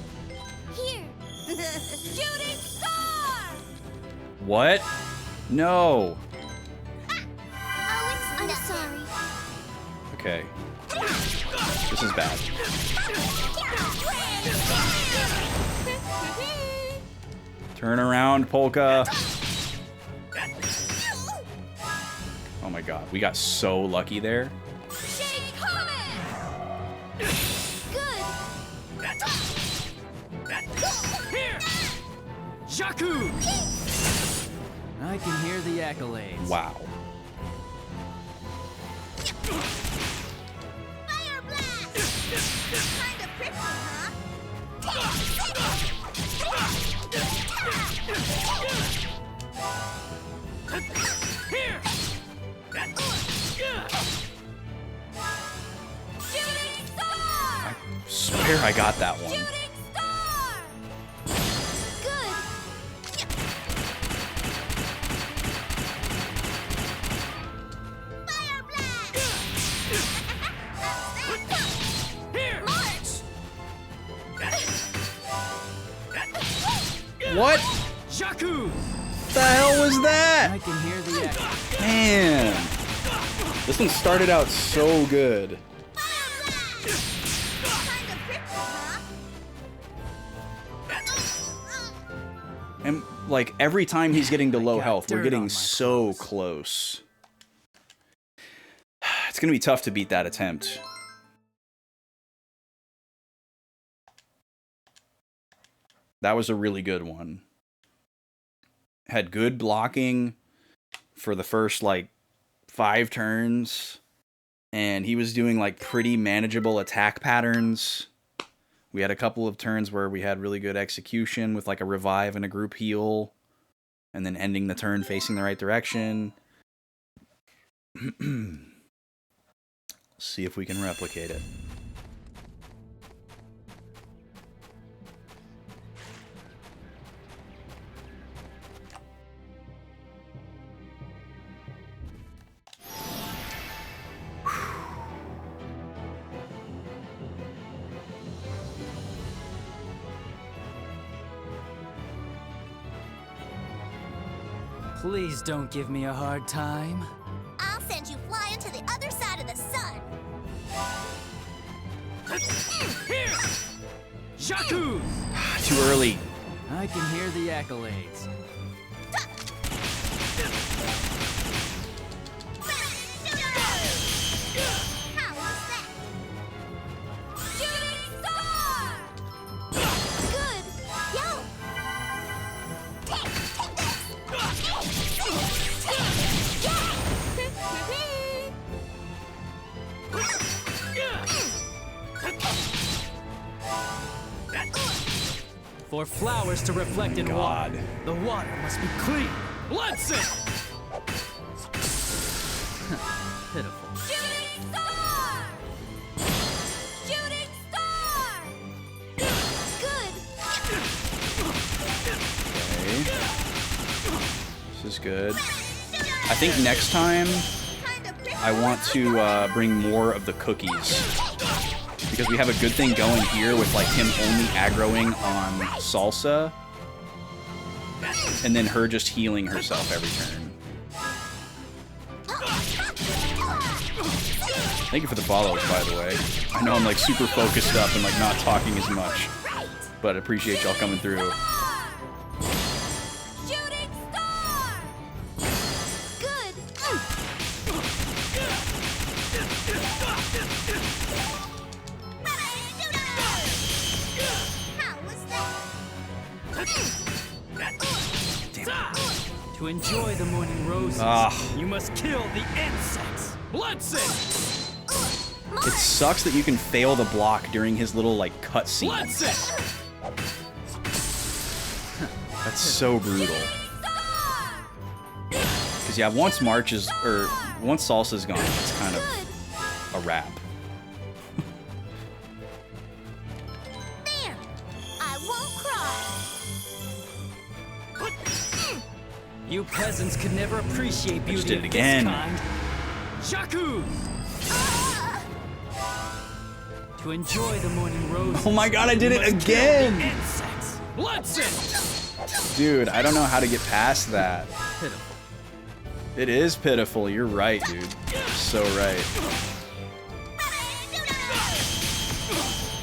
Here! Shooting star! What? No. Oh, it's I'm nothing. sorry. Okay. This is bad. Turn around, Polka. Oh my god, we got so lucky there. Shake Comet! Good! Here! Shaku! I can hear the accolades. Wow. Fire blast! Kind of pretty, huh? Here! Shooting star! Swear I got that one. Shooting star! Good! Fire blast! Here! March! What Shaku! the hell was I that? can hear the accolades. Man. This one started out so good. Fire blast! Kind of pretty, huh? And like every time he's getting to low got health, we're dirt on getting my so clothes. close. It's gonna be tough to beat that attempt. That was a really good one. Had good blocking for the first like 5 turns, and he was doing like pretty manageable attack patterns. We had a couple of turns where we had really good execution with like a revive and a group heal, and then ending the turn facing the right direction. See if we can replicate it. Please don't give me a hard time. I'll send you flying to the other side of the sun. Here! Jakku! Too early. I can hear the accolades. How was that? Shooting star! Good. Yo! Take this! For flowers to reflect in water, the water must be clean. Bloodsit! Pitiful. Shooting star! Shooting star! Good. Okay. This is good. I think next time I want to bring more of the cookies. Because we have a good thing going here with like him only aggroing on Salsa. And then her just healing herself every turn. Thank you for the follows, by the way. I know I'm like super focused up and like not talking as much. But I appreciate y'all coming through. Shooting star! Good. How was that? To enjoy the morning roses, you must kill the insects. Bloodsit! It sucks that you can fail the block during his little like cutscene. Bloodsit! That's so brutal. Because yeah, once Salsa's gone, it's kind of a wrap. There! I won't cry! You peasants could never appreciate beauty just did it of again. this kind. Jakku! To enjoy the morning roses. Oh my god, I did you it must kill again! the insects. Bloodsit! Dude, I don't know how to get past that. Pitiful. It is pitiful, you're right, dude. So right.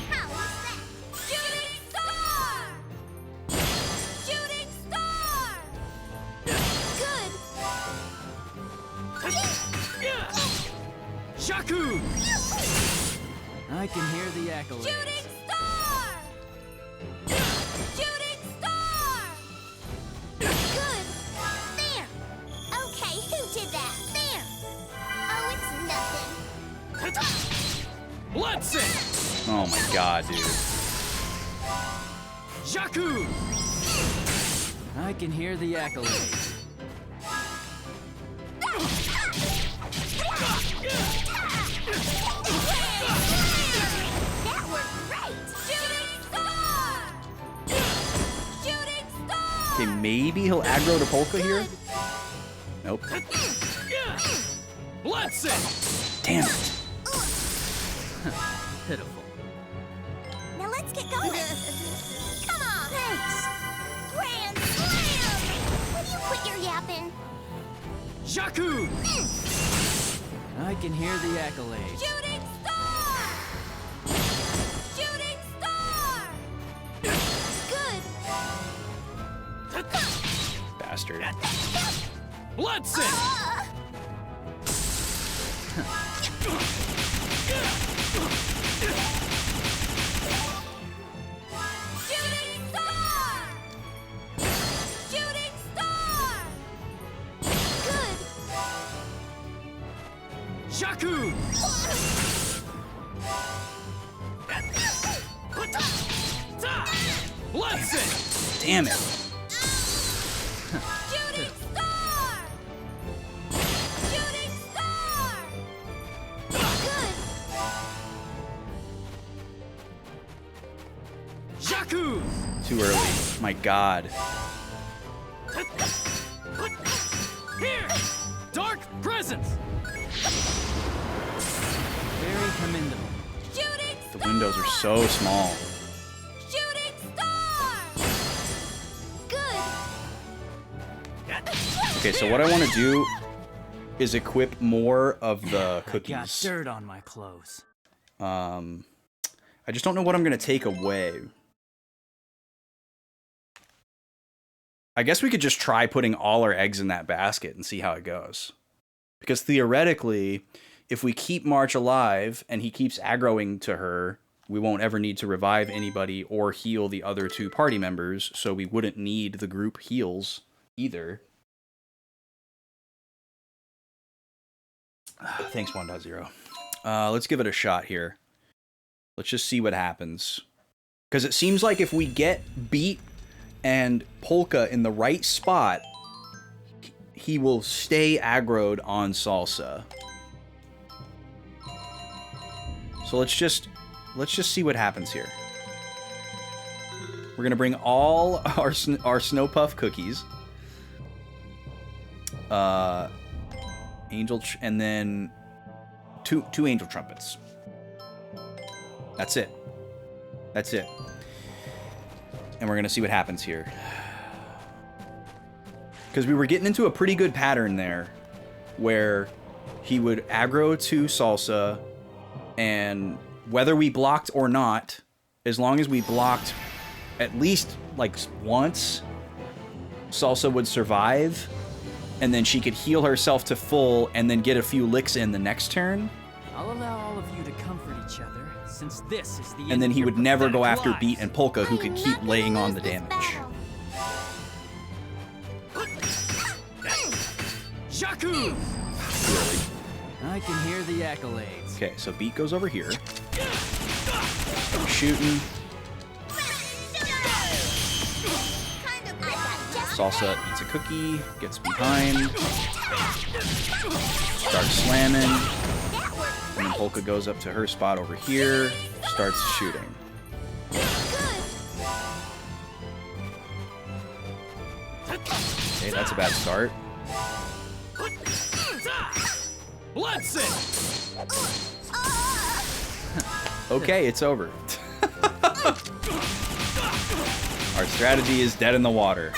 How was that? Shooting star! Shooting star! Good. Jakku! I can hear the accolades. Shooting star! Shooting star! Good. There. Okay, who did that? There. Oh, it's nothing. Bloodsit! Oh my god, dude. Jakku! I can hear the accolades. That worked great. Shooting star! Shooting star! Okay, maybe he'll aggro to Polka here? Nope. Bloodsit! Damn it. Pitiful. Now let's get going. Come on. Thanks. Grand slam! Will you quit your yapping? Jakku! I can hear the accolades. Shooting star! Shooting star! Good. Bastard. Bloodsit! Shooting star! Shooting star! Good. Shaku! Blessing! Damn it. Shooting star! Shooting star! Good! Shaku! Too early. My God. Here! Dark presence! Very commendable. Shooting The star! windows are so small. Shooting star! Good! Okay, so what I want to do is equip more of the I got cookies. dirt on my clothes. I just don't know what I'm going to take away. I guess we could just try putting all our eggs in that basket and see how it goes. Because theoretically, if we keep March alive and he keeps aggroing to her, we won't ever need to revive anybody or heal the other two party members, so we wouldn't need the group heals either. Thanks, 1.0. Let's give it a shot here. Let's just see what happens. Because it seems like if we get Beat and Polka in the right spot, he will stay aggroed on Salsa. So let's just see what happens here. We're gonna bring all our Snow Puff cookies, and then two angel trumpets. That's it. That's it. And we're gonna see what happens here. Because we were getting into a pretty good pattern there, where he would aggro to Salsa, and whether we blocked or not, as long as we blocked at least like once, Salsa would survive, and then she could heal herself to full and then get a few licks in the next turn. I'll allow all of you to comfort each other, since this is the end And then of he your would never go pathetic after lives. Beat and Polka, who I could am keep not laying gonna on the lose this damage. battle. Shaku! Really. I can hear the accolades. Okay, so Beat goes over here. Shooting. Salsa eats a cookie, gets behind, starts slamming, and then Polka goes up to her spot over here, starts shooting. Okay, that's a bad start. Blessing! Okay, it's over. Our strategy is dead in the water.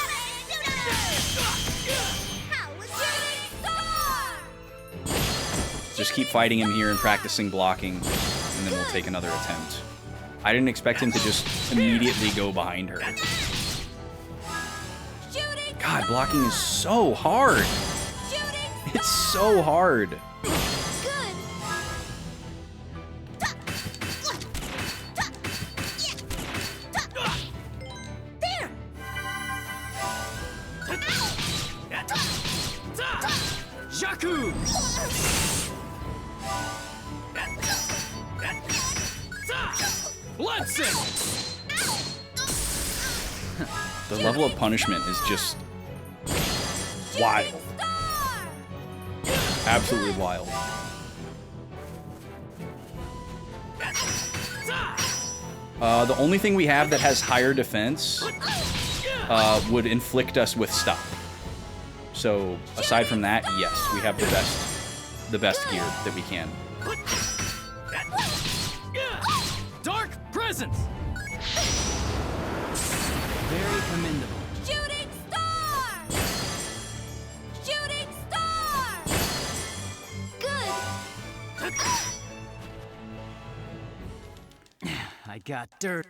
Just keep fighting him here and practicing blocking, and then we'll take another attempt. I didn't expect him to just immediately go behind her. God, blocking is so hard. It's so hard. Shaku! Blessing! The level of punishment is just wild. Absolutely wild. The only thing we have that has higher defense would inflict us with stop. So aside from that, yes, we have the best gear that we can. Dark presence! Very commendable. Shooting star! Shooting star! Good! I got dirt.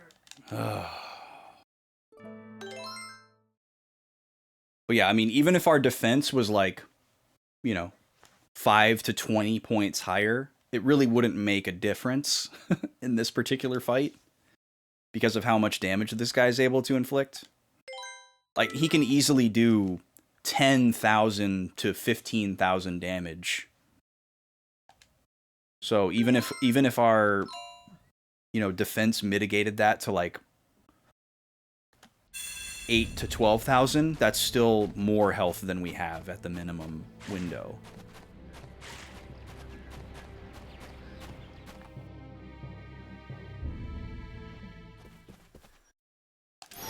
But yeah, I mean, even if our defense was like, 5 to 20 points higher, it really wouldn't make a difference in this particular fight because of how much damage this guy's able to inflict. Like, he can easily do 10,000 to 15,000 damage So even if our, you know, defense mitigated that to like 8 to 12,000, that's still more health than we have at the minimum window.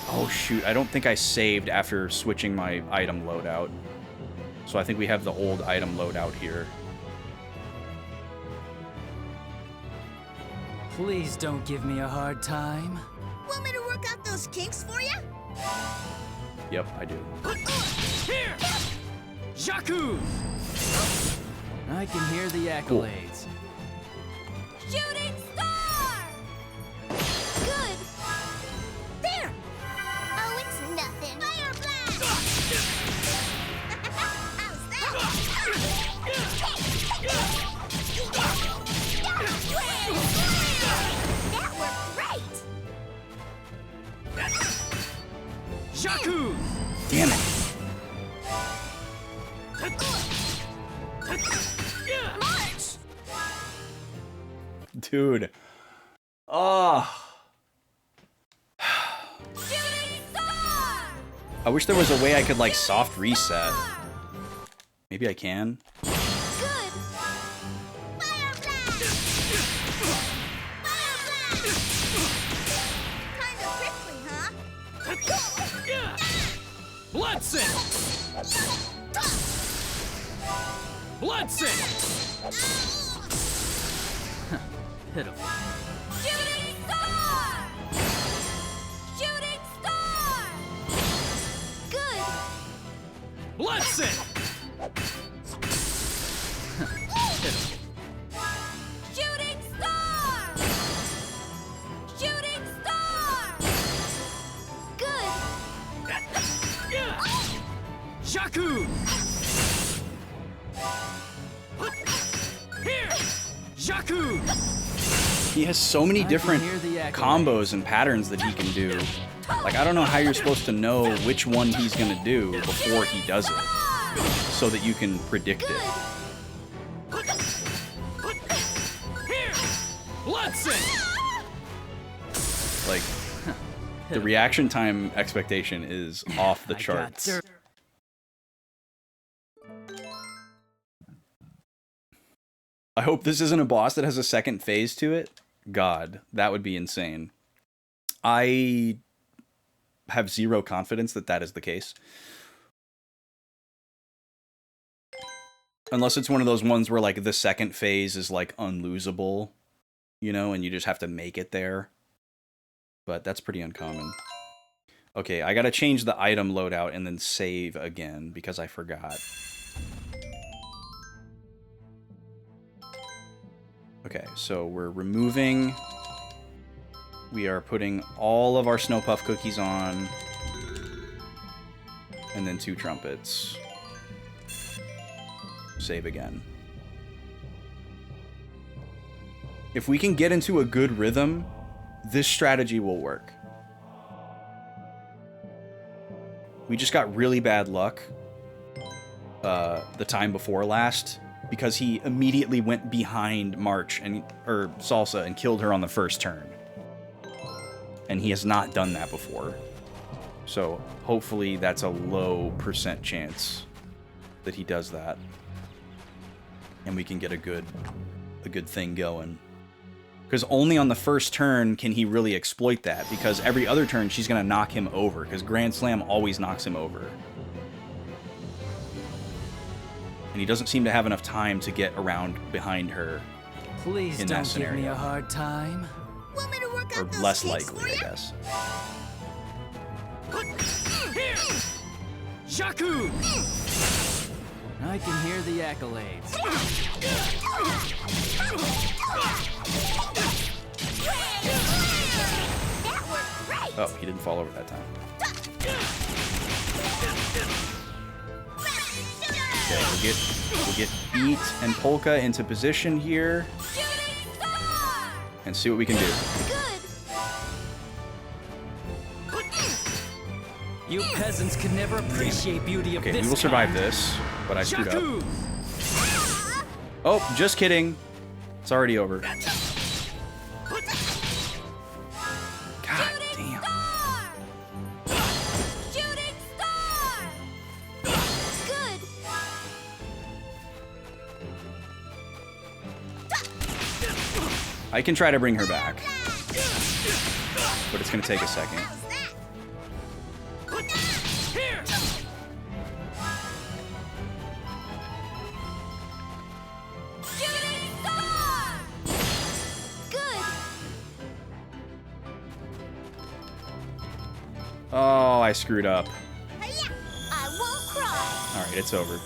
Oh shoot, I don't think I saved after switching my item loadout. So I think we have the old item loadout here. Please don't give me a hard time. Want me to work out those kinks for you? Yep, I do. Here! Jakku! I can hear the accolades. Shooting star! Good! There! Oh, it's nothing. Fire blast! How's that? That worked great! Jakku! Damn it. March! Dude. Oh. Shooting star! I wish there was a way I could like soft reset. Maybe I can. Good! Fire blast! Fire blast! Kinda prickly, huh? Bloodsin! Bloodsin! Pitiful. Shooting star! Shooting star! Good! Bloodsin! Shooting star! Shooting star! Good! Jakku! Here! Jakku! He has so many different hear the accolades. combos and patterns that he can do. Like, I don't know how you're supposed to know which one he's gonna do before he does it, so that you can predict it. Here! Bloodsin! Like, the reaction time expectation is off the I got charts. dirt. I hope this isn't a boss that has a second phase to it. God, that would be insane. I have zero confidence that that is the case. Unless it's one of those ones where, like, the second phase is, like, unlosable, you know, and you just have to make it there. But that's pretty uncommon. Okay, I gotta change the item loadout and then save again, because I forgot. Okay, so we're removing... We are putting all of our Snow Puff cookies on. And then 2 trumpets. Save again. If we can get into a good rhythm, this strategy will work. We just got really bad luck the time before last, because he immediately went behind March or Salsa and killed her on the first turn. And he has not done that before. So hopefully that's a low % chance that he does that. And we can get a good thing going. Because only on the first turn can he really exploit that, because every other turn she's going to knock him over, because Grand Slam always knocks him over. And he doesn't seem to have enough time to get around behind her. Please in that don't give scenario. me a hard time. Want me to work Or out those less kinks likely, for I you? guess. Here! Jakku! I can hear the accolades. That worked great! Oh, he didn't fall over that time. Okay, we'll get Beat and Polka into position here. Shooting star! And see what we can do. Good! You peasants can never appreciate beauty of Okay, this we will survive kind. this, but I screwed up. Jakku! Oh, just kidding. It's already over. God damn. Shooting star! Good! I can try to bring her back, but it's gonna take a second. Here! Shooting star! Good! Oh, I screwed up. I won't cry. Alright, it's over.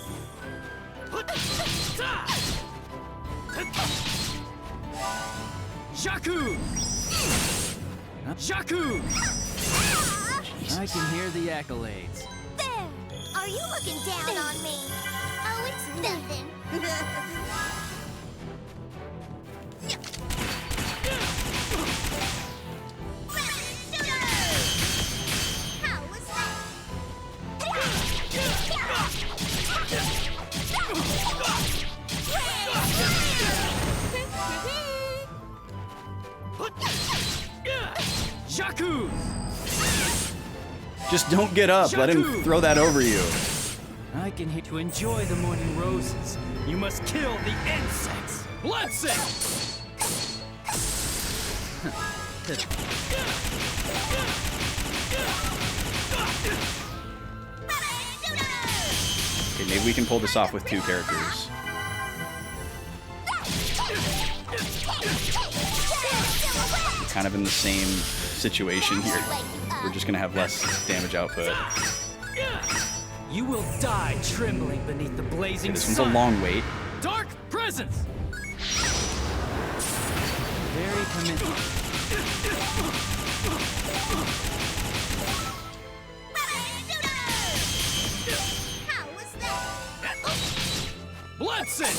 Jaku! Jaku! I can hear the accolades. There! Are you looking down on me? Oh, it's nothing. How was Jaku! Just don't get up. Let him Jaku! throw that over you. I can hear to enjoy the morning roses. You must kill the insects. Bloodset! Okay, maybe we can pull this off with 2 characters. We're kind of in the same situation here. We're just gonna have less damage output. You will die trembling beneath the blazing This one's sun. a long wait. Dark presence. Very committed. How was that? Bloodset.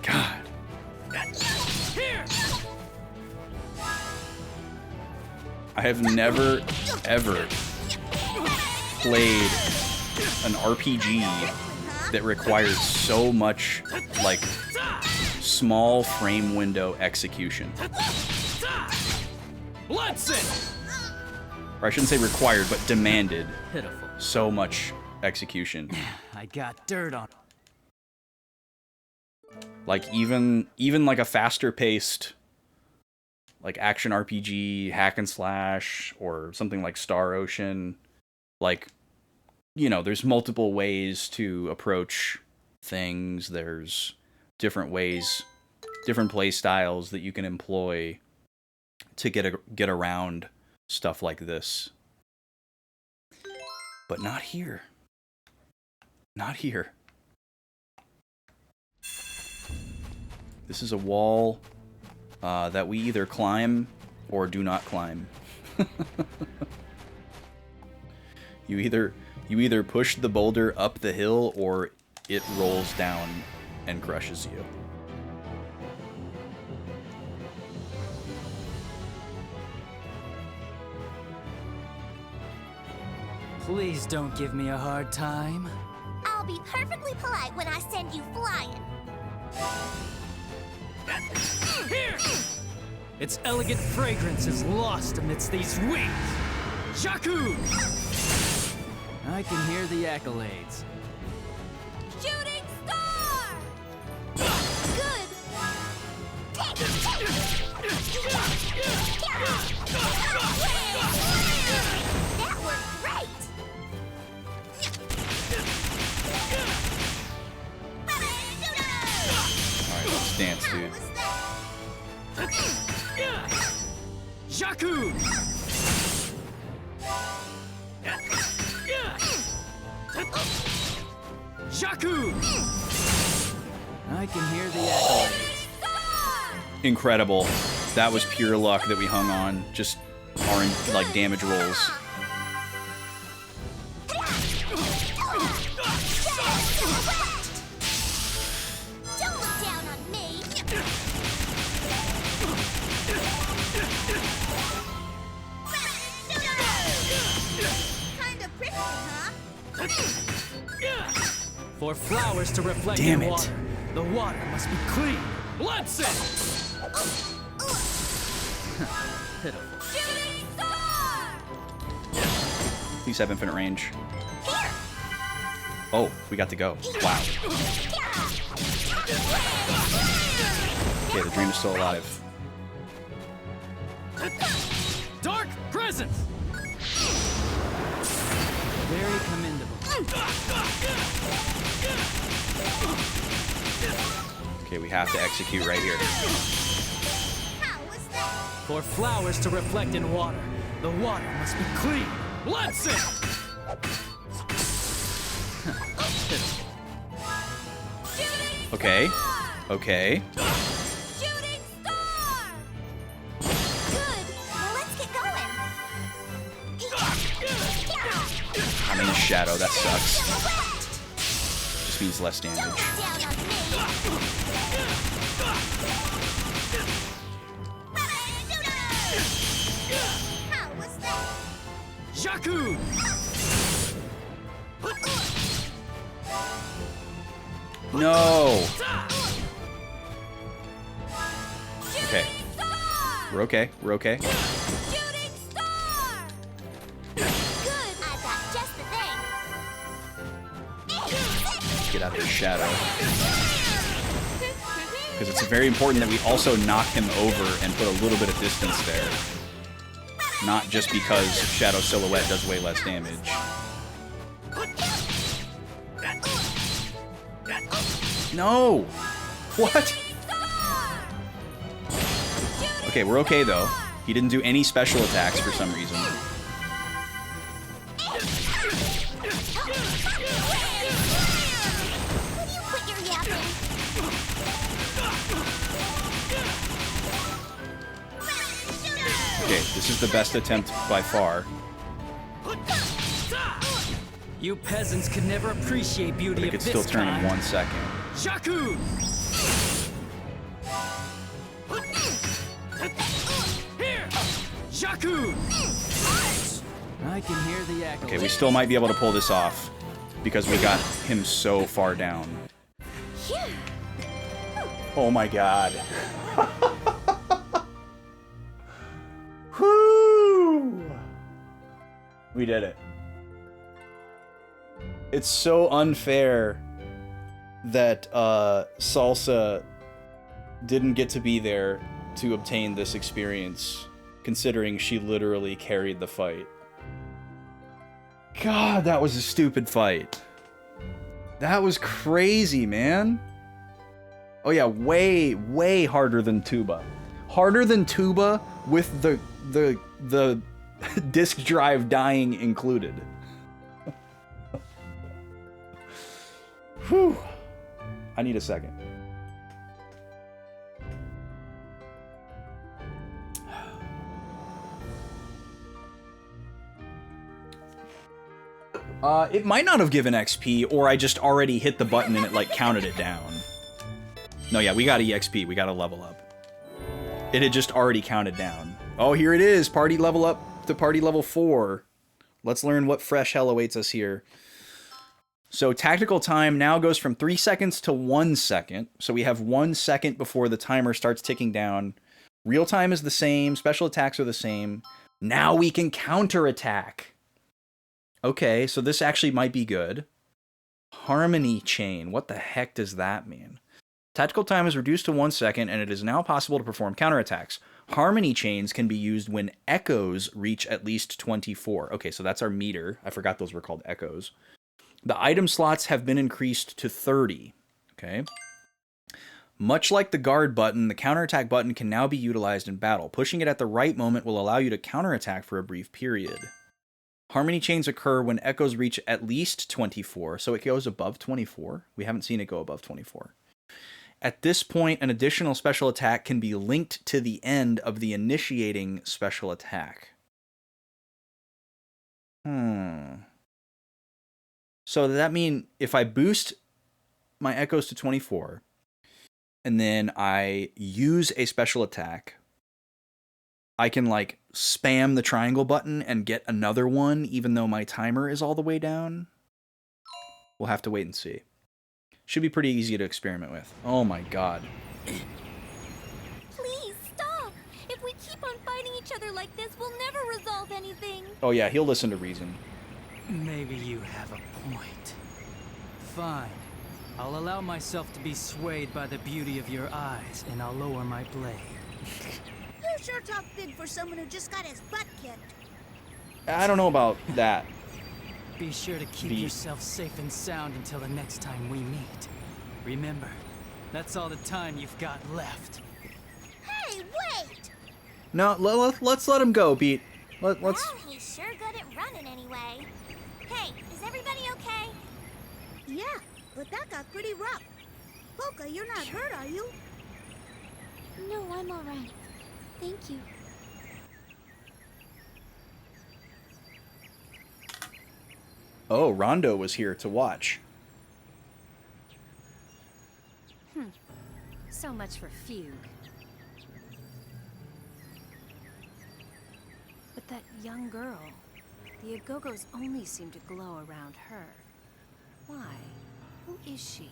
God. Here. I have never, ever played an RPG that requires so much, like, small frame window execution. Bloodset. Or I shouldn't say required, but demanded Pitiful. so much execution. I got dirt on. Like, even like a faster paced, like, action RPG, hack and slash, or something like Star Ocean, like, you know, there's multiple ways to approach things. There's different ways, different play styles that you can employ to get around stuff like this. But not here. Not here. This is a wall that we either climb or do not climb. You either push the boulder up the hill or it rolls down and crushes you. Please don't give me a hard time. I'll be perfectly polite when I send you flying. Here! Its elegant fragrance is lost amidst these wings. Jaku! I can hear the accolades. Shooting star! Good! That worked great! Alright, let's dance, dude. Jaku! Jaku! I can hear the accolades. Incredible. That was pure luck that we hung on. Just our, like, damage rolls. Don't look down on me! Kinda prickly, huh? For flowers to reflect Damn in it. water, the water must be clean. Bloodset! Pitiful. Please have infinite range. Oh, we got to go. Wow. Okay, the dream is still alive. Dark presence! Very commendable. Okay, we have to execute right here. For flowers to reflect in water, the water must be clean. Bloodset! Okay. Okay. Shooting star! Good. Now let's get going. I'm in the shadow. That sucks. Just means less damage. Down on me. How was that? Jakku! No. Okay. We're okay. We're okay. Shooting star! Good. I've got just the thing. Get out of the shadow. Because it's very important that we also knock him over and put a little bit of distance there. Not just because Shadow Silhouette does way less damage. No! What? Okay, we're okay though. He didn't do any special attacks for some reason. Will you quit your yapping? Okay, this is the best attempt by far. You peasants could never appreciate beauty But it of could this still turn in kind. 1 second. Jakku! Here! Jakku! I can hear the echo. Okay, we still might be able to pull this off. Because we got him so far down. Oh my god. Whoo! We did it. It's so unfair that Salsa didn't get to be there to obtain this experience, considering she literally carried the fight. God, that was a stupid fight. That was crazy, man. Oh yeah, way, way harder than Tuba. Harder than Tuba with the disk drive dying included. Whew. I need a second. It might not have given XP, or I just already hit the button and it like counted it down. No, yeah, we got EXP. We got to level up. It had just already counted down. Oh, here it is. Party level up to party level 4. Let's learn what fresh hell awaits us here. So tactical time now goes from 3 seconds to 1 second. So we have 1 second before the timer starts ticking down. Real time is the same. Special attacks are the same. Now we can counterattack. Okay, so this actually might be good. Harmony chain. What the heck does that mean? Tactical time is reduced to 1 second, and it is now possible to perform counterattacks. Harmony chains can be used when echoes reach at least 24. Okay, so that's our meter. I forgot those were called echoes. The item slots have been increased to 30. Okay. Much like the guard button, the counterattack button can now be utilized in battle. Pushing it at the right moment will allow you to counterattack for a brief period. Harmony chains occur when echoes reach at least 24, so it goes above 24. We haven't seen it go above 24. At this point, an additional special attack can be linked to the end of the initiating special attack. So does that mean if I boost my echoes to 24, and then I use a special attack, I can like spam the triangle button and get another one even though my timer is all the way down? We'll have to wait and see. Should be pretty easy to experiment with. Oh my god. Please, stop! If we keep on fighting each other like this, we'll never resolve anything. Oh yeah, he'll listen to reason. Maybe you have a point. Fine. I'll allow myself to be swayed by the beauty of your eyes, and I'll lower my blade. You sure talk big for someone who just got his butt kicked. I don't know about that. Be sure to keep yourself safe and sound until the next time we meet. Remember, that's all the time you've got left. Hey, wait! No, let's let him go, Beat. Let's. Well, he's sure good at running anyway. Hey, is everybody okay? Yeah, but that got pretty rough. Polka, you're not hurt, are you? No, I'm alright. Thank you. Oh, Rondo was here to watch. So much for Fugue. But that young girl, the Agogos only seem to glow around her. Why? Who is she?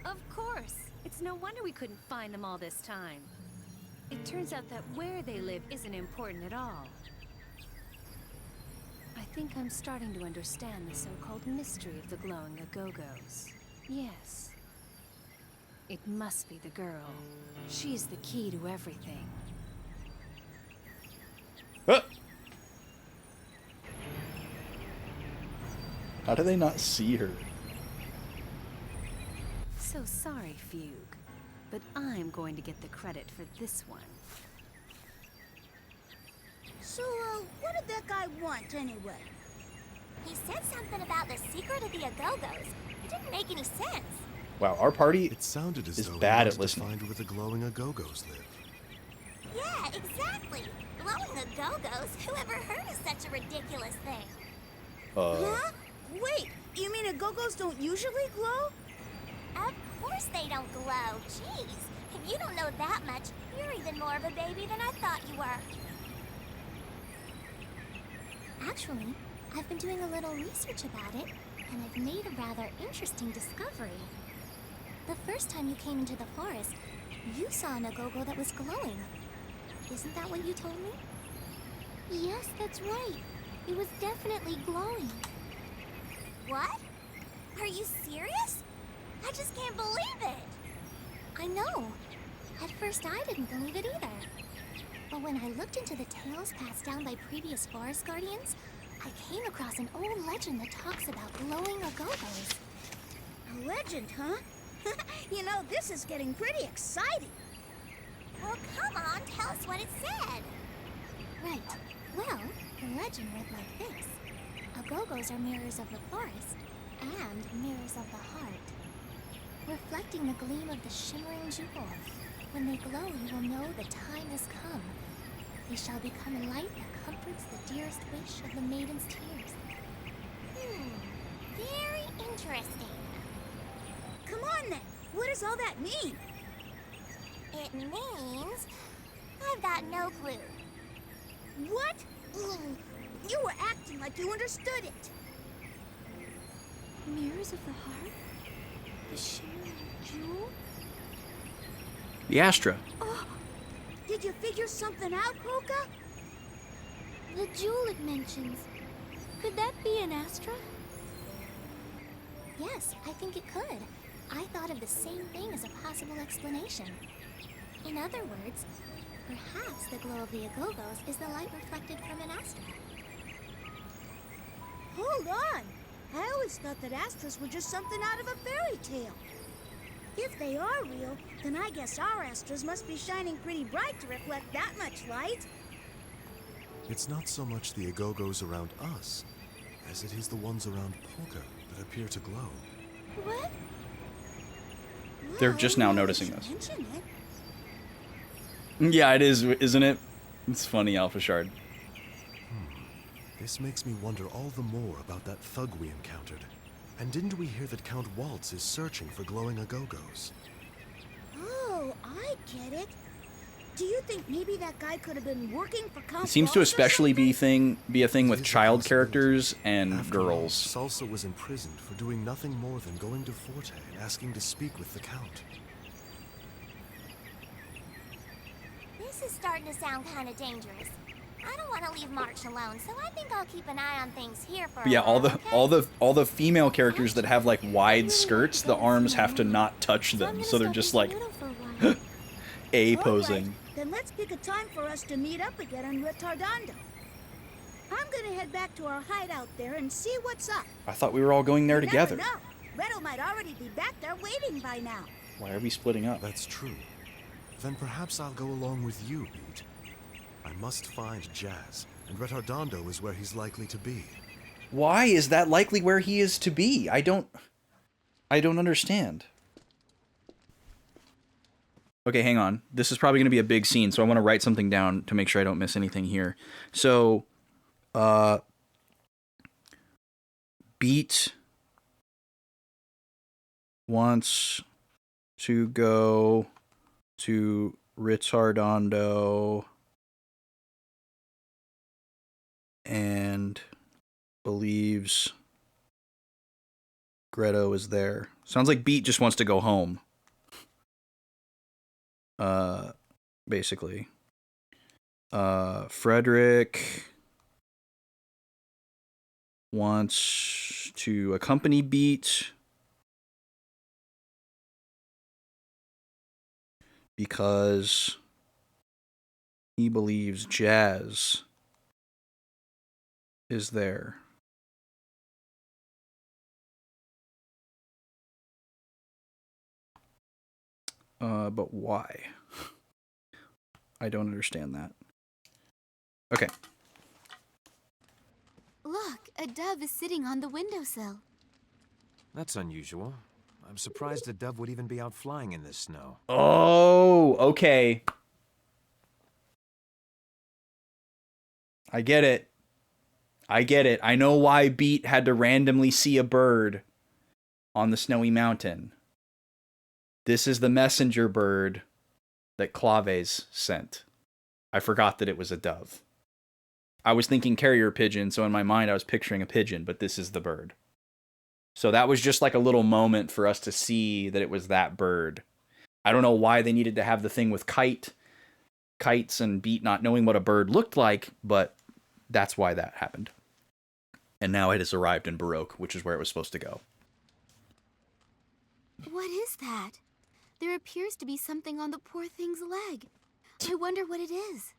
Of course! It's no wonder we couldn't find them all this time. It turns out that where they live isn't important at all. I think I'm starting to understand the so-called mystery of the glowing Agogos. Yes. It must be the girl. She's the key to everything. How do they not see her? So sorry, Fugue, but I'm going to get the credit for this one. So, what did that guy want anyway? He said something about the secret of the Agogos. It didn't make any sense. Wow, our party It sounded as is though bad he at wants to listening. find where the glowing Agogos live. Yeah, exactly. Glowing Agogos? Who ever heard of such a ridiculous thing? Huh? Wait, you mean Agogos don't usually glow? Of course they don't glow. Jeez, if you don't know that much, you're even more of a baby than I thought you were. Actually, I've been doing a little research about it, and I've made a rather interesting discovery. The first time you came into the forest, you saw an Agogo that was glowing. Isn't that what you told me? Yes, that's right. It was definitely glowing. What? Are you serious? I just can't believe it. I know. At first I didn't believe it either. But when I looked into the tales passed down by previous forest guardians, I came across an old legend that talks about glowing Agogos. A legend, huh? You know, this is getting pretty exciting. Well, come on, tell us what it said. Right. Well, the legend went like this. Agogos are mirrors of the forest and mirrors of the heart, reflecting the gleam of the shimmering jewel. When they glow, you will know the time has come. They shall become a light that comforts the dearest wish of the maiden's tears. Very interesting. Come on then, what does all that mean? It means I've got no clue. What? You were acting like you understood it. Mirrors of the heart? The shimmering jewel? The Astra. Oh, did you figure something out, Polka? The jewel it mentions. Could that be an Astra? Yes, I think it could. I thought of the same thing as a possible explanation. In other words, perhaps the glow of the Agogos is the light reflected from an Astra. Hold on. I always thought that Astras were just something out of a fairy tale. If they are real, then I guess our Astras must be shining pretty bright to reflect that much light. It's not so much the Agogos around us, as it is the ones around Polka that appear to glow. What? They're Well, just now now that noticing you this. mention it. Yeah, it is, isn't it? It's funny, Alpha Shard. This makes me wonder all the more about that thug we encountered. And didn't we hear that Count Waltz is searching for glowing Agogos? Oh, I get it. Do you think maybe that guy could have been working for Count It seems to Ross or especially something? be a thing It with is a child possibility. characters and After all, girls. Salsa was imprisoned for doing nothing more than going to Forte and asking to speak with the Count. This is starting to sound kind of dangerous. I don't want to leave March alone, so I think I'll keep an eye on things here for But yeah, a while, okay? all the female characters that have like wide skirts, the arms have to not touch So I'm them, gonna so they're step just into like Noodle for a while. A All posing. right, then let's pick a time for us to meet up again on Retardando. I'm gonna head back to our hideout there and see what's up. I thought we were all going there You together. never know. Redo might already be back there waiting by now. Why are we splitting up? That's true. Then perhaps I'll go along with you, Beat. I must find Jazz, and Retardando is where he's likely to be. Why is that likely where he is to be? I don't understand. Okay, hang on. This is probably going to be a big scene, so I want to write something down to make sure I don't miss anything here. So, Beat wants to go to Retardando and believes Greto is there. Sounds like Beat just wants to go home. Basically. Frederick wants to accompany Beat because he believes Jazz is there. But why? I don't understand that. Okay. Look, a dove is sitting on the windowsill. That's unusual. I'm surprised a dove would even be out flying in this snow. Oh, okay. I get it. I get it. I know why Beat had to randomly see a bird on the snowy mountain. This is the messenger bird that Claves sent. I forgot that it was a dove. I was thinking carrier pigeon, so in my mind I was picturing a pigeon, but this is the bird. So that was just like a little moment for us to see that it was that bird. I don't know why they needed to have the thing with kites and Beat not knowing what a bird looked like, but that's why that happened. And now it has arrived in Baroque, which is where it was supposed to go. What is that? There appears to be something on the poor thing's leg. I wonder what it is.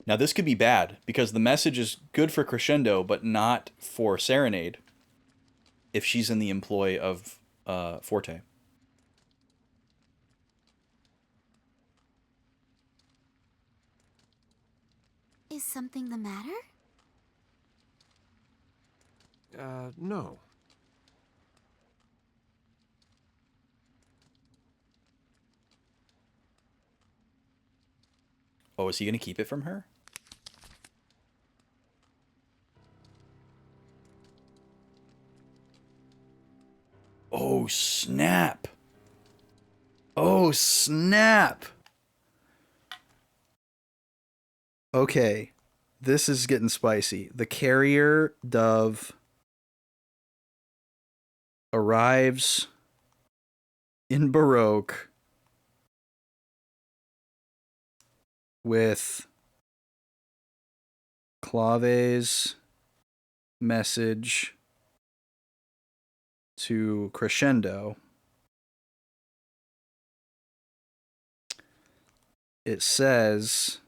Now this could be bad, because the message is good for Crescendo, but not for Serenade, if she's in the employ of Forte. Is something the matter? No. Oh, is he going to keep it from her? Oh, snap. Oh, snap. Okay. This is getting spicy. The carrier dove arrives in Baroque with Clave's message to Crescendo. It says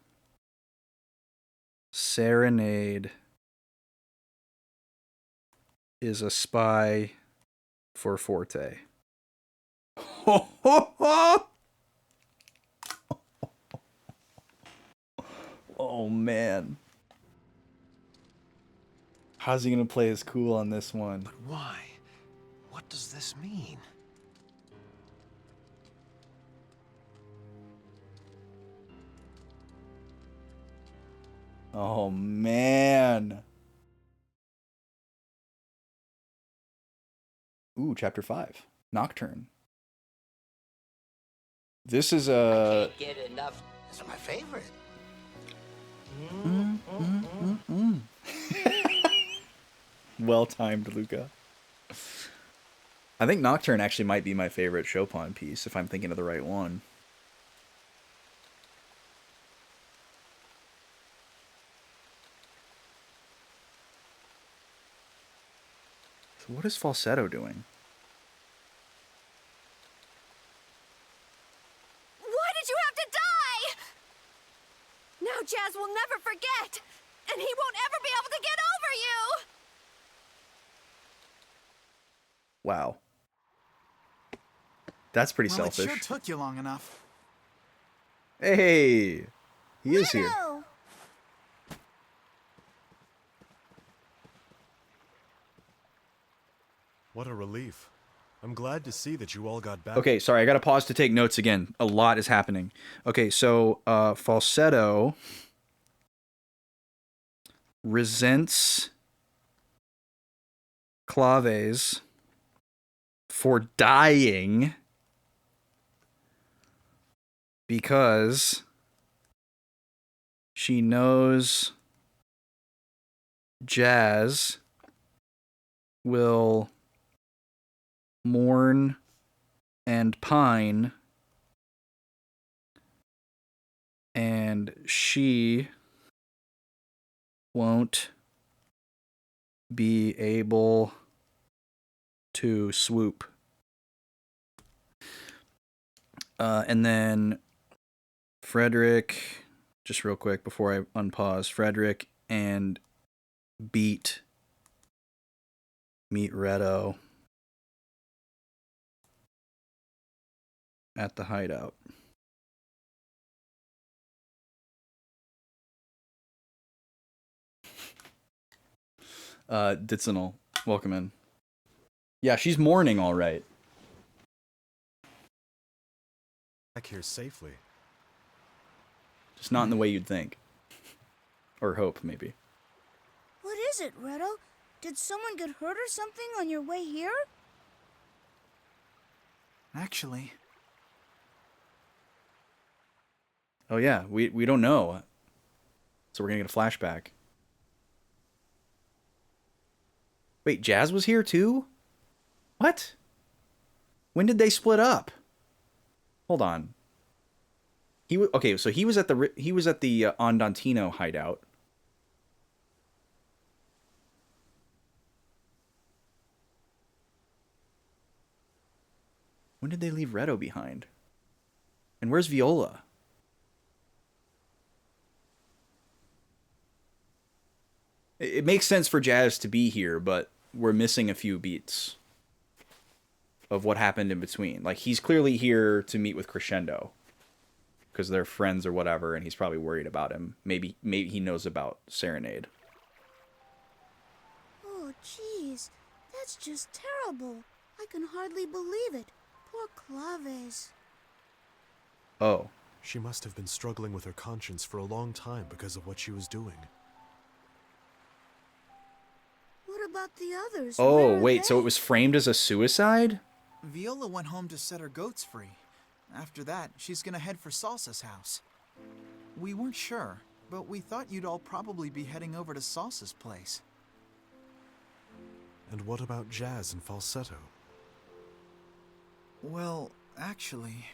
Serenade is a spy for Forte. Ho, ho, ho! Oh, man. How's he going to play his cool on this one? But why? What does this mean? Oh, man. Ooh, chapter 5. Nocturne. This is Can't get enough. This is my favorite. Well timed, Luca. I think Nocturne actually might be my favorite Chopin piece, if I'm thinking of the right one. So what is falsetto doing? Why did you have to die? Now Jazz will never forget, and he won't ever be able to get over you! Wow. That's pretty Well, selfish. it sure took you long enough. Hey! He is here. Riddle! What a relief. I'm glad to see that you all got back. Okay, sorry, I gotta pause to take notes again. A lot is happening. Okay, so falsetto resents Claves for dying because she knows Jazz will mourn and pine, and she won't be able to swoop. And then Frederick, just real quick before I unpause, Frederick and Beat meet Redo at the hideout. Ditzenal, welcome in. Yeah, she's mourning all right. Back here safely. Just not in the way you'd think. Or hope, maybe. What is it, Redo? Did someone get hurt or something on your way here? Actually, Oh yeah, we don't know. So we're gonna get a flashback. Wait, Jazz was here too? What? When did they split up? Hold on. Okay, so he was at the Andantino hideout. When did they leave Redo behind? And where's Viola? It makes sense for Jazz to be here, but we're missing a few beats of what happened in between. Like, he's clearly here to meet with Crescendo because they're friends or whatever, and he's probably worried about him. Maybe he knows about Serenade. Oh, jeez. That's just terrible. I can hardly believe it. Poor Claves. Oh. She must have been struggling with her conscience for a long time because of what she was doing. What about the others? Oh, wait, so it was framed as a suicide? Viola went home to set her goats free. After that, she's gonna head for Salsa's house. We weren't sure, but we thought you'd all probably be heading over to Salsa's place. And what about Jazz and Falsetto? Well, actually,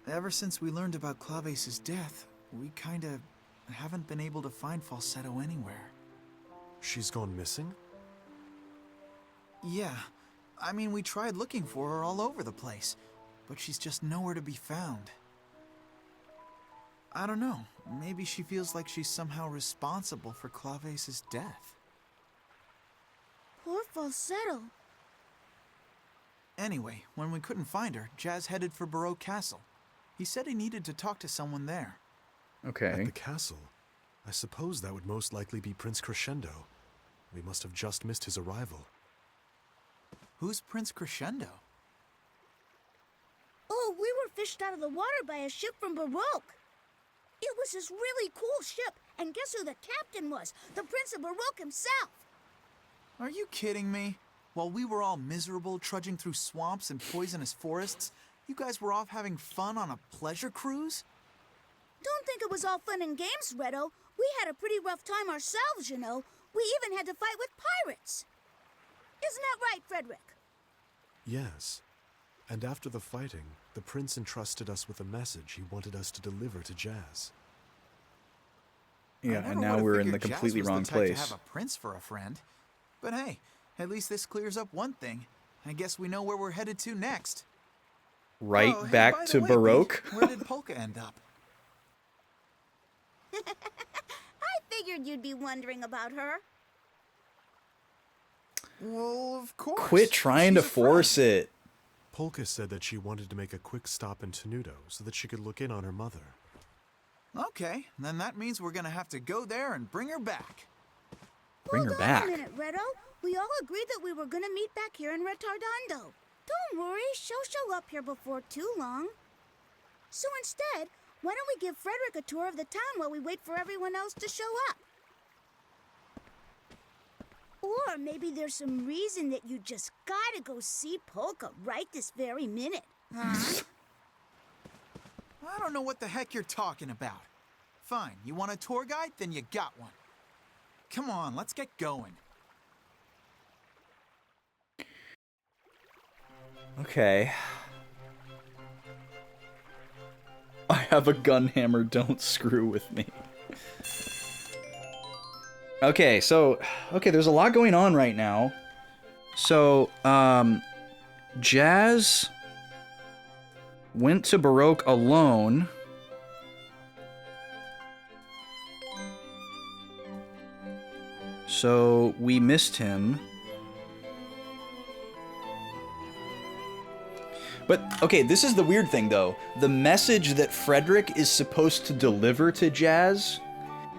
ever since we learned about Claves' death, we kinda haven't been able to find Falsetto anywhere. She's gone missing? Yeah. I mean, we tried looking for her all over the place, but she's just nowhere to be found. I don't know. Maybe she feels like she's somehow responsible for Claves' death. Poor Falsetto. Anyway, when we couldn't find her, Jazz headed for Baroque Castle. He said he needed to talk to someone there. Okay. At the castle? I suppose that would most likely be Prince Crescendo. We must have just missed his arrival. Who's Prince Crescendo? Oh, we were fished out of the water by a ship from Baroque. It was this really cool ship, and guess who the captain was? The Prince of Baroque himself. Are you kidding me? While we were all miserable, trudging through swamps and poisonous forests, You guys were off having fun on a pleasure cruise? Don't think it was all fun and games, Redo. We had a pretty rough time ourselves, you know. We even had to fight with pirates. Isn't that right, Frederick? Yes. And after the fighting, the prince entrusted us with a message he wanted us to deliver to Jazz. Yeah, and now we're in the completely wrong place. To have a prince for a friend. But hey, at least this clears up one thing. I guess we know where we're headed to next. Right Oh, hey, back by the to way, Baroque? Pete, where did Polka end up? I figured you'd be wondering about her. Well, of course. Quit trying to force it. Polka said that she wanted to make a quick stop in Tenuto so that she could look in on her mother. Okay, then that means we're gonna have to go there and bring her back. Bring her Hold back. on a minute, Redo. We all agreed that we were gonna meet back here in Retardando. Don't worry, she'll show up here before too long. So instead, why don't we give Frederick a tour of the town while we wait for everyone else to show up? Or maybe there's some reason that you just gotta go see Polka right this very minute, huh? I don't know what the heck you're talking about. Fine, you want a tour guide? Then you got one. Come on, let's get going. Okay. I have a gun hammer, don't screw with me. Okay, so... Okay, there's a lot going on right now. So, Jazz went to Baroque alone. So, we missed him. But, okay, this is the weird thing, though. The message that Frederick is supposed to deliver to Jazz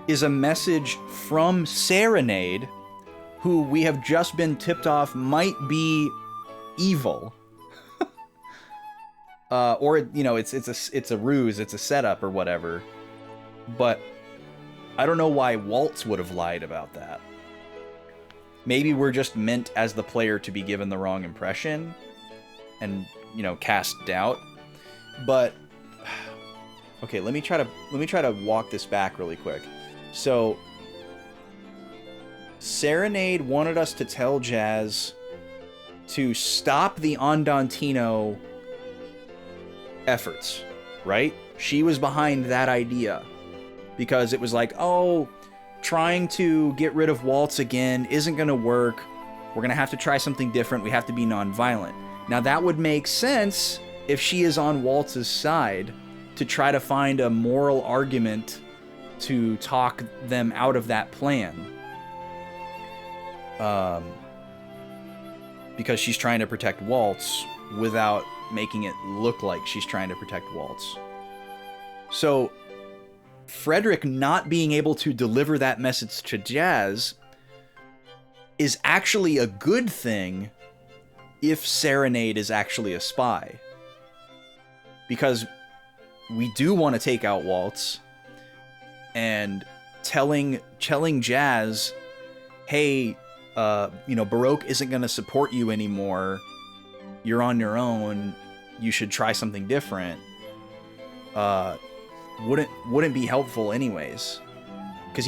is a message from Serenade, who we have just been tipped off might be evil. Or, you know, it's a ruse, it's a setup or whatever. But I don't know why Waltz would have lied about that. Maybe we're just meant as the player to be given the wrong impression and, you know, cast doubt. But okay, let me try to walk this back really quick. So Serenade wanted us to tell Jazz to stop the Andantino efforts, right? She was behind that idea because it was like, oh, trying to get rid of Waltz again isn't going to work. We're going to have to try something different. We have to be nonviolent. Now that would make sense if she is on Waltz's side to try to find a moral argument to talk them out of that plan. Because she's trying to protect Waltz without making it look like she's trying to protect Waltz. So, Frederick not being able to deliver that message to Jazz is actually a good thing if Serenade is actually a spy. Because we do want to take out Waltz, and telling Jazz, hey, you know, Baroque isn't going to support you anymore. You're on your own. You should try something different. Wouldn't be helpful anyways. Because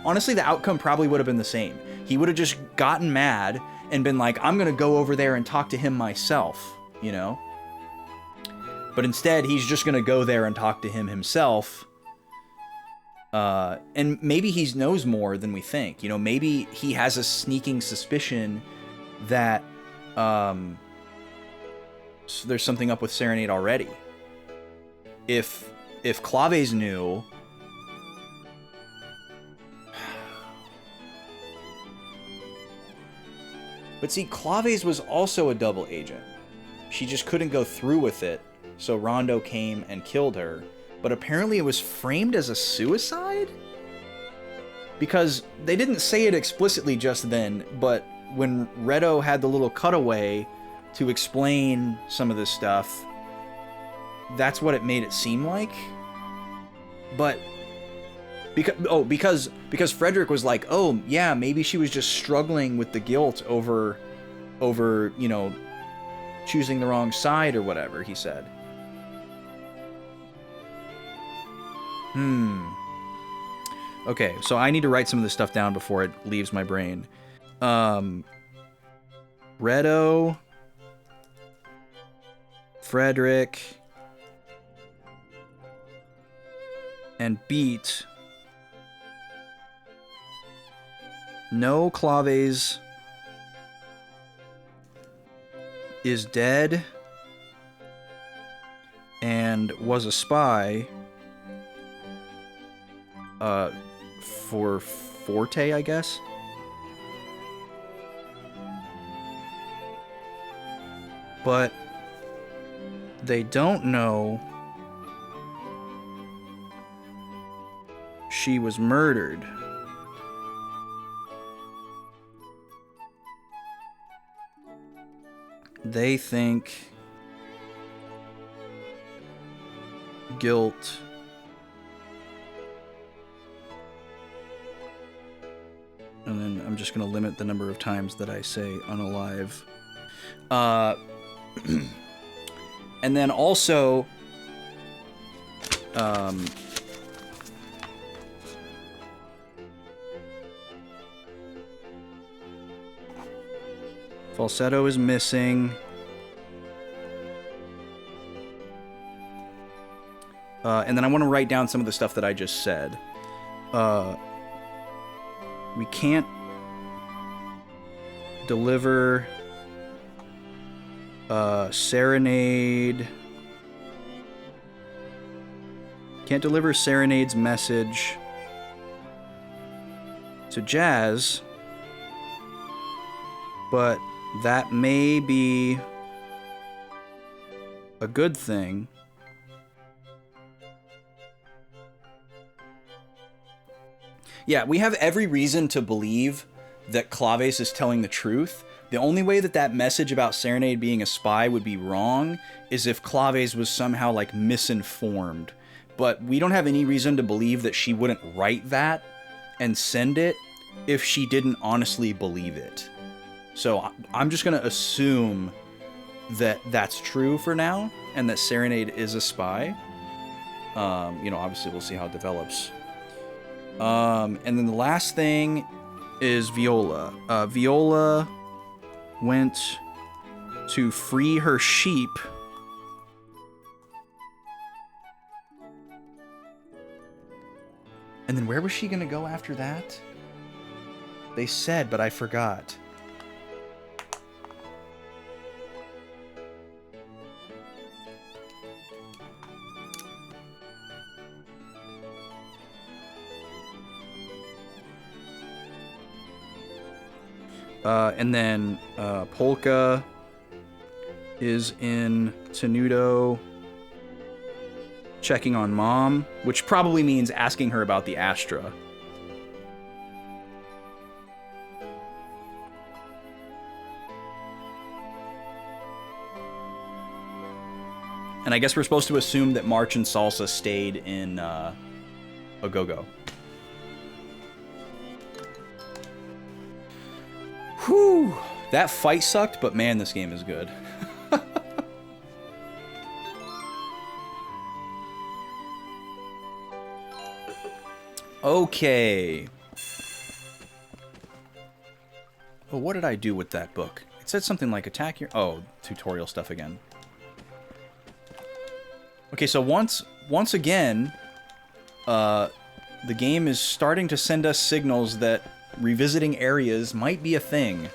honestly, the outcome probably would have been the same. He would have just gotten mad and been like, I'm going to go over there and talk to him myself, you know? But instead, he's just going to go there and talk to him himself. And maybe he knows more than we think. You know, maybe he has a sneaking suspicion that so there's something up with Serenade already. If Claves knew, but see, Claves was also a double agent. She just couldn't go through with it, so Rondo came and killed her. But apparently it was framed as a suicide? Because they didn't say it explicitly just then, but when Redo had the little cutaway to explain some of this stuff, that's what it made it seem like. But because Frederick was like, oh yeah, maybe she was just struggling with the guilt over, you know, choosing the wrong side or whatever, he said. Okay, so I need to write some of this stuff down before it leaves my brain. Redo, Frederick, and Beat. No, Claves is dead and was a spy for Forte, I guess. But they don't know she was murdered. They think guilt and then I'm just going to limit the number of times that I say unalive. And then also falsetto is missing. And then I want to write down some of the stuff that I just said. We can't deliver Serenade. Can't deliver Serenade's message to Jazz, but that may be a good thing. Yeah, we have every reason to believe that Claves is telling the truth. The only way that that message about Serenade being a spy would be wrong is if Claves was somehow, like, misinformed. But we don't have any reason to believe that she wouldn't write that and send it if she didn't honestly believe it. So I'm just going to assume that that's true for now, and that Serenade is a spy. You know, obviously we'll see how it develops. And then the last thing is Viola. Viola went to free her sheep. And then where was she going to go after that? They said, but I forgot. And then Polka is in Tenuto checking on Mom, which probably means asking her about the Astra. And I guess we're supposed to assume that March and Salsa stayed in Agogo. Whew, that fight sucked, but man, this game is good. Okay. Oh, what did I do with that book? It said something like attack your... Oh, tutorial stuff again. Okay, so once again, the game is starting to send us signals that revisiting areas might be a thing.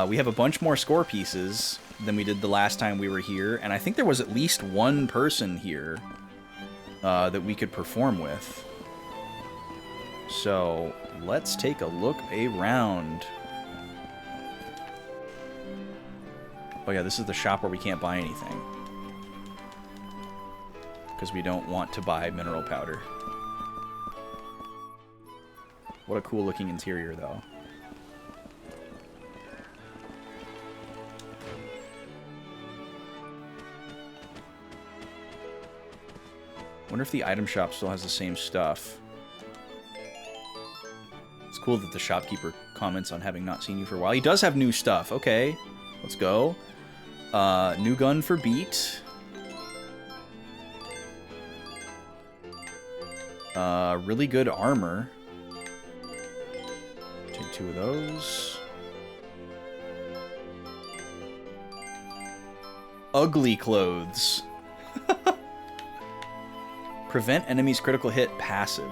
We have a bunch more score pieces than we did the last time we were here, and I think there was at least one person here that we could perform with. So let's take a look around. Oh yeah, this is the shop where we can't buy anything, because we don't want to buy mineral powder. What a cool looking interior, though. Wonder if the item shop still has the same stuff. It's cool that the shopkeeper comments on having not seen you for a while. He does have new stuff. Okay, let's go. New gun for Beat. Really good armor. Take 2 of those. Ugly clothes. Prevent enemies critical hit passive.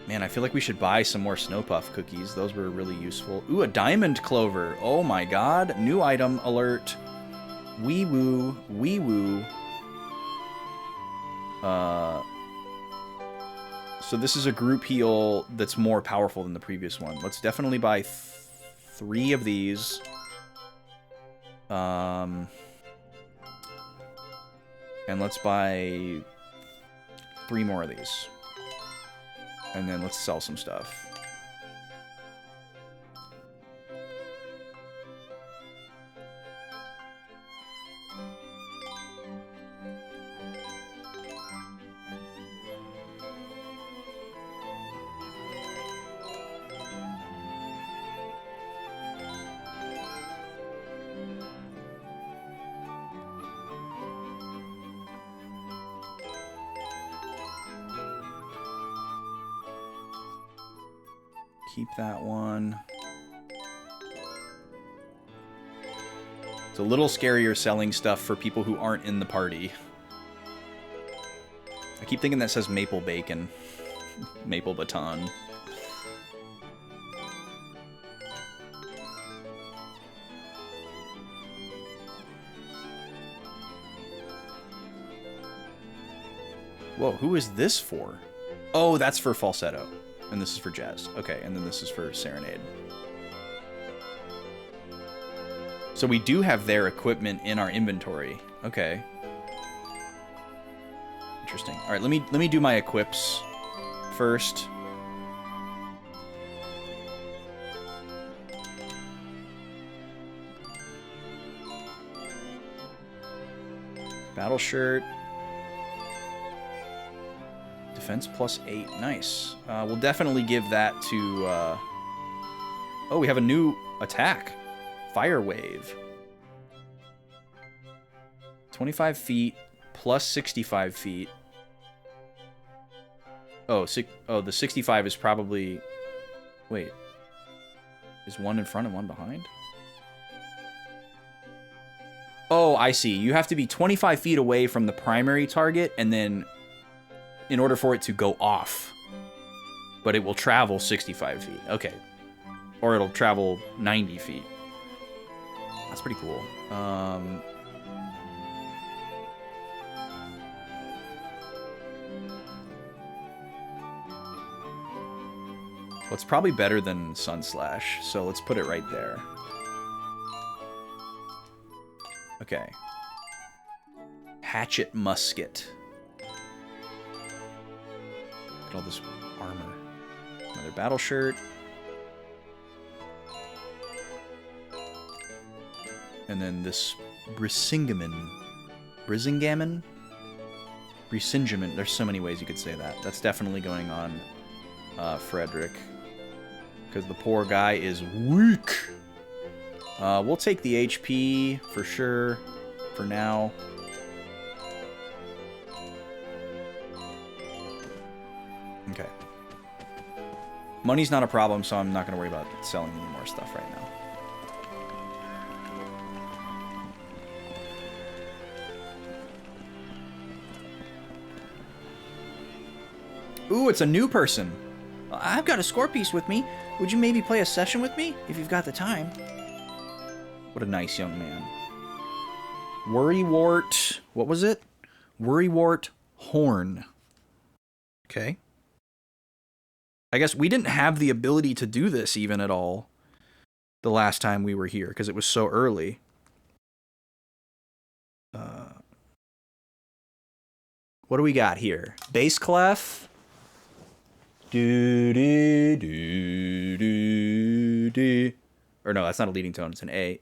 Man, I feel like we should buy some more Snow Puff cookies. Those were really useful. Ooh, a diamond clover. Oh my god. New item alert. Wee woo. Wee woo. So this is a group heal that's more powerful than the previous one. Let's definitely buy 3 of these. And let's buy 3 more of these. And then let's sell some stuff. Keep that one. It's a little scarier selling stuff for people who aren't in the party. I keep thinking that says maple bacon. Maple baton. Whoa, who is this for? Oh, that's for falsetto. And this is for jazz. Okay, and then this is for serenade. So we do have their equipment in our inventory. Okay. Interesting. All right, let me do my equips first. Battle shirt. Defense +8. Nice. We'll definitely give that to... Oh, we have a new attack. Fire Wave. 25 feet plus 65 feet. Oh, the 65 is probably... Wait. Is one in front and one behind? Oh, I see. You have to be 25 feet away from the primary target, and then... in order for it to go off. But it will travel 65 feet. Okay. Or it'll travel 90 feet. That's pretty cool. Well, it's probably better than Sun Slash, so let's put it right there. Okay. Hatchet Musket. Look at all this armor. Another battle shirt. And then this Brisingamen. Brisingamen? Brisingamen. There's so many ways you could say that. That's definitely going on Frederick. Because the poor guy is weak. We'll take the HP for sure. For now. Okay. Money's not a problem, so I'm not going to worry about selling any more stuff right now. Ooh, it's a new person. I've got a score piece with me. Would you maybe play a session with me, if you've got the time? What a nice young man. Worrywart... What was it? Worrywart Horn. Okay. I guess we didn't have the ability to do this even at all the last time we were here, because it was so early. What do we got here? Bass clef. Do do do do do. Or no, that's not a leading tone. It's an A.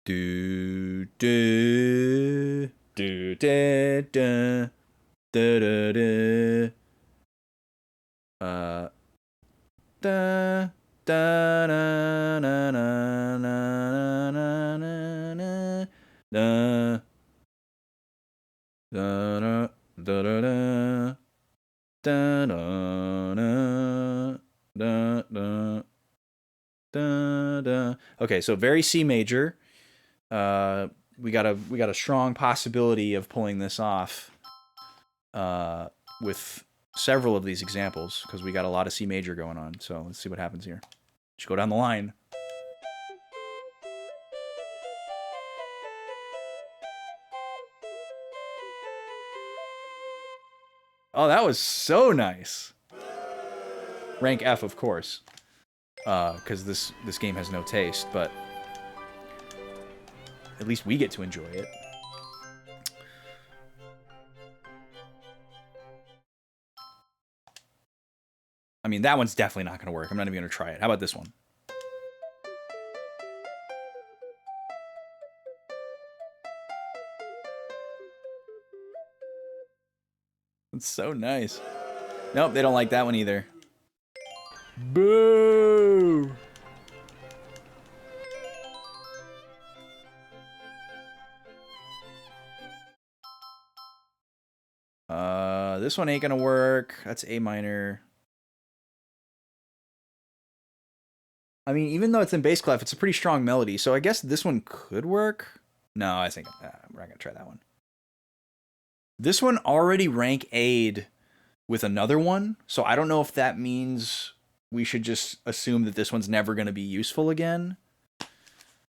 Do do do da da da da da. Da Da na na na na na na na da da da da da da da da da da da. Okay, so very C major. We got a strong possibility of pulling this off with several of these examples because we got a lot of C major going on. So let's see what happens here. Just go down the line. Oh, that was so nice. Rank F, of course, because this game has no taste, but at least we get to enjoy it. I mean, that one's definitely not going to work. I'm not even going to try it. How about this one? It's so nice. Nope, they don't like that one either. Boo! This one ain't gonna work. That's A minor. I mean, even though it's in bass clef, it's a pretty strong melody, so I guess this one could work. No, I think we're not gonna try that one. This one already rank A'd with another one, so I don't know if that means we should just assume that this one's never gonna be useful again.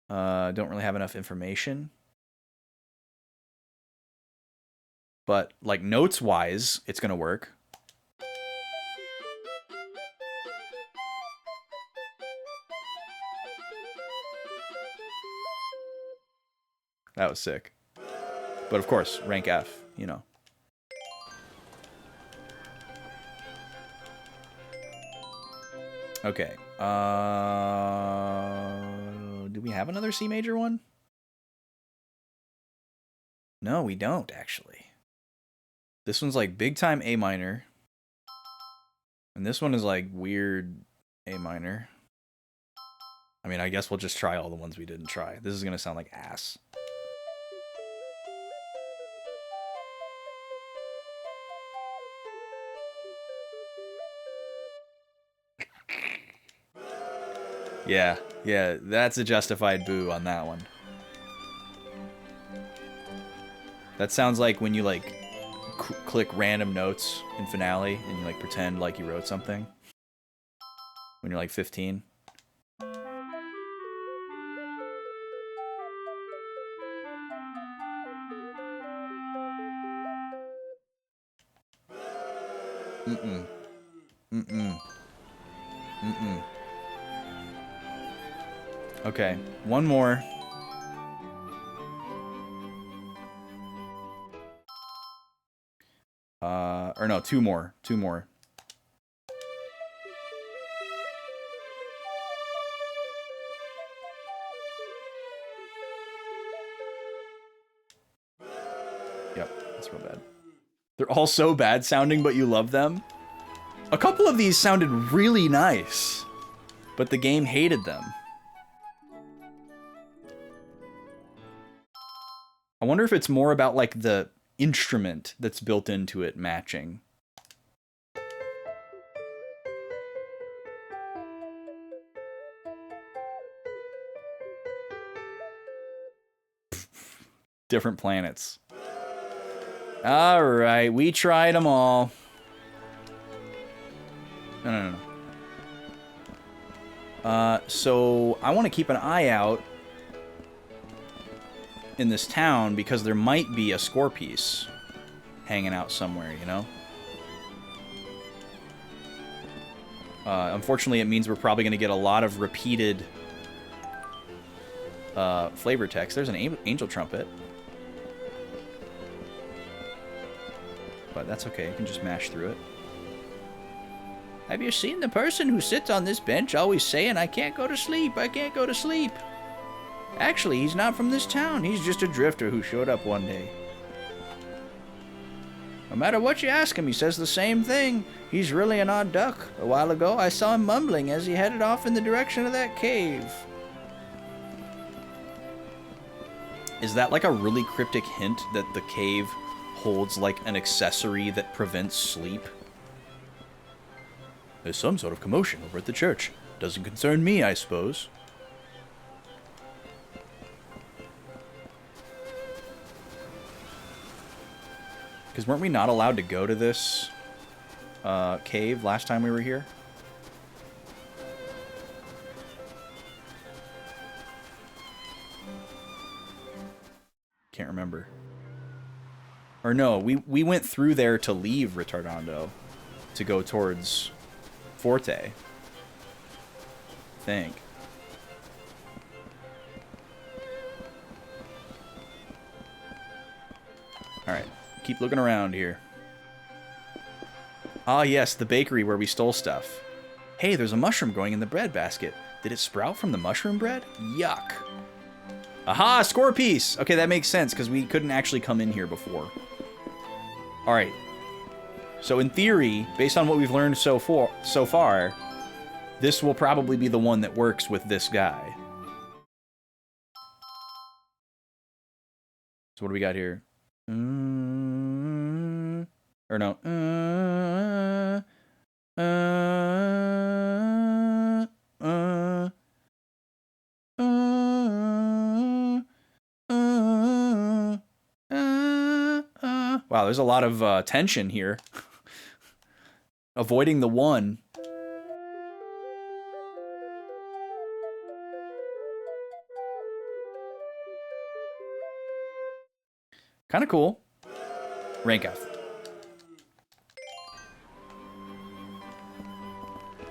Don't really have enough information. But, like, notes-wise, it's gonna work. That was sick. But, of course, rank F, you know. Okay. Do we have another C major one? No, we don't, actually. This one's like big time A minor. And this one is like weird A minor. I mean, I guess we'll just try all the ones we didn't try. This is going to sound like ass. Yeah, that's a justified boo on that one. That sounds like when you like click random notes in Finale and you like pretend like you wrote something when you're like 15. Okay, one more. Or no, two more. Yep, that's real bad. They're all so bad sounding, but you love them. A couple of these sounded really nice, but the game hated them. I wonder if it's more about like the instrument that's built into it matching. Different planets. All right, we tried them all. No. So I want to keep an eye out in this town because there might be a score piece hanging out somewhere, you know? Unfortunately, it means we're probably going to get a lot of repeated flavor text. There's an angel trumpet. But that's okay, you can just mash through it. Have you seen the person who sits on this bench always saying, "I can't go to sleep, I can't go to sleep"? Actually, he's not from this town. He's just a drifter who showed up one day. No matter what you ask him, he says the same thing. He's really an odd duck. A while ago, I saw him mumbling as he headed off in the direction of that cave. Is that like a really cryptic hint that the cave holds like an accessory that prevents sleep? There's some sort of commotion over at the church. Doesn't concern me, I suppose. Because weren't we not allowed to go to this cave last time we were here? Can't remember. Or no, we went through there to leave Retardando to go towards Forte. I think. Alright, keep looking around here. Ah yes, the bakery where we stole stuff. Hey, there's a mushroom growing in the bread basket. Did it sprout from the mushroom bread? Yuck. Aha, score piece! Okay, that makes sense, because we couldn't actually come in here before. Alright. So in theory, based on what we've learned so far, this will probably be the one that works with this guy. So what do we got here? Or no. Wow, there's a lot of tension here. Avoiding the one. Kind of cool. Rank F.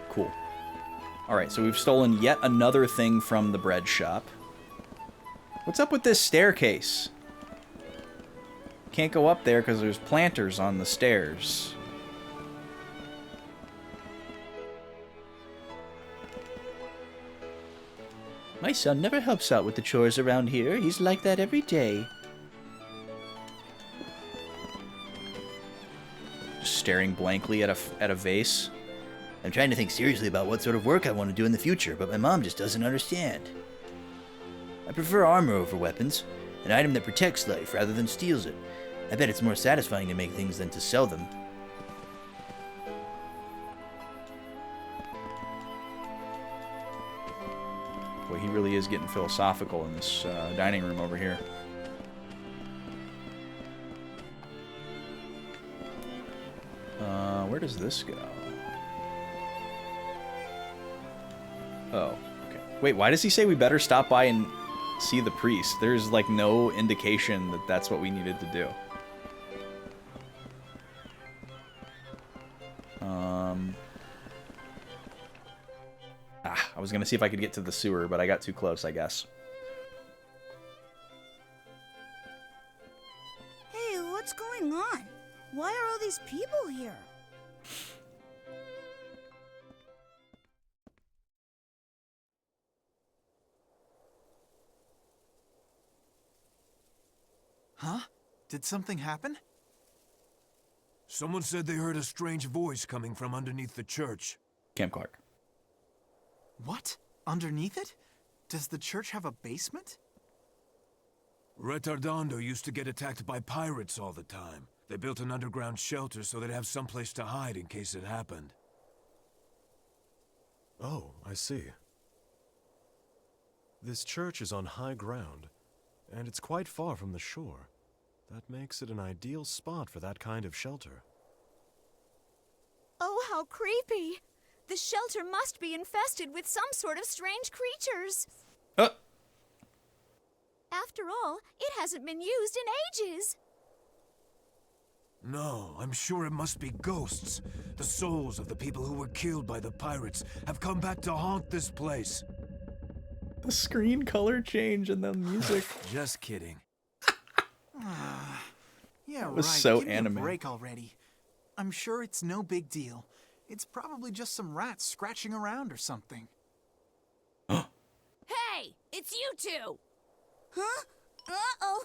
Cool. Alright, so we've stolen yet another thing from the bread shop. What's up with this staircase? Can't go up there because there's planters on the stairs. My son never helps out with the chores around here. He's like that every day. Just staring blankly at a vase. I'm trying to think seriously about what sort of work I want to do in the future, but my mom just doesn't understand. I prefer armor over weapons, an item that protects life rather than steals it. I bet it's more satisfying to make things than to sell them. Boy, he really is getting philosophical in this dining room over here. Where does this go? Oh, okay. Wait, why does he say we better stop by and see the priest? There's like no indication that that's what we needed to do. I was gonna see if I could get to the sewer, but I got too close, I guess. Hey, what's going on? Why are all these people here? Huh? Did something happen? Someone said they heard a strange voice coming from underneath the church. Camp Clark. What? Underneath it? Does the church have a basement? Retardando used to get attacked by pirates all the time. They built an underground shelter so they'd have someplace to hide in case it happened. Oh, I see. This church is on high ground, and it's quite far from the shore. That makes it an ideal spot for that kind of shelter. Oh, how creepy! The shelter must be infested with some sort of strange creatures. After all, it hasn't been used in ages. No, I'm sure it must be ghosts. The souls of the people who were killed by the pirates have come back to haunt this place. The screen color change and the music. Just kidding. Yeah, was right. so Give me anime. a break already. I'm sure it's no big deal. It's probably just some rats scratching around or something. Hey, it's you two! Huh? Uh-oh.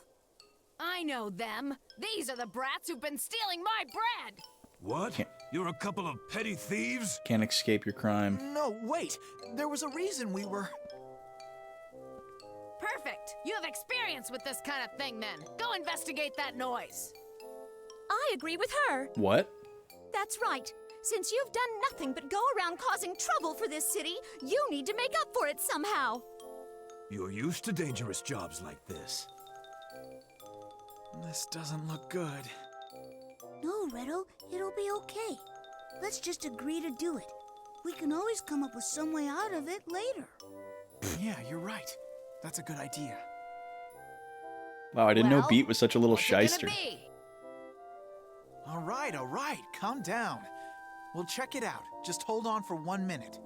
I know them. These are the brats who've been stealing my bread. What? You're a couple of petty thieves? Can't escape your crime. No, wait. There was a reason we were... Perfect. You have experience with this kind of thing, then. Go investigate that noise. I agree with her. What? That's right. Since you've done nothing but go around causing trouble for this city, you need to make up for it somehow. You're used to dangerous jobs like this. This doesn't look good. No, Redo, it'll be okay. Let's just agree to do it. We can always come up with some way out of it later. Yeah, you're right. That's a good idea. Wow, I didn't know Beat was such a little shyster. All right. Calm down. We'll check it out. Just hold on for 1 minute.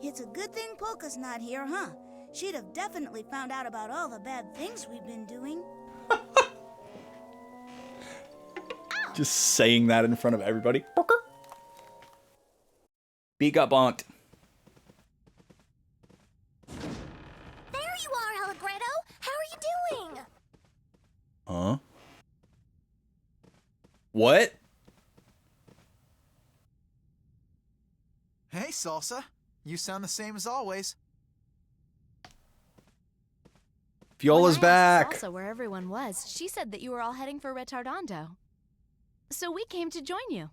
It's a good thing Polka's not here, huh? She'd have definitely found out about all the bad things we've been doing. Just saying that in front of everybody. Beat got bonked. There you are, Allegretto. How are you doing? Huh? What? Hey, Salsa. You sound the same as always. Viola's back. Also, where everyone was, she said that you were all heading for Retardando. So we came to join you.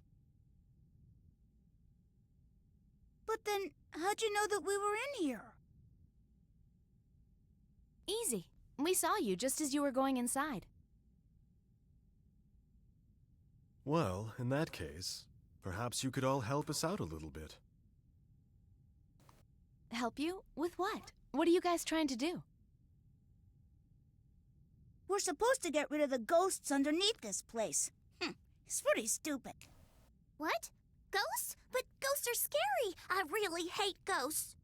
But then, how'd you know that we were in here? Easy. We saw you just as you were going inside. Well, in that case, perhaps you could all help us out a little bit. Help you? With what? What are you guys trying to do? We're supposed to get rid of the ghosts underneath this place. It's pretty stupid. What? Ghosts? But ghosts are scary. I really hate ghosts.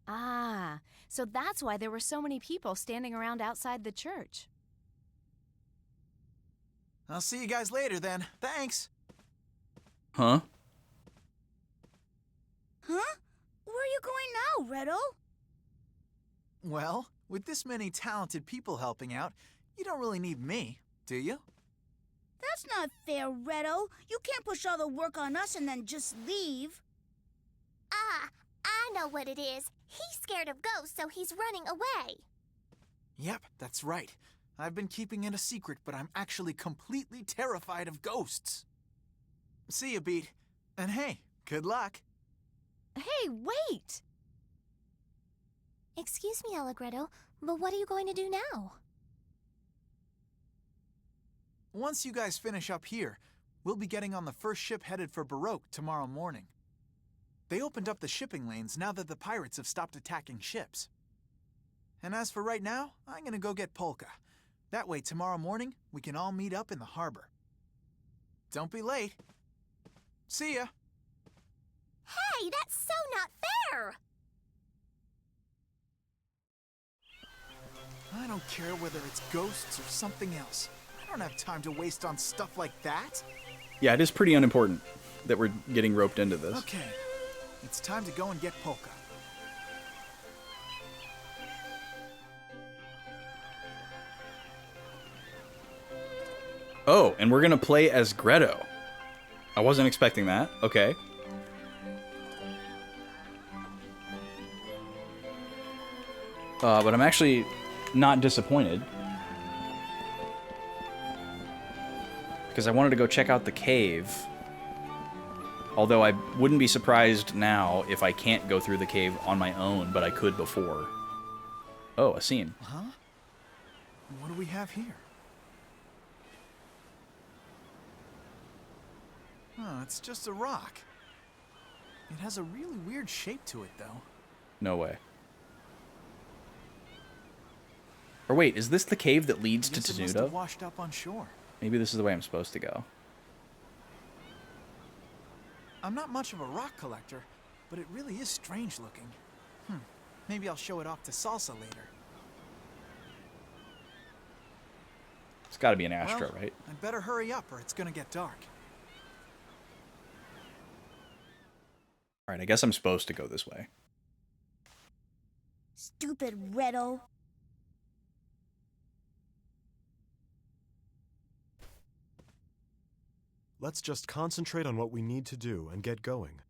Ah, so that's why there were so many people standing around outside the church. I'll see you guys later then. Thanks. Huh? Huh? Where are you going now, Redo? Well, with this many talented people helping out, you don't really need me, do you? That's not fair, Redo. You can't push all the work on us and then just leave. Ah, I know what it is. He's scared of ghosts, so he's running away. Yep, that's right. I've been keeping it a secret, but I'm actually completely terrified of ghosts. See ya, Beat. And hey, good luck. Hey, wait! Excuse me, Allegretto, but what are you going to do now? Once you guys finish up here, we'll be getting on the first ship headed for Baroque tomorrow morning. They opened up the shipping lanes now that the pirates have stopped attacking ships. And as for right now, I'm gonna go get Polka. That way tomorrow morning, we can all meet up in the harbor. Don't be late. See ya. Hey, that's so not fair! I don't care whether it's ghosts or something else. I don't have time to waste on stuff like that. Yeah, it is pretty unimportant that we're getting roped into this. Okay, it's time to go and get Polka. Oh, and we're gonna play as Greto. I wasn't expecting that. Okay. But I'm actually not disappointed. Because I wanted to go check out the cave. Although I wouldn't be surprised now if I can't go through the cave on my own, but I could before. Oh, a scene. Huh? What do we have here? Oh, it's just a rock. It has a really weird shape to it, though. No way. Or wait, is this the cave that leads to It must have Tenuto? washed up on shore. Maybe this is the way I'm supposed to go. I'm not much of a rock collector, but it really is strange looking. Maybe I'll show it off to Salsa later. It's got to be an Astra, Well, right? I'd better hurry up or it's gonna get dark. Alright, I guess I'm supposed to go this way. Stupid Redo. Let's just concentrate on what we need to do and get going.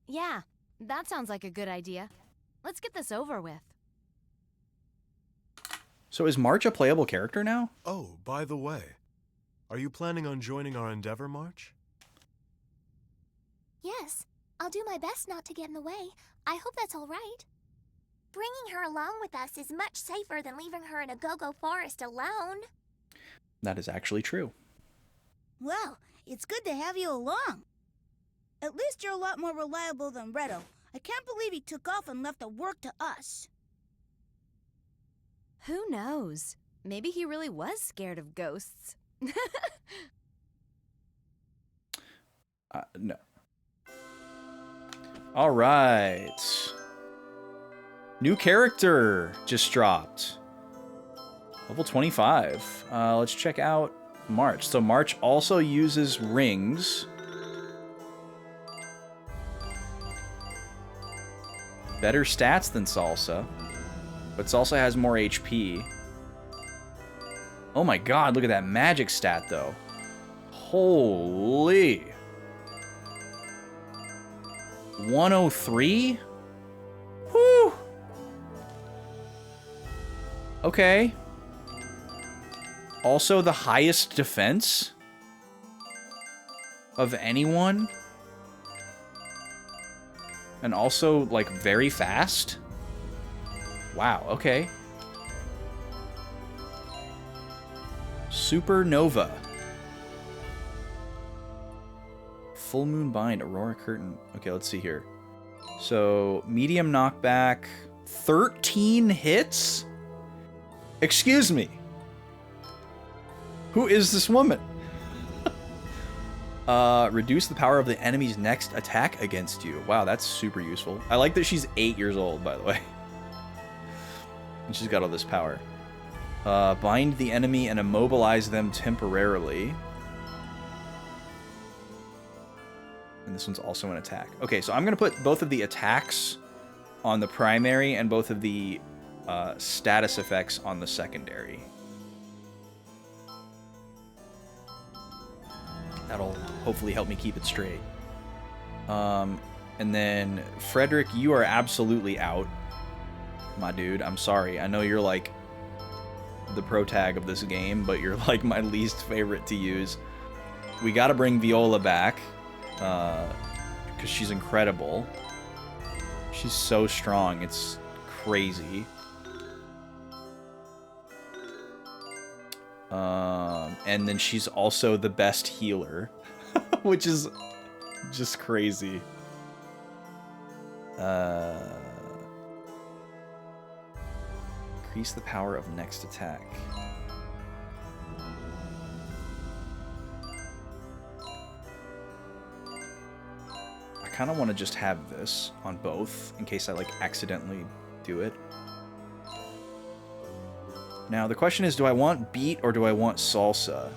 Yeah, that sounds like a good idea. Let's get this over with. So is March a playable character now? Oh, by the way, are you planning on joining our Endeavor March? Yes, I'll do my best not to get in the way. I hope that's all right. Bringing her along with us is much safer than leaving her in a go-go forest alone. That is actually true. Well, it's good to have you along. At least you're a lot more reliable than Redo. I can't believe he took off and left the work to us. Who knows? Maybe he really was scared of ghosts. No. All right. New character just dropped. Level 25. Let's check out March. So March also uses rings. Better stats than Salsa. But Salsa has more HP. Oh my god, look at that magic stat though. Holy. 103? Whew. Okay. Also the highest defense of anyone. And also, like, very fast. Wow, okay. Supernova. Full Moon Bind, Aurora Curtain. Okay, let's see here. So, medium knockback, 13 hits? Excuse me. Who is this woman? Reduce the power of the enemy's next attack against you. Wow, that's super useful. I like that she's 8 years old, by the way. And she's got all this power. Bind the enemy and immobilize them temporarily. And this one's also an attack. Okay, so I'm going to put both of the attacks on the primary and both of the status effects on the secondary. That'll hopefully help me keep it straight. And then, Frederick, you are absolutely out. My dude, I'm sorry. I know you're like the pro tag of this game, but you're like my least favorite to use. We gotta bring Viola back, because she's incredible. She's so strong, it's crazy. And then she's also the best healer, which is just crazy. Increase the power of next attack. I kind of want to just have this on both in case I like accidentally do it. Now the question is, do I want beat or do I want salsa?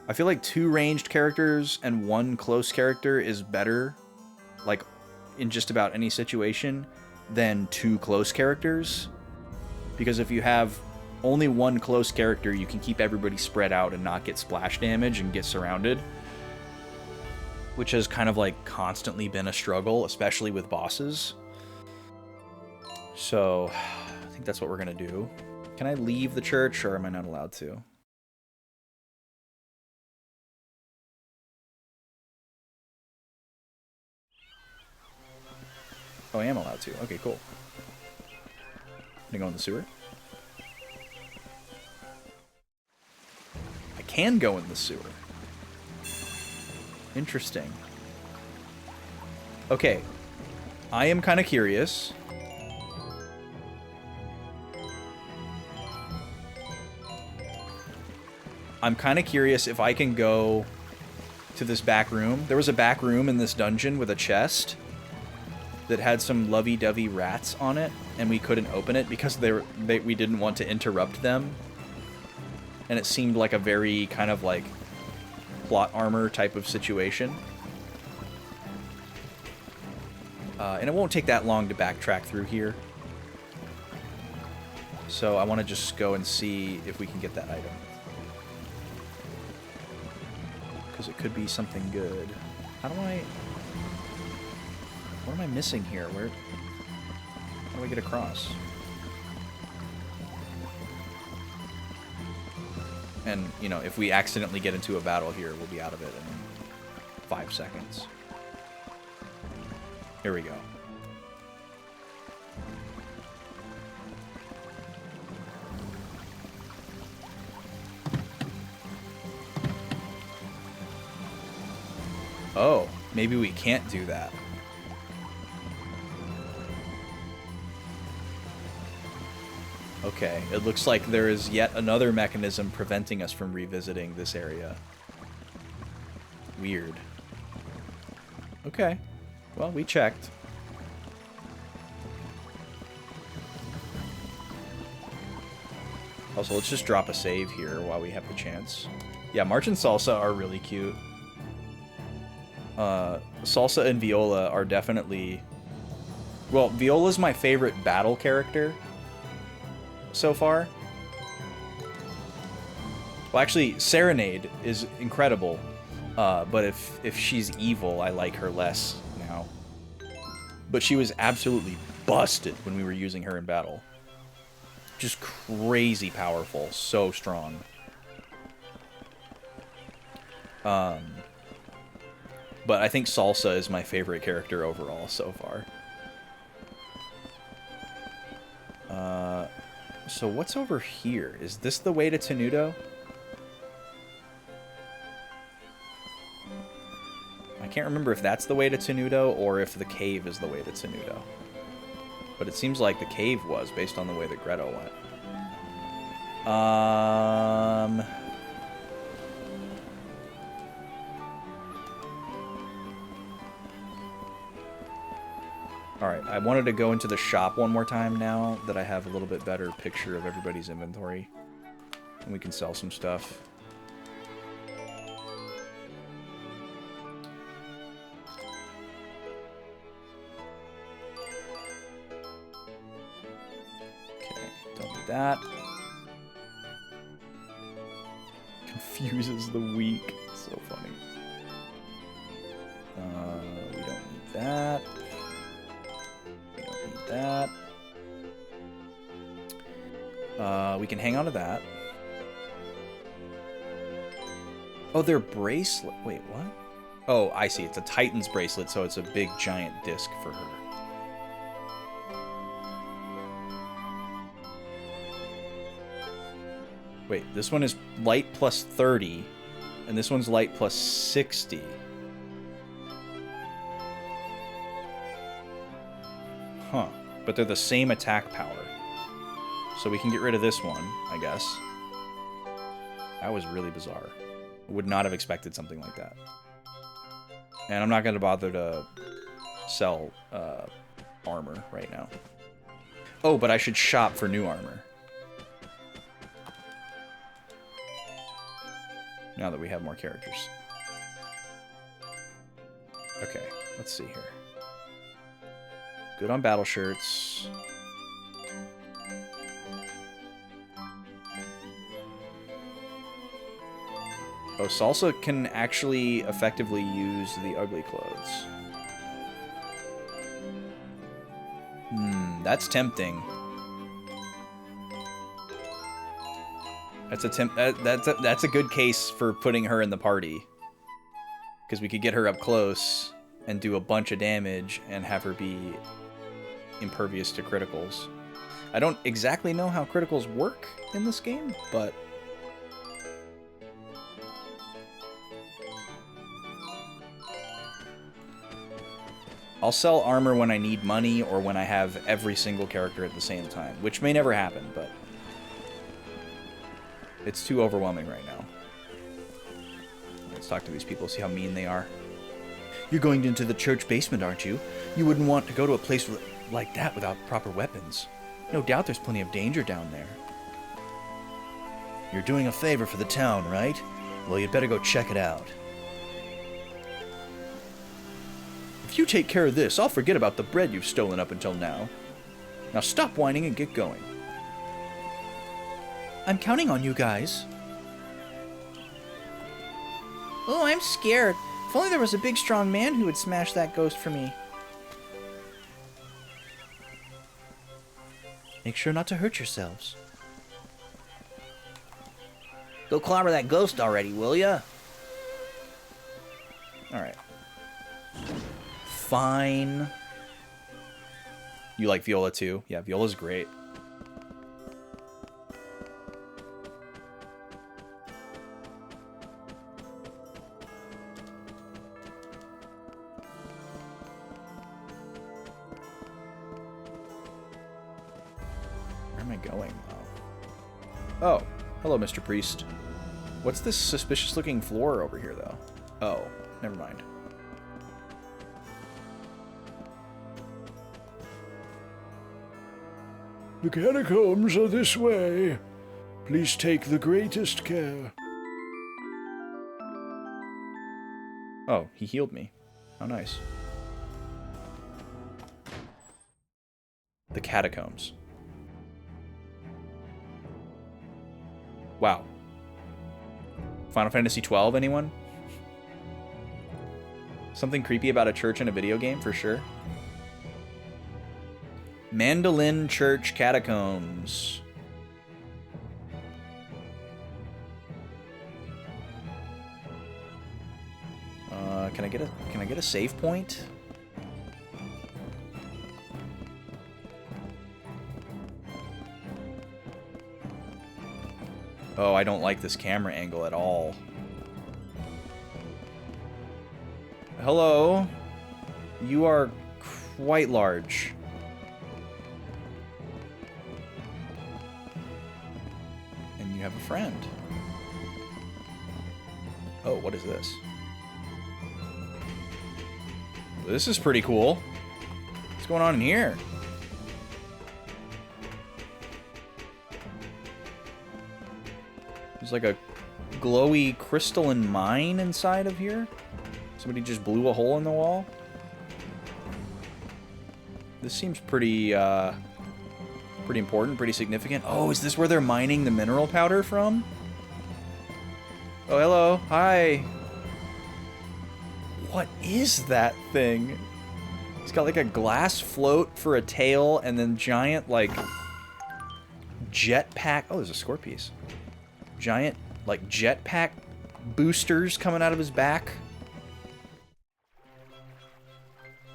I feel like 2 ranged characters and 1 close character is better, like, in just about any situation, than 2 close characters. Because if you have only 1 close character, you can keep everybody spread out and not get splash damage and get surrounded. Which has kind of, like, constantly been a struggle, especially with bosses. So, I think that's what we're gonna do. Can I leave the church, or am I not allowed to? Oh, I am allowed to. Okay, cool. Can I go in the sewer? I can go in the sewer. Interesting. Okay. I am kind of curious. I'm kind of curious if I can go to this back room. There was a back room in this dungeon with a chest that had some lovey-dovey rats on it, and we couldn't open it because we didn't want to interrupt them. And it seemed like a very kind of like plot armor type of situation. And it won't take that long to backtrack through here. So I want to just go and see if we can get that item. Because it could be something good. How do I... What am I missing here? Where... How do I get across? And, you know, if we accidentally get into a battle here, we'll be out of it in 5 seconds. Here we go. Oh, maybe we can't do that. Okay, it looks like there is yet another mechanism preventing us from revisiting this area. Weird. Okay, well, we checked. Also, let's just drop a save here while we have the chance. Yeah, March and Salsa are really cute. Salsa and Viola are definitely... Well, Viola's my favorite battle character so far. Well, actually, Serenade is incredible, but if she's evil, I like her less now. But she was absolutely busted when we were using her in battle. Just crazy powerful, so strong. But I think Salsa is my favorite character overall so far. So what's over here? Is this the way to Tenuto? I can't remember if that's the way to Tenuto or if the cave is the way to Tenuto. But it seems like the cave was, based on the way that Greta went. Alright, I wanted to go into the shop one more time now that I have a little bit better picture of everybody's inventory. And we can sell some stuff. Okay, don't do that. Confuses the weak. So funny. We don't need that. That. We can hang on to that. Oh, they're bracelet. Wait, what? Oh, I see. It's a Titan's bracelet, so it's a big giant disc for her. Wait, this one is light plus 30, and this one's light plus 60. Huh. But they're the same attack power. So we can get rid of this one, I guess. That was really bizarre. I would not have expected something like that. And I'm not going to bother to sell armor right now. Oh, but I should shop for new armor. Now that we have more characters. Okay, let's see here. Good on battle shirts. Oh, Salsa can actually effectively use the ugly clothes. That's tempting. That's a good case for putting her in the party. Because we could get her up close and do a bunch of damage and have her be impervious to criticals. I don't exactly know how criticals work in this game, but I'll sell armor when I need money or when I have every single character at the same time, which may never happen, but it's too overwhelming right now. Let's talk to these people, see how mean they are. You're going into the church basement, aren't you? You wouldn't want to go to a place like that without proper weapons. No doubt there's plenty of danger down there. You're doing a favor for the town, right? Well, you'd better go check it out. If you take care of this, I'll forget about the bread you've stolen up until now. Now stop whining and get going. I'm counting on you guys. Oh, I'm scared. If only there was a big, strong man who would smash that ghost for me. Make sure not to hurt yourselves. Go clobber that ghost already, will ya? Alright. Fine. You like Viola too? Yeah, Viola's great. Where am I going? Oh, hello, Mr. Priest. What's this suspicious-looking floor over here, though? Oh, never mind. The catacombs are this way. Please take the greatest care. Oh, he healed me. How nice. The catacombs. Wow. Final Fantasy XII, anyone? Something creepy about a church in a video game, for sure. Mandolin Church Catacombs. Can I get a save point? Oh, I don't like this camera angle at all. Hello. You are quite large. And you have a friend. Oh, what is this? This is pretty cool. What's going on in here? There's like a glowy crystalline mine inside of here. Somebody just blew a hole in the wall. This seems pretty, pretty important, pretty significant. Oh, is this where they're mining the mineral powder from? Oh, hello. Hi. What is that thing? It's got like a glass float for a tail and then giant, like, jetpack. Oh, there's a score piece. Giant, like, jetpack boosters coming out of his back.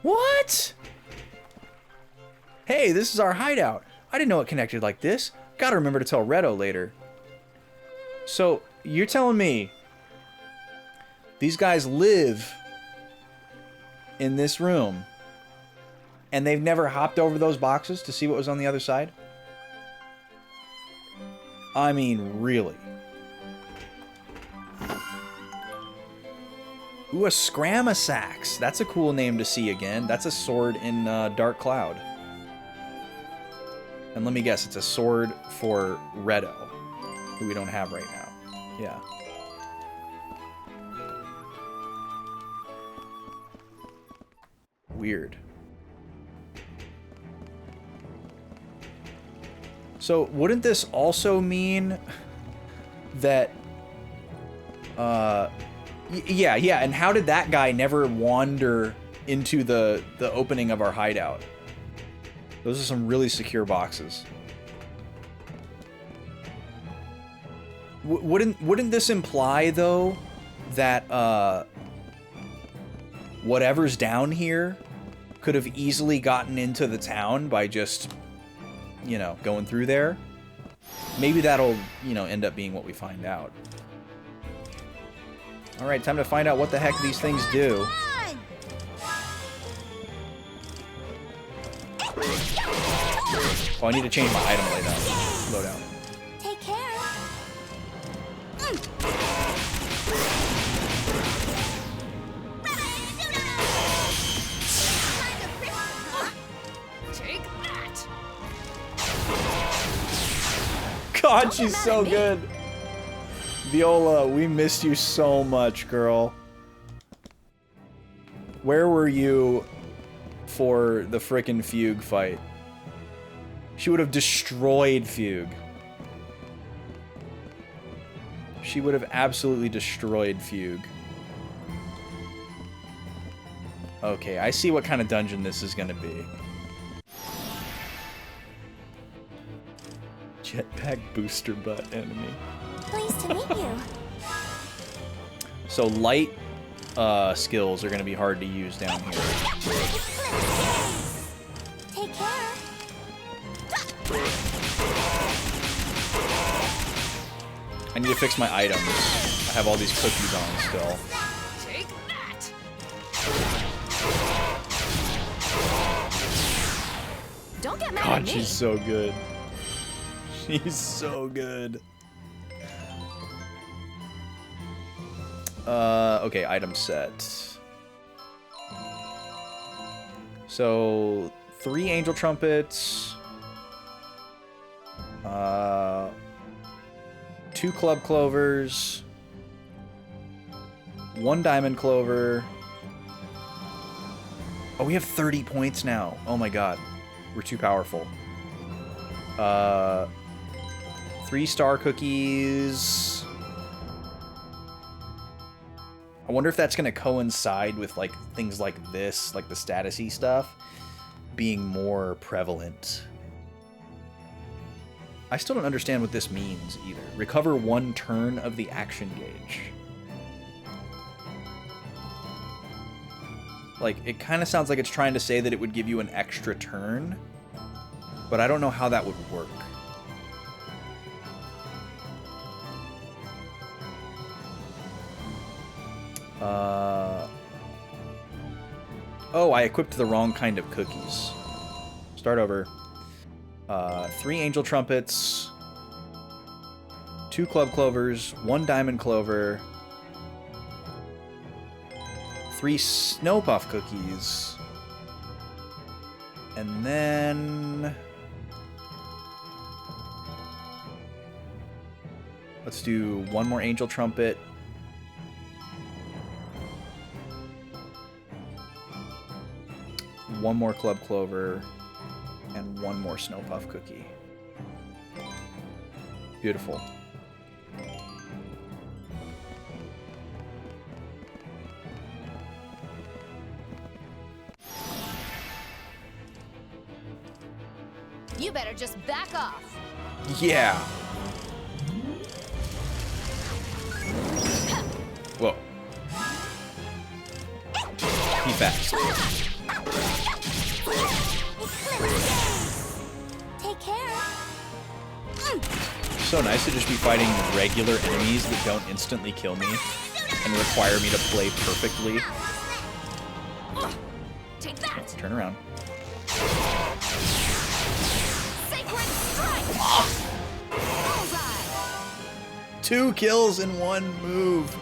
What? Hey, this is our hideout. I didn't know it connected like this. Gotta remember to tell Redo later. So, you're telling me these guys live in this room and they've never hopped over those boxes to see what was on the other side? I mean, really? Ooh, a Scramasax. That's a cool name to see again. That's a sword in Dark Cloud. And let me guess, it's a sword for Redo, who we don't have right now. Yeah. Weird. So, wouldn't this also mean that... Yeah, and how did that guy never wander into the opening of our hideout? Those are some really secure boxes. Wouldn't this imply, though, that whatever's down here could have easily gotten into the town by just, you know, going through there? Maybe that'll, you know, end up being what we find out. Alright, time to find out what the heck these things do. Oh, I need to change my item loadout. Take care. Take that. God, she's so good. Viola, we missed you so much, girl. Where were you for the frickin' Fugue fight? She would have destroyed Fugue. She would have absolutely destroyed Fugue. Okay, I see what kind of dungeon this is gonna be. Jetpack booster butt enemy. Pleased to meet you. So light skills are gonna be hard to use down here. Take care. I need to fix my items. I have all these cookies on still. Take that. Don't get mad at God, me. she's so good. She's so good. Okay, item set. So, 3 angel trumpets. 2 club clovers. 1 diamond clover. Oh, we have 30 points now. Oh my god. We're too powerful. 3 star cookies. I wonder if that's going to coincide with like things like this, like the status-y stuff, being more prevalent. I still don't understand what this means either. Recover 1 turn of the action gauge. Like, it kind of sounds like it's trying to say that it would give you an extra turn, but I don't know how that would work. Oh, I equipped the wrong kind of cookies. Start over. 3 angel trumpets, 2 club clovers, 1 diamond clover, 3 snow puff cookies, and then let's do 1 more angel trumpet. 1 more club clover, and 1 more snow puff cookie. Beautiful. You better just back off. Yeah. Whoa. Be fast. Take care. So nice to just be fighting regular enemies that don't instantly kill me and require me to play perfectly. Take that. Turn around. Sacred strike. Bullseye. 2 kills in 1 move.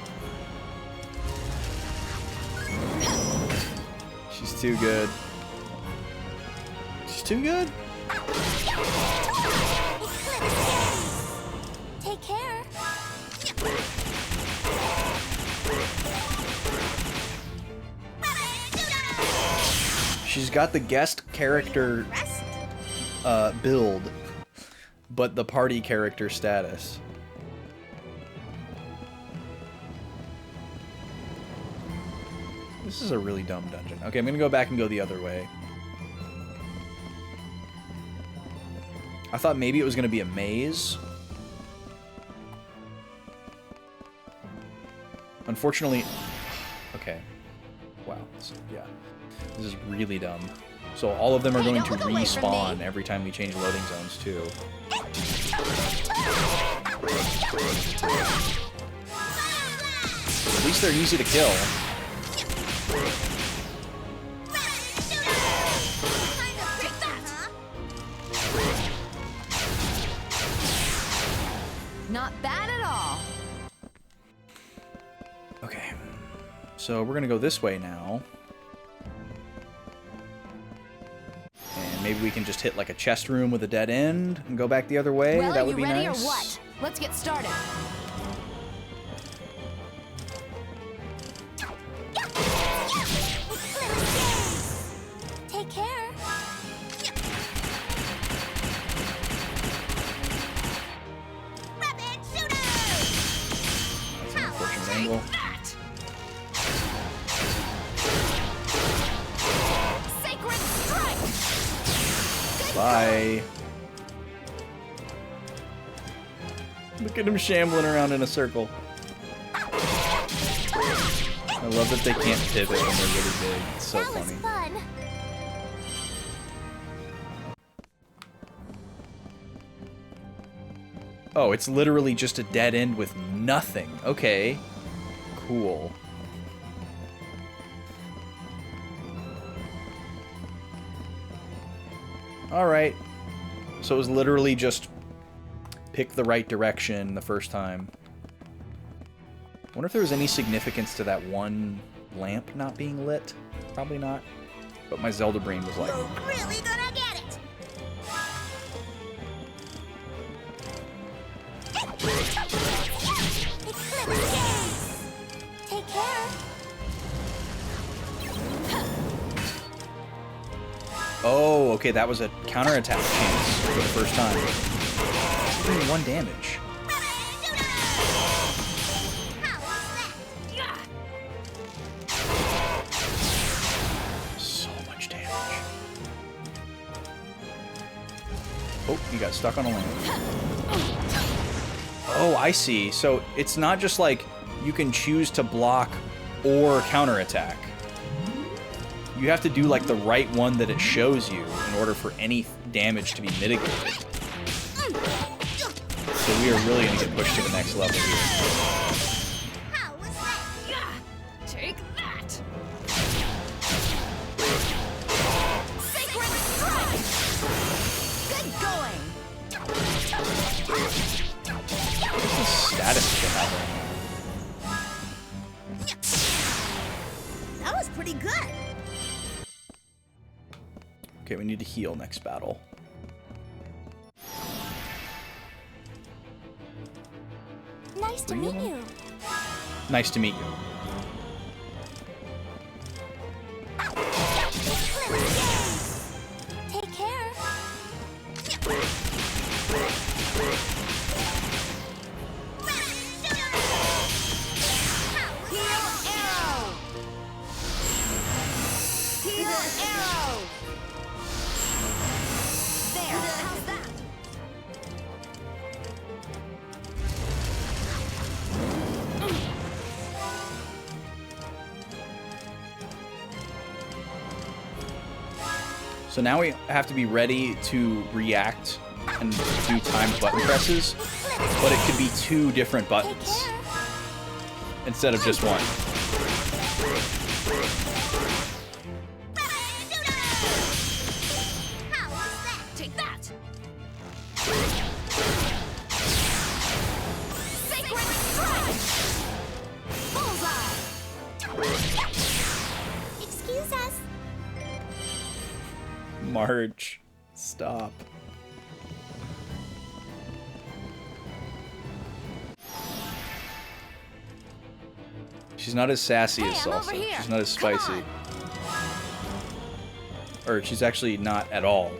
She's too good. She's too good. Take care. She's got the guest character build, but the party character status. This is a really dumb dungeon. Okay, I'm gonna go back and go the other way. I thought maybe it was gonna be a maze. Unfortunately, okay. Wow, yeah. This is really dumb. So all of them are going to respawn every time we change loading zones too. At least they're easy to kill. Not bad at all. Okay. So we're gonna go this way now. And maybe we can just hit like a chest room with a dead end and go back the other way. Well, that would you be ready nice. or what? Let's get started. Take care. Bye. Look at him shambling around in a circle. I love that they can't pivot when they're really big. It's so funny. Fun. Oh, it's literally just a dead end with nothing. Okay. Cool. Alright. So it was literally just pick the right direction the first time. I wonder if there was any significance to that one lamp not being lit. Probably not. But my Zelda brain was like... You're really gonna get it! Take care. Oh, okay, that was a counterattack chance for the first time. It's only 1 damage. So much damage. Oh, you got stuck on a lamp. Oh, I see. So it's not just like you can choose to block or counterattack. You have to do like the right one that it shows you in order for any damage to be mitigated. So we are really going to get pushed to the next level here. Take that! Good going! What's the status shit happening? That was pretty good. Okay, we need to heal next battle. Nice to meet you. Nice to meet you. Take care. So now we have to be ready to react and do timed button presses, but it could be 2 different buttons instead of just one. Take that! Excuse us. Marge, stop. She's not as sassy as Salsa. She's not as spicy. Or she's actually not at all.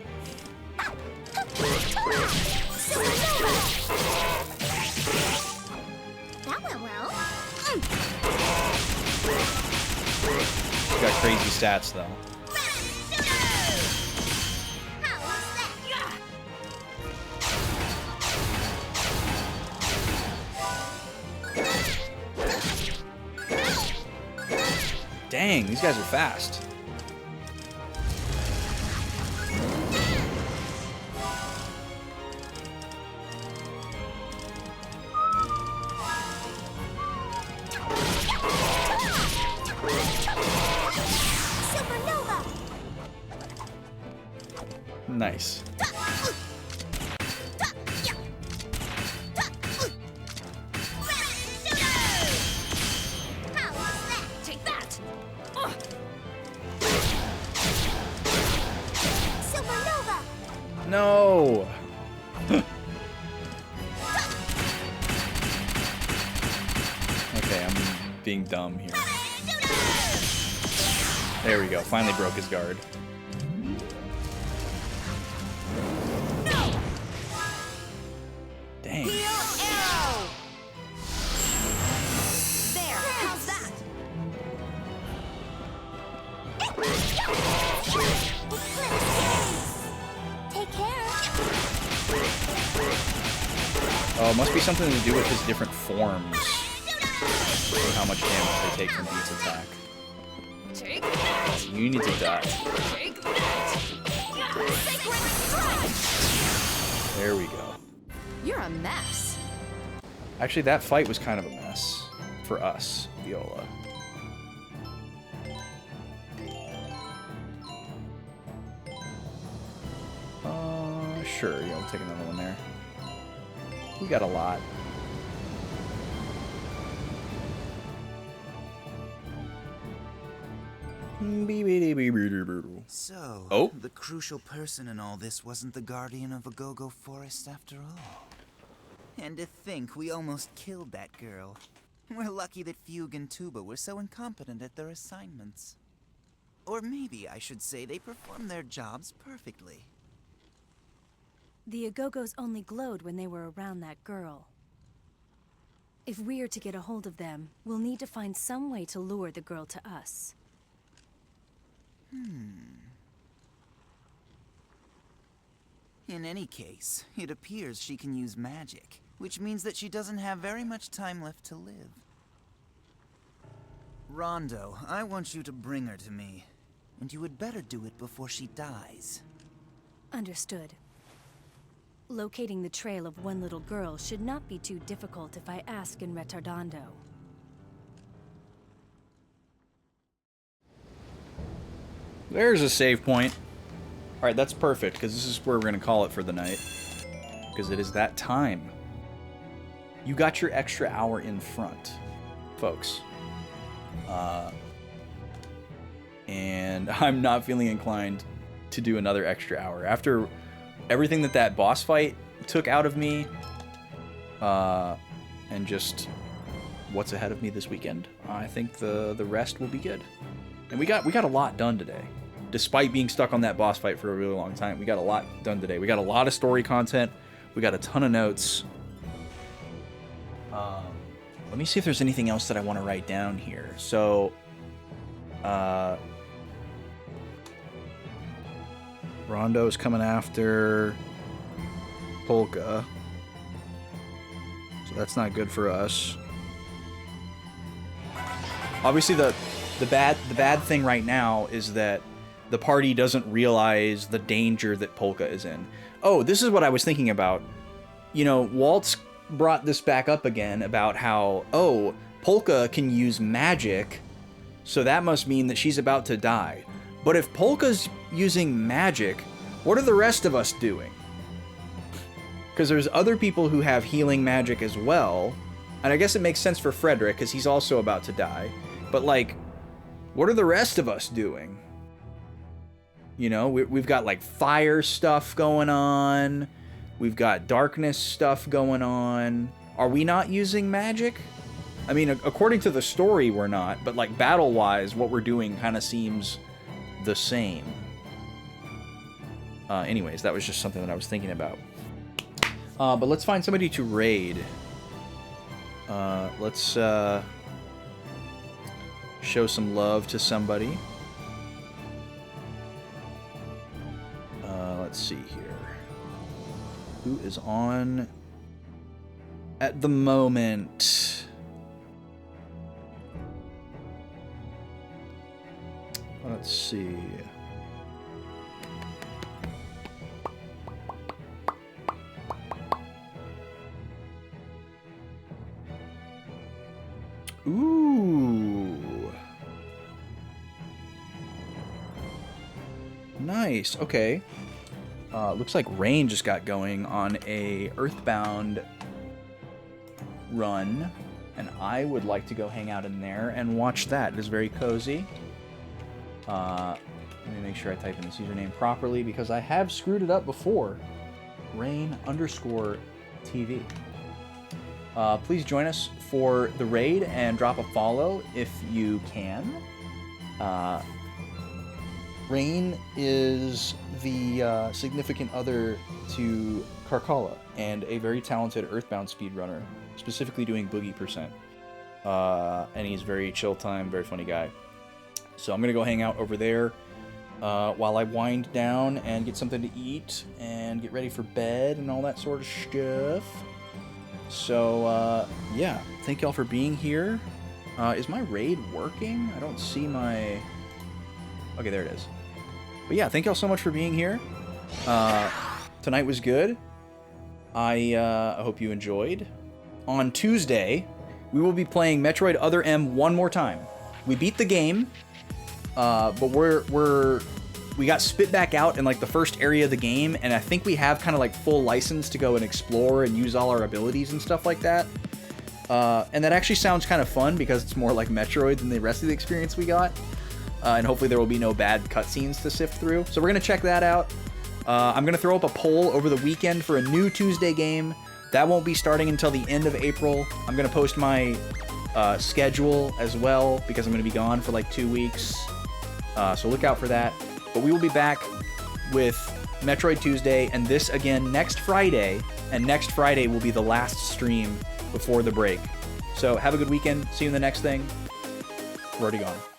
That went well. She's got crazy stats though. Dang, these guys are fast. Supernova. Nice. Take that! Supernova. No! Okay, I'm being dumb here. There we go. Finally broke his guard. Dang. There, how's that? Take care. Oh, it must be something to do with his different forms. Or how much damage they take from each attack. Take that. You need to die. Take that. Sacred strike. There we go. You're a mess. Actually, that fight was kind of a mess. For us, Viola. Sure, yeah, we'll take another one there. We got a lot. So, the crucial person in all this wasn't the guardian of Agogo Forest after all. And to think we almost killed that girl. We're lucky that Fugue and Tuba were so incompetent at their assignments. Or maybe I should say they performed their jobs perfectly. The Agogos only glowed when they were around that girl. If we are to get a hold of them, we'll need to find some way to lure the girl to us. In any case, it appears she can use magic, which means that she doesn't have very much time left to live. Rondo, I want you to bring her to me. And you would better do it before she dies. Understood. Locating the trail of one little girl should not be too difficult if I ask in Retardando. There's a save point. Alright, that's perfect, because this is where we're going to call it for the night. Because it is that time. You got your extra hour in front, folks. And I'm not feeling inclined to do another extra hour. After everything that boss fight took out of me, and just what's ahead of me this weekend, I think the rest will be good. And we got a lot done today. Despite being stuck on that boss fight for a really long time, we got a lot done today. We got a lot of story content. We got a ton of notes. Let me see if there's anything else that I want to write down here. So, Rondo's coming after Polka. So that's not good for us. Obviously, the bad thing right now is that the party doesn't realize the danger that Polka is in. Oh, this is what I was thinking about. You know, Waltz brought this back up again about how, oh, Polka can use magic, so that must mean that she's about to die. But if Polka's using magic, what are the rest of us doing? Because there's other people who have healing magic as well, and I guess it makes sense for Frederick, because he's also about to die. But, like, what are the rest of us doing? You know, we've got, like, fire stuff going on. We've got darkness stuff going on. Are we not using magic? I mean, according to the story, we're not. But, like, battle-wise, what we're doing kind of seems the same. Anyways, that was just something that I was thinking about. But let's find somebody to raid. Let's show some love to somebody. Let's see here. Who is on at the moment? Let's see. Ooh. Nice. Okay. Looks like Rain just got going on a Earthbound run, and I would like to go hang out in there and watch that. It is very cozy. Let me make sure I type in this username properly, because I have screwed it up before. Rain_TV. Please join us for the raid and drop a follow if you can. Rain is the significant other to Karkala and a very talented Earthbound speedrunner, specifically doing Boogie Percent. And he's very chill time, very funny guy. So I'm going to go hang out over there while I wind down and get something to eat and get ready for bed and all that sort of stuff. So, yeah, thank y'all for being here. Is my raid working? I don't see my... Okay, there it is. But yeah, thank y'all so much for being here. Tonight was good. I hope you enjoyed. On Tuesday, we will be playing Metroid Other M one more time. We beat the game, but we got spit back out in like the first area of the game, and I think we have kind of like full license to go and explore and use all our abilities and stuff like that. And that actually sounds kind of fun because it's more like Metroid than the rest of the experience we got. And hopefully there will be no bad cutscenes to sift through. So we're going to check that out. I'm going to throw up a poll over the weekend for a new Tuesday game. That won't be starting until the end of April. I'm going to post my schedule as well because I'm going to be gone for like 2 weeks. So look out for that. But we will be back with Metroid Tuesday and this again next Friday. And next Friday will be the last stream before the break. So have a good weekend. See you in the next thing. We're already gone.